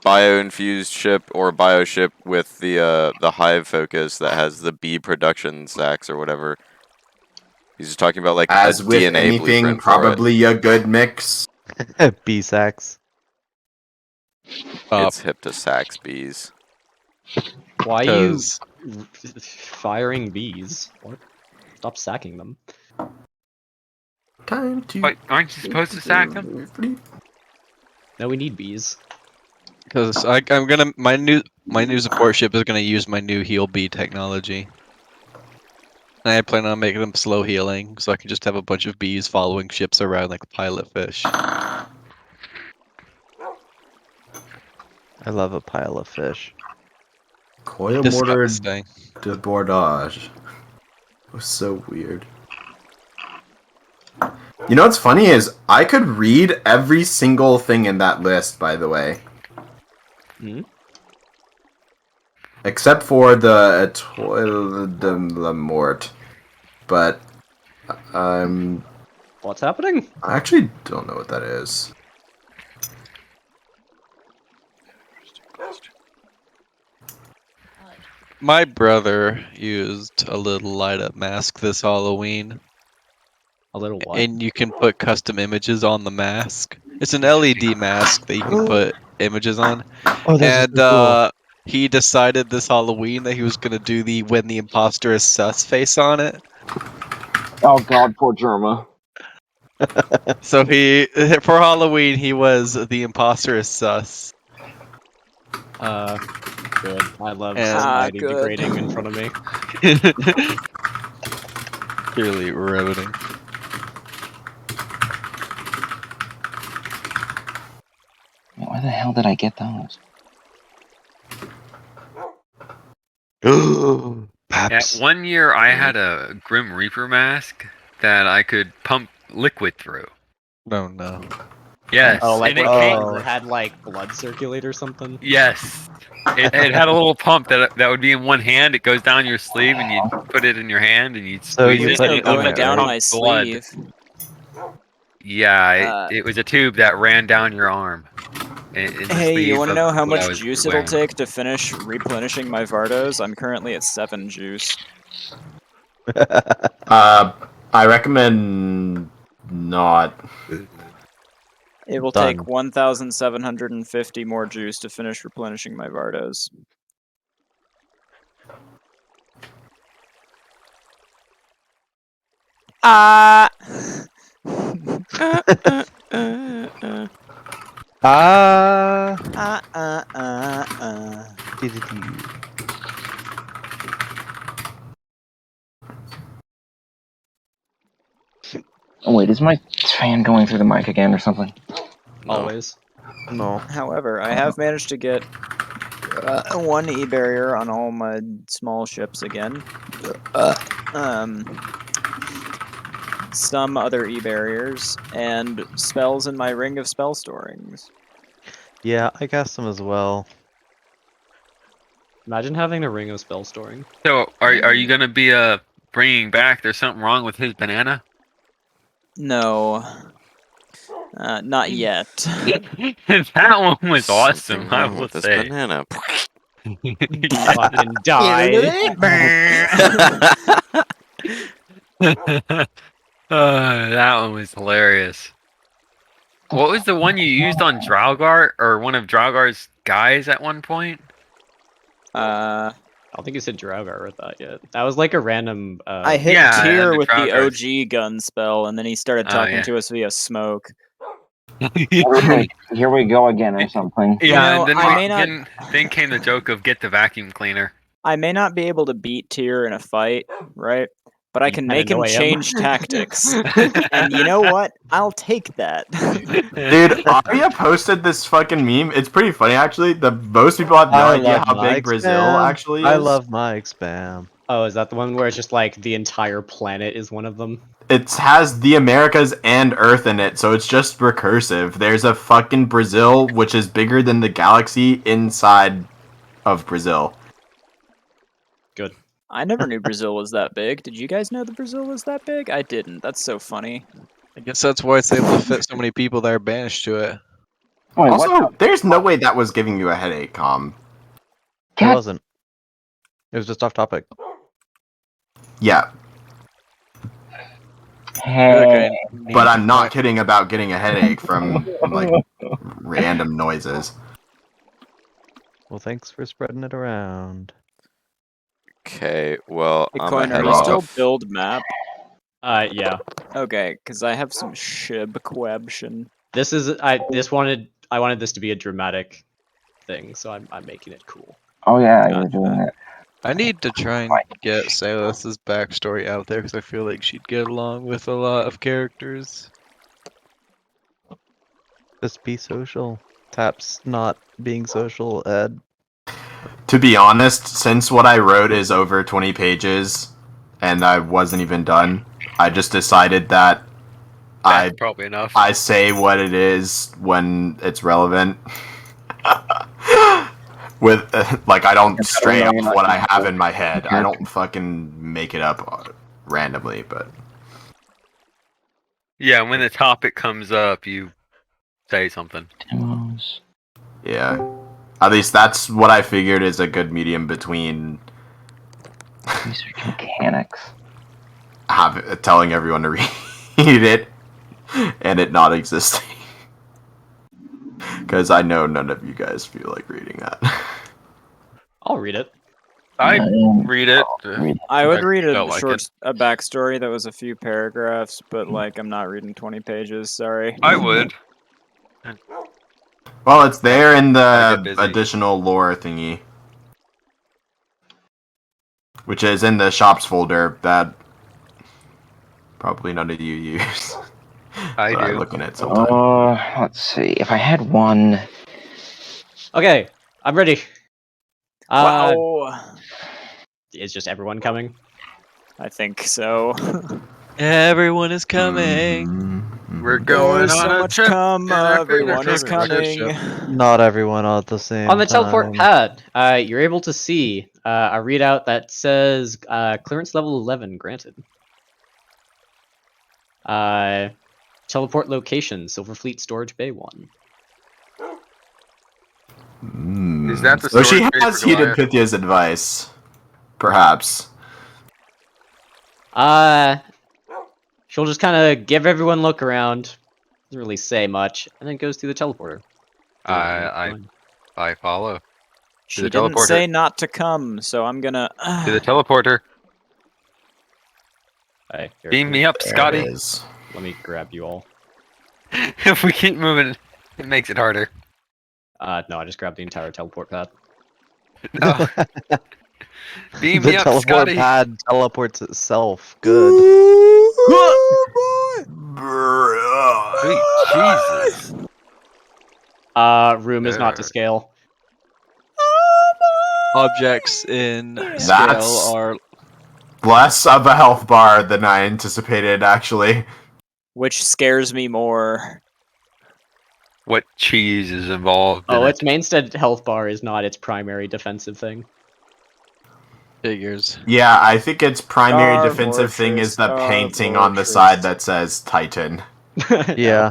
bio-infused ship or bioship with the hive focus that has the bee production stacks or whatever. He's just talking about like as a with DNA anything, blueprint for it. probably a good mix. B sacks. It's hip to sax bees. Why are you 'Cause- firing bees? What? Stop sacking them. Time to. Wait, aren't you supposed to sack them? No, we need bees. Because I'm gonna my new support ship is gonna use my new heal bee technology. And I plan on making them slow healing, so I can just have a bunch of bees following ships around like pilot fish. I love a pile of fish. Coil mortar Disgusting. debordage. It was so weird. You know what's funny is I could read every single thing in that list, by the way. Hmm? Except for the Etoile de la Mort. But What's happening? I actually don't know what that is. My brother used a little light up mask this Halloween. A little what? And you can put custom images on the mask. It's an LED mask that you can put images on. Oh, that's And so he decided this Halloween that he was gonna do the when the imposter is sus face on it. Oh god, poor Germa. So he for Halloween he was the imposter is sus. Good. I love And- society good. degrading in front of me. Purely riveting. Where the hell did I get those? cool. Yeah, Paps. one year I had a Grim Reaper mask that I could pump liquid through. No, no. Yes, Oh, like and it what came. ones that had like blood circulate or something? Yes, it had a little pump that would be in one hand. It goes down your sleeve, and you put it in your hand, and you So squeeze you it. put and it it would on going your down pump my blood. sleeve. Yeah, it was a tube that ran down your arm. In the Hey, you sleeve want to of know how what I much was juice wearing. it'll take to finish replenishing my Vardos? I'm currently at 7 juice. I recommend not. It will Done. take 1,750 more juice to finish replenishing my Vardos. Ah! Oh wait, is my fan going through the mic again or something? Always. No. However, I have managed to get one E-barrier on all my small ships again. Some other E-barriers, and spells in my ring of spell storings. Yeah, I got some as well. Imagine having a ring of spell storing. So, are you gonna be bringing back? There's something wrong with his banana. No. Not yet. That one was awesome. Something I wrong will with this say. banana. Fucking die. That one was hilarious. What was the one you used on Draugr or one of Draugar's guys at one point? Uh, I don't think you said Draugr with that yet. That was like a random. I hit yeah, Tyr and the with the Draugrs. OG gun spell, and then he started Oh, talking yeah. to us via smoke. Alright, here we go again or something. Yeah, know, and then, I may not- then came the joke of get the vacuum cleaner. I may not be able to beat Tyr in a fight, right? But I You can kinda make him know I am. change tactics. And you know what? I'll take that. Dude, Arya posted this fucking meme. It's pretty funny, actually. Most people have no idea how big Brazil actually is. I love Mike Spam. Oh, is that the one where it's just like the entire planet is one of them? It has the Americas and Earth in it, so it's just recursive. There's a fucking Brazil, which is bigger than the galaxy inside of Brazil. Good. I never knew Brazil was that big. Did you guys know that Brazil was that big? I didn't. That's so funny. I guess that's why it's able to fit so many people that are banished to it. Wait, Also, what? there's no way that was giving you a headache, Com. It God- wasn't. It was just off topic. Yeah, Hey. but I'm not kidding about getting a headache from like random noises. Well, thanks for spreading it around. Okay, well, Hey, I'm Coin, are ahead you still off. build map? Yeah. Okay, because I have some shib question. This is I wanted this to be a dramatic thing, so I'm making it cool. Oh yeah, Gotcha. you're doing it. I need to try and get Salus's backstory out there because I feel like she'd get along with a lot of characters. Just be social. Tap's not being social, Ed. To be honest, since what I wrote is over 20 pages and I wasn't even done, I just decided that That's probably enough. I say what it is when it's relevant. With like, I don't stray off what I have in my head. I don't fucking make it up randomly, but Yeah, when the topic comes up, you say something. Demos. yeah. At least that's what I figured is a good medium between Research mechanics. telling everyone to read it and it not existing. Because I know none of you guys feel like reading that. I'll read it. I Um, read it. I would read felt a like short it. a backstory that was a few paragraphs, but like I'm not reading 20 pages. Sorry. I would. Well, it's there in I get the busy. additional lore thingy. Which is in the shops folder that probably none of you use. I But I do. look in it sometimes. Let's see. If I had one, Okay, I'm ready. Wow. Is just everyone coming? I think so. Everyone is coming. Mhm. We're going There's on so a much trip. come. in our Everyone is favorite coming. ship. Not everyone all at the same On the teleport time. pad, you're able to see a readout that says clearance level 11 granted. Teleport location, Silverfleet Storage Bay 1. Is that the So she storage bay has for heeded Goliath? Pythia's advice. Perhaps. She'll just kind of give everyone a look around, doesn't really say much, and then goes through the teleporter. I follow. She the didn't teleporter. say not to come, so I'm gonna. To the teleporter. Hey, here, Beam me up, There Scotty. it is. let me grab you all. If we keep moving, it makes it harder. No, I just grabbed the entire teleport pad. No. Beam The me up, teleport Scotty. pad teleports itself. Good. Sweet Jesus. Room is not to scale. Objects in That's- scale are Less of a health bar than I anticipated, actually. Which scares me more. What cheese is involved in Oh, it? its mainstead health bar is not its primary defensive thing. figures. Yeah, I think its primary Star defensive thing is the Fortress, painting Star on the Fortress. side that says Titan. Yeah.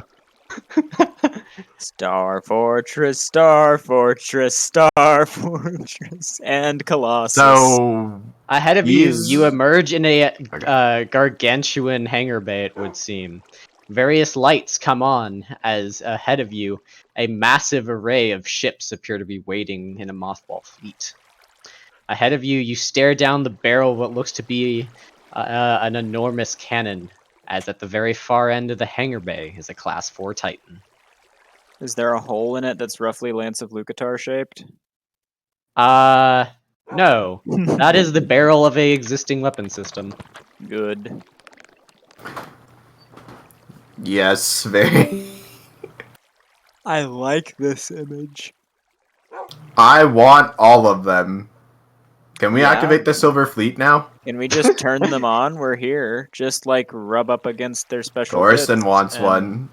Star Fortress, Star Fortress, Star Fortress, and Colossus. So Ahead of He's- you emerge in a Okay. gargantuan hangar bay, it would seem. Various lights come on as ahead of you, a massive array of ships appear to be waiting in a mothball fleet. Ahead of you, you stare down the barrel of what looks to be an enormous cannon, as at the very far end of the hangar bay is a Class 4 Titan. Is there a hole in it that's roughly Lance of Lucatar shaped? No. That is the barrel of a existing weapon system. Good. Yes, very. I like this image. I want all of them. Can we Yeah. activate the Silver Fleet now? Can we just turn them on? We're here. Just like rub up against their special Thorsten bits wants and- one.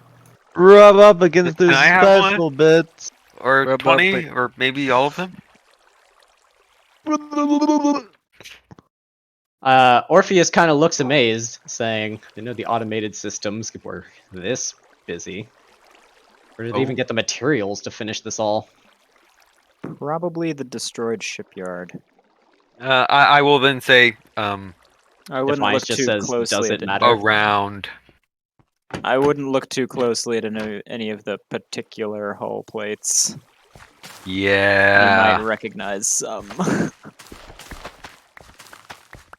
Rub up against Can their I have one? special bits. Or Rub up 20? it. Or maybe all of them? Orpheus kind of looks amazed, saying, "I didn't know the automated systems were this busy. Where did they even get the materials to finish this all?" Probably the destroyed shipyard. I will then say I wouldn't Defiance look just too says, closely "Does at it matter?" around. I wouldn't look too closely at any of the particular hull plates. You might Yeah. recognize some.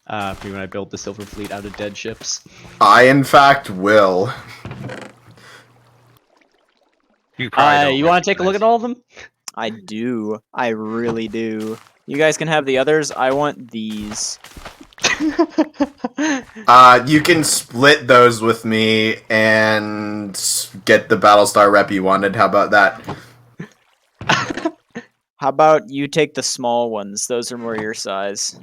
When I build the Silver Fleet out of dead ships. I, in fact, will. You probably don't You want to take a look at all of them? I do. I really do. You guys can have the others. I want these. You can split those with me and get the Battlestar rep you wanted. How about that? How about you take the small ones? Those are more your size.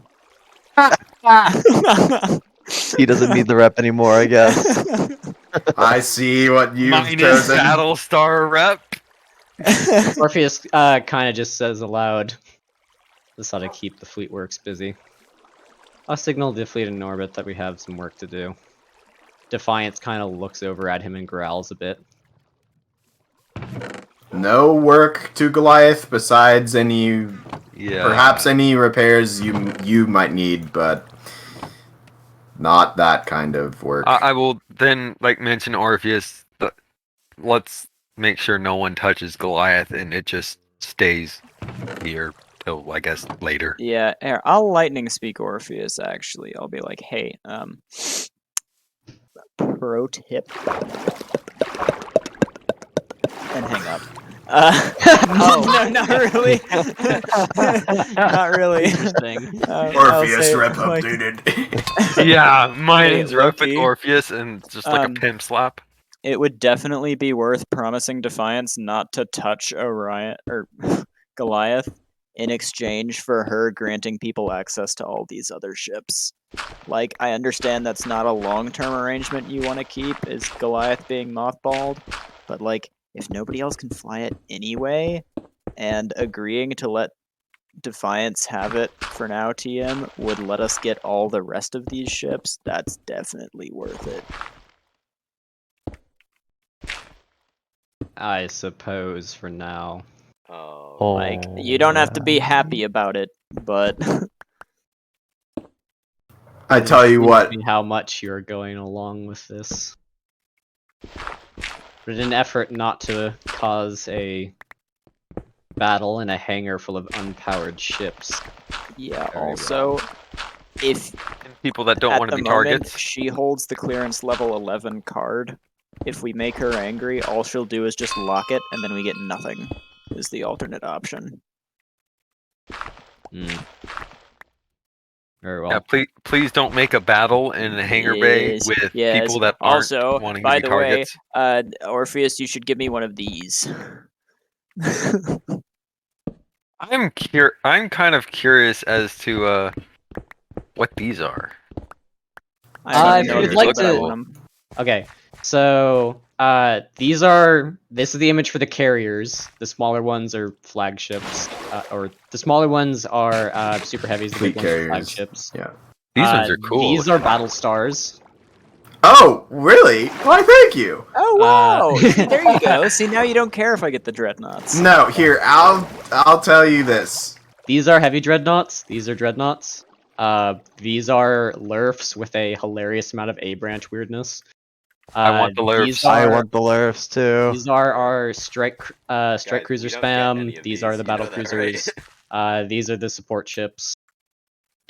He doesn't need the rep anymore, I guess. I see what you've Minus chosen. Battlestar rep. Orpheus kind of just says aloud, "This ought to keep the fleet works busy. I'll signal the fleet in orbit that we have some work to do." Defiance kind of looks over at him and growls a bit. No work to Goliath besides any, perhaps Yeah. any repairs you might need, but not that kind of work. I will then mention Orpheus. Let's make sure no one touches Goliath and it just stays here till I guess later. Yeah, here, I'll lightning speak Orpheus. Actually, I'll be like, "Hey, pro tip," and hang up. No, not really. Not really. Interesting. Orpheus rep updated. Yeah, mine's rep with Loki. Orpheus and just like a pimp slap. It would definitely be worth promising Defiance not to touch Orion or Goliath in exchange for her granting people access to all these other ships. Like, I understand that's not a long-term arrangement you want to keep, is Goliath being mothballed, but like, if nobody else can fly it anyway, and agreeing to let Defiance have it for now, TM, would let us get all the rest of these ships, that's definitely worth it. I suppose for now. Oh. Like, you don't have to be happy about it, but I tell you what. How much you're going along with this. But in an effort not to cause a battle in a hangar full of unpowered ships. yeah, Very also, if People that don't at want to the be moment targets. she holds the clearance level 11 card, if we make her angry, all she'll do is just lock it, and then we get nothing, is the alternate option. Very well. Yeah, please don't make a battle in a hangar bay Yes, with yes. people that aren't Also, wanting by to be the way, targets. Orpheus, you should give me one of these. I'm kind of curious as to what these are. I if don't you'd know like what I to- want 'em. Okay, so this is the image for the carriers. The smaller ones are flagships, or the smaller ones are super heavies. The Fleet big ones are carriers. flagships. Yeah. These ones are cool. These are battle stars. Oh, really? Why, thank you. Oh wow! See, there you go. See, now you don't care if I get the dreadnoughts. No, here, I'll tell you this. These are heavy dreadnoughts. These are dreadnoughts. These are Lurfs with a hilarious amount of A branch weirdness. I want the Lurfs. These I are, want the Lurfs too. these are our strike cruiser we don't get any spam. of These are these, the you battle know that, cruisers. These are the support ships.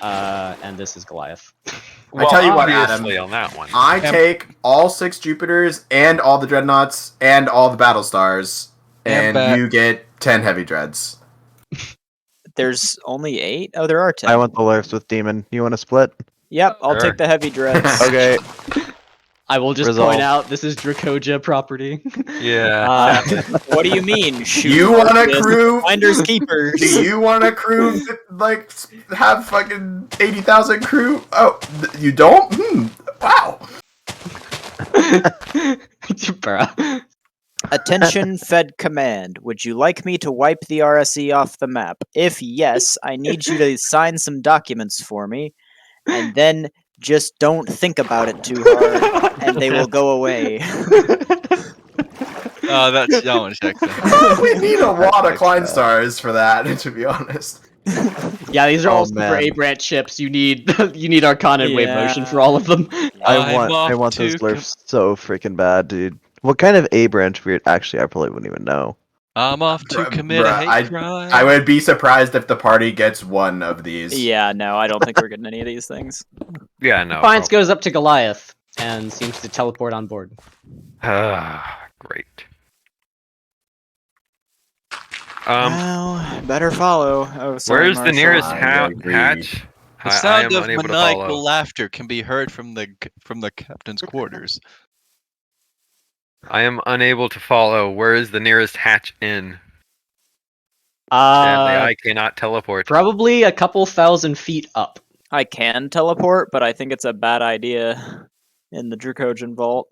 And this is Goliath. I tell you what, Adam. obviously on that one. I take all 6 Jupiters and all the Dreadnoughts and all the Battlestars, and you get 10 Heavy Dreads. There's only 8? Oh, there are 10. I want the Lurfs with Demon. You want to split? Yep, I'll Sure. take the heavy dreads. Okay. I will just Resolve. point out this is Dracoja property. Yeah. What do you mean? Shoot, You want a Orpheus, crew? Finders keepers. Do you want a crew like have fucking 80,000 crew? Oh, you don't? Wow. Bruh. Attention, Fed Command. Would you like me to wipe the RSE off the map? If yes, I need you to sign some documents for me. and then just don't think about it too hard, and they will go away. Oh, that one checks in. We need a lot of Like Klein that. stars for that, to be honest. Yeah, these are all Oh, super man. A-branch ships. You need Arcana and Wave Motion for all of them. I I'm want off those to lurfs so freaking bad, dude. What kind of A branch weird? Actually, I probably wouldn't even know. I'm off to Bruh, commit a bruh, hate crime. I would be surprised if the party gets one of these. Yeah, no, I don't think we're getting any of these things. Yeah, no. Defiance goes up to Goliath and seems to teleport on board. Great. Well, better follow. Oh, sorry, Where's the Marshall. nearest I agree. hatch? The I sound am of unable to maniacal follow. laughter can be heard from the captain's quarters. I am unable to follow. Where is the nearest hatch in? Sadly, I cannot teleport. Probably a couple thousand feet up. I can teleport, but I think it's a bad idea in the Dracogen Vault.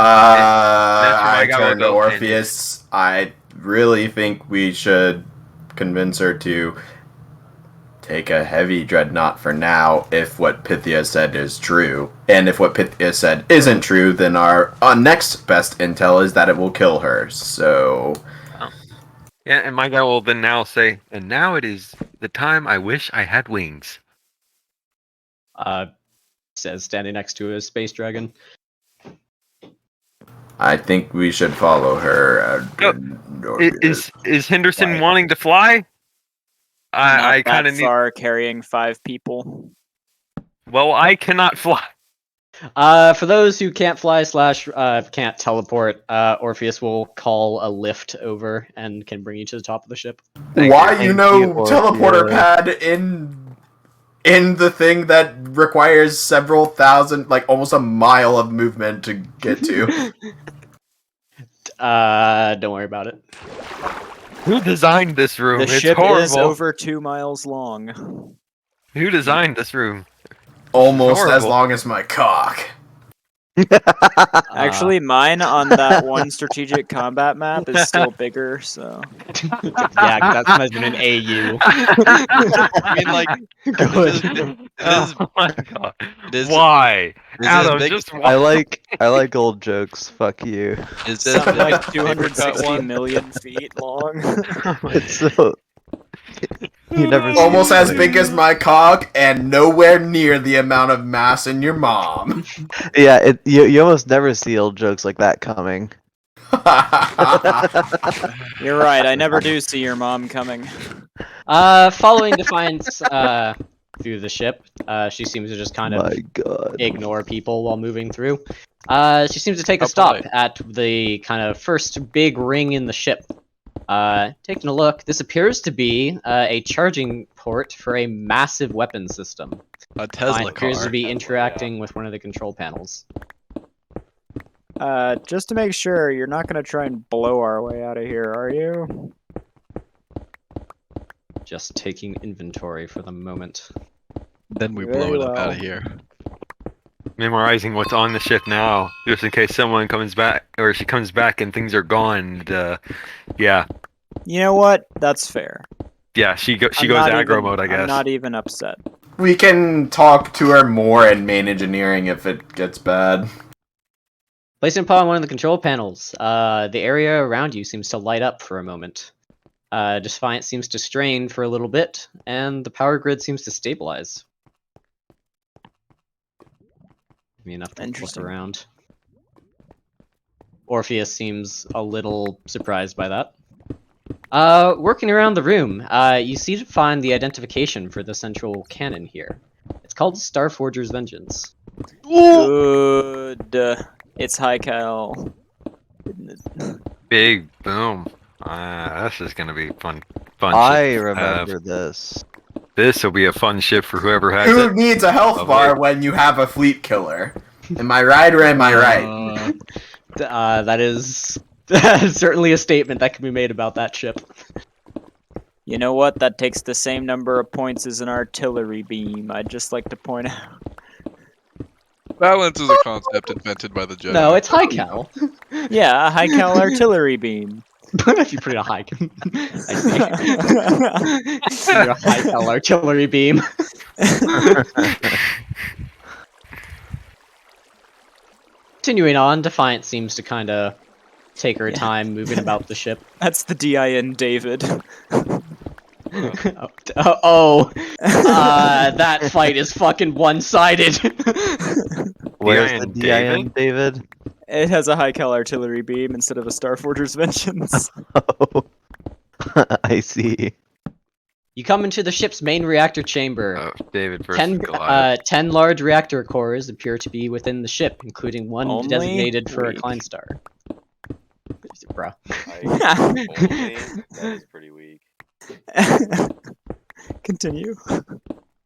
I guy will turn to go Orpheus. I really think we should convince her to take a heavy dreadnought for now if what Pythia said is true. And if what Pythia said isn't true, then our next best intel is that it will kill her. So... Yeah, and my guy will then now say, and now it is the time I wish I had wings. Says standing next to a space dragon. I think we should follow her. Is Henderson Why? wanting to fly? I kind of need. far carrying 5 people. Well, I cannot fly. For those who can't fly / can't teleport, Orpheus will call a lift over and can bring you to the top of the ship. Why Thank you you, know teleporter Orpheus. pad in the thing that requires several thousand, like almost a mile of movement to get to? Don't worry about it. Who designed this room? The It's ship horrible. is over 2 miles long. Who designed this room? Almost as Horrible. long as my cock. Actually, mine on that one strategic combat map is still bigger, so... Yeah, 'cause that's measured in AU. I mean, like, Go it is, Oh my god. it is, Why? is Adam, as big just as, I like old jokes. Fuck you. is as Something big like as the paper cut 260 one? million feet long. It's so. You never. see Almost as anything. big as my cock, and nowhere near the amount of mass in your mom. Yeah, you almost never see old jokes like that coming. You're right, I never do see your mom coming. Following Defiance through the ship, she seems to just kind of My God. ignore people while moving through. She seems to take a How stop polite. at the kind of first big ring in the ship. Taking a look, this appears to be a charging port for a massive weapon system. A Tesla Appears car. to be interacting with one of the control panels. Just to make sure, you're not gonna try and blow our way out of here, are you? Just taking inventory for the moment. Then we Very blow it up well. out of here. memorizing what's on the ship now, just in case someone comes back or she comes back and things are gone. And, yeah, You know what? That's fair. yeah, she goes I'm not aggro even- mode, I guess. I'm not even upset. We can talk to her more in main engineering if it gets bad. Placing upon one of the control panels, the area around you seems to light up for a moment. Defiant seems to strain for a little bit, and the power grid seems to stabilize. Give me enough to look Interesting. around. Orpheus seems a little surprised by that. Working around the room, you see to find the identification for the central cannon here. It's called Starforger's Vengeance. Good. It's high cal. Big boom. This is gonna be fun. I ship to remember have. this. This will be a fun ship for whoever has Who it. needs a health Lovely. bar when you have a fleet killer? Am I right or am I right? That is certainly a statement that can be made about that ship. You know what? That takes the same number of points as an artillery beam. I'd just like to point out. Balance is a concept invented by the Jedi. No, it's high cal. Yeah, a high cal artillery beam. If you put in a high, I see. You're a high cal artillery beam. Continuing on, Defiant seems to kind of take her Yeah. time moving about the ship. That's the DIN David. That fight is fucking one-sided. Where's DIN the DIN, David? It has a high cal artillery beam instead of a Starforger's Vengeance. Oh, I see. You come into the ship's main reactor chamber. Oh, David versus 10 Goliath. large reactor cores appear to be within the ship, including one Only designated for a weak. Klein star. Bruh. Only? That is pretty weak. Continue.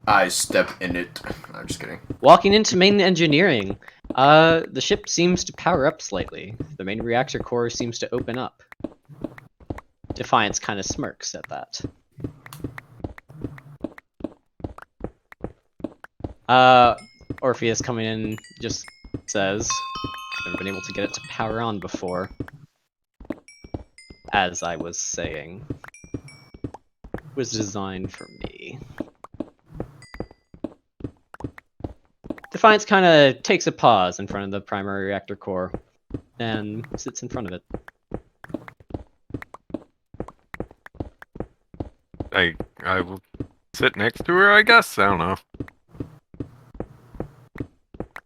I step in it. I'm just kidding. Walking into main engineering, the ship seems to power up slightly. The main reactor core seems to open up. Defiance kind of smirks at that. Orpheus coming in just says, never been able to get it to power on before. As I was saying, it was designed for me. Defiance kind of takes a pause in front of the primary reactor core and sits in front of it. I will sit next to her, I guess. I don't know.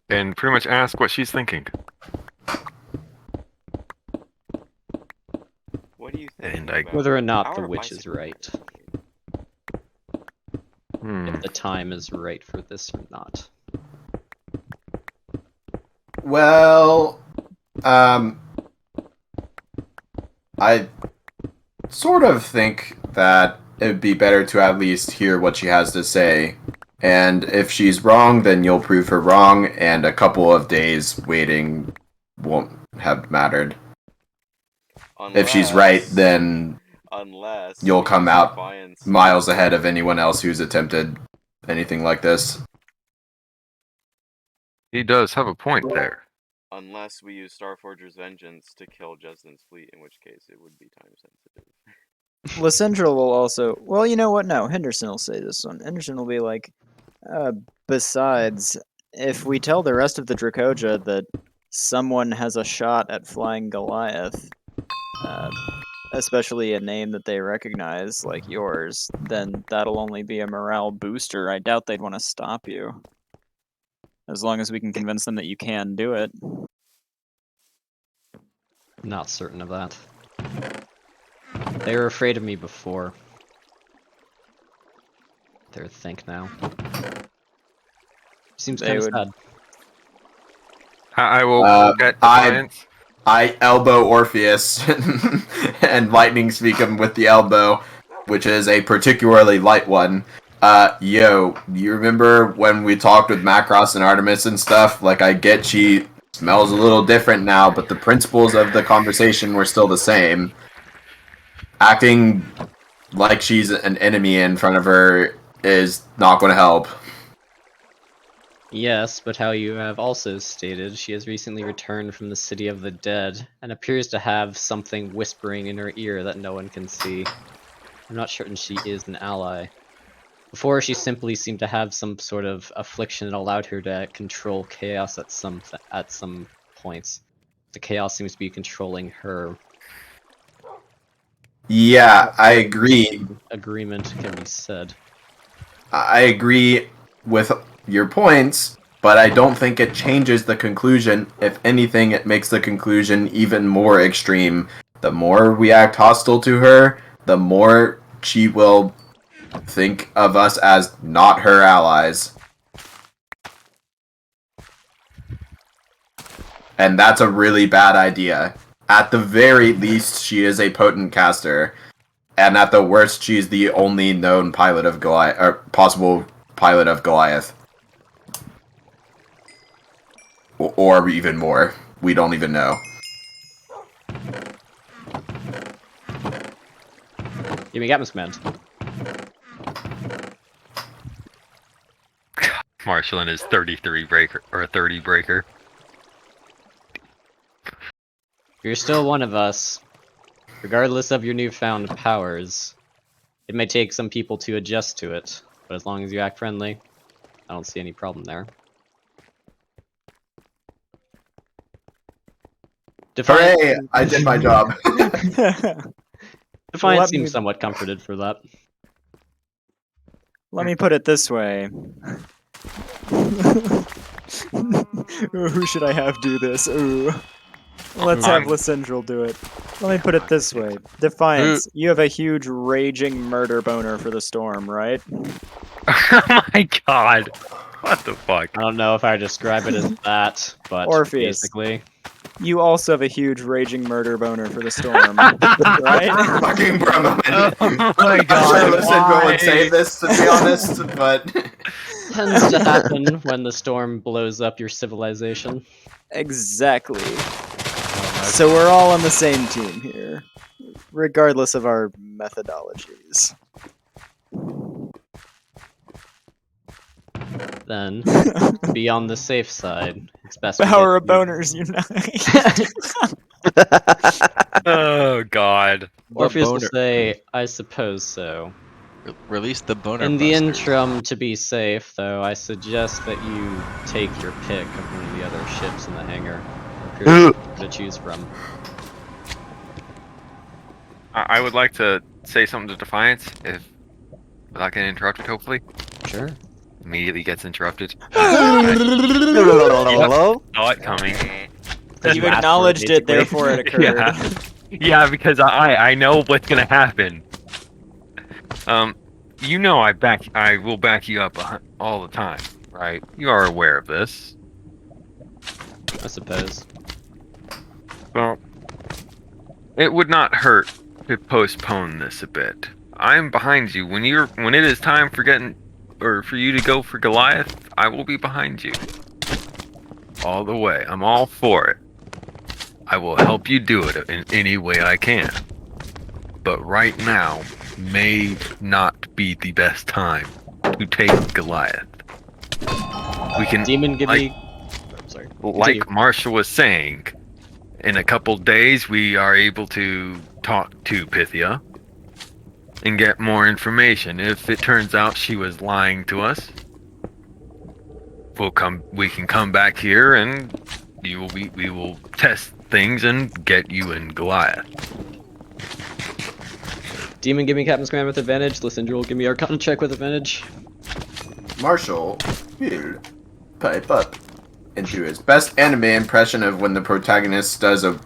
And pretty much ask what she's thinking. What do you think? And I- Whether or not the Our witch is bicycle right. Hmm. If the time is right for this or not. Well, I sort of think that it would be better to at least hear what she has to say. And if she's wrong, then you'll prove her wrong, and a couple of days waiting won't have mattered. If she's right, then unless you'll we come use out Defiance- miles ahead of anyone else who's attempted anything like this. He does have a point there. Unless we use Starforger's Vengeance to kill Justin's fleet, in which case it would be time sensitive. Lysindra will also. Well, you know what? No, Henderson will say this one. Henderson will be like, besides, if we tell the rest of the Dracoja that someone has a shot at flying Goliath, especially a name that they recognize like yours, then that'll only be a morale booster. I doubt they'd want to stop you. As long as we can convince them that you can do it. Not certain of that. They were afraid of me before. They're think now. Seems They kind of would- sad. I will get I- Defiance. I elbow Orpheus and lightning speak him with the elbow, which is a particularly light one. You remember when we talked with Macross and Artemis and stuff? Like, I get she smells a little different now, but the principles of the conversation were still the same. Acting like she's an enemy in front of her is not going to help. Yes, but how you have also stated, she has recently returned from the City of the Dead, and appears to have something whispering in her ear that no one can see. I'm not certain she is an ally. Before, she simply seemed to have some sort of affliction that allowed her to control chaos at some points. The chaos seems to be controlling her. Yeah, I agree. Agreement can be said. I agree with your points, but I don't think it changes the conclusion. If anything, it makes the conclusion even more extreme. The more we act hostile to her, the more she will think of us as not her allies. And that's a really bad idea. At the very least, she is a potent caster. And at the worst, she's the only known pilot of Goliath, or possible pilot of Goliath. Or even more. We don't even know. Give me Gatman's command. Marshall and his 33 breaker, or a 30 breaker. You're still one of us. Regardless of your newfound powers, it may take some people to adjust to it, but as long as you act friendly, I don't see any problem there. Defiant, Hooray! I did my job. Defiant Let seems me- somewhat comforted for that. Let me put it this way. Who should I have do this? Ooh. Let's have Lysindril do it. Let me put it this way. Defiance, you have a huge raging murder boner for the storm, right? Oh my god. What the fuck? I don't know if I describe it as that, but Orpheus. basically. You also have a huge raging murder boner for the storm, right? Fucking for a moment. Oh my I'm god. sure Lysindril would why? say this, to be honest, but Tends to happen when the storm blows up your civilization. Exactly. So we're all on the same team here, regardless of our methodologies. Then, be on the safe side. It's best. Power of boners unite. Oh god. Orpheus will boner. say, "I suppose so." Release the boner. In the busters. interim, to be safe, though, I suggest that you take your pick of one of the other ships in the hangar to choose from. I would like to say something to Defiance, if without getting interrupted, hopefully. Sure. Immediately gets interrupted. Hello? Saw it coming. Because You acknowledged it, therefore it occurred. Yeah. Yeah, because I know what's gonna happen. You know I will back you up all the time, right? You are aware of this. I suppose. Well, it would not hurt to postpone this a bit. I'm behind you. When it is time for you to go for Goliath, I will be behind you. All the way. I'm all for it. I will help you do it in any way I can. But right now may not be the best time to take Goliath. We can Demon, give me. I'm sorry. Continue. like Marshall was saying, in a couple days we are able to talk to Pythia and get more information. If it turns out she was lying to us, we can come back here and we will test things and get you in Goliath. Demon, give me Captain's Command with advantage. Lysindril, give me Arcana check with advantage. Marshall will pipe up into his best anime impression of when the protagonist does a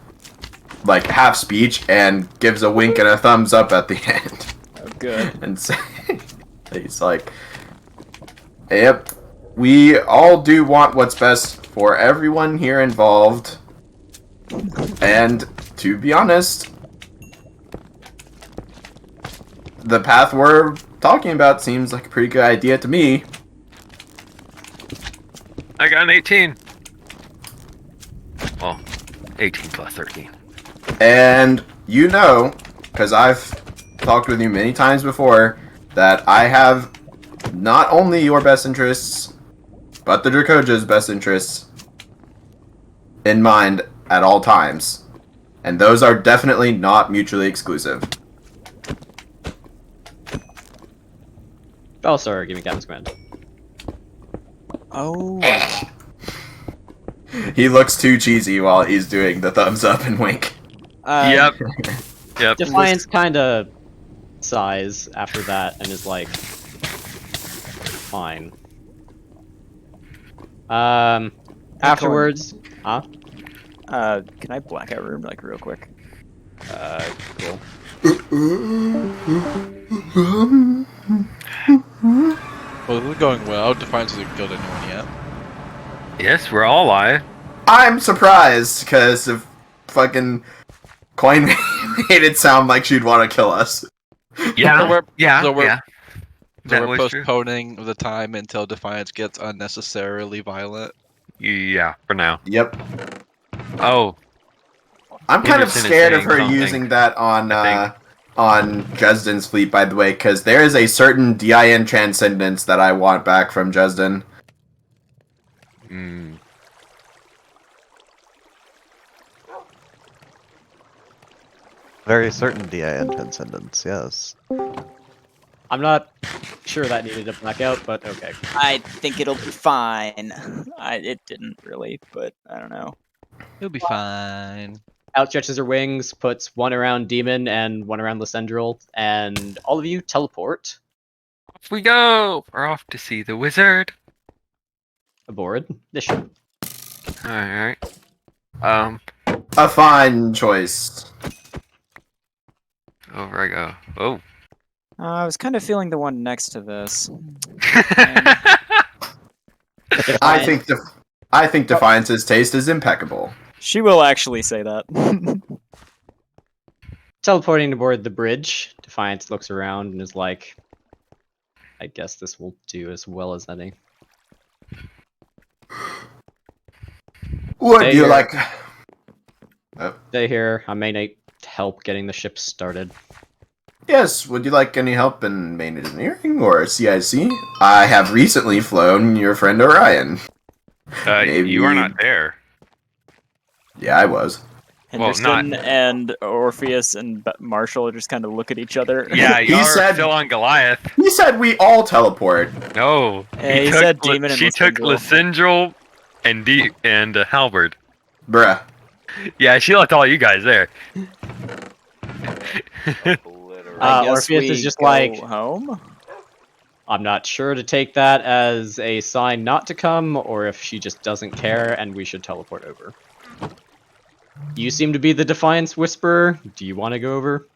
half speech and gives a wink and a thumbs up at the end. Oh, good. And say, he's like, "Yep, we all do want what's best for everyone here involved. And to be honest, the path we're talking about seems like a pretty good idea to me." I got an 18. Well, 18 plus 13. And you know, because I've talked with you many times before, that I have not only your best interests, but the Dracoja's best interests in mind at all times. And those are definitely not mutually exclusive. Oh, sorry, give me Captain's Command. Oh. He looks too cheesy while he's doing the thumbs up and wink. Yep. Yep. Defiance kind of sighs after that and is like, fine. Afterwards, huh? Can I blackout room real quick? Cool. Well, this is going well. Defiance hasn't killed anyone yet. Yes, we're all alive. I'm surprised, because if fucking Coin made it sound like she'd want to kill us. Yeah. So we're yeah. So That we're was true. postponing the time until Defiance gets unnecessarily violent. Yeah, for now. Yep. Oh, I'm kind of Henderson is scared of saying her something, using that on I Dresden's fleet, by the way, because there is a certain DIN transcendence that I want back from Dresden. mm, Very certain DIN transcendence, yes. I'm not sure that needed a blackout, but okay. I think it'll be fine. It didn't really, but I don't know. You'll be fine. Outstretches her wings, puts one around Demon and one around Lysendril, and all of you teleport Off we go. We're off to see the wizard. aboard the ship. All right. A fine choice. Over I go. Oh. I was kind of feeling the one next to this. I think Defiance's taste is impeccable. She will actually say that. Teleporting aboard the bridge, Defiance looks around and is like, I guess this will do as well as any. Would Stay you here. like? Stay here. I may need help getting the ship started. Yes. Would you like any help in main engineering or CIC? I have recently flown your friend Orion. You are not there. Yeah, I was. Henderson and Orpheus and Marshall just kind of look at each other. Yeah, He you're said- still on Goliath. He said we all teleport. No. Hey, he took said Demon and She took Lysendril. Lysendril and Halberd. Bruh. Yeah, she left all you guys there. I guess Orpheus we is just go like, home. I'm not sure to take that as a sign not to come, or if she just doesn't care and we should teleport over. You seem to be the Defiance Whisperer. Do you want to go over?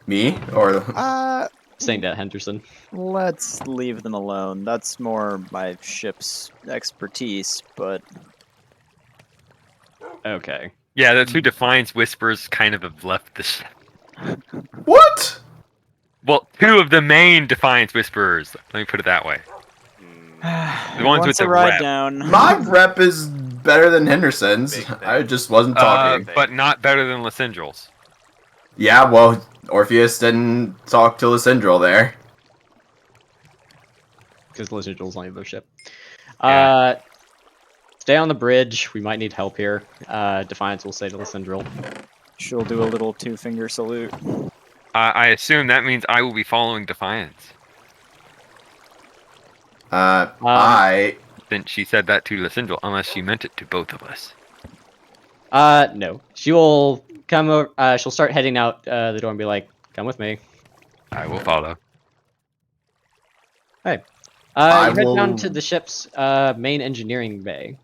Me or Saying that, Henderson. Let's leave them alone. That's more my ship's expertise, but Okay. Yeah, the two Defiance Whispers kind of have left the ship. what? Well, two of the main Defiance Whisperers. Let me put it that way. The ones once with a the ride rep. down. My rep is better than Henderson's. I just wasn't talking. But not better than Lysendril's. Yeah, well, Orpheus didn't talk to Lysendril there. Because Lysendril's on the other ship. Yeah. Stay on the bridge. We might need help here. Defiance will say to Lysendril. She'll do a little two-finger salute. I assume that means I will be following Defiance. Since she said that to Lysendril, unless she meant it to both of us. No. She will come over. She'll start heading out the door and be like, "Come with me." I will follow. Hey. I You head down will- to the ship's main engineering bay.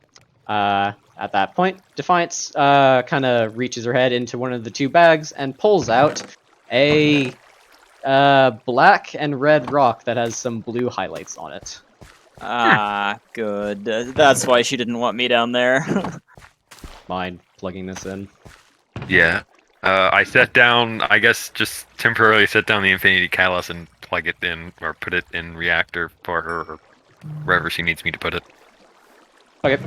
At that point, Defiance kind of reaches her head into one of the two bags and pulls out a black and red rock that has some blue highlights on it. Ah, good. That's why she didn't want me down there. Mind plugging this in? Yeah. I set down, I guess, just temporarily set down the Infinity Catalyst and plug it in, or put it in reactor for her, or wherever she needs me to put it. Okay.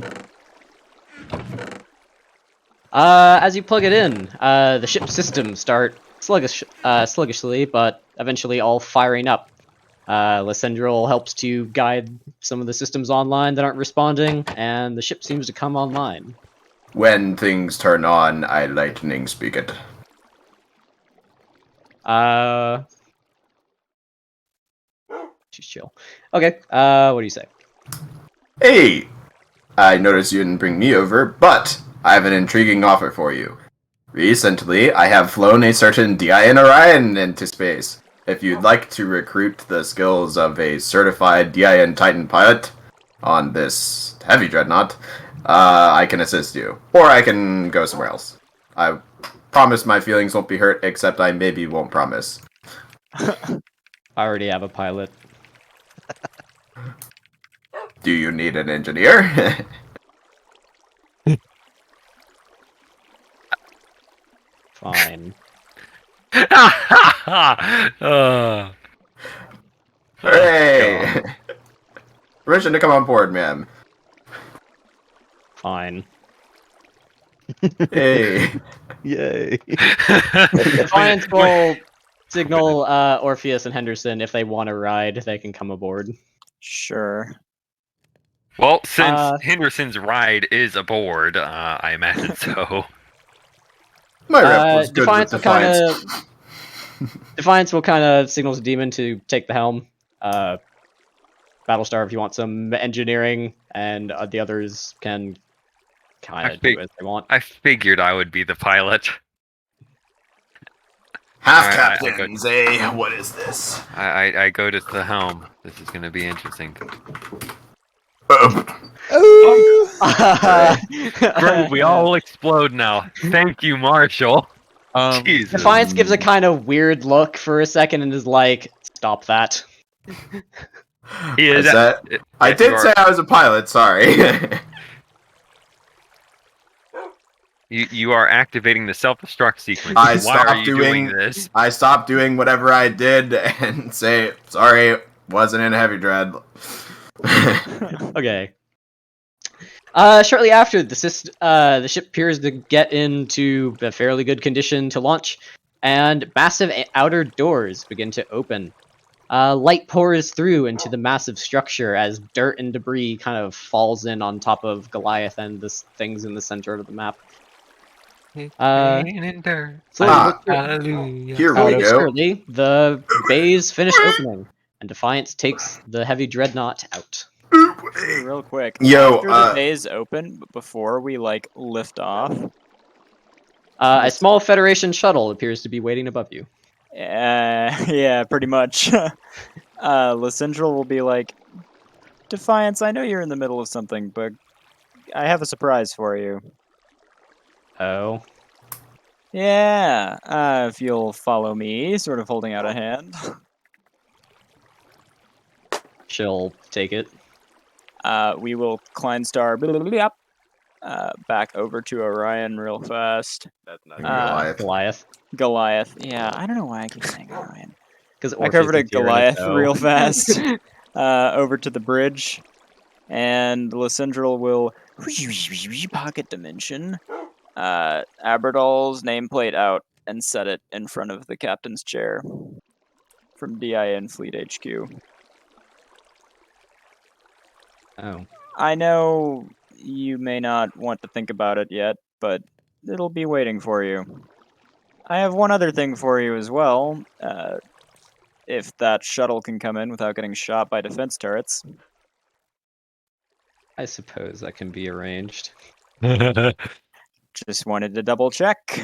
As you plug it in, the ship's systems start sluggishly, but eventually all firing up. Lysendril helps to guide some of the systems online that aren't responding, and the ship seems to come online. When things turn on, I lightning speak it. She's chill. Okay, what do you say? Hey! I noticed you didn't bring me over, but I have an intriguing offer for you. Recently, I have flown a certain DIN Orion into space. If you'd like to recruit the skills of a certified DIN Titan pilot on this heavy dreadnought, I can assist you. Or I can go somewhere else. I promise my feelings won't be hurt, except I maybe won't promise. I already have a pilot. Do you need an engineer? Fine. Hooray! Permission to come on board, ma'am. Fine. Hey. Yay. Defiance will signal Orpheus and Henderson if they want to ride, they can come aboard. Sure. Well, since Henderson's ride is aboard, I imagine so. My rep was good with Defiance will kind Defiance. of Defiance will kind of signal to Demon to take the helm. Battlestar, if you want some engineering, and the others can kind of do as they want. I figured I would be the pilot. Half Alright, captains, eh? What is this? I go to the helm. This is gonna be interesting. Great, we all explode now. Thank you, Marshall. Jesus. Defiance gives a kind of weird look for a second and is like, "Stop that." He is. I did say I was a pilot. Sorry. You are activating the self-destruct sequence. I Why stopped are you doing this? I stopped doing whatever I did and say sorry. Wasn't in heavy dread. Okay. Shortly after, the ship appears to get into a fairly good condition to launch, and massive outer doors begin to open. Light pours through into the massive structure as dirt and debris kind of falls in on top of Goliath and the things in the center of the map. Hallelujah. Here we go. Surely, the bays finish opening, and Defiance takes the heavy dreadnought out. Real quick. Yo, After the bays open, but before we like lift off, A small Federation shuttle appears to be waiting above you. yeah, pretty much. Lysindral will be like, Defiance, I know you're in the middle of something, but I have a surprise for you. Oh. Yeah, if you'll follow me, sort of holding out a hand. She'll take it. We will Kleinstar back over to Orion real fast. That's not Goliath. Goliath. Yeah, I don't know why I keep saying Orion. Because back over to Goliath real fast. Over to the bridge. And Lysindral will pocket dimension. Aberdall's nameplate out and set it in front of the captain's chair from DIN Fleet HQ. Oh. I know you may not want to think about it yet, but it'll be waiting for you. I have one other thing for you as well. If that shuttle can come in without getting shot by defense turrets. I suppose that can be arranged. Just wanted to double check.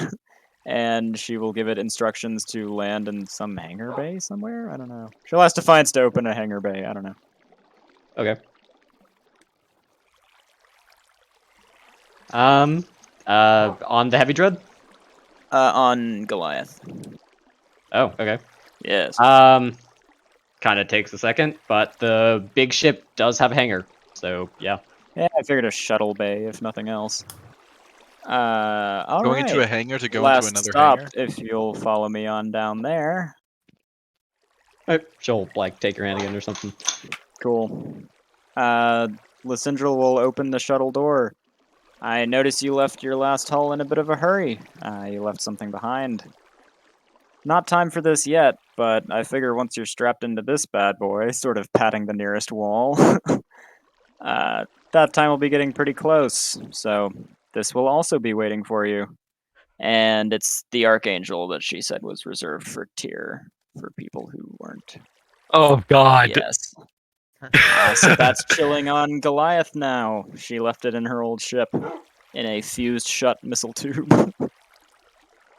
And she will give it instructions to land in some hangar bay somewhere? I don't know. She'll ask Defiance to open a hangar bay. I don't know. Okay. On the heavy dread? On Goliath. Oh, okay. Yes. Kind of takes a second, but the big ship does have a hangar, so yeah. Yeah, I figured a shuttle bay, if nothing else. All Going right. into a hangar to go Last into another stop, hangar? if you'll follow me on down there. She'll, like, take your hand again or something. Cool. Lysindral will open the shuttle door. I notice you left your last hull in a bit of a hurry. You left something behind. Not time for this yet, but I figure once you're strapped into this bad boy, sort of patting the nearest wall, that time will be getting pretty close, so this will also be waiting for you. And it's the Archangel that she said was reserved for tier, for people who weren't. Oh God. Yes. So that's chilling on Goliath now. She left it in her old ship, in a fused shut missile tube.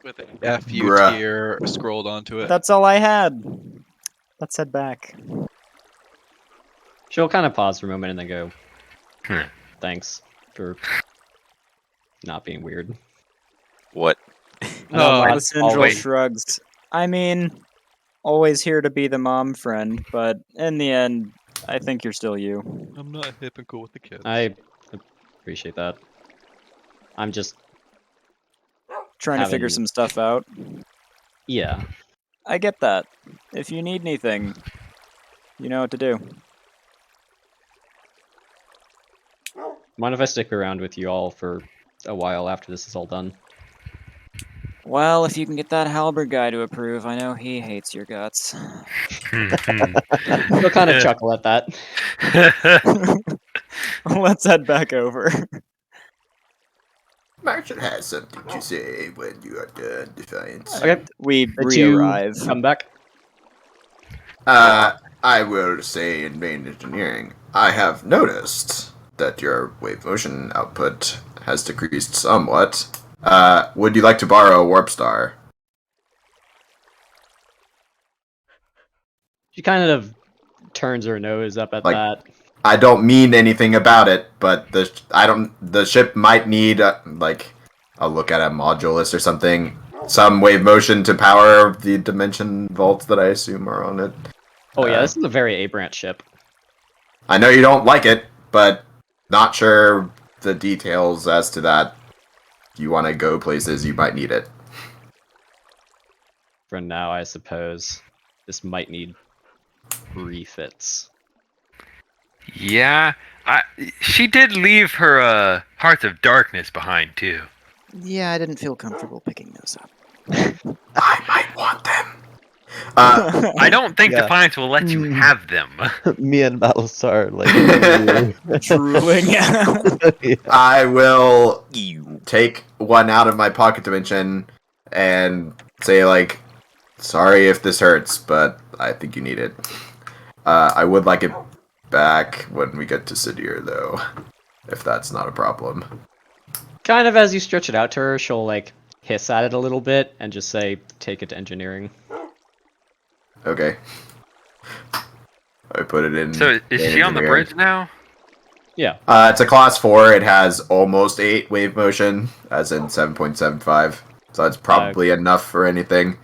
With a FU Bruh. tier scrolled onto it. That's all I had. Let's head back. She'll kind of pause for a moment and then go, Hmm. thanks for not being weird. What? No, Lysindral shrugs. I mean, always here to be the mom friend, but in the end, I think you're still you. I'm not hip and cool with the kids. I appreciate that. I'm just Trying to figure some stuff out. Yeah. I get that. If you need anything, you know what to do. Mind if I stick around with you all for a while after this is all done? Well, if you can get that halberd guy to approve, I know he hates your guts. He'll kind of chuckle at that. Let's head back over. Marshall has something to say when you are done, Defiance. Okay. We The two re-arrive. come back. I will say in main engineering, I have noticed that your wave motion output has decreased somewhat. Would you like to borrow a warp star? She kind of turns her nose up at Like- that. I don't mean anything about it, but the ship might need like a look at a module list or something. Some wave motion to power the dimension vaults that I assume are on it. Oh yeah, this is a very A-branch ship. I know you don't like it, but not sure the details as to that. If you want to go places, you might need it. For now, I suppose. This might need refits. Yeah, she did leave her Hearts of Darkness behind too. Yeah, I didn't feel comfortable picking those up. I might want them. I don't think Yeah. Defiance will let you have them. Me and Battlestar like Drooling. I will take one out of my pocket dimension and say, like, sorry if this hurts, but I think you need it. I would like it back when we get to Sidir, though, if that's not a problem. Kind of as you stretch it out to her, she'll like hiss at it a little bit and just say, take it to engineering. Okay. I put it in. So is she on the engineering. bridge now? Yeah. It's a class 4. It has almost 8 wave motion, as in 7.75. So that's probably enough for anything.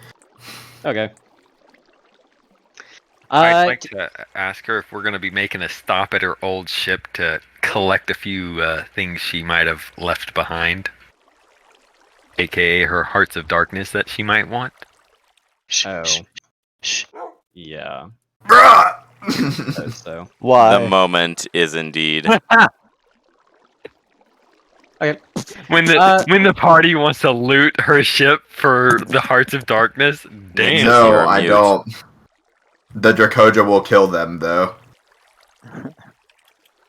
Okay. I'd like to ask her if we're going to be making a stop at her old ship to collect a few things she might have left behind. AKA her Hearts of Darkness that she might want. Oh. Yeah. Bruh! Suppose so. Why? The moment is indeed. Okay. When the party wants to loot her ship for the Hearts of Darkness, damn. No, You're I mute. don't. The Dracoja will kill them, though.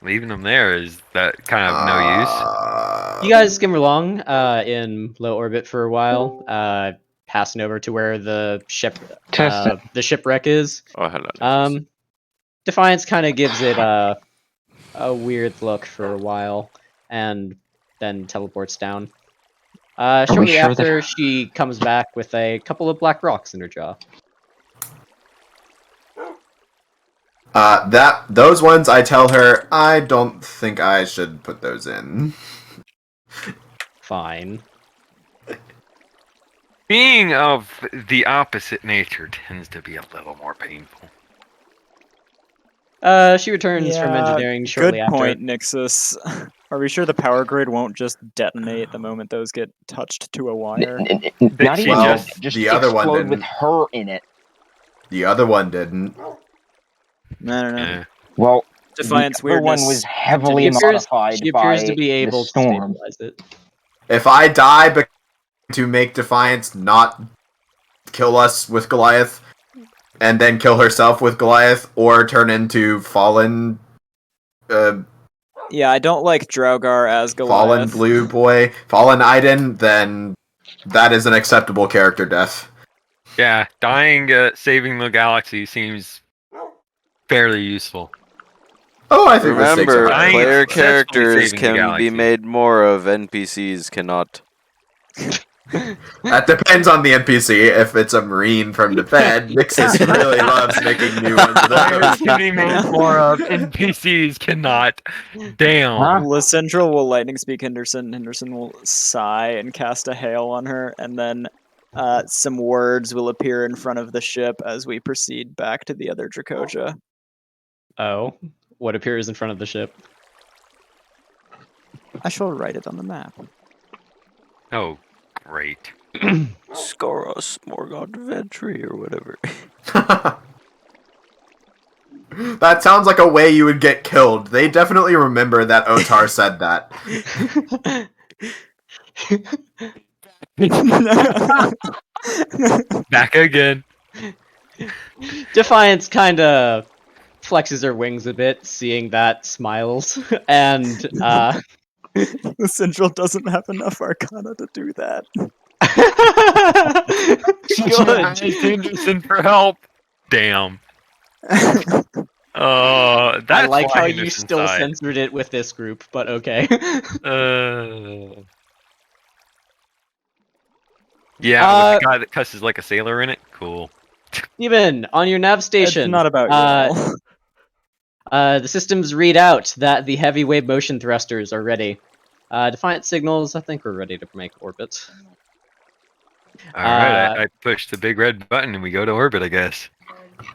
Leaving them there is that kind of no use. You guys skim along in low orbit for a while, passing over to where the shipwreck is. Oh, hello. Defiance kind of gives it a weird look for a while, and then teleports down. Shortly sure that- after, she comes back with a couple of black rocks in her jaw. Those ones, I tell her, I don't think I should put those in. Fine. Being of the opposite nature tends to be a little more painful. She returns from Yeah, engineering shortly Good after. point, Nixus. Are we sure the power grid won't just detonate the moment those get touched to a wire? Not she even Well, just the other one explode with didn't. her in it. The other one didn't. I don't know. Eh. Well, Defiance the other one weirdness. was heavily modified She by appears to be able the to storm. stabilize it. If I die to make Defiance not kill us with Goliath, and then kill herself with Goliath, or turn into Fallen Yeah, I don't like Drogar as Goliath. Fallen Blue Boy, Fallen Iden, then that is an acceptable character death. Yeah, dying saving the galaxy seems fairly useful. Oh, I think the stakes are Remember, high. player successfully characters saving the can galaxy. be made more of, NPCs cannot. That depends on the NPC. If it's a Marine from the Fed, Nixus really loves making new ones of Players those. can be made more of, NPCs cannot. Damn. Huh? Lysindral will lightning speak Henderson. Henderson will sigh and cast a hail on her, and then some words will appear in front of the ship as we proceed back to the other Dracoja. Oh, what appears in front of the ship? I shall write it on the map. Oh, great. Skoros Morgoth Ventry or whatever. That sounds like a way you would get killed. They definitely remember that Otar said that. Back again. Defiance kind of flexes her wings a bit, seeing that, smiles, and The Central doesn't have enough Arcana to do that. Ask Henderson for help. Damn. That's I like why how you Henderson still sighed. censored it with this group, but okay. Yeah, with the guy that cusses like a sailor in it. Cool. Steven, on your nav station. It's not about you all. The systems read out that the heavy wave motion thrusters are ready. Defiant signals, I think we're ready to make orbit. Alright, I pushed the big red button and we go to orbit, I guess.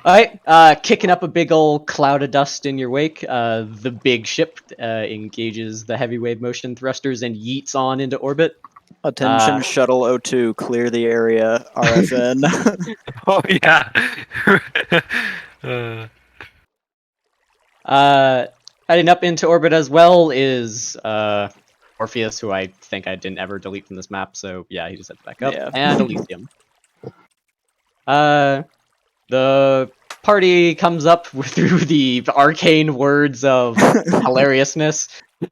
Alright, kicking up a big old cloud of dust in your wake, the big ship engages the heavy wave motion thrusters and yeets on into orbit. Attention, Shuttle O2, clear the area. RFN. Oh yeah. Heading up into orbit as well is Orpheus, who I think I didn't ever delete from this map, so yeah, he just heads back up. Yeah. And Elysium. The party comes up through the arcane words of hilariousness,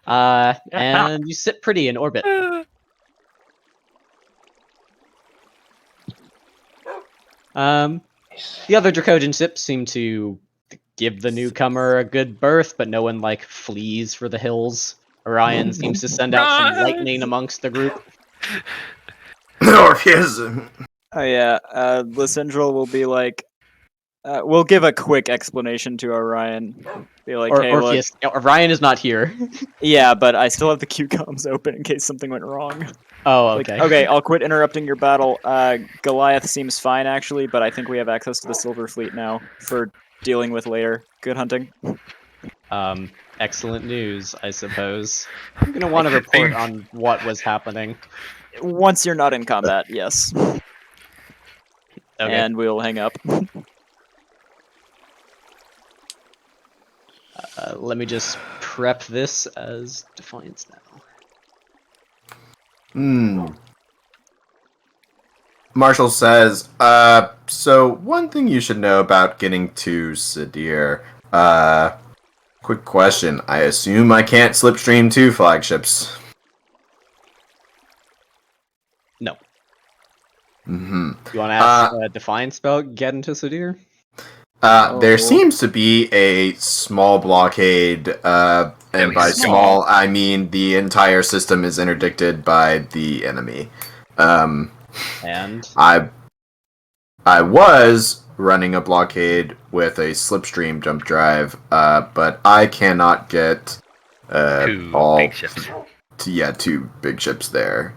and you sit pretty in orbit. The other Dracodian ships seem to give the newcomer a good berth, but no one like flees for the hills. Orion seems to send out some lightning amongst the group. Orpheus. Oh yeah, Lysindril will be like, we'll give a quick explanation to Orion. Be like, hey, Orpheus, Orion is not here. Yeah, but I still have the Q comms open in case something went wrong. Oh, Like, okay. okay, I'll quit interrupting your battle. Goliath seems fine actually, but I think we have access to the Silver Fleet now for dealing with later. Good hunting. Excellent news, I suppose. I'm gonna want to report on what was happening. Once you're not in combat, yes. Okay. And we'll hang up. Let me just prep this as Defiance now. Marshall says, so one thing you should know about getting to Sadir, quick question. I assume I can't slipstream 2 flagships. No. Mm-hmm. You want to ask Defiance about getting to Sadir? There seems to be a small blockade, and by small, I mean the entire system is interdicted by the enemy. And? I was running a blockade with a slipstream jump drive, but I cannot get all big ships. 2 big ships there.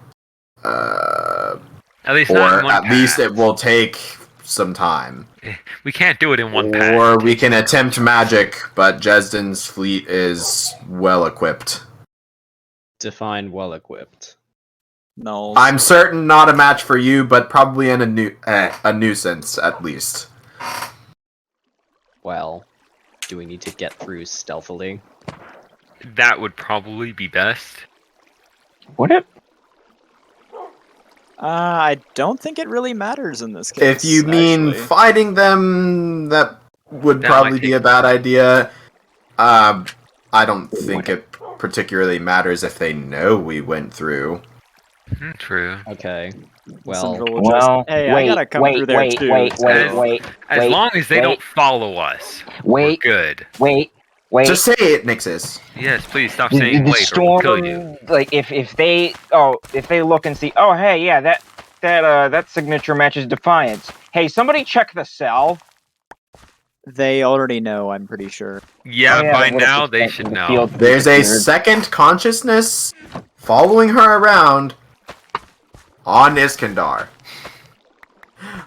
At least or not in one at pass. least it will take some time. We can't do it in one pass. Or we can attempt magic, but Jesden's fleet is well equipped. Define well equipped. No. I'm certain not a match for you, but probably a nuisance at least. Well, do we need to get through stealthily? That would probably be best. Would it? I don't think it really matters in this case. If you mean actually. fighting them, that would That probably might be take a bad idea. I don't think it particularly matters if they know we went through. True. Okay. Well, Lysindril will just, hey, I gotta come through there too. As long as they don't follow us, we're good. Wait. Just say it, Nixus. Yes, please stop The saying wait or we'll storm, kill you. Like if they look and see, oh hey, yeah, that signature matches Defiance. Hey, somebody check the cell. They already know, I'm pretty sure. Yeah, Oh, yeah, by but what if now it's they like should the know. field There's a disappeared? second consciousness following her around on Iskandar.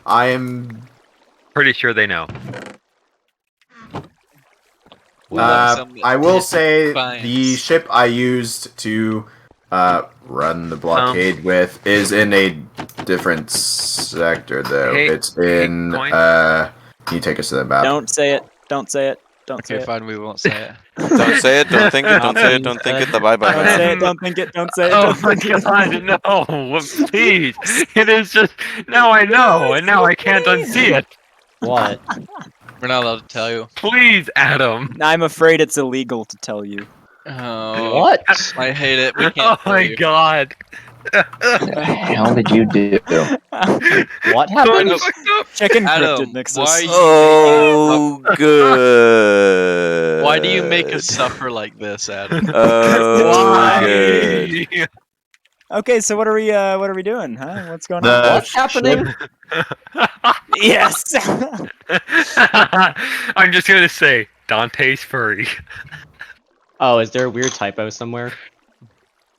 I am. Pretty sure they know. I will say the ship I used to run the blockade with is in a different sector, though. Hey, it's in. Coin. Can you take us to the map? Don't say it. Don't say it. Don't say Okay, it. fine, we won't say it. Don't say it, don't think it, don't say it, don't think it, the bye-bye. Don't say it. Don't think it. Don't say it. Oh Don't my think it. god, no! Please! It is just now I know, and now I can't unsee it. what? We're not allowed to tell you. Please, Adam. I'm afraid it's illegal to tell you. Oh, What? I hate it. We Oh can't kill my you. god. What the hell did you do? What I happened? fucked up. Chicken Adam, cryptid Nixus. why are you Oh, good. Why do you make us suffer like this, Adam? Oh, good. Why? Okay, so what are we doing, huh? What's going on? The What's happening? Yes. I'm just gonna say Dante's furry. Oh, is there a weird typo somewhere?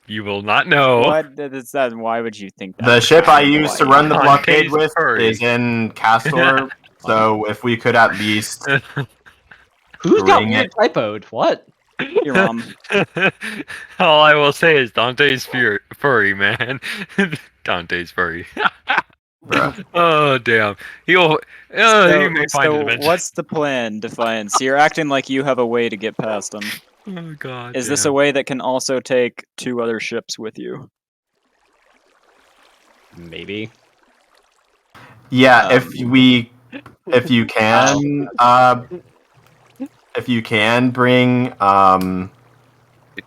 You will not know. What is that? Why would you think that? The ship I used to run the blockade Dante's with furry. is in Castor, so if we could at least Who's got Bring weird typoed? What? Your mom. All I will say is Dante's furry, man. Dante's furry. Bruh. Oh damn. You may find it eventually. what's the plan, Defiance? You're acting like you have a way to get past them. Oh god. Is this a way that can also take 2 other ships with you? Maybe. Yeah, Um, if you can bring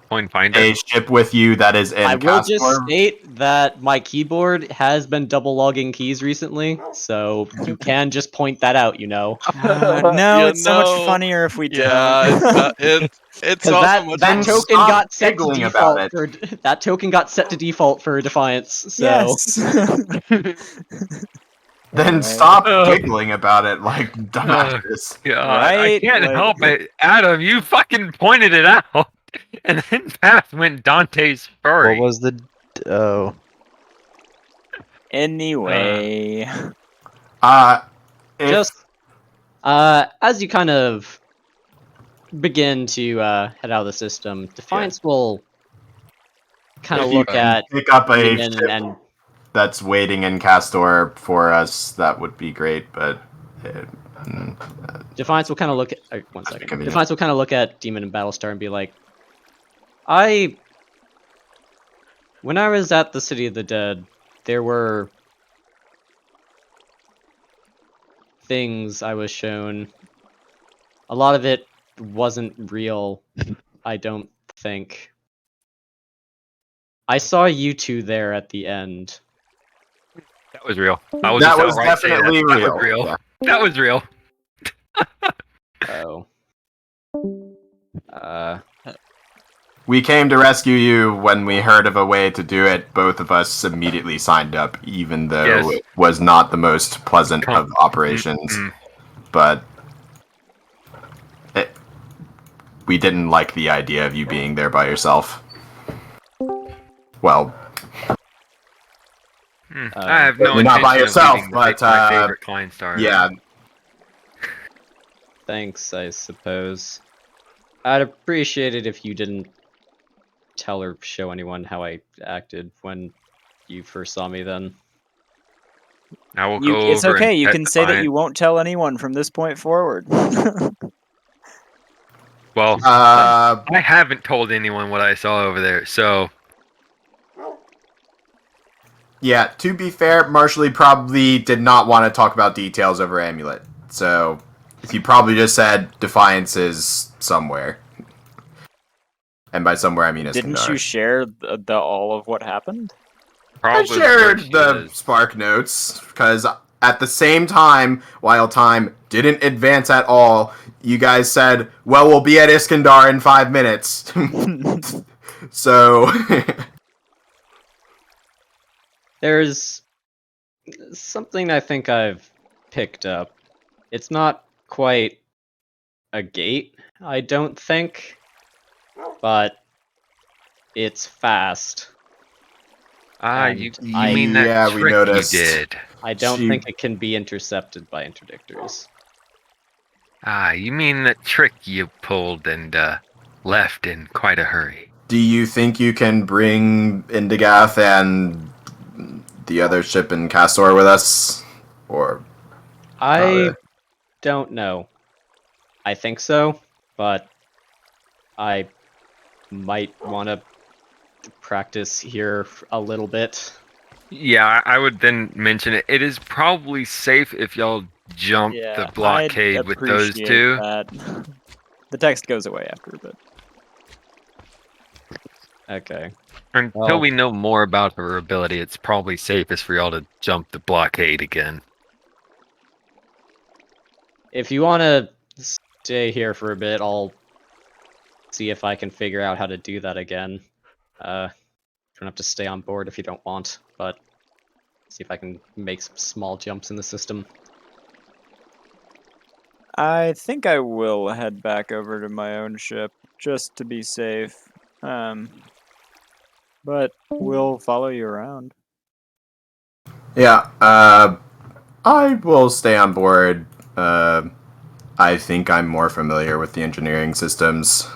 Point finder. a ship with you that is in I will just Castor, state that my keyboard has been double logging keys recently, so you can just point that out, you know. no, Yeah, it's so much no. funnier if we Yeah, don't. it's Because also much that more- token stop got set to giggling about default for that token got set to default for Defiance. So Yes. then Anyway. stop giggling about it like dumbasses. Yeah, I Right? can't Like- help it. Adam, you fucking pointed it out. And then past went Dante's furry. What was the? Oh, Anyway. If, just as you kind of begin to head out of the system, Defiance will kind of if you look can at pick up a Minion ship and that's waiting in Castor for us, that would be great. But Defiance will kind of look at. One second. convenient. Defiance will kind of look at Demon and Battlestar and be like, when I was at the City of the Dead, there were things I was shown. A lot of it wasn't real, I don't think. I saw you two there at the end. That was real. I was that just was outright saying definitely that. real. That was real. Yeah. That was real. Oh. We came to rescue you when we heard of a way to do it. Both of us immediately signed up, even though Yes. it was not the most pleasant of operations. Mm-mm. But we didn't like the idea of you being there by yourself. Well, I have no You're not by intention of yourself, leaving but, my favorite client star. yeah. Thanks, I suppose. I'd appreciate it if you didn't tell or show anyone how I acted when you first saw me then. I will go It's over okay. and You pet can the say that client. you won't tell anyone from this point forward. Well, I haven't told anyone what I saw over there, so Yeah, to be fair, Marshall probably did not want to talk about details over Amulet. So, he probably just said Defiance is somewhere. And by somewhere, I mean Didn't Iskandar. you share the all of what happened? I probably shared what she the is. Spark notes, because at the same time, while time didn't advance at all, you guys said, well, we'll be at Iskandar in 5 minutes. So... There's something I think I've picked up. It's not quite a gate, I don't think, but it's fast. And You I- mean that Yeah, we trick noticed. you did? I don't She- think it can be intercepted by interdictors. You mean that trick you pulled and left in quite a hurry? Do you think you can bring Indigath and the other ship in Castor with us? Or I don't know. I think so, but I might want to practice here a little bit. Yeah, I would then mention it. It is probably safe if y'all jump the blockade I'd with those appreciate two. that. The text goes away after, but Okay. Until Well- we know more about her ability, it's probably safest for y'all to jump the blockade again. If you want to stay here for a bit, I'll see if I can figure out how to do that again. You don't have to stay on board if you don't want, but see if I can make some small jumps in the system. I think I will head back over to my own ship just to be safe. But we'll follow you around. Yeah, I will stay on board. I think I'm more familiar with the engineering systems.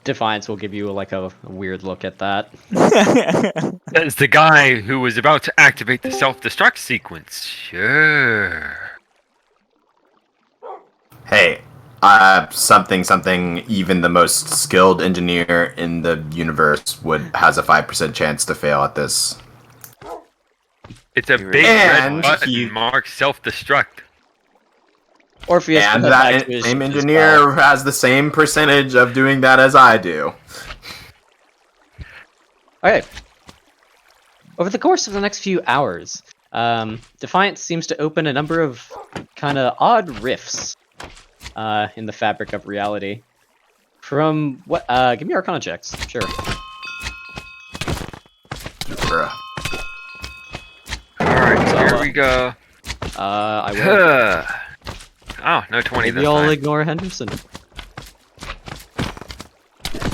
Defiance will give you like a weird look at that. That's the guy who was about to activate the self-destruct sequence. Sure. Hey, something, even the most skilled engineer in the universe has a 5% chance to fail at this. It's a big And red button he- marked self-destruct. Orpheus And will head back that to his same ship as engineer well. has the same percentage of doing that as I do. Okay. Over the course of the next few hours, Defiance seems to open a number of kind of odd rifts in the fabric of reality. From what? Give me Arcana checks. Sure. Bruh. Alright, So, here we go. I will. Oh, no 20 Maybe this I'll time. ignore Henderson.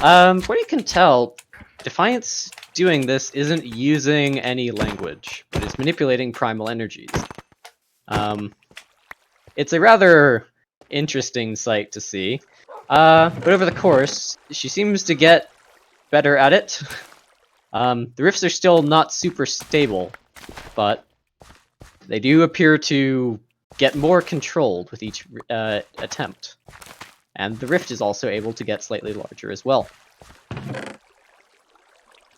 What you can tell, Defiance doing this isn't using any language, but is manipulating primal energies. It's a rather interesting sight to see. But over the course, she seems to get better at it. The rifts are still not super stable, but they do appear to get more controlled with each attempt. And the rift is also able to get slightly larger as well.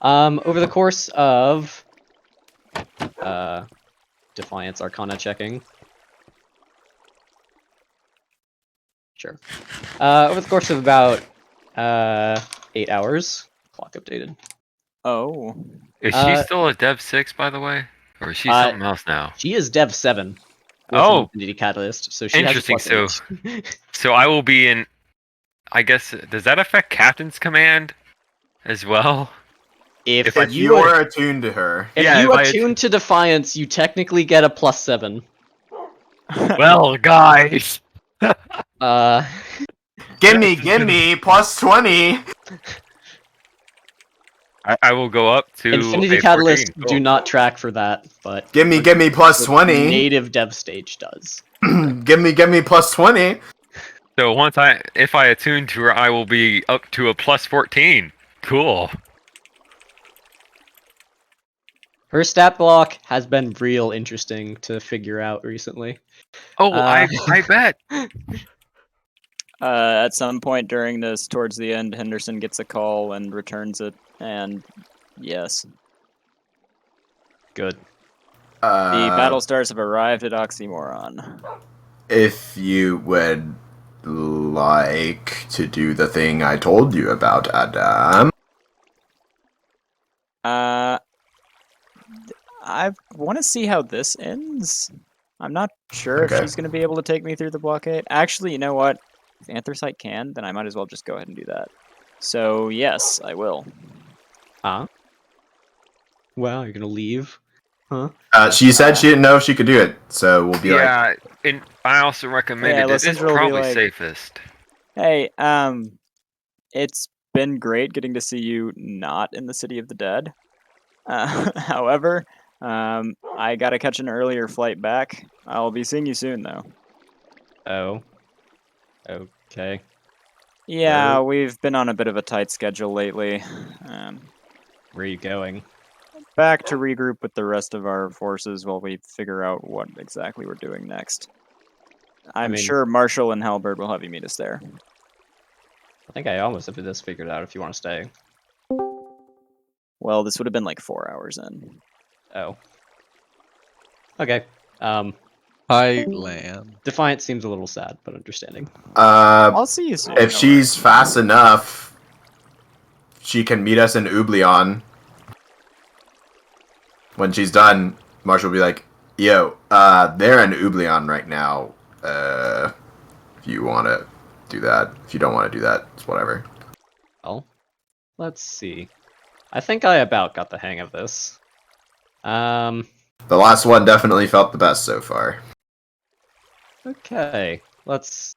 Over the course of Defiance Arcana checking. Sure. Over the course of about 8 hours. Clock updated. Oh. Is she still a Dev 6, by the way? Or is she something else now? She is Dev 7. With Oh! an Infinity Catalyst, so she Interesting, has a +8. So I will be in... I guess, does that affect Captain's Command as well? If you are attuned to her. If Yeah, you if I attune to Defiance, you technically get a +7. Well, guys! Gimme, plus 20! I will go up to Infinity a Catalyst 14. do not track for that, but Gimme, plus the 20! native dev stage does. gimme, plus 20! So if I attune to her, I will be up to a +14. Cool. Her stat block has been real interesting to figure out recently. Oh, I bet. At some point during this, towards the end, Henderson gets a call and returns it, and yes. Good. The battle stars have arrived at Oxymoron. If you would like to do the thing I told you about, Adam. I want to see how this ends. I'm not sure if she's going to be able to take me through the blockade. Actually, you know what? If Anthracite can, then I might as well just go ahead and do that. So, yes, I will. Huh? Well, you're gonna leave? Huh? She said she didn't know if she could do it, so we'll be like... Yeah, and I also recommended it. It's Lysandra will be probably like, safest. Hey, it's been great getting to see you not in the City of the Dead. However, I gotta catch an earlier flight back. I'll be seeing you soon, though. Oh. Okay. Yeah, we've been on a bit of a tight schedule lately. Where are you going? Back to regroup with the rest of our forces while we figure out what exactly we're doing next. I'm sure Marshall and Halberd will have you meet us there. I think I almost have this figured out if you want to stay. Well, this would have been like 4 hours in. Oh. Okay. Hi, Lamb. Defiant seems a little sad, but understanding. I'll see you soon. If she's fast enough, she can meet us in Ublion. When she's done, Marshall will be like, "Yo, they're in Ublion right now. If you want to do that, if you don't want to do that, it's whatever." Well, let's see. I think I about got the hang of this. The last one definitely felt the best so far. Okay. Let's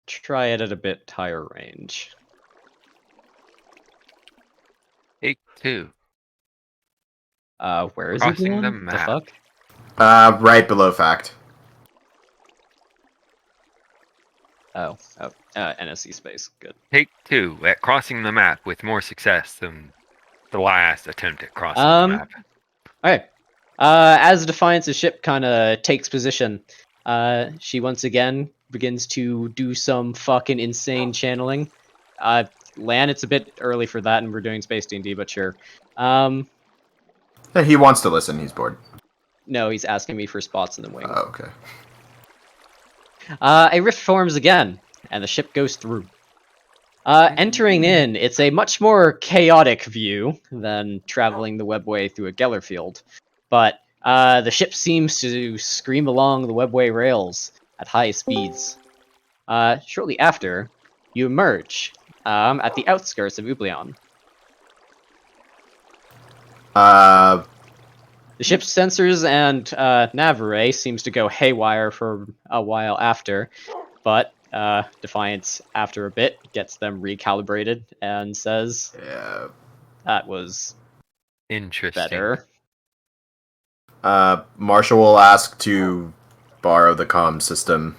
try it at a bit higher range. Take 2. Where is Crossing Ublion? the The map. fuck? Right below fact. NSC space. Good. Take 2 at crossing the map with more success than the last attempt at crossing the map. Okay. As Defiance's ship kind of takes position, she once again begins to do some fucking insane channeling. Lan, it's a bit early for that, and we're doing Space D&D, but sure. He wants to listen. He's bored. No, he's asking me for spots in the wing. Oh, okay. A rift forms again, and the ship goes through. Entering in, it's a much more chaotic view than traveling the webway through a Geller field, but the ship seems to scream along the webway rails at high speeds. Shortly after, you emerge at the outskirts of Ublion. The ship's sensors and nav array seems to go haywire for a while after, but Defiance, after a bit, gets them recalibrated and says, Yeah. that was Interesting. better. Marshall will ask to borrow the comm system.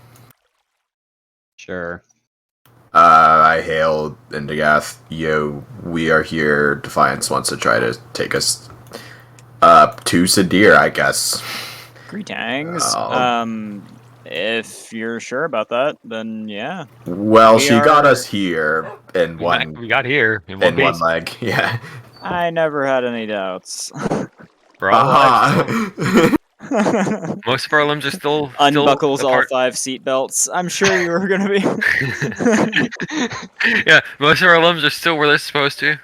Sure. I hail Indigath. Yo, we are here. Defiance wants to try to take us to Sadir, I guess. Greetings. Oh. If you're sure about that, then yeah. Well, We she got are- us here in one. We got here in one in one piece. leg. Yeah. I never had any doubts. We're all alive. Uh-huh. Most of our limbs are still Unbuckles all apart. 5 seatbelts. I'm sure you were gonna be. Yeah, most of our limbs are still where they're supposed to.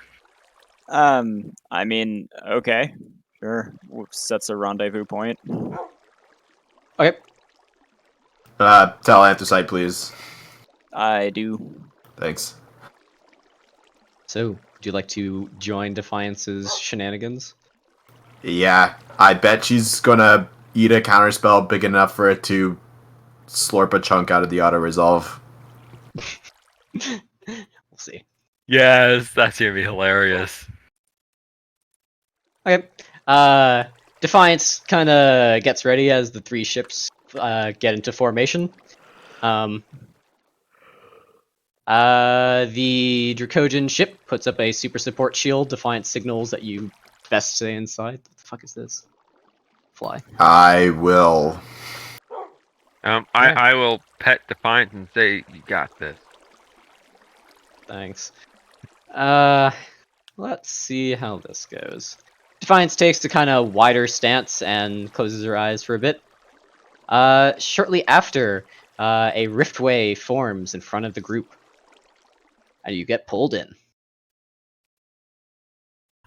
I mean, okay, sure. Sets a rendezvous point. Okay. Tell Anthracite, please. I do. Thanks. So, would you like to join Defiance's shenanigans? Yeah, I bet she's gonna eat a counterspell big enough for it to slurp a chunk out of the auto resolve. We'll see. Yes, that's gonna be hilarious. Okay. Defiance kind of gets ready as the 3 ships get into formation. The Dracogen ship puts up a super support shield. Defiance signals that you best stay inside. What the fuck is this? Fly. I will. I will pet Defiance and say, you got this. Thanks. Let's see how this goes. Defiance takes a kind of wider stance and closes her eyes for a bit. Shortly after, a riftway forms in front of the group, and you get pulled in.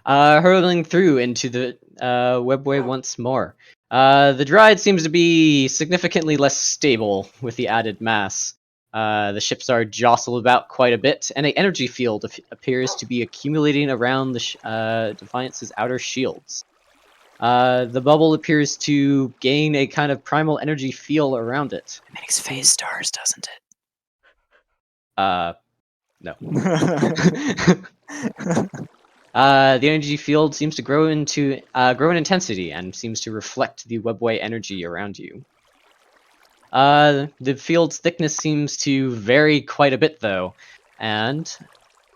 Hurtling through into the webway once more. The Dryad seems to be significantly less stable with the added mass. The ships are jostled about quite a bit, and an energy field appears to be accumulating around the Defiance's outer shields. The bubble appears to gain a kind of primal energy feel around it. It makes phase stars, doesn't No. The energy field seems to grow in intensity and seems to reflect the webway energy around you. The field's thickness seems to vary quite a bit, though, and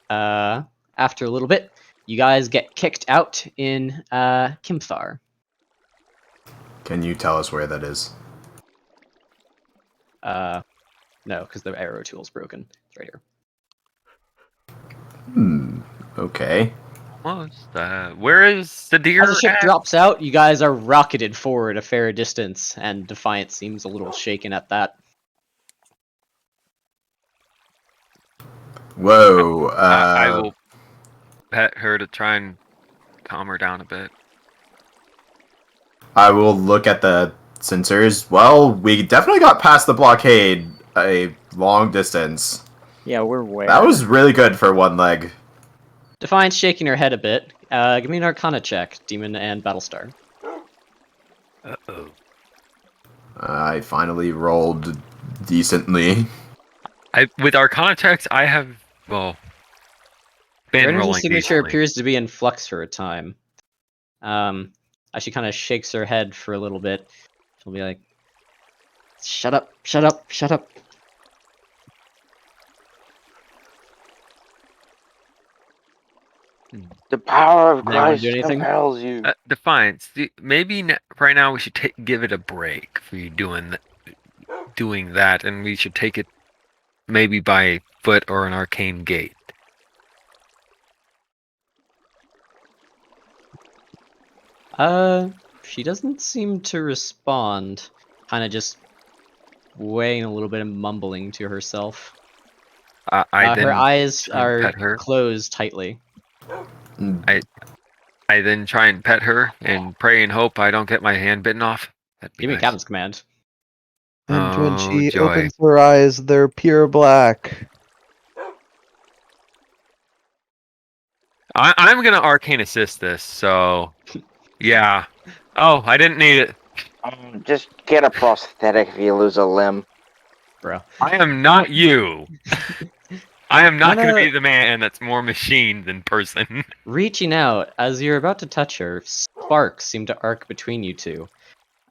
after a little bit, you guys get kicked out in Kimthar. Can you tell us where that is? No, because the arrow tool's broken. It's right here. Okay. Almost. Where is the deer? As the ship drops out, you guys are rocketed forward a fair distance, and Defiance seems a little shaken at that. Whoa. I will pet her to try and calm her down a bit. I will look at the sensors. Well, we definitely got past the blockade a long distance. Yeah, we're where? That was really good for one leg. Defiance shaking her head a bit. Give me an Arcana check, Demon and Battlestar. Uh-oh. I finally rolled decently. With Arcana checks, I have, well, Her been energy rolling signature decently. appears to be in flux for a time. As she kind of shakes her head for a little bit, she'll be like, "Shut up! Shut up! Shut up!" The power of Does anyone Christ do anything? compels you. Defiance, maybe right now we should give it a break for you doing that, and we should take it maybe by foot or an arcane gate. She doesn't seem to respond. Kind of just weighing a little bit and mumbling to herself. Her eyes try and are pet her. closed tightly. I then try and pet her and pray and hope I don't get my hand bitten off. That'd be Give me nice. Captain's command. And when Oh, she joy. opens her eyes, they're pure black. I'm gonna arcane assist this, so yeah. Oh, I didn't need it. Just get a prosthetic if you lose a limb. Bro. I am not you. I am not going to Kinda- be the man that's more machine than person. Reaching out, as you're about to touch her, sparks seem to arc between you two.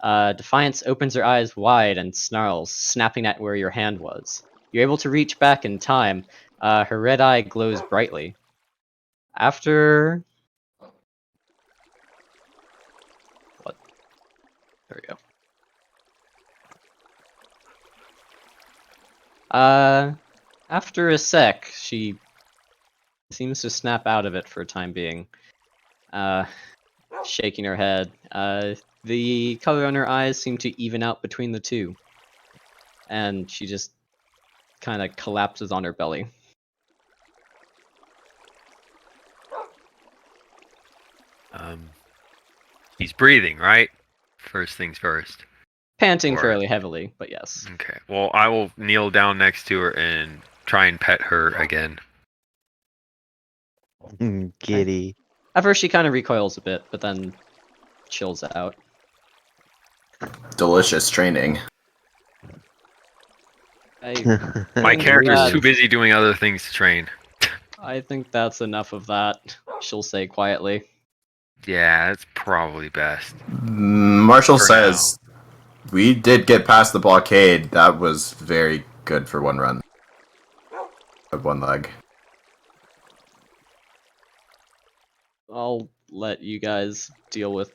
Defiance opens her eyes wide and snarls, snapping at where your hand was. You're able to reach back in time. Her red eye glows brightly. After... What? There we go. After a sec, she seems to snap out of it for a time being. Shaking her head. The color on her eyes seem to even out between the two. And she just kind of collapses on her belly. He's breathing, right? First things first. Panting Or- fairly heavily, but yes. Okay. Well, I will kneel down next to her and try and pet her again. Giddy. At first she kind of recoils a bit, but then chills out. Delicious training. I My think character's that- too busy doing other things to train. I think that's enough of that, she'll say quietly. Yeah, that's probably best. Marshall For says, we did get past the blockade. That was very good for one run. Of one leg. I'll let you guys deal with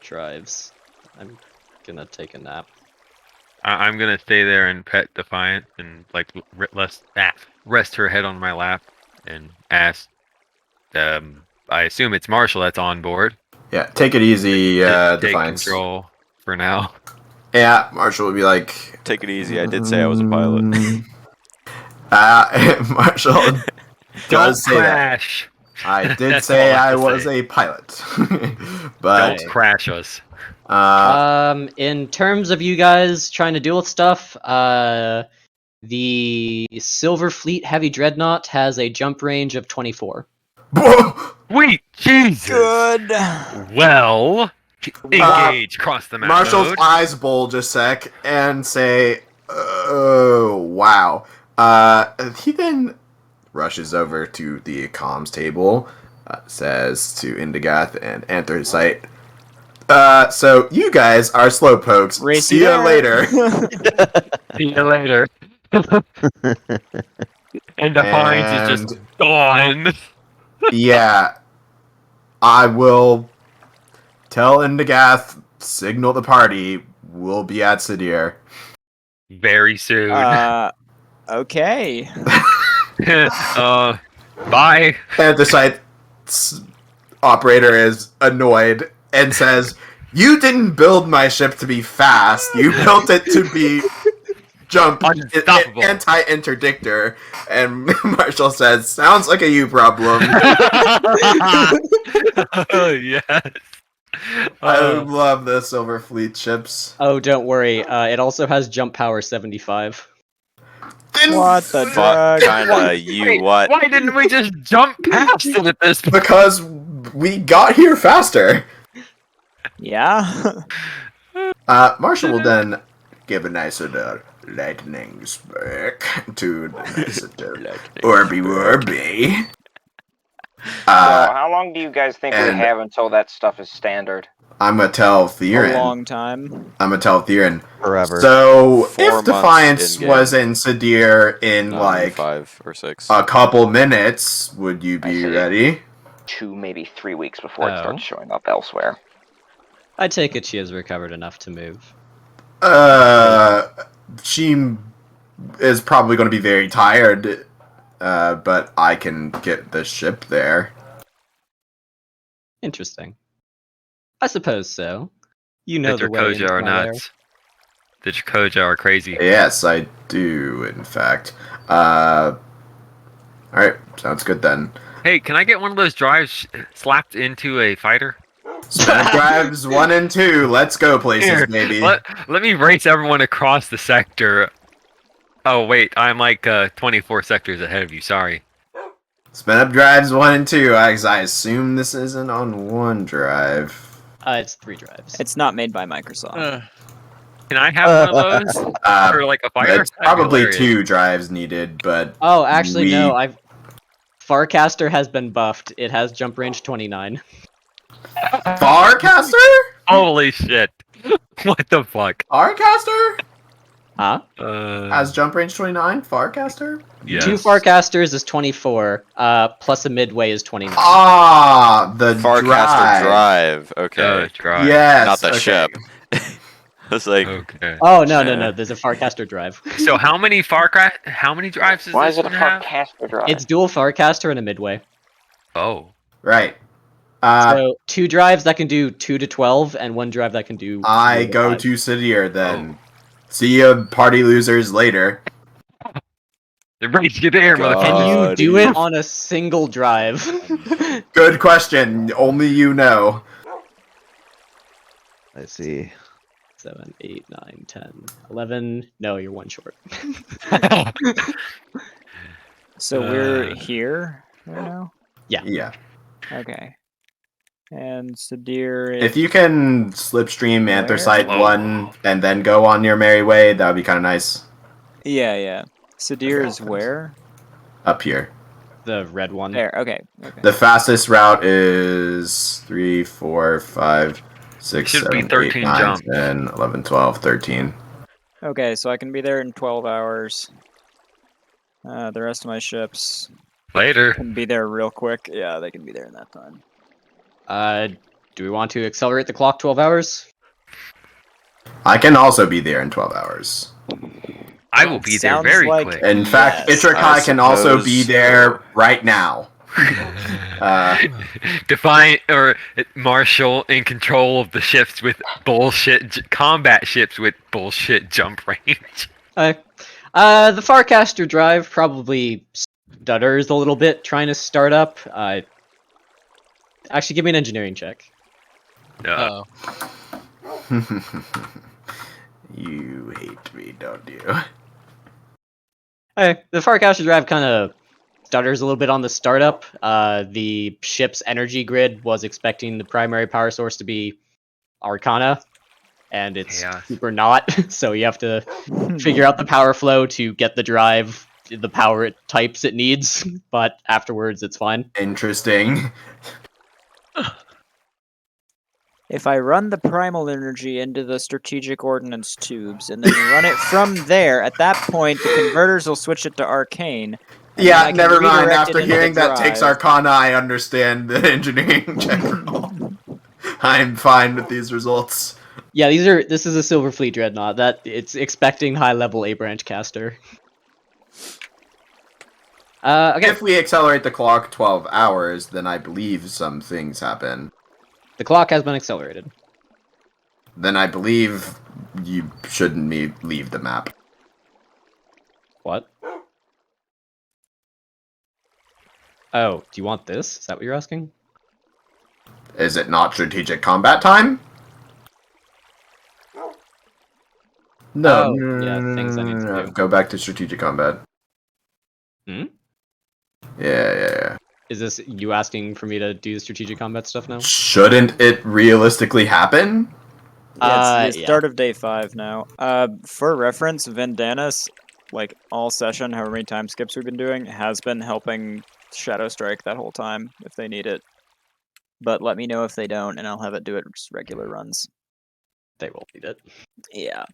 drives. I'm gonna take a nap. I'm gonna stay there and pet Defiant and like rest her head on my lap and ask. I assume it's Marshall that's on board. Yeah, take it easy, Take Defiance. control for now. Yeah, Marshall would be like, Take it easy. I did say I was a pilot. Marshall Don't does say that. crash. I did That's say all I I have to was say. a pilot. But Don't crash us. In terms of you guys trying to deal with stuff, the Silver Fleet Heavy Dreadnought has a jump range of 24. Wait, Jesus. Good. Well, engage. Cross the map. Marshall's mode. eyes bulge a sec and say, "Oh wow." He then rushes over to the comms table, says to Indigath and Anthracite, so you guys are slowpokes. Racy See you there. later. See you later. And Defiance is just gone. Yeah, I will tell Indigath, signal the party. We'll be at Sidir. Very soon. Okay. Bye. Anthracite's operator is annoyed and says, "You didn't build my ship to be fast. You built it to be jump Unstoppable. anti-interdictor, and Marshall says, "Sounds like a you problem." Oh yes. I Oh. love the Silver Fleet ships. Oh, don't worry. It also has jump power 75. What the Fuck, drug? kinda, you Wait, what? Why didn't we just jump past it at this point? Because we got here faster. Yeah. Marshall will then give a nice lightning spark to the nice Orby Warby. So, how long do you guys think we and- have until that stuff is standard? I'm gonna tell A Theron. long time. Forever. So, 4 if months Defiance in-game. was in Sadir in like 5 or 6. a couple minutes, would you I be see. ready? 2, maybe 3 weeks before it Oh. starts showing up elsewhere. I take it she has recovered enough to move. She is probably going to be very tired, but I can get the ship there. Interesting. I suppose so. You know The the way into Dracoja are my lair. nuts. The Dracoja are crazy. Yes, I do, in fact. Alright, sounds good then. Hey, can I get one of those drives slapped into a fighter? Spinner drives 1 and 2. Let's go places, Here, baby. let me race everyone across the sector. Oh wait, I'm like 24 sectors ahead of you. Sorry. Spin up drives 1 and 2. I assume this isn't on OneDrive. It's 3 drives. It's not made by Microsoft. Can I have one of those for like a fighter? It's That'd be probably hilarious. 2 drives needed, but Oh, actually, no. we- Farcaster has been buffed. It has jump range 29. Farcaster? Holy shit! What the fuck? Farcaster? Huh? Has jump range 29? Farcaster? Yes. 2 Farcasters is 24. Plus a midway is 29. Ah, the Farcaster drive. Okay. Drive. Yes. Not the okay. ship. I was like, Okay. Oh no! There's a Farcaster drive. So how many how many drives does Why this is it a one have? Farcaster drive? It's dual Farcaster and a midway. Oh. Right. So 2 drives that can do 2 to 12, and 1 drive that can do. I 0 to go 5. to Sadir then. See you party losers later. They're ready to get there, God. motherfucker. Can you do it on a single drive? Good question. Only you know. I see. 7, 8, 9, 10, 11. No, you're 1 short. So we're here right now? Yeah. Okay. And Sadir is... If you can slipstream Where? Anthracite Whoa. 1 and then go on your merry way, that would be kind of nice. Yeah. Sadir is where? Up here. The red one. There, okay. The fastest route is 3, 4, 5, 6, Should be 7, 8, 13 9, jump. 10, 11, 12, 13. Okay, so I can be there in 12 hours. The rest of my ships Later. can be there real quick. Yeah, they can be there in that time. Do we want to accelerate the clock 12 hours? I can also be there in 12 hours. I will be there Sounds very like- quick. In fact, Yes, Itrakai can also be suppose- there right now. Defiant or Marshall in control of the ships with bullshit combat ships with bullshit jump range. The Farcaster drive probably stutters a little bit trying to start up. Actually, give me an engineering check. You hate me, don't you? The Farcaster drive kind of stutters a little bit on the startup. The ship's energy grid was expecting the primary power source to be Arcana, and it's Yeah. super not. So you have to figure out the power flow to get the drive the power it types it needs. But afterwards, it's fine. Interesting. If I run the primal energy into the strategic ordnance tubes and then run it from there, at that point the converters will switch it to arcane. and then I Yeah, can never mind. redirect it After into the hearing that takes drive. Arcana, I understand the engineering general. I'm fine with these results. Yeah, this is a Silver Fleet Dreadnought. That it's expecting high level A branch caster. Okay. If we accelerate the clock 12 hours, then I believe some things happen. The clock has been accelerated. Then I believe you shouldn't leave the map. What? Oh, do you want this? Is that what you're asking? Is it not strategic combat time? No. Oh, yeah, things I need to do. Go back to strategic combat. Hmm? Yeah. Is this you asking for me to do the strategic combat stuff now? Shouldn't it realistically happen? Yeah, it's the Yeah. start of day 5 now. For reference, Vandanis, like all session, however many time skips we've been doing, has been helping Shadow Strike that whole time if they need it. But let me know if they don't, and I'll have it do it just regular runs. They will need it. Yeah.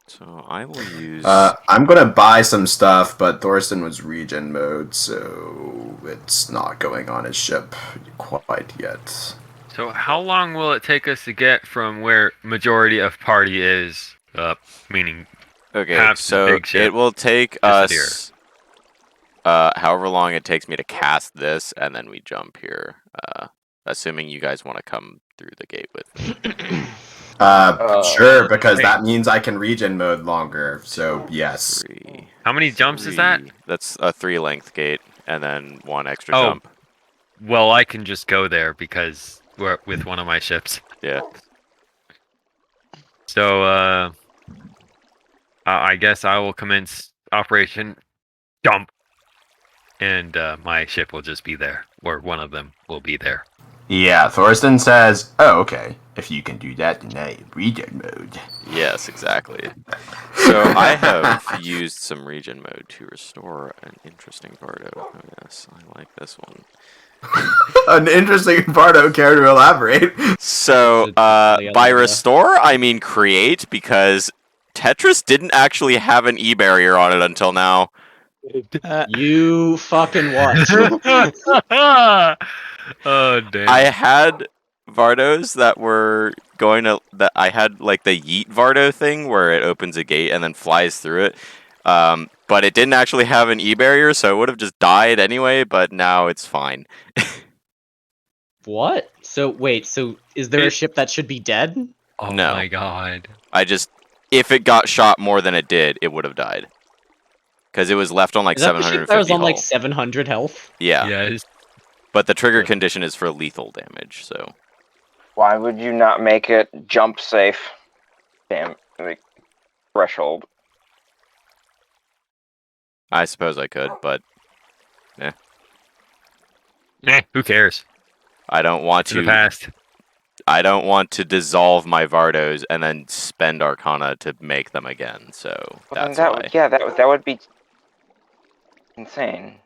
So I will use. I'm gonna buy some stuff, but Thorsten was regen mode, so it's not going on his ship quite yet. So how long will it take us to get from where majority of party is up? Meaning, Okay, half the so big ship it will take disappear. us however long it takes me to cast this, and then we jump here. Assuming you guys want to come through the gate with me. Sure, because that means I can regen mode longer, so yes. 3. How many jumps is that? That's a 3-length gate, and then 1 extra Oh. jump. Well, I can just go there because we're with one of my ships. Yeah. So, I guess I will commence Operation Dump, and my ship will just be there, or one of them will be there. Yeah, Thorsten says, oh, okay. If you can do that, then I regen mode. Yes, exactly. So I have used some regen mode to restore an interesting Bardo. Oh, yes, I like this one. An interesting Bardo, care to elaborate? So, by restore, I mean create, because Tetris didn't actually have an E-barrier on it until now. You fucking what? Oh, damn. I had Vardos that were going to... that I had, like, the Yeet Vardo thing, where it opens a gate and then flies through it. But it didn't actually have an E-barrier, so it would have just died anyway, but now it's fine. What? So, wait, so is there a ship that should be dead? Oh No. my god. If it got shot more than it did, it would have died. Because it was left on like Is that the 750 ship that was on like hull. 700 health? Yeah. Yes. But the trigger condition is for lethal damage, so... Why would you not make it jump safe? Damn, like, threshold. I suppose I could, but... Who cares? I don't want In the to... past. I don't want to dissolve my Vardos and then spend Arcana to make them again, so Well, that's then why. that would be insane.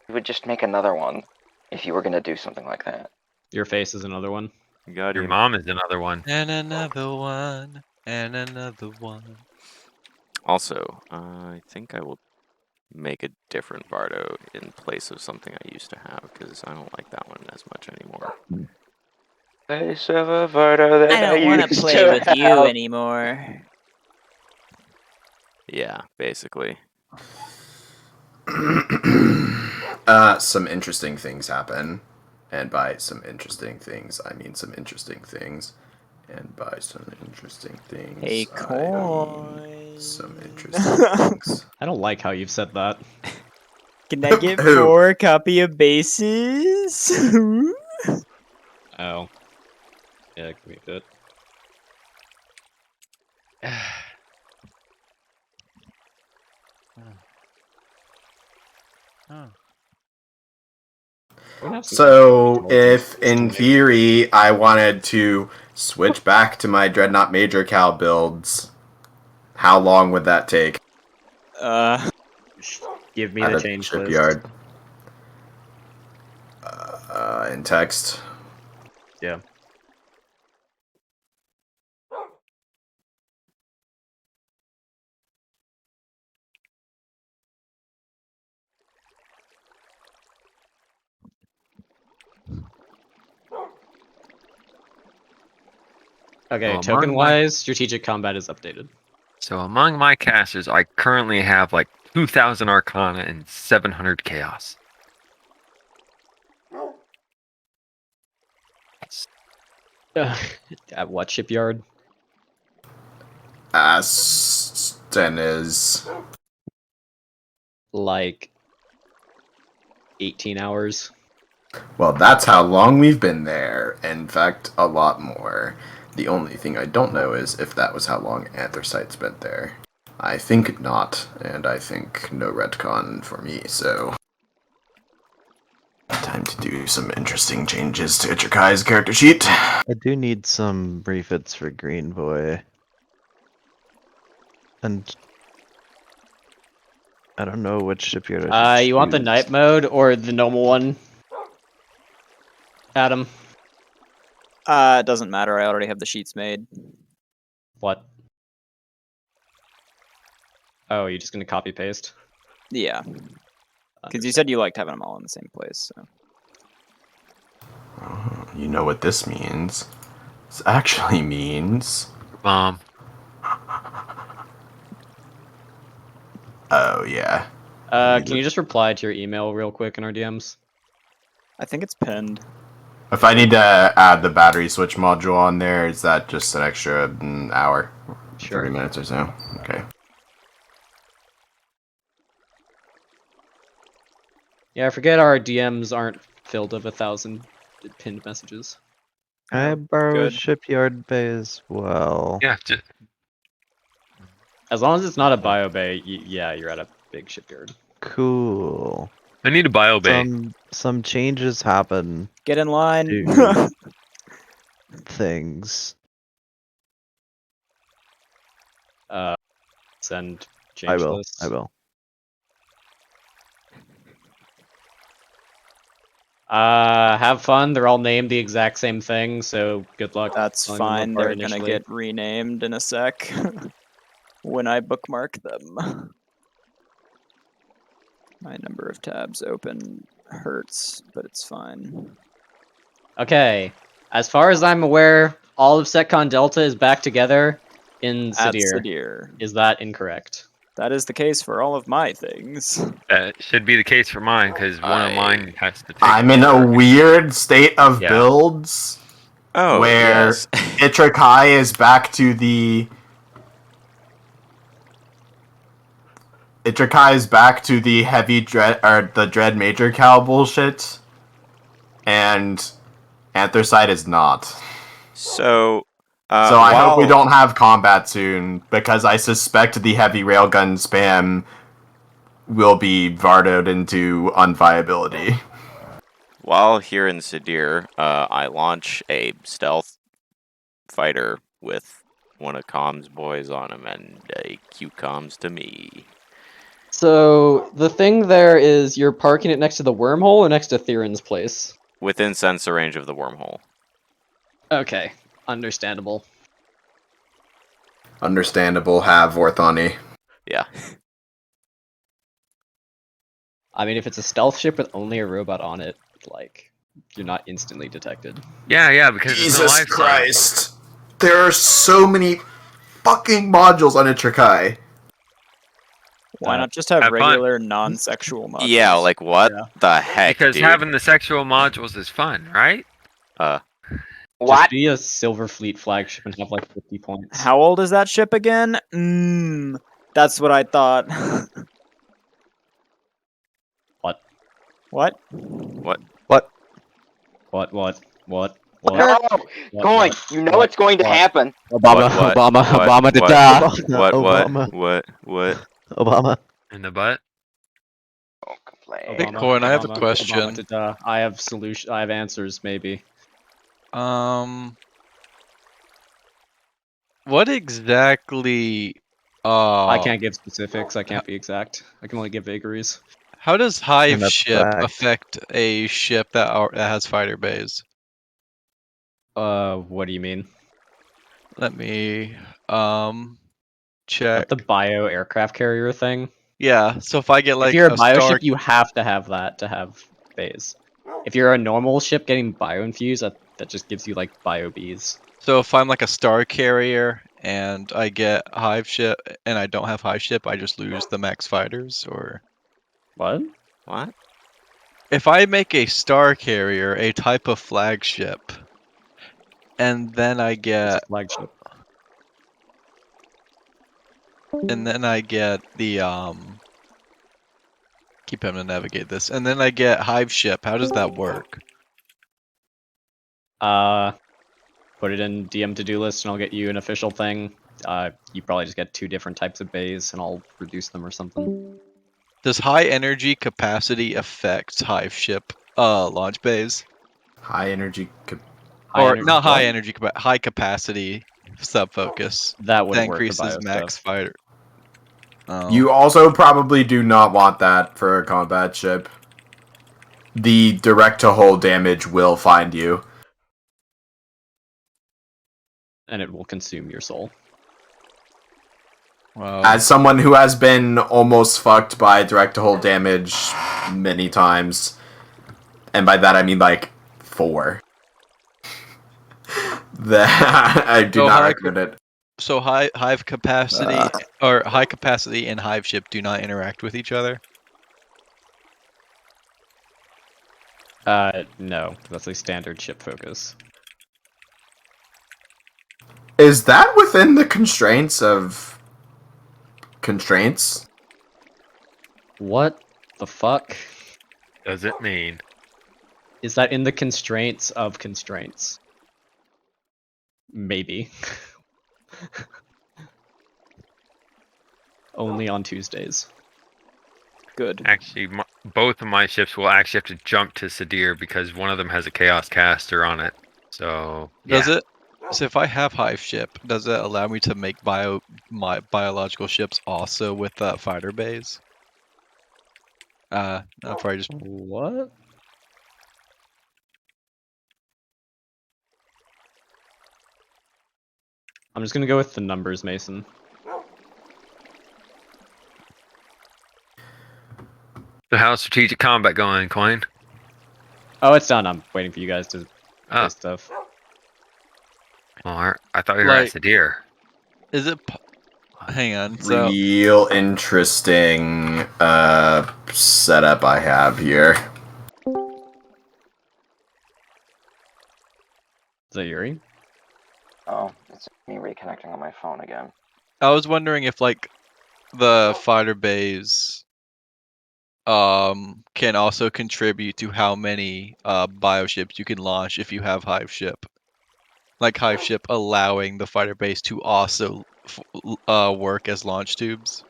You would just make another one if you were going to do something like that. Your face is another one. Got Your him. mom is another one. And another one. And another one. Also, I think I will make a different Bardo in place of something I used to have, because I don't like that one as much anymore. Place of a Vardo that I don't want to used play with you have. anymore. Yeah, basically. Some interesting things happen. And by some interesting things, I mean some interesting things. And by some interesting things, Hey, I mean coin. some interesting things. I don't like how you've said that. Can I get Who? 4 copy of bases? Oh. Yeah, give me that. So, if in theory I wanted to switch back to my Dreadnought Major Cal builds, how long would that take? Give me At the a change shipyard. list. In text. Yeah. Okay, token-wise, strategic combat is updated. So among my casters, I currently have like 2,000 Arcana, and 700 Chaos. At what shipyard? Aston is. Like 18 hours. Well, that's how long we've been there. In fact, a lot more. The only thing I don't know is if that was how long Anthracite's been there. I think not, and I think no retcon for me, so... Time to do some interesting changes to Ichikai's character sheet. I do need some refits for Green Boy. And I don't know which shipyard I should You want the choose. night mode or the normal one? Adam? It doesn't matter. I already have the sheets made. What? Oh, you're just gonna copy paste? Yeah. Because you said you liked having them all in the same place. So. You know what this means. This actually means... Mom. Oh, yeah. Can you just reply to your email real quick in our DMs? I think it's pinned. If I need to add the battery switch module on there, is that just an extra hour? Sure. 30 minutes or so? Okay. Yeah, I forget our DMs aren't filled with 1,000 pinned messages. I borrow a Good. shipyard bay as well. Yeah, As long as it's not a bio bay, yeah, you're at a big shipyard. Cool. I need a bio bay. Some changes happen. Get in line. to things. Send change I will. lists. I will. Have fun. They're all named the exact same thing, so good luck. That's telling them fine. apart They're gonna initially. get renamed in a sec when I bookmark them. My number of tabs open hurts, but it's fine. Okay. As far as I'm aware, all of SecCon Delta is back together in At Sadir. Sadir. Is that incorrect? That is the case for all of my things. That should be the case for mine, because one of mine has to take... I'm in a weird state of Yeah. builds Oh, where yes. Itrakai is back to the... Itrakai is back to the heavy dread, or the dread major cow bullshit, and Anthracite is not. So, So I hope we don't have combat soon, because I suspect the heavy railgun spam will be vardoed into unviability. While here in Sadir, I launch a stealth fighter with one of Com's boys on him, and he cue comms to me. So the thing there is you're parking it next to the wormhole or next to Theron's place? Within sensor range of the wormhole. Okay, understandable. Understandable, have Orthani. Yeah. I mean, if it's a stealth ship with only a robot on it, like, you're not instantly detected. Yeah, because there's no Jesus life Christ. There are so many fucking modules on Itrakai. Why not just have have fun. regular non-sexual modules? Yeah, like what Yeah. the heck, Because dude? having the sexual modules is fun, right? Just What? be a Silver Fleet flagship and have like 50 points. How old is that ship again? That's what I thought. What? What? What? What? No, going. You know it's going to happen. Obama, What? Obama, What? Obama, What? da-da. What? Obama. In the butt? Oh, complain. Obama, Bitcoin, I have a Obama, question. Obama, da-da. I have solution. I have answers, maybe. What exactly? I can't give specifics. I can't be exact. I can only give vagaries. How does Hive And that's ship fact. affect a ship that has fighter bays? What do you mean? Let me Like check. the bio aircraft carrier thing? Yeah. So if I get like if you're a bio star, ship, you have to have that to have bays. If you're a normal ship getting bio infused, that just gives you like bio bees. so if I'm like a star carrier and I get hive ship, and I don't have hive ship, I just lose the max fighters, or What? What? if I make a star carrier a type of flagship, and then I It's get a flagship. the keep having to navigate this, and then I get hive ship. How does that work? Put it in DM to-do list, and I'll get you an official thing. You probably just get 2 different types of bays, and I'll reduce them or something. Does high energy capacity affect hive ship launch bays? High energy. Or High not high what? energy, high capacity sub focus. That wouldn't That work for increases bio max stuff. fighter. Oh. You also probably do not want that for a combat ship. The direct to hull damage will find you. And it will consume your soul. Wow. As someone who has been almost fucked by direct to hull damage many times, and by that I mean like 4. That I do So not high recommend it. So hive capacity or high capacity and hive ship do not interact with each other. No, that's a standard ship focus. Is that within the constraints of constraints? What the fuck? Does it mean? Is that in the constraints of constraints? Maybe. Only on Tuesdays. Good. Actually, both of my ships will actually have to jump to Sadir because one of them has a Chaos Caster on it. So Does yeah. it? So if I have hive ship, does it allow me to make my biological ships also with fighter bays? I'll probably just What? I'm just gonna go with the numbers, Mason. So how's strategic combat going, Coin? Oh, it's done. I'm waiting for you guys to Oh, say stuff. well, I thought we were Like- at Sadir. is it? Hang on. So Real interesting setup I have here. Is that Yuri? Oh, it's me reconnecting on my phone again. I was wondering if like the fighter bays can also contribute to how many bioships you can launch if you have hive ship. Like hive ship allowing the fighter base to also work as launch tubes.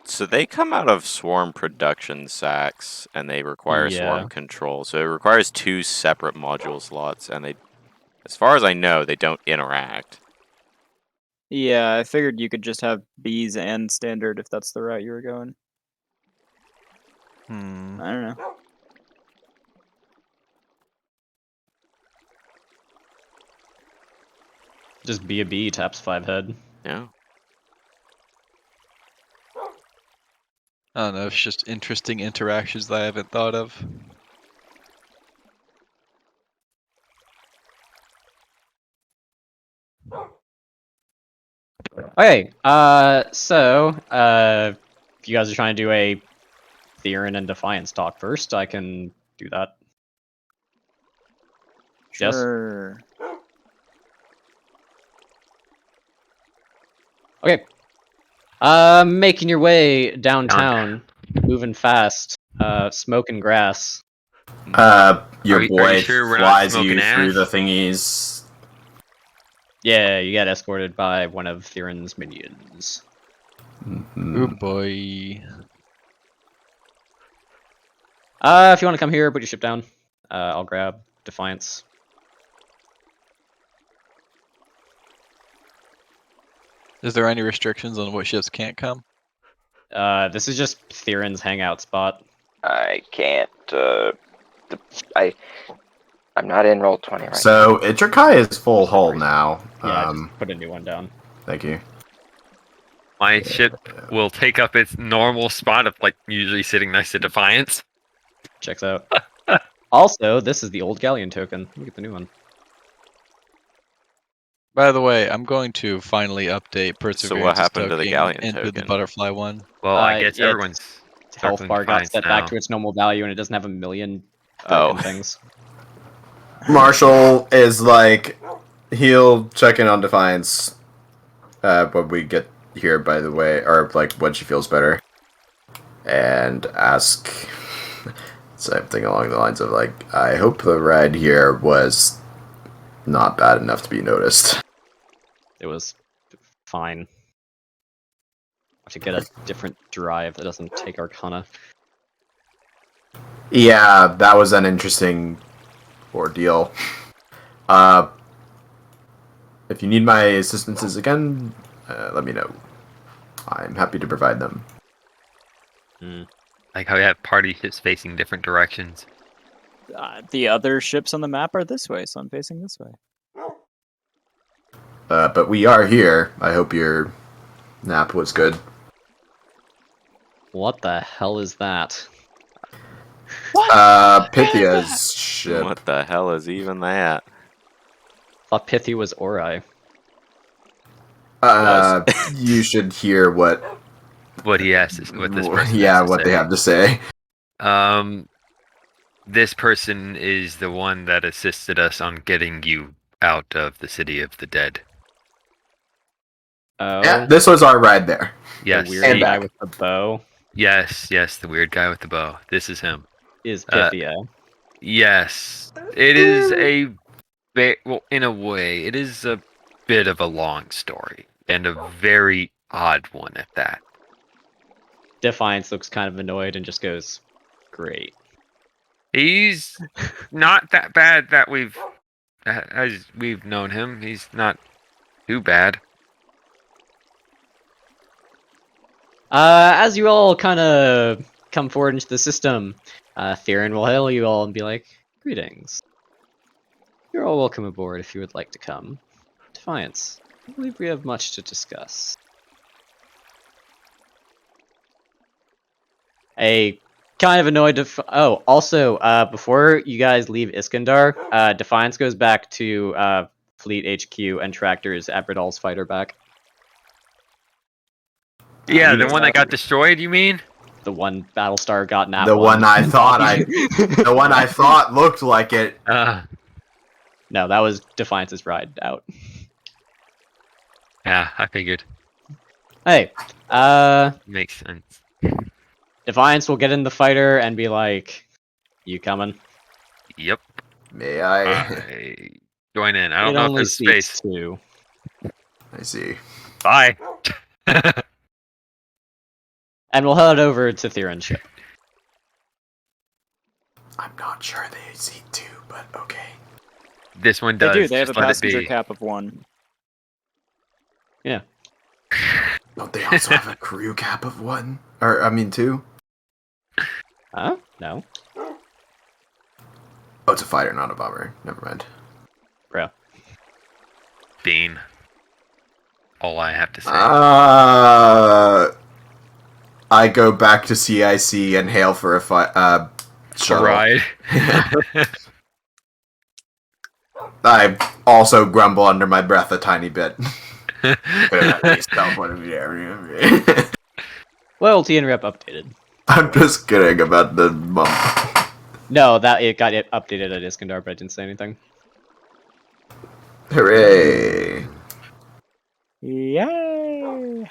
So they come out of swarm production sacks, and they require Yeah. swarm control. So it requires 2 separate module slots, and they, as far as I know, they don't interact. Yeah, I figured you could just have bees and standard if that's the route you were going. Hmm. I don't know. Just be a bee, taps 5 head. Yeah. I don't know, it's just interesting interactions that I haven't thought of. Okay, if you guys are trying to do a Theron and Defiance talk first, I can do that. Yes? Sure. Okay. Making your way downtown, moving fast, smoking grass. Your Are you boy sure we're not flies smoking you through ass? the thingies. Yeah, you get escorted by one of Theron's minions. Oh boy. If you want to come here, put your ship down. I'll grab Defiance. Is there any restrictions on what ships can't come? This is just Theron's hangout spot. I can't. I'm not in roll 20 right now. So Itrakai is full hull now. Yeah, just put a new one down. Thank you. My ship will take up its normal spot of like usually sitting next to Defiance. Checks out. Also, this is the old galleon token. Look at the new one. By the way, I'm going to finally update Perseverance happened to the Galleon into the token? butterfly one. Well, I guess yeah, everyone's health circling bar got Defiance set now. back to its normal value, and it doesn't have a million Oh. broken things. Marshall is like, he'll check in on Defiance when we get here, by the way, or like when she feels better, and ask something along the lines of like, I hope the ride here was not bad enough to be noticed. It was fine. Have to get a different drive that doesn't take Arcana. Yeah, that was an interesting ordeal. If you need my assistances again, let me know. I'm happy to provide them. Like how we have party ships facing different directions. The other ships on the map are this way, so I'm facing this way. But we are here. I hope your nap was good. What the hell is that? Pythia's ship. What the hell is even that? Thought Pithy was Ori. You should hear what What he has to, what this person yeah, has to what say. they have to say. This person is the one that assisted us on getting you out of the city of the dead. Oh, Yeah, this was our ride there. Yes. the weird And guy back. with the bow Yes, the weird guy with the bow. This is him. is Pythia. Yes. It is a well, in a way, it is a bit of a long story and a very odd one at that. Defiance looks kind of annoyed and just goes, "Great." He's not that bad that as we've known him. He's not too bad. As you all kind of come forward into the system, Theron will hail you all and be like, "Greetings. You're all welcome aboard if you would like to come. Defiance, I believe we have much to discuss." A kind of annoyed also, before you guys leave Iskandar, Defiance goes back to Fleet HQ and tractors Abradal's fighter back. Yeah, the one that got destroyed, you mean? The one Battlestar got nat The one I thought the one I thought looked like it. No, that was Defiance's ride out. Yeah, I figured. Hey, Makes sense. Defiance will get in the fighter and be like, "You coming?" Yep. May I? Join in. I don't It know if only there's seats space. 2. I see. Bye. And we'll head over to Theron's ship. I'm not sure they seat 2, but okay. This one They does. do. They have a just let it passenger be. cap of 1. Yeah. Don't they also have a crew cap of 1? Or, I mean 2? Huh? No. Oh, it's a fighter, not a bomber. Never mind. Bro. Bean. All I have to say. I go back to CIC and hail for a shuttle. Ride. I also grumble under my breath a tiny bit. At least teleported me there. Loyalty and rep updated. I'm just kidding about the month. No, that it got updated at Iskandar, but I didn't say anything. Hooray! Yay!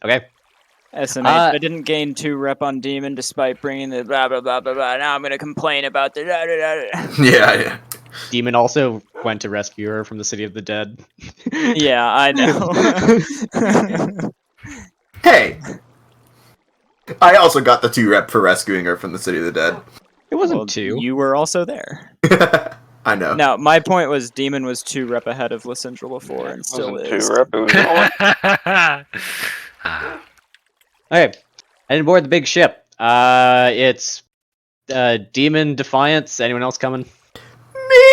Okay. SMH, I didn't gain 2 rep on Demon despite bringing the blah blah blah blah blah. Now I'm gonna complain about the blah blah blah. Yeah. Demon also went to rescue her from the City of the Dead. Yeah, I know. Hey! I also got the 2 rep for rescuing her from the City of the Dead. It wasn't 2. You were also there. I know. No, my point was Demon was 2 rep ahead of Lysindra before and still is. 2 rep, it was Okay. Heading aboard the big ship. It's Demon, Defiance. Anyone else coming?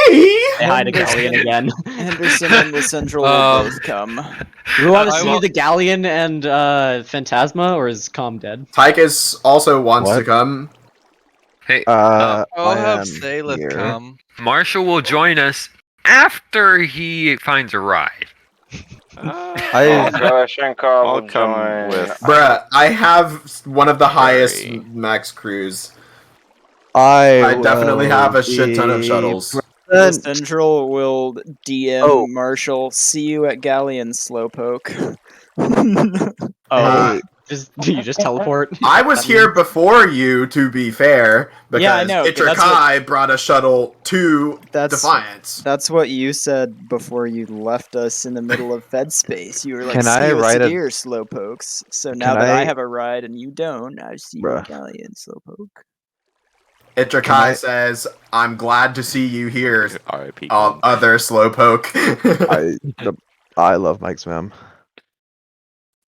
Me! Say hi to Galleon again. Anderson and Lysindra will both come. Do we want to see the Galleon and Phantasma, or is Calm dead? Tychus also wants What? to come. Hey, I'll I have am Saleth here. come. Marshall will join us after he finds a ride. I Kalashnikov I'll will come join. with- Bruh, I have one of the highest Very- max crews. I I definitely will have a shit ton of be shuttles. The present. Central will DM Oh. Marshall. See you at Galleon, Slowpoke. Oh, Hey, you just teleport? I was That here means- before you, to be fair, because Yeah, I know, that's what- Itrakai brought a shuttle to That's Defiance. that's what you said before you left us in the middle of Fed space. You were like, Can "See I you at ride a- Sadir, Slowpokes." So now Can that I I- have a ride and you don't, I see you at Bruh. Galleon, Slowpoke. Can Itrakai I- says, "I'm glad to see you here, R.I.P. Ken. other slowpoke." I love Mike Spam.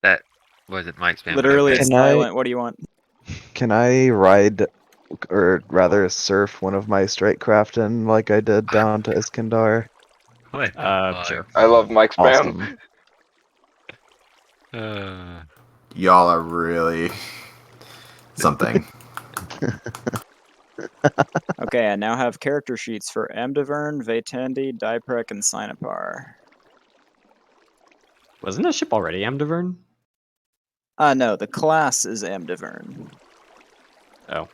That was it, Mike Spam. Literally, Okay. it's Can I- silent. What do you want? Can I ride, or rather surf one of my strike craftin like I did down to Iskandar? What the fuck? Sure. I love Mike Spam. Awesome. Y'all are really something. Okay, I now have character sheets for Amdivern, Vaitandi, Diprek, and Sinapar. Wasn't that ship already Amdivern? No, the class is Amdivern. Oh.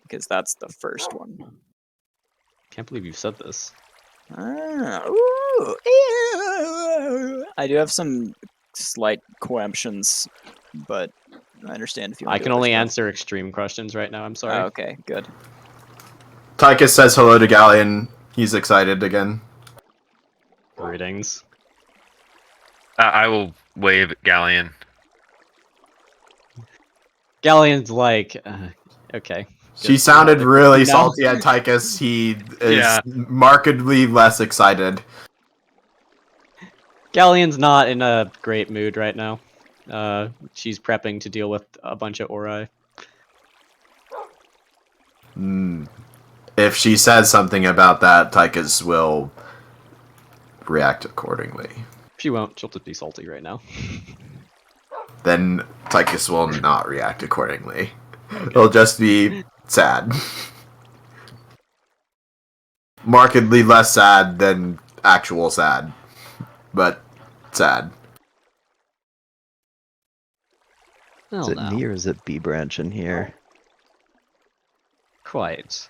Because that's the first one. Can't believe you said this. I do have some slight coemptions, but I understand if you want I to can do other only stuff. answer extreme questions right now, I'm sorry. Oh, okay, good. Tychus says hello to Galleon. He's excited again. Greetings. I will wave at Galleon. Galleon's like, okay. She Guess sounded we're really now. salty at Tychus. He is Yeah. markedly less excited. Galleon's not in a great mood right now. She's prepping to deal with a bunch of Ori. If she says something about that, Tychus will react accordingly. She won't. She'll just be salty right now. Then Tychus will not react accordingly. He'll just be sad. Markedly less sad than actual sad. But sad. Well, Is it no. me or is it B branch in here? Quite.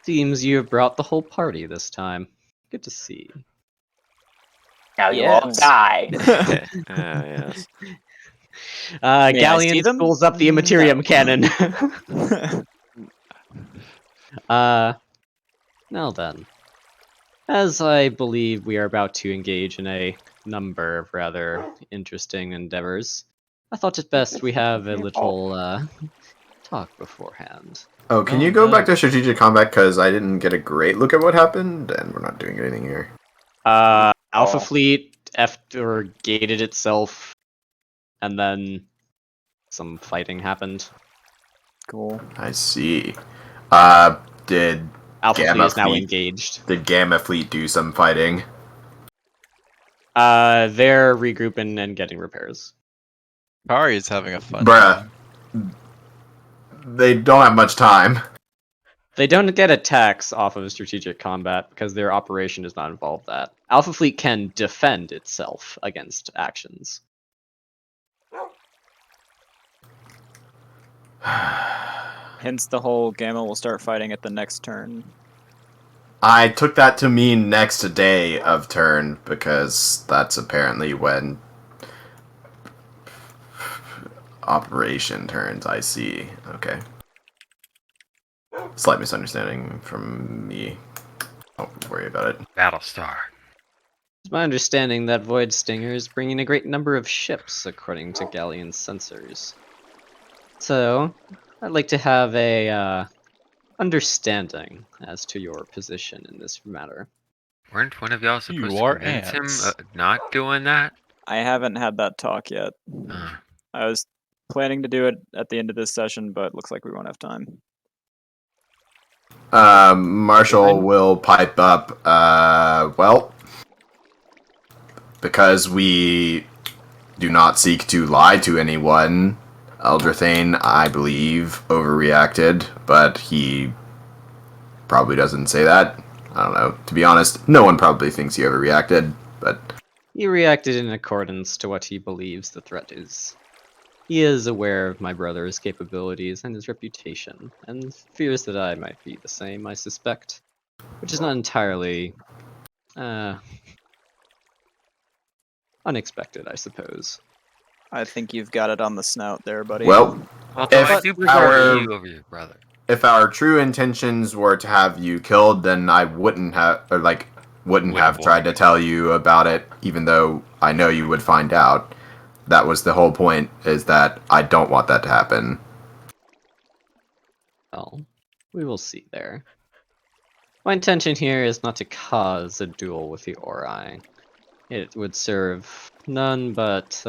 Seems you have brought the whole party this time. Good to see. Now you all Yes. died. Yes. I Galleon see them? spools up the Immaterium cannon. Now then. As I believe we are about to engage in a number of rather interesting endeavors, I thought it best we have a little, talk beforehand. Oh, can you go back to strategic combat? Because I didn't get a great look at what happened, and we're not doing anything here. Alpha Fleet gated itself, and then some fighting happened. Cool. I see. Did Alpha Gamma Fleet is now Fleet- engaged. Gamma Fleet do some fighting? They're regrouping and getting repairs. Kari's having a fun Bruh. time. They don't have much time. They don't get attacks off of strategic combat because their operation does not involve that. Alpha Fleet can defend itself against actions. Hence the whole Gamma will start fighting at the next turn. I took that to mean next day of turn, because that's apparently when operation turns. I see. Okay. Slight misunderstanding from me. Don't worry about it. Battlestar. It's my understanding that Void Stinger is bringing a great number of ships, according to Galleon's sensors. So, I'd like to have a understanding as to your position in this matter. Weren't one of y'all supposed You to are convince him ants. not doing that? I haven't had that talk yet. Uh, I was planning to do it at the end of this session, but looks like we won't have time. Marshall will pipe up, well, because we do not seek to lie to anyone, Eldrathane, I believe, overreacted, but he probably doesn't say that. I don't know. To be honest, no one probably thinks he overreacted, but He reacted in accordance to what he believes the threat is. He is aware of my brother's capabilities and his reputation, and fears that I might be the same, I suspect. Which is not entirely unexpected, I suppose. I think you've got it on the snout there, buddy. well, Although I if do prefer our you over your brother. if our true intentions were to have you killed, then I wouldn't have wouldn't have tried to tell you about it, even though I know you would find out. That was the whole point, is that I don't want that to happen. Well, we will see there. My intention here is not to cause a duel with the Ori. It would serve none but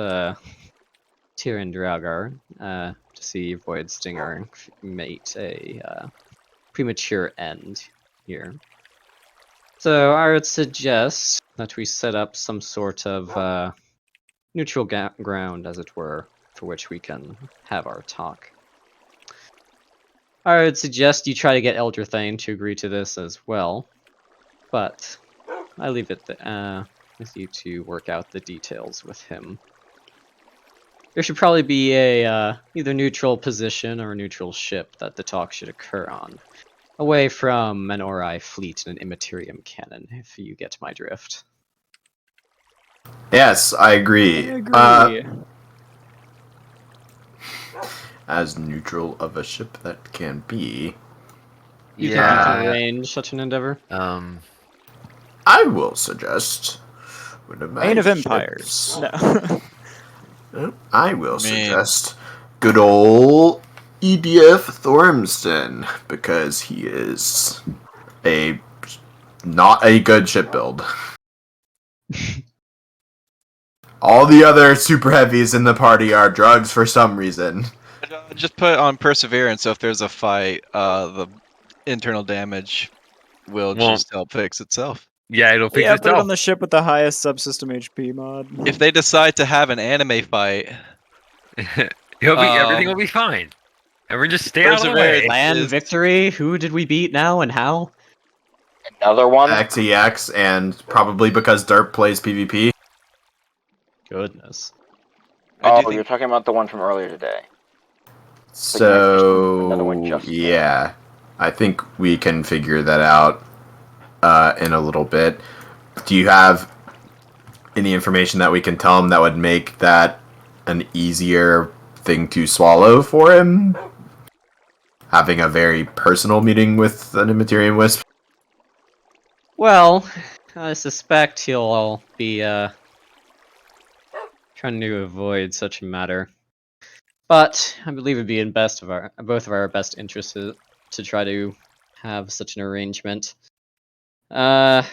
Tyr and Dragar to see Void Stinger mate a premature end here. So I would suggest that we set up some sort of neutral ground, as it were, for which we can have our talk. I would suggest you try to get Eldrathane to agree to this as well, but I leave it with you to work out the details with him. There should probably be a either neutral position or a neutral ship that the talk should occur on, away from an Ori fleet and an Immaterium cannon, if you get my drift. Yes, I agree. As neutral of a ship that can be, You think you can arrange such an endeavor? I will suggest one of my Reign of ships. Empires. No. I will suggest good old EDF Thormston, because he is not a good ship build. All the other super heavies in the party are drugs for some reason. Just put on Perseverance, so if there's a fight, the internal damage will just help fix itself. Yeah, it'll fix Put it itself. on the ship with the highest subsystem HP mod. If they decide to have an anime fight, Everything will be fine. Everyone just stay out of the way. Land victory? Who did we beat now and how? Another one? XEX, and probably because Derp plays PvP. Goodness. Oh, you're talking about the one from earlier today. So, another one just yeah, I think we can figure that out in a little bit. Do you have any information that we can tell him that would make that an easier thing to swallow for him? Having a very personal meeting with an Immaterium Wisp? Well, I suspect he'll be trying to avoid such a matter. But I believe it'd be in both of our best interests to try to have such an arrangement. I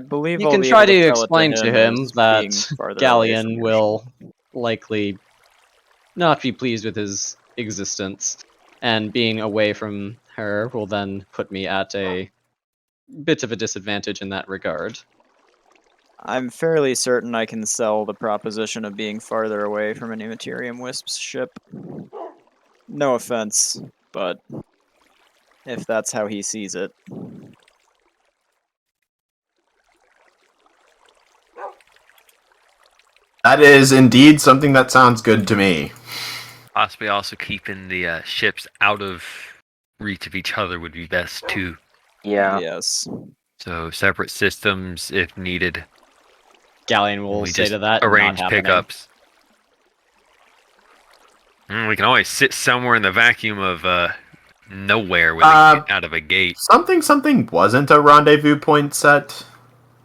believe you I'll can be try able to tell it explain to to him him as being that farther away from Galleon your will likely not be pleased with his existence, and being away from her will then put me at a bit of a disadvantage in that regard. I'm fairly certain I can sell the proposition of being farther away from an Immaterium Wisp's ship. No offense, but if that's how he sees it. That is indeed something that sounds good to me. Possibly also keeping the ships out of reach of each other would be best too. Yeah. Yes. So separate systems if needed. Galleon will We say just to that, arrange not happening. pickups. We can always sit somewhere in the vacuum of nowhere with out of a gate. Something wasn't a rendezvous point set.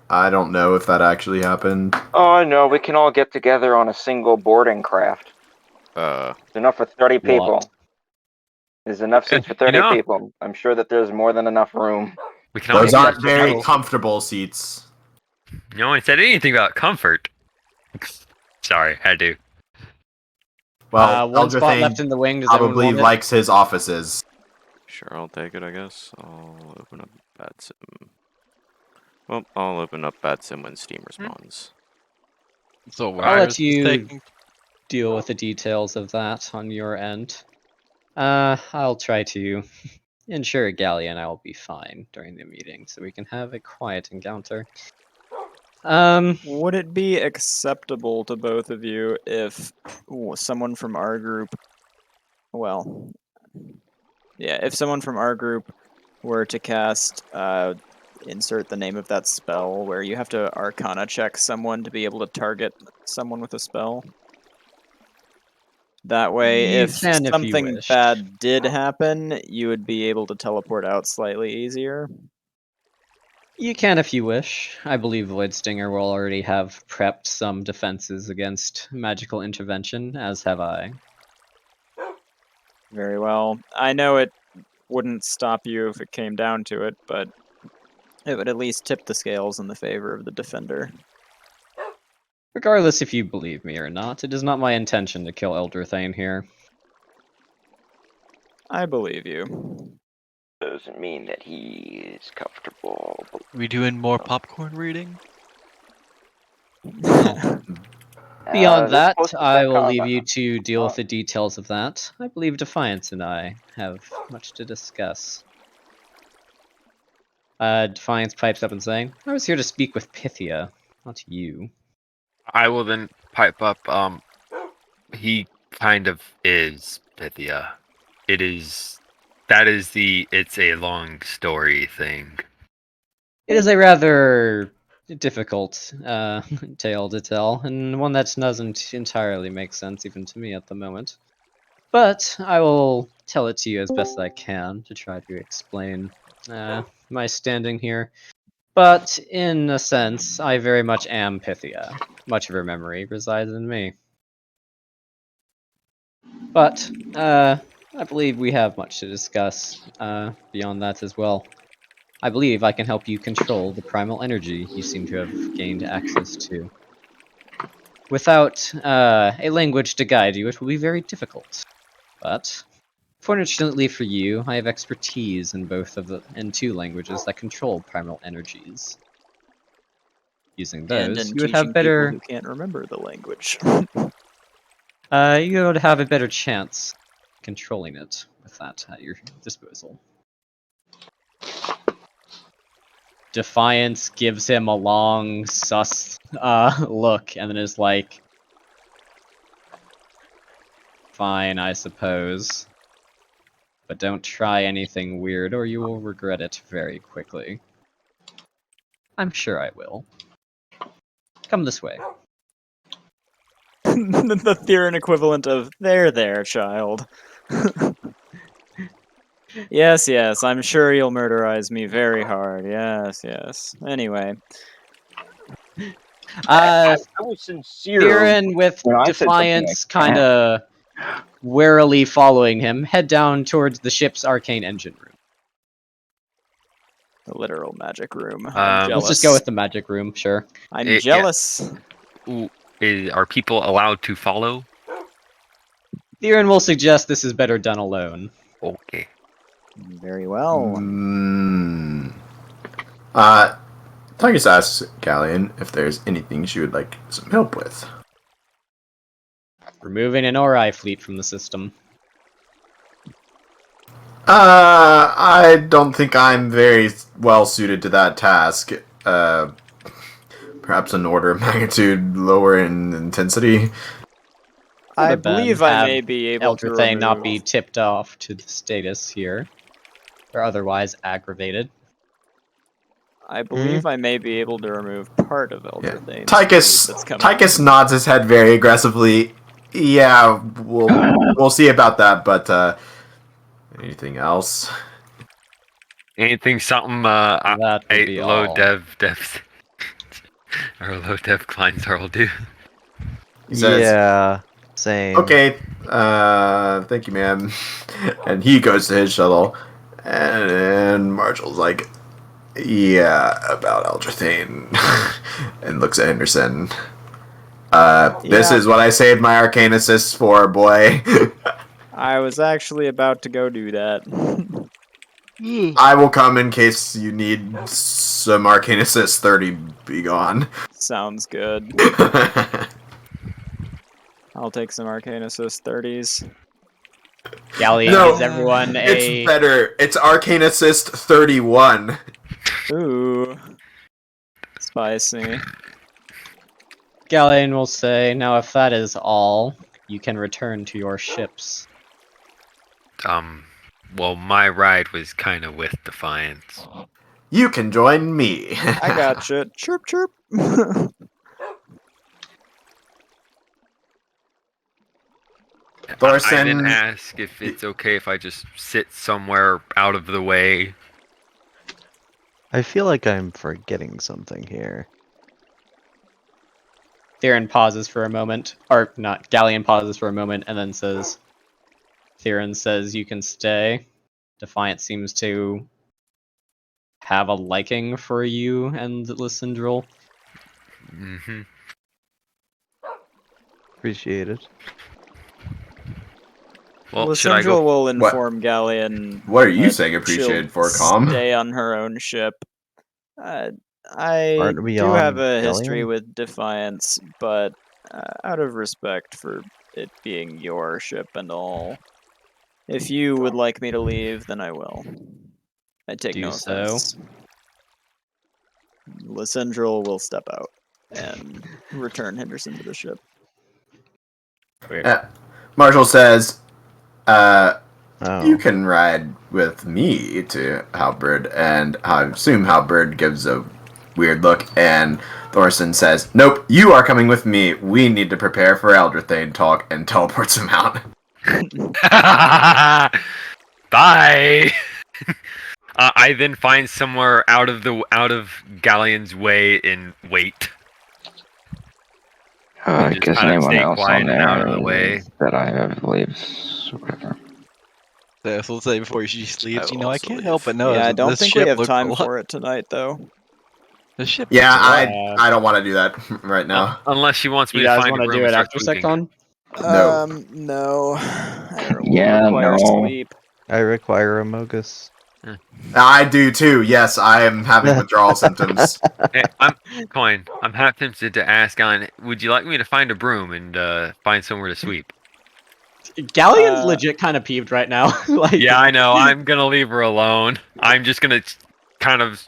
I don't know if that actually happened. Oh no, we can all get together on a single boarding craft. There's enough for 30 people. There's enough seats for 30 people. I'm sure that there's more than enough room. We can Those always aren't very comfortable seats. No one said anything about comfort. Sorry, had to. Well, one spot Eldrathane left in the wing. Does probably everyone want likes his offices. Sure, I'll take it, I guess. I'll open up Bad Sim. Well, I'll open up Bad Sim when Steam responds. So I'll let you deal with the details of that on your end. I'll try to ensure Gallia and I will be fine during the meeting, so we can have a quiet encounter. Would it be acceptable to both of you if someone from our group, well, yeah, if someone from our group were to cast, insert the name of that spell, where you have to Arcana check someone to be able to target someone with a spell? That way, You if can if you something wish. bad did happen, you would be able to teleport out slightly easier. You can if you wish. I believe Voidstinger will already have prepped some defenses against magical intervention, as have I. Very well. I know it wouldn't stop you if it came down to it, but it would at least tip the scales in the favor of the defender. Regardless if you believe me or not, it is not my intention to kill Elder Thane here. I believe you. Doesn't mean that he is comfortable. We doing more popcorn reading? Beyond This that, post is I not will coming leave back. you to deal with the details of that. I believe Defiance and I have much to discuss. Defiance pipes up and saying, I was here to speak with Pythia, not you. I will then pipe up. He kind of is Pythia. It's a long story thing. It is a rather difficult tale to tell, and one that doesn't entirely make sense even to me at the moment. But I will tell it to you as best I can to try to explain my standing here. But in a sense, I very much am Pythia. Much of her memory resides in me. But I believe we have much to discuss beyond that as well. I believe I can help you control the primal energy you seem to have gained access to. Without a language to guide you, it will be very difficult. But fortunately for you, I have expertise in two languages that control primal energies. Using And those, in you would teaching have better. people who can't remember the language. You would have a better chance controlling it with that at your disposal. Defiance gives him a long, sus look, and then is like, fine, I suppose. But don't try anything weird or you will regret it very quickly. I'm sure I will. Come this way. The Theron equivalent of, there, child. Yes, I'm sure you'll murderize me very hard. Yes. Anyway. I was sincere. Theron with when I said something Defiance like that. kinda warily following him, head down towards the ship's arcane engine room. The literal magic room. I'm Let's just go with the magic room, sure. I'm jealous. Are people allowed to follow? Theron will suggest this is better done alone. Okay. Very well. Tigus asks Galleon if there's anything she would like some help with. Removing an Ori fleet from the system. I don't think I'm very well suited to that task. Perhaps an order of magnitude lower in intensity. I believe I may be able to Elder Thane remove... not be tipped off to the status here, or otherwise aggravated. I believe I may be able to remove part of Elder Thane. Tychus nods his head very aggressively. Yeah, we'll see about that, but anything else? Anything something that would be low all. devs or low dev clients will do. He says, yeah, same. Okay, thank you, ma'am. And he goes to his shuttle, and Marshall's like, yeah, about Eldrathane, and looks at Henderson. This is what I saved my Arcane Assist for, boy. I was actually about to go do that. I will come in case you need some Arcane Assist 30 be gone. Sounds good. I'll take some Arcane Assist 30s. Galleon No, gives everyone It's a. better. It's Arcane Assist 31. Ooh. Spicy. Galleon will say, now if that is all, you can return to your ships. Well, my ride was kind of with Defiance. You can join me. I gotcha. Chirp chirp. I then Thorson, ask if it's okay if I just sit somewhere out of the way. I feel like I'm forgetting something here. Theron pauses for a moment, or not, Galleon pauses for a moment and then says, Theron says you can stay. Defiant seems to have a liking for you and Lysindril. Mm-hmm. Appreciate it. Well, should I go? Lysindril will inform Galleon. what are you that saying she'll appreciated for, Calm? Stay on her own ship. I Aren't we do have on a history Galleon? with Defiance, but out of respect for it being your ship and all, if you would like me to leave, then I will. I take Do no so. offense. Lysindril will step out and return Henderson to the ship. Marshall says, Oh. you can ride with me to Halberd, and I assume Halberd gives a weird look, and Thorson says, nope, you are coming with me. We need to prepare for Eldrathane talk, and teleports him out. Bye. I then find somewhere out of Galleon's way and wait. I just guess kind of anyone stay else quiet on and out of there the way. that I have leaves, whatever. Yeah, so let's say before she just leaves, will I also can't leave. help but know Yeah, I don't this think ship we have looks time a lot. for it tonight, though. The ship. Yeah, looks a lot. I don't want to do that right now. Unless she wants me You to guys find want a to room do and it start after tweaking. Secton? No. No. I will Yeah, require no. sleep. I require a Mogus. I do too. Yes, I am having withdrawal symptoms. Hey, I'm half tempted to ask Galleon, would you like me to find a broom and find somewhere to sweep? Galleon's legit kind of peeved right now. Like, Yeah, I know. I'm gonna leave her alone. I'm just gonna kind of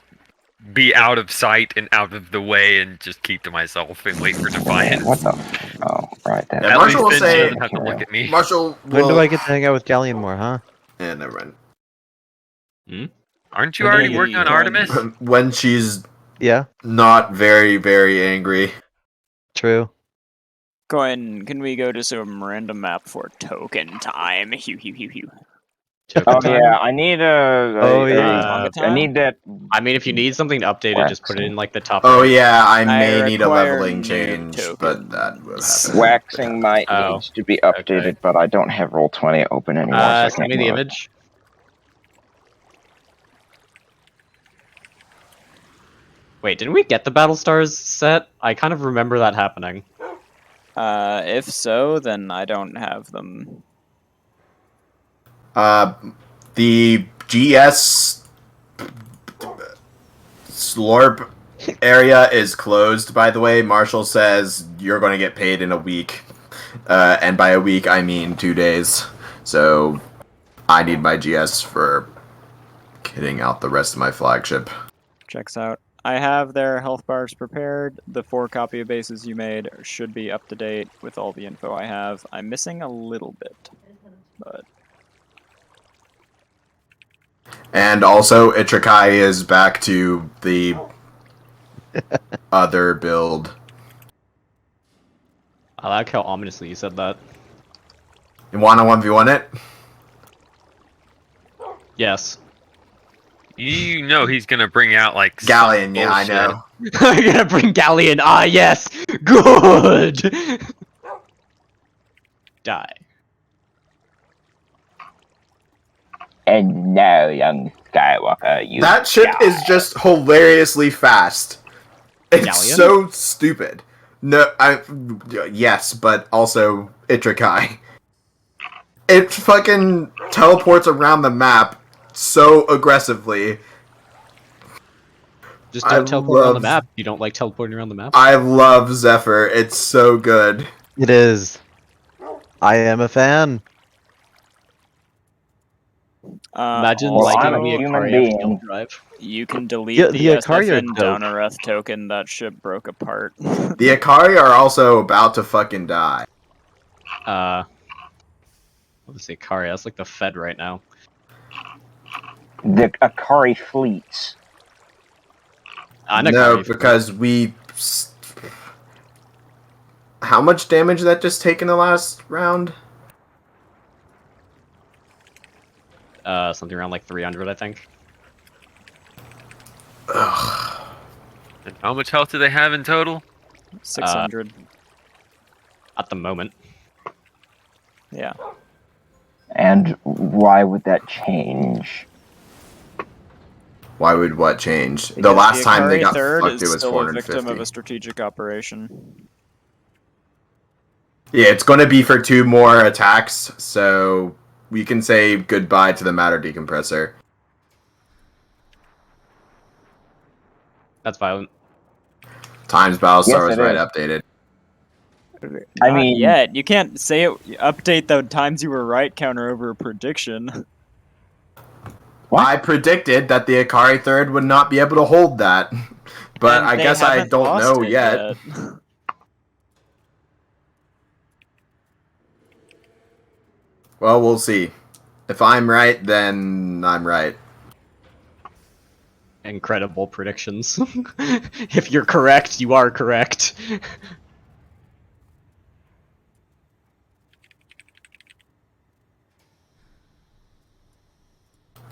be out of sight and out of the way and just keep to myself and wait for Defiance. What the? Oh, right. That Yeah, At Marshall will least then she say. doesn't have to look at me. Marshall will. When do I get to hang out with Galleon more, huh? Yeah, never mind. Aren't you When do already you working on join? Artemis? When she's Yeah, not very, very angry. true. Coin, can we go to some random map for token time? Hew, hew, hew, hew. Oh yeah, I need Oh, yeah. I need that. I mean, if you need something updated, just put it in like the top. Oh right. yeah, I may need a require leveling new change, but that will happen. Waxing might Oh, needs to be updated, okay. but I don't have Roll20 open anymore, so I Send can't me the move it. image. Wait, didn't we get the Battle Stars set? I kind of remember that happening. If so, then I don't have them. The GS slorp area is closed, by the way. Marshall says you're going to get paid in a week. And by a week, I mean 2 days. So I need my GS for kitting out the rest of my flagship. Checks out. I have their health bars prepared. The 4 copy of bases you made should be up to date with all the info I have. I'm missing a little bit, but And also, Itrakai is back to the other build. I like how ominously you said that. You wanna 1v1 it? Yes. You know he's gonna bring out like Galleon, some yeah, I bullshit. know. I'm gonna bring Galleon. Ah, yes. Good. Die. And now, young Skywalker, you That ship is just hilariously fast. It's Galleon? so stupid. No, yes, but also Itrakai. It fucking teleports around the map so aggressively. Just don't I teleport around the love- map. You don't like teleporting around the map? I love Zephyr. It's so good. It is. I am a fan. Imagine Well, I'm a liking the human Ikari being. field drive. You can delete Yeah, the, the Ikari are SFN dope. Downereth token. That ship broke apart. The Ikari are also about to fucking die. What's the Ikari? That's like the Fed right now. The Akari fleets. An No, Ikari fleet. because we. How much damage that just take in the last round? Something around like 300, I think. Ugh. And how much health do they have in total? 600. At the moment. Yeah. And why would that change? Why would what change? The Because last the time they Ikari got third fucked, is it was still a victim 450. of a strategic operation. Yeah, it's going to be for 2 more attacks, so we can say goodbye to the matter decompressor. That's violent. Times Battlestar Yes, was it right is. updated. Not mean- yet. You can't say it. Update the times you were right counter over a prediction. What? I predicted that the Ikari third would not be able to hold that, but And I they guess I haven't don't lost know it yet. Well, we'll see. If I'm right, then I'm right. Incredible predictions. If you're correct, you are correct.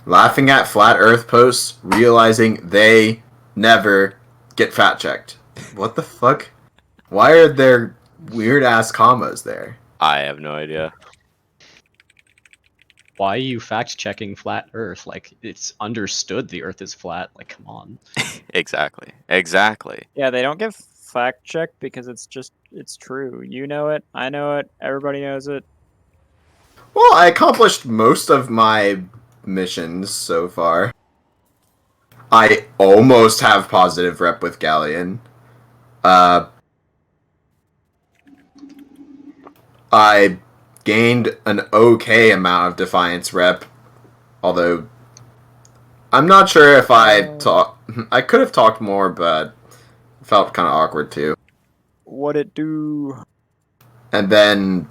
Laughing at flat Earth posts, realizing they never get fact checked. What the fuck? Why are there weird ass commas there? I have no idea. Why are you fact checking flat Earth? Like, it's understood the Earth is flat. Like, come on. Exactly. Exactly. Yeah, they don't give fact check because it's true. You know it. I know it. Everybody knows it. Well, I accomplished most of my missions so far. I almost have positive rep with Galleon. I gained an okay amount of Defiance rep, although I'm not sure if I could have talked more, but it felt kind of awkward too. What it do? And then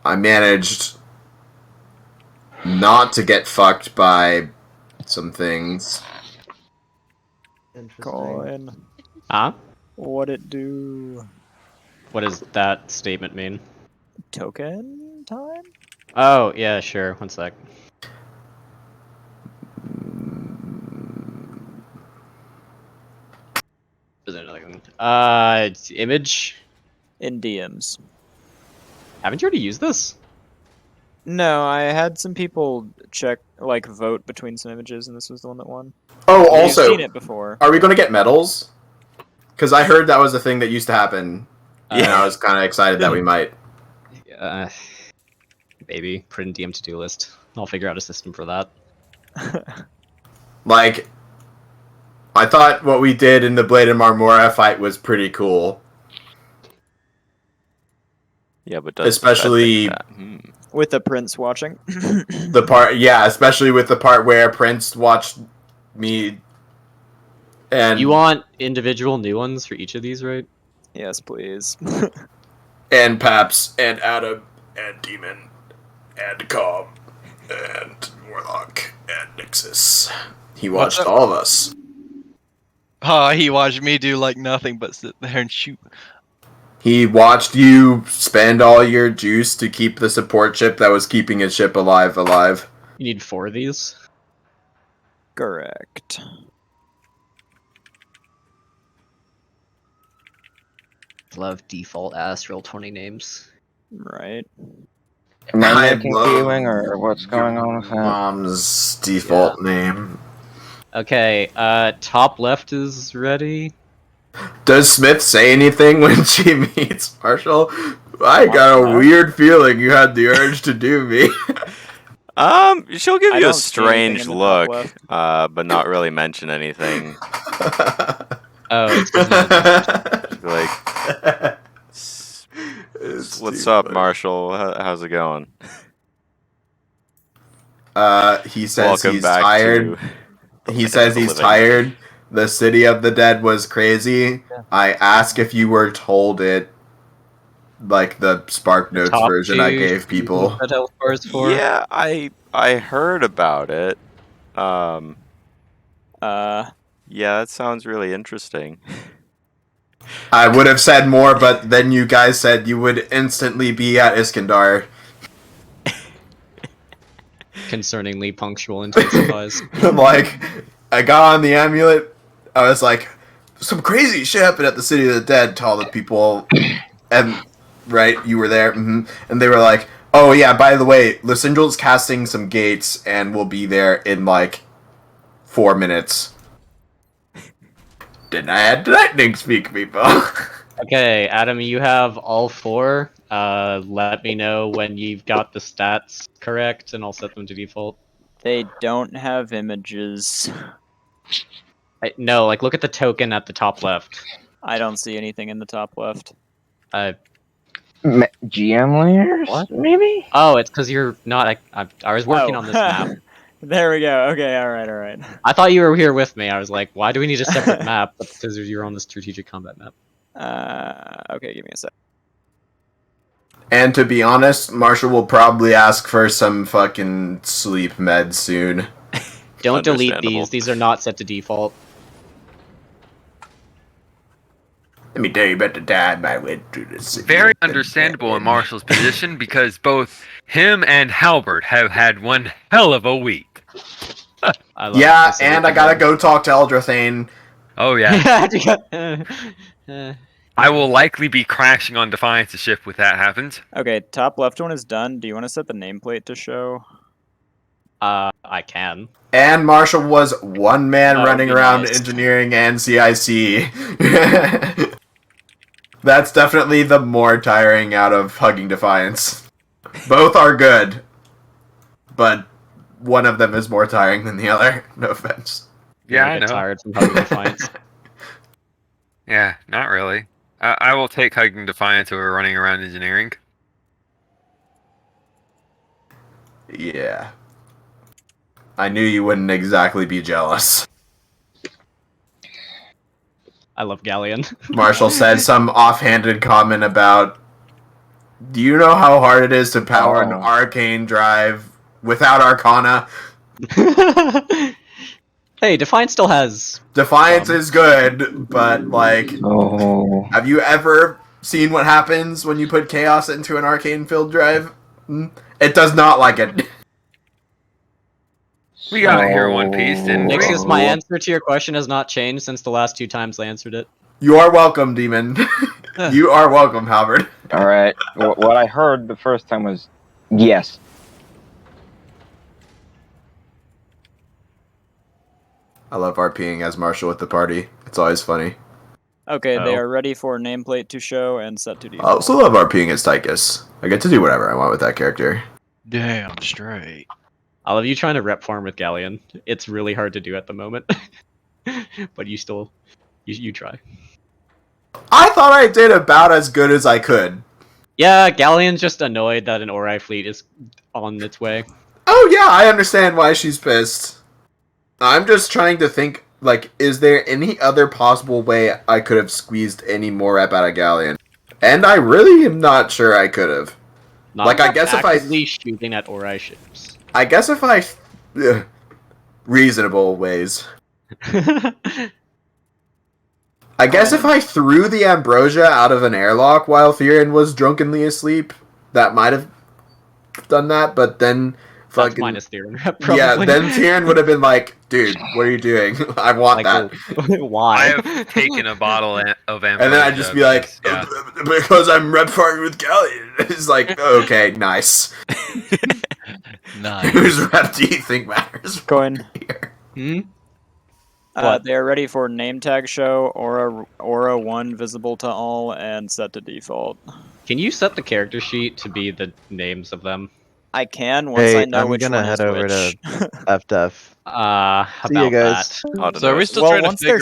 I managed not to get fucked by some things. Interesting. Coin. Huh? What it do? What does that statement mean? Token time? Oh, yeah, sure. One sec. Is there another one? It's image. In DMs. Haven't you already used this? No, I had some people vote between some images, and this was the one that won. Oh, You've also, seen it before. are we going to get medals? Because I heard that was a thing that used to happen. And I was kind of excited that we might. Maybe. Put in DM to-do list. I'll figure out a system for that. Like, I thought what we did in the Blade and Marmora fight was pretty cool. Yeah, but does Especially that. With the prince watching. the part, yeah, especially with the part where Prince watched me. And You want individual new ones for each of these, right? Yes, please. and Paps and Adam and Demon and Com and Warlock and Nixus. He watched all of us. Oh, he watched me do like nothing but sit there and shoot. He watched you spend all your juice to keep the support ship that was keeping his ship alive. You need 4 of these? Correct. Love default Astral 20 names. Right. Am I I making love queuing, or what's going on with that? Mom's default name. Okay, top left is ready. Does Smith say anything when she meets Marshall? I got a weird feeling you had the urge to do me. She'll give I you a don't see anything strange in the top look, left. but not really mention anything. Oh, it's 'cause Like, What's too up, funny. Marshall? How's it going? He says Welcome he's back tired. to the He land says of the he's living. tired. The city of the dead was crazy. I ask if you were told it, like the Spark Notes Top version I two gave people. that health bars for. Yeah, I heard about it. Yeah, that sounds really interesting. I would have said more, but then you guys said you would instantly be at Iskandar. Concerningly punctual intensifies. Like, I got on the amulet. I was like, some crazy shit happened at the City of the Dead to all the people. And, right, you were there. And they were like, oh yeah, by the way, Lysindral's casting some gates and we'll be there in like 4 minutes. Then I had lightning speak, people. Okay, Adam, you have all 4. Let me know when you've got the stats correct, and I'll set them to default. They don't have images. No, like look at the token at the top left. I don't see anything in the top left. GM layers? What? Maybe? Oh, it's because you're not. I was working on this map. There we go. Okay, alright. I thought you were here with me. I was like, why do we need a separate map? But because you're on the strategic combat map. Okay, give me a sec. And to be honest, Marshall will probably ask for some fucking sleep meds soon. Don't delete Understandable. these. These are not set to default. Let me tell you about the time I went to the city. Very of the understandable in dead. Marshall's position because both him and Halbert have had one hell of a week. I love Yeah, this and I gotta go talk to Eldrathane. Oh yeah. Uh, I will likely be crashing on Defiance's ship if that happens. Okay, top left one is done. Do you want to set the nameplate to show? I can. And Marshall was one man That would running be around nice. engineering and CIC. That's definitely the more tiring out of hugging Defiance. Both are good, but one of them is more tiring than the other. No offense. Yeah, I I get know. tired from hugging Defiance. Yeah, not really. I will take hugging Defiance over running around engineering. Yeah. I knew you wouldn't exactly be jealous. I love Galleon. Marshall said some offhanded comment about, do you know how hard it is to power an Oh. arcane drive without Arcana? Hey, Defiance still has. Defiance is good, but like, Oh. have you ever seen what happens when you put chaos into an arcane filled drive? It does not like it. We got it here in One Piece, didn't we? Nixus, my answer to your question has not changed since the last 2 times I answered it. You are welcome, Demon. You are welcome, Halberd. Alright. What I heard the first time was yes. I love RPing as Marshall with the party. It's always funny. Okay, they Oh. are ready for nameplate to show and set to I default. also love RPing as Tychus. I get to do whatever I want with that character. Damn straight. I love you trying to rep farm with Galleon. It's really hard to do at the moment. But you still. You try. I thought I did about as good as I could. Yeah, Galleon's just annoyed that an Ori fleet is on its way. Oh yeah, I understand why she's pissed. I'm just trying to think, like, is there any other possible way I could have squeezed any more rep out of Galleon? And I really am not sure I could have. Not Like, I guess if I- actively shooting at Ori ships. I guess if I... reasonable ways. I guess if I threw the Ambrosia out of an airlock while Theron was drunkenly asleep, that might have done that, but then That's fucking... minus Theron rep, probably. Yeah, then Theron would have been like, dude, what are you doing? I want Like, that. why? I have taken a bottle of Ambrosia. And then I'd just be like, yeah. because I'm rep farming with Galleon. It's like, okay, nice. Nice. Whose rep do you think matters Coin. here? Hmm? What? They are ready for name tag show, aura 1 visible to all, and set to default. Can you set the character sheet to be the names of them? I can once Hey, I know I'm which gonna one head is over which. to FDF. How See you about guys. that? So are we still Well, trying to once figure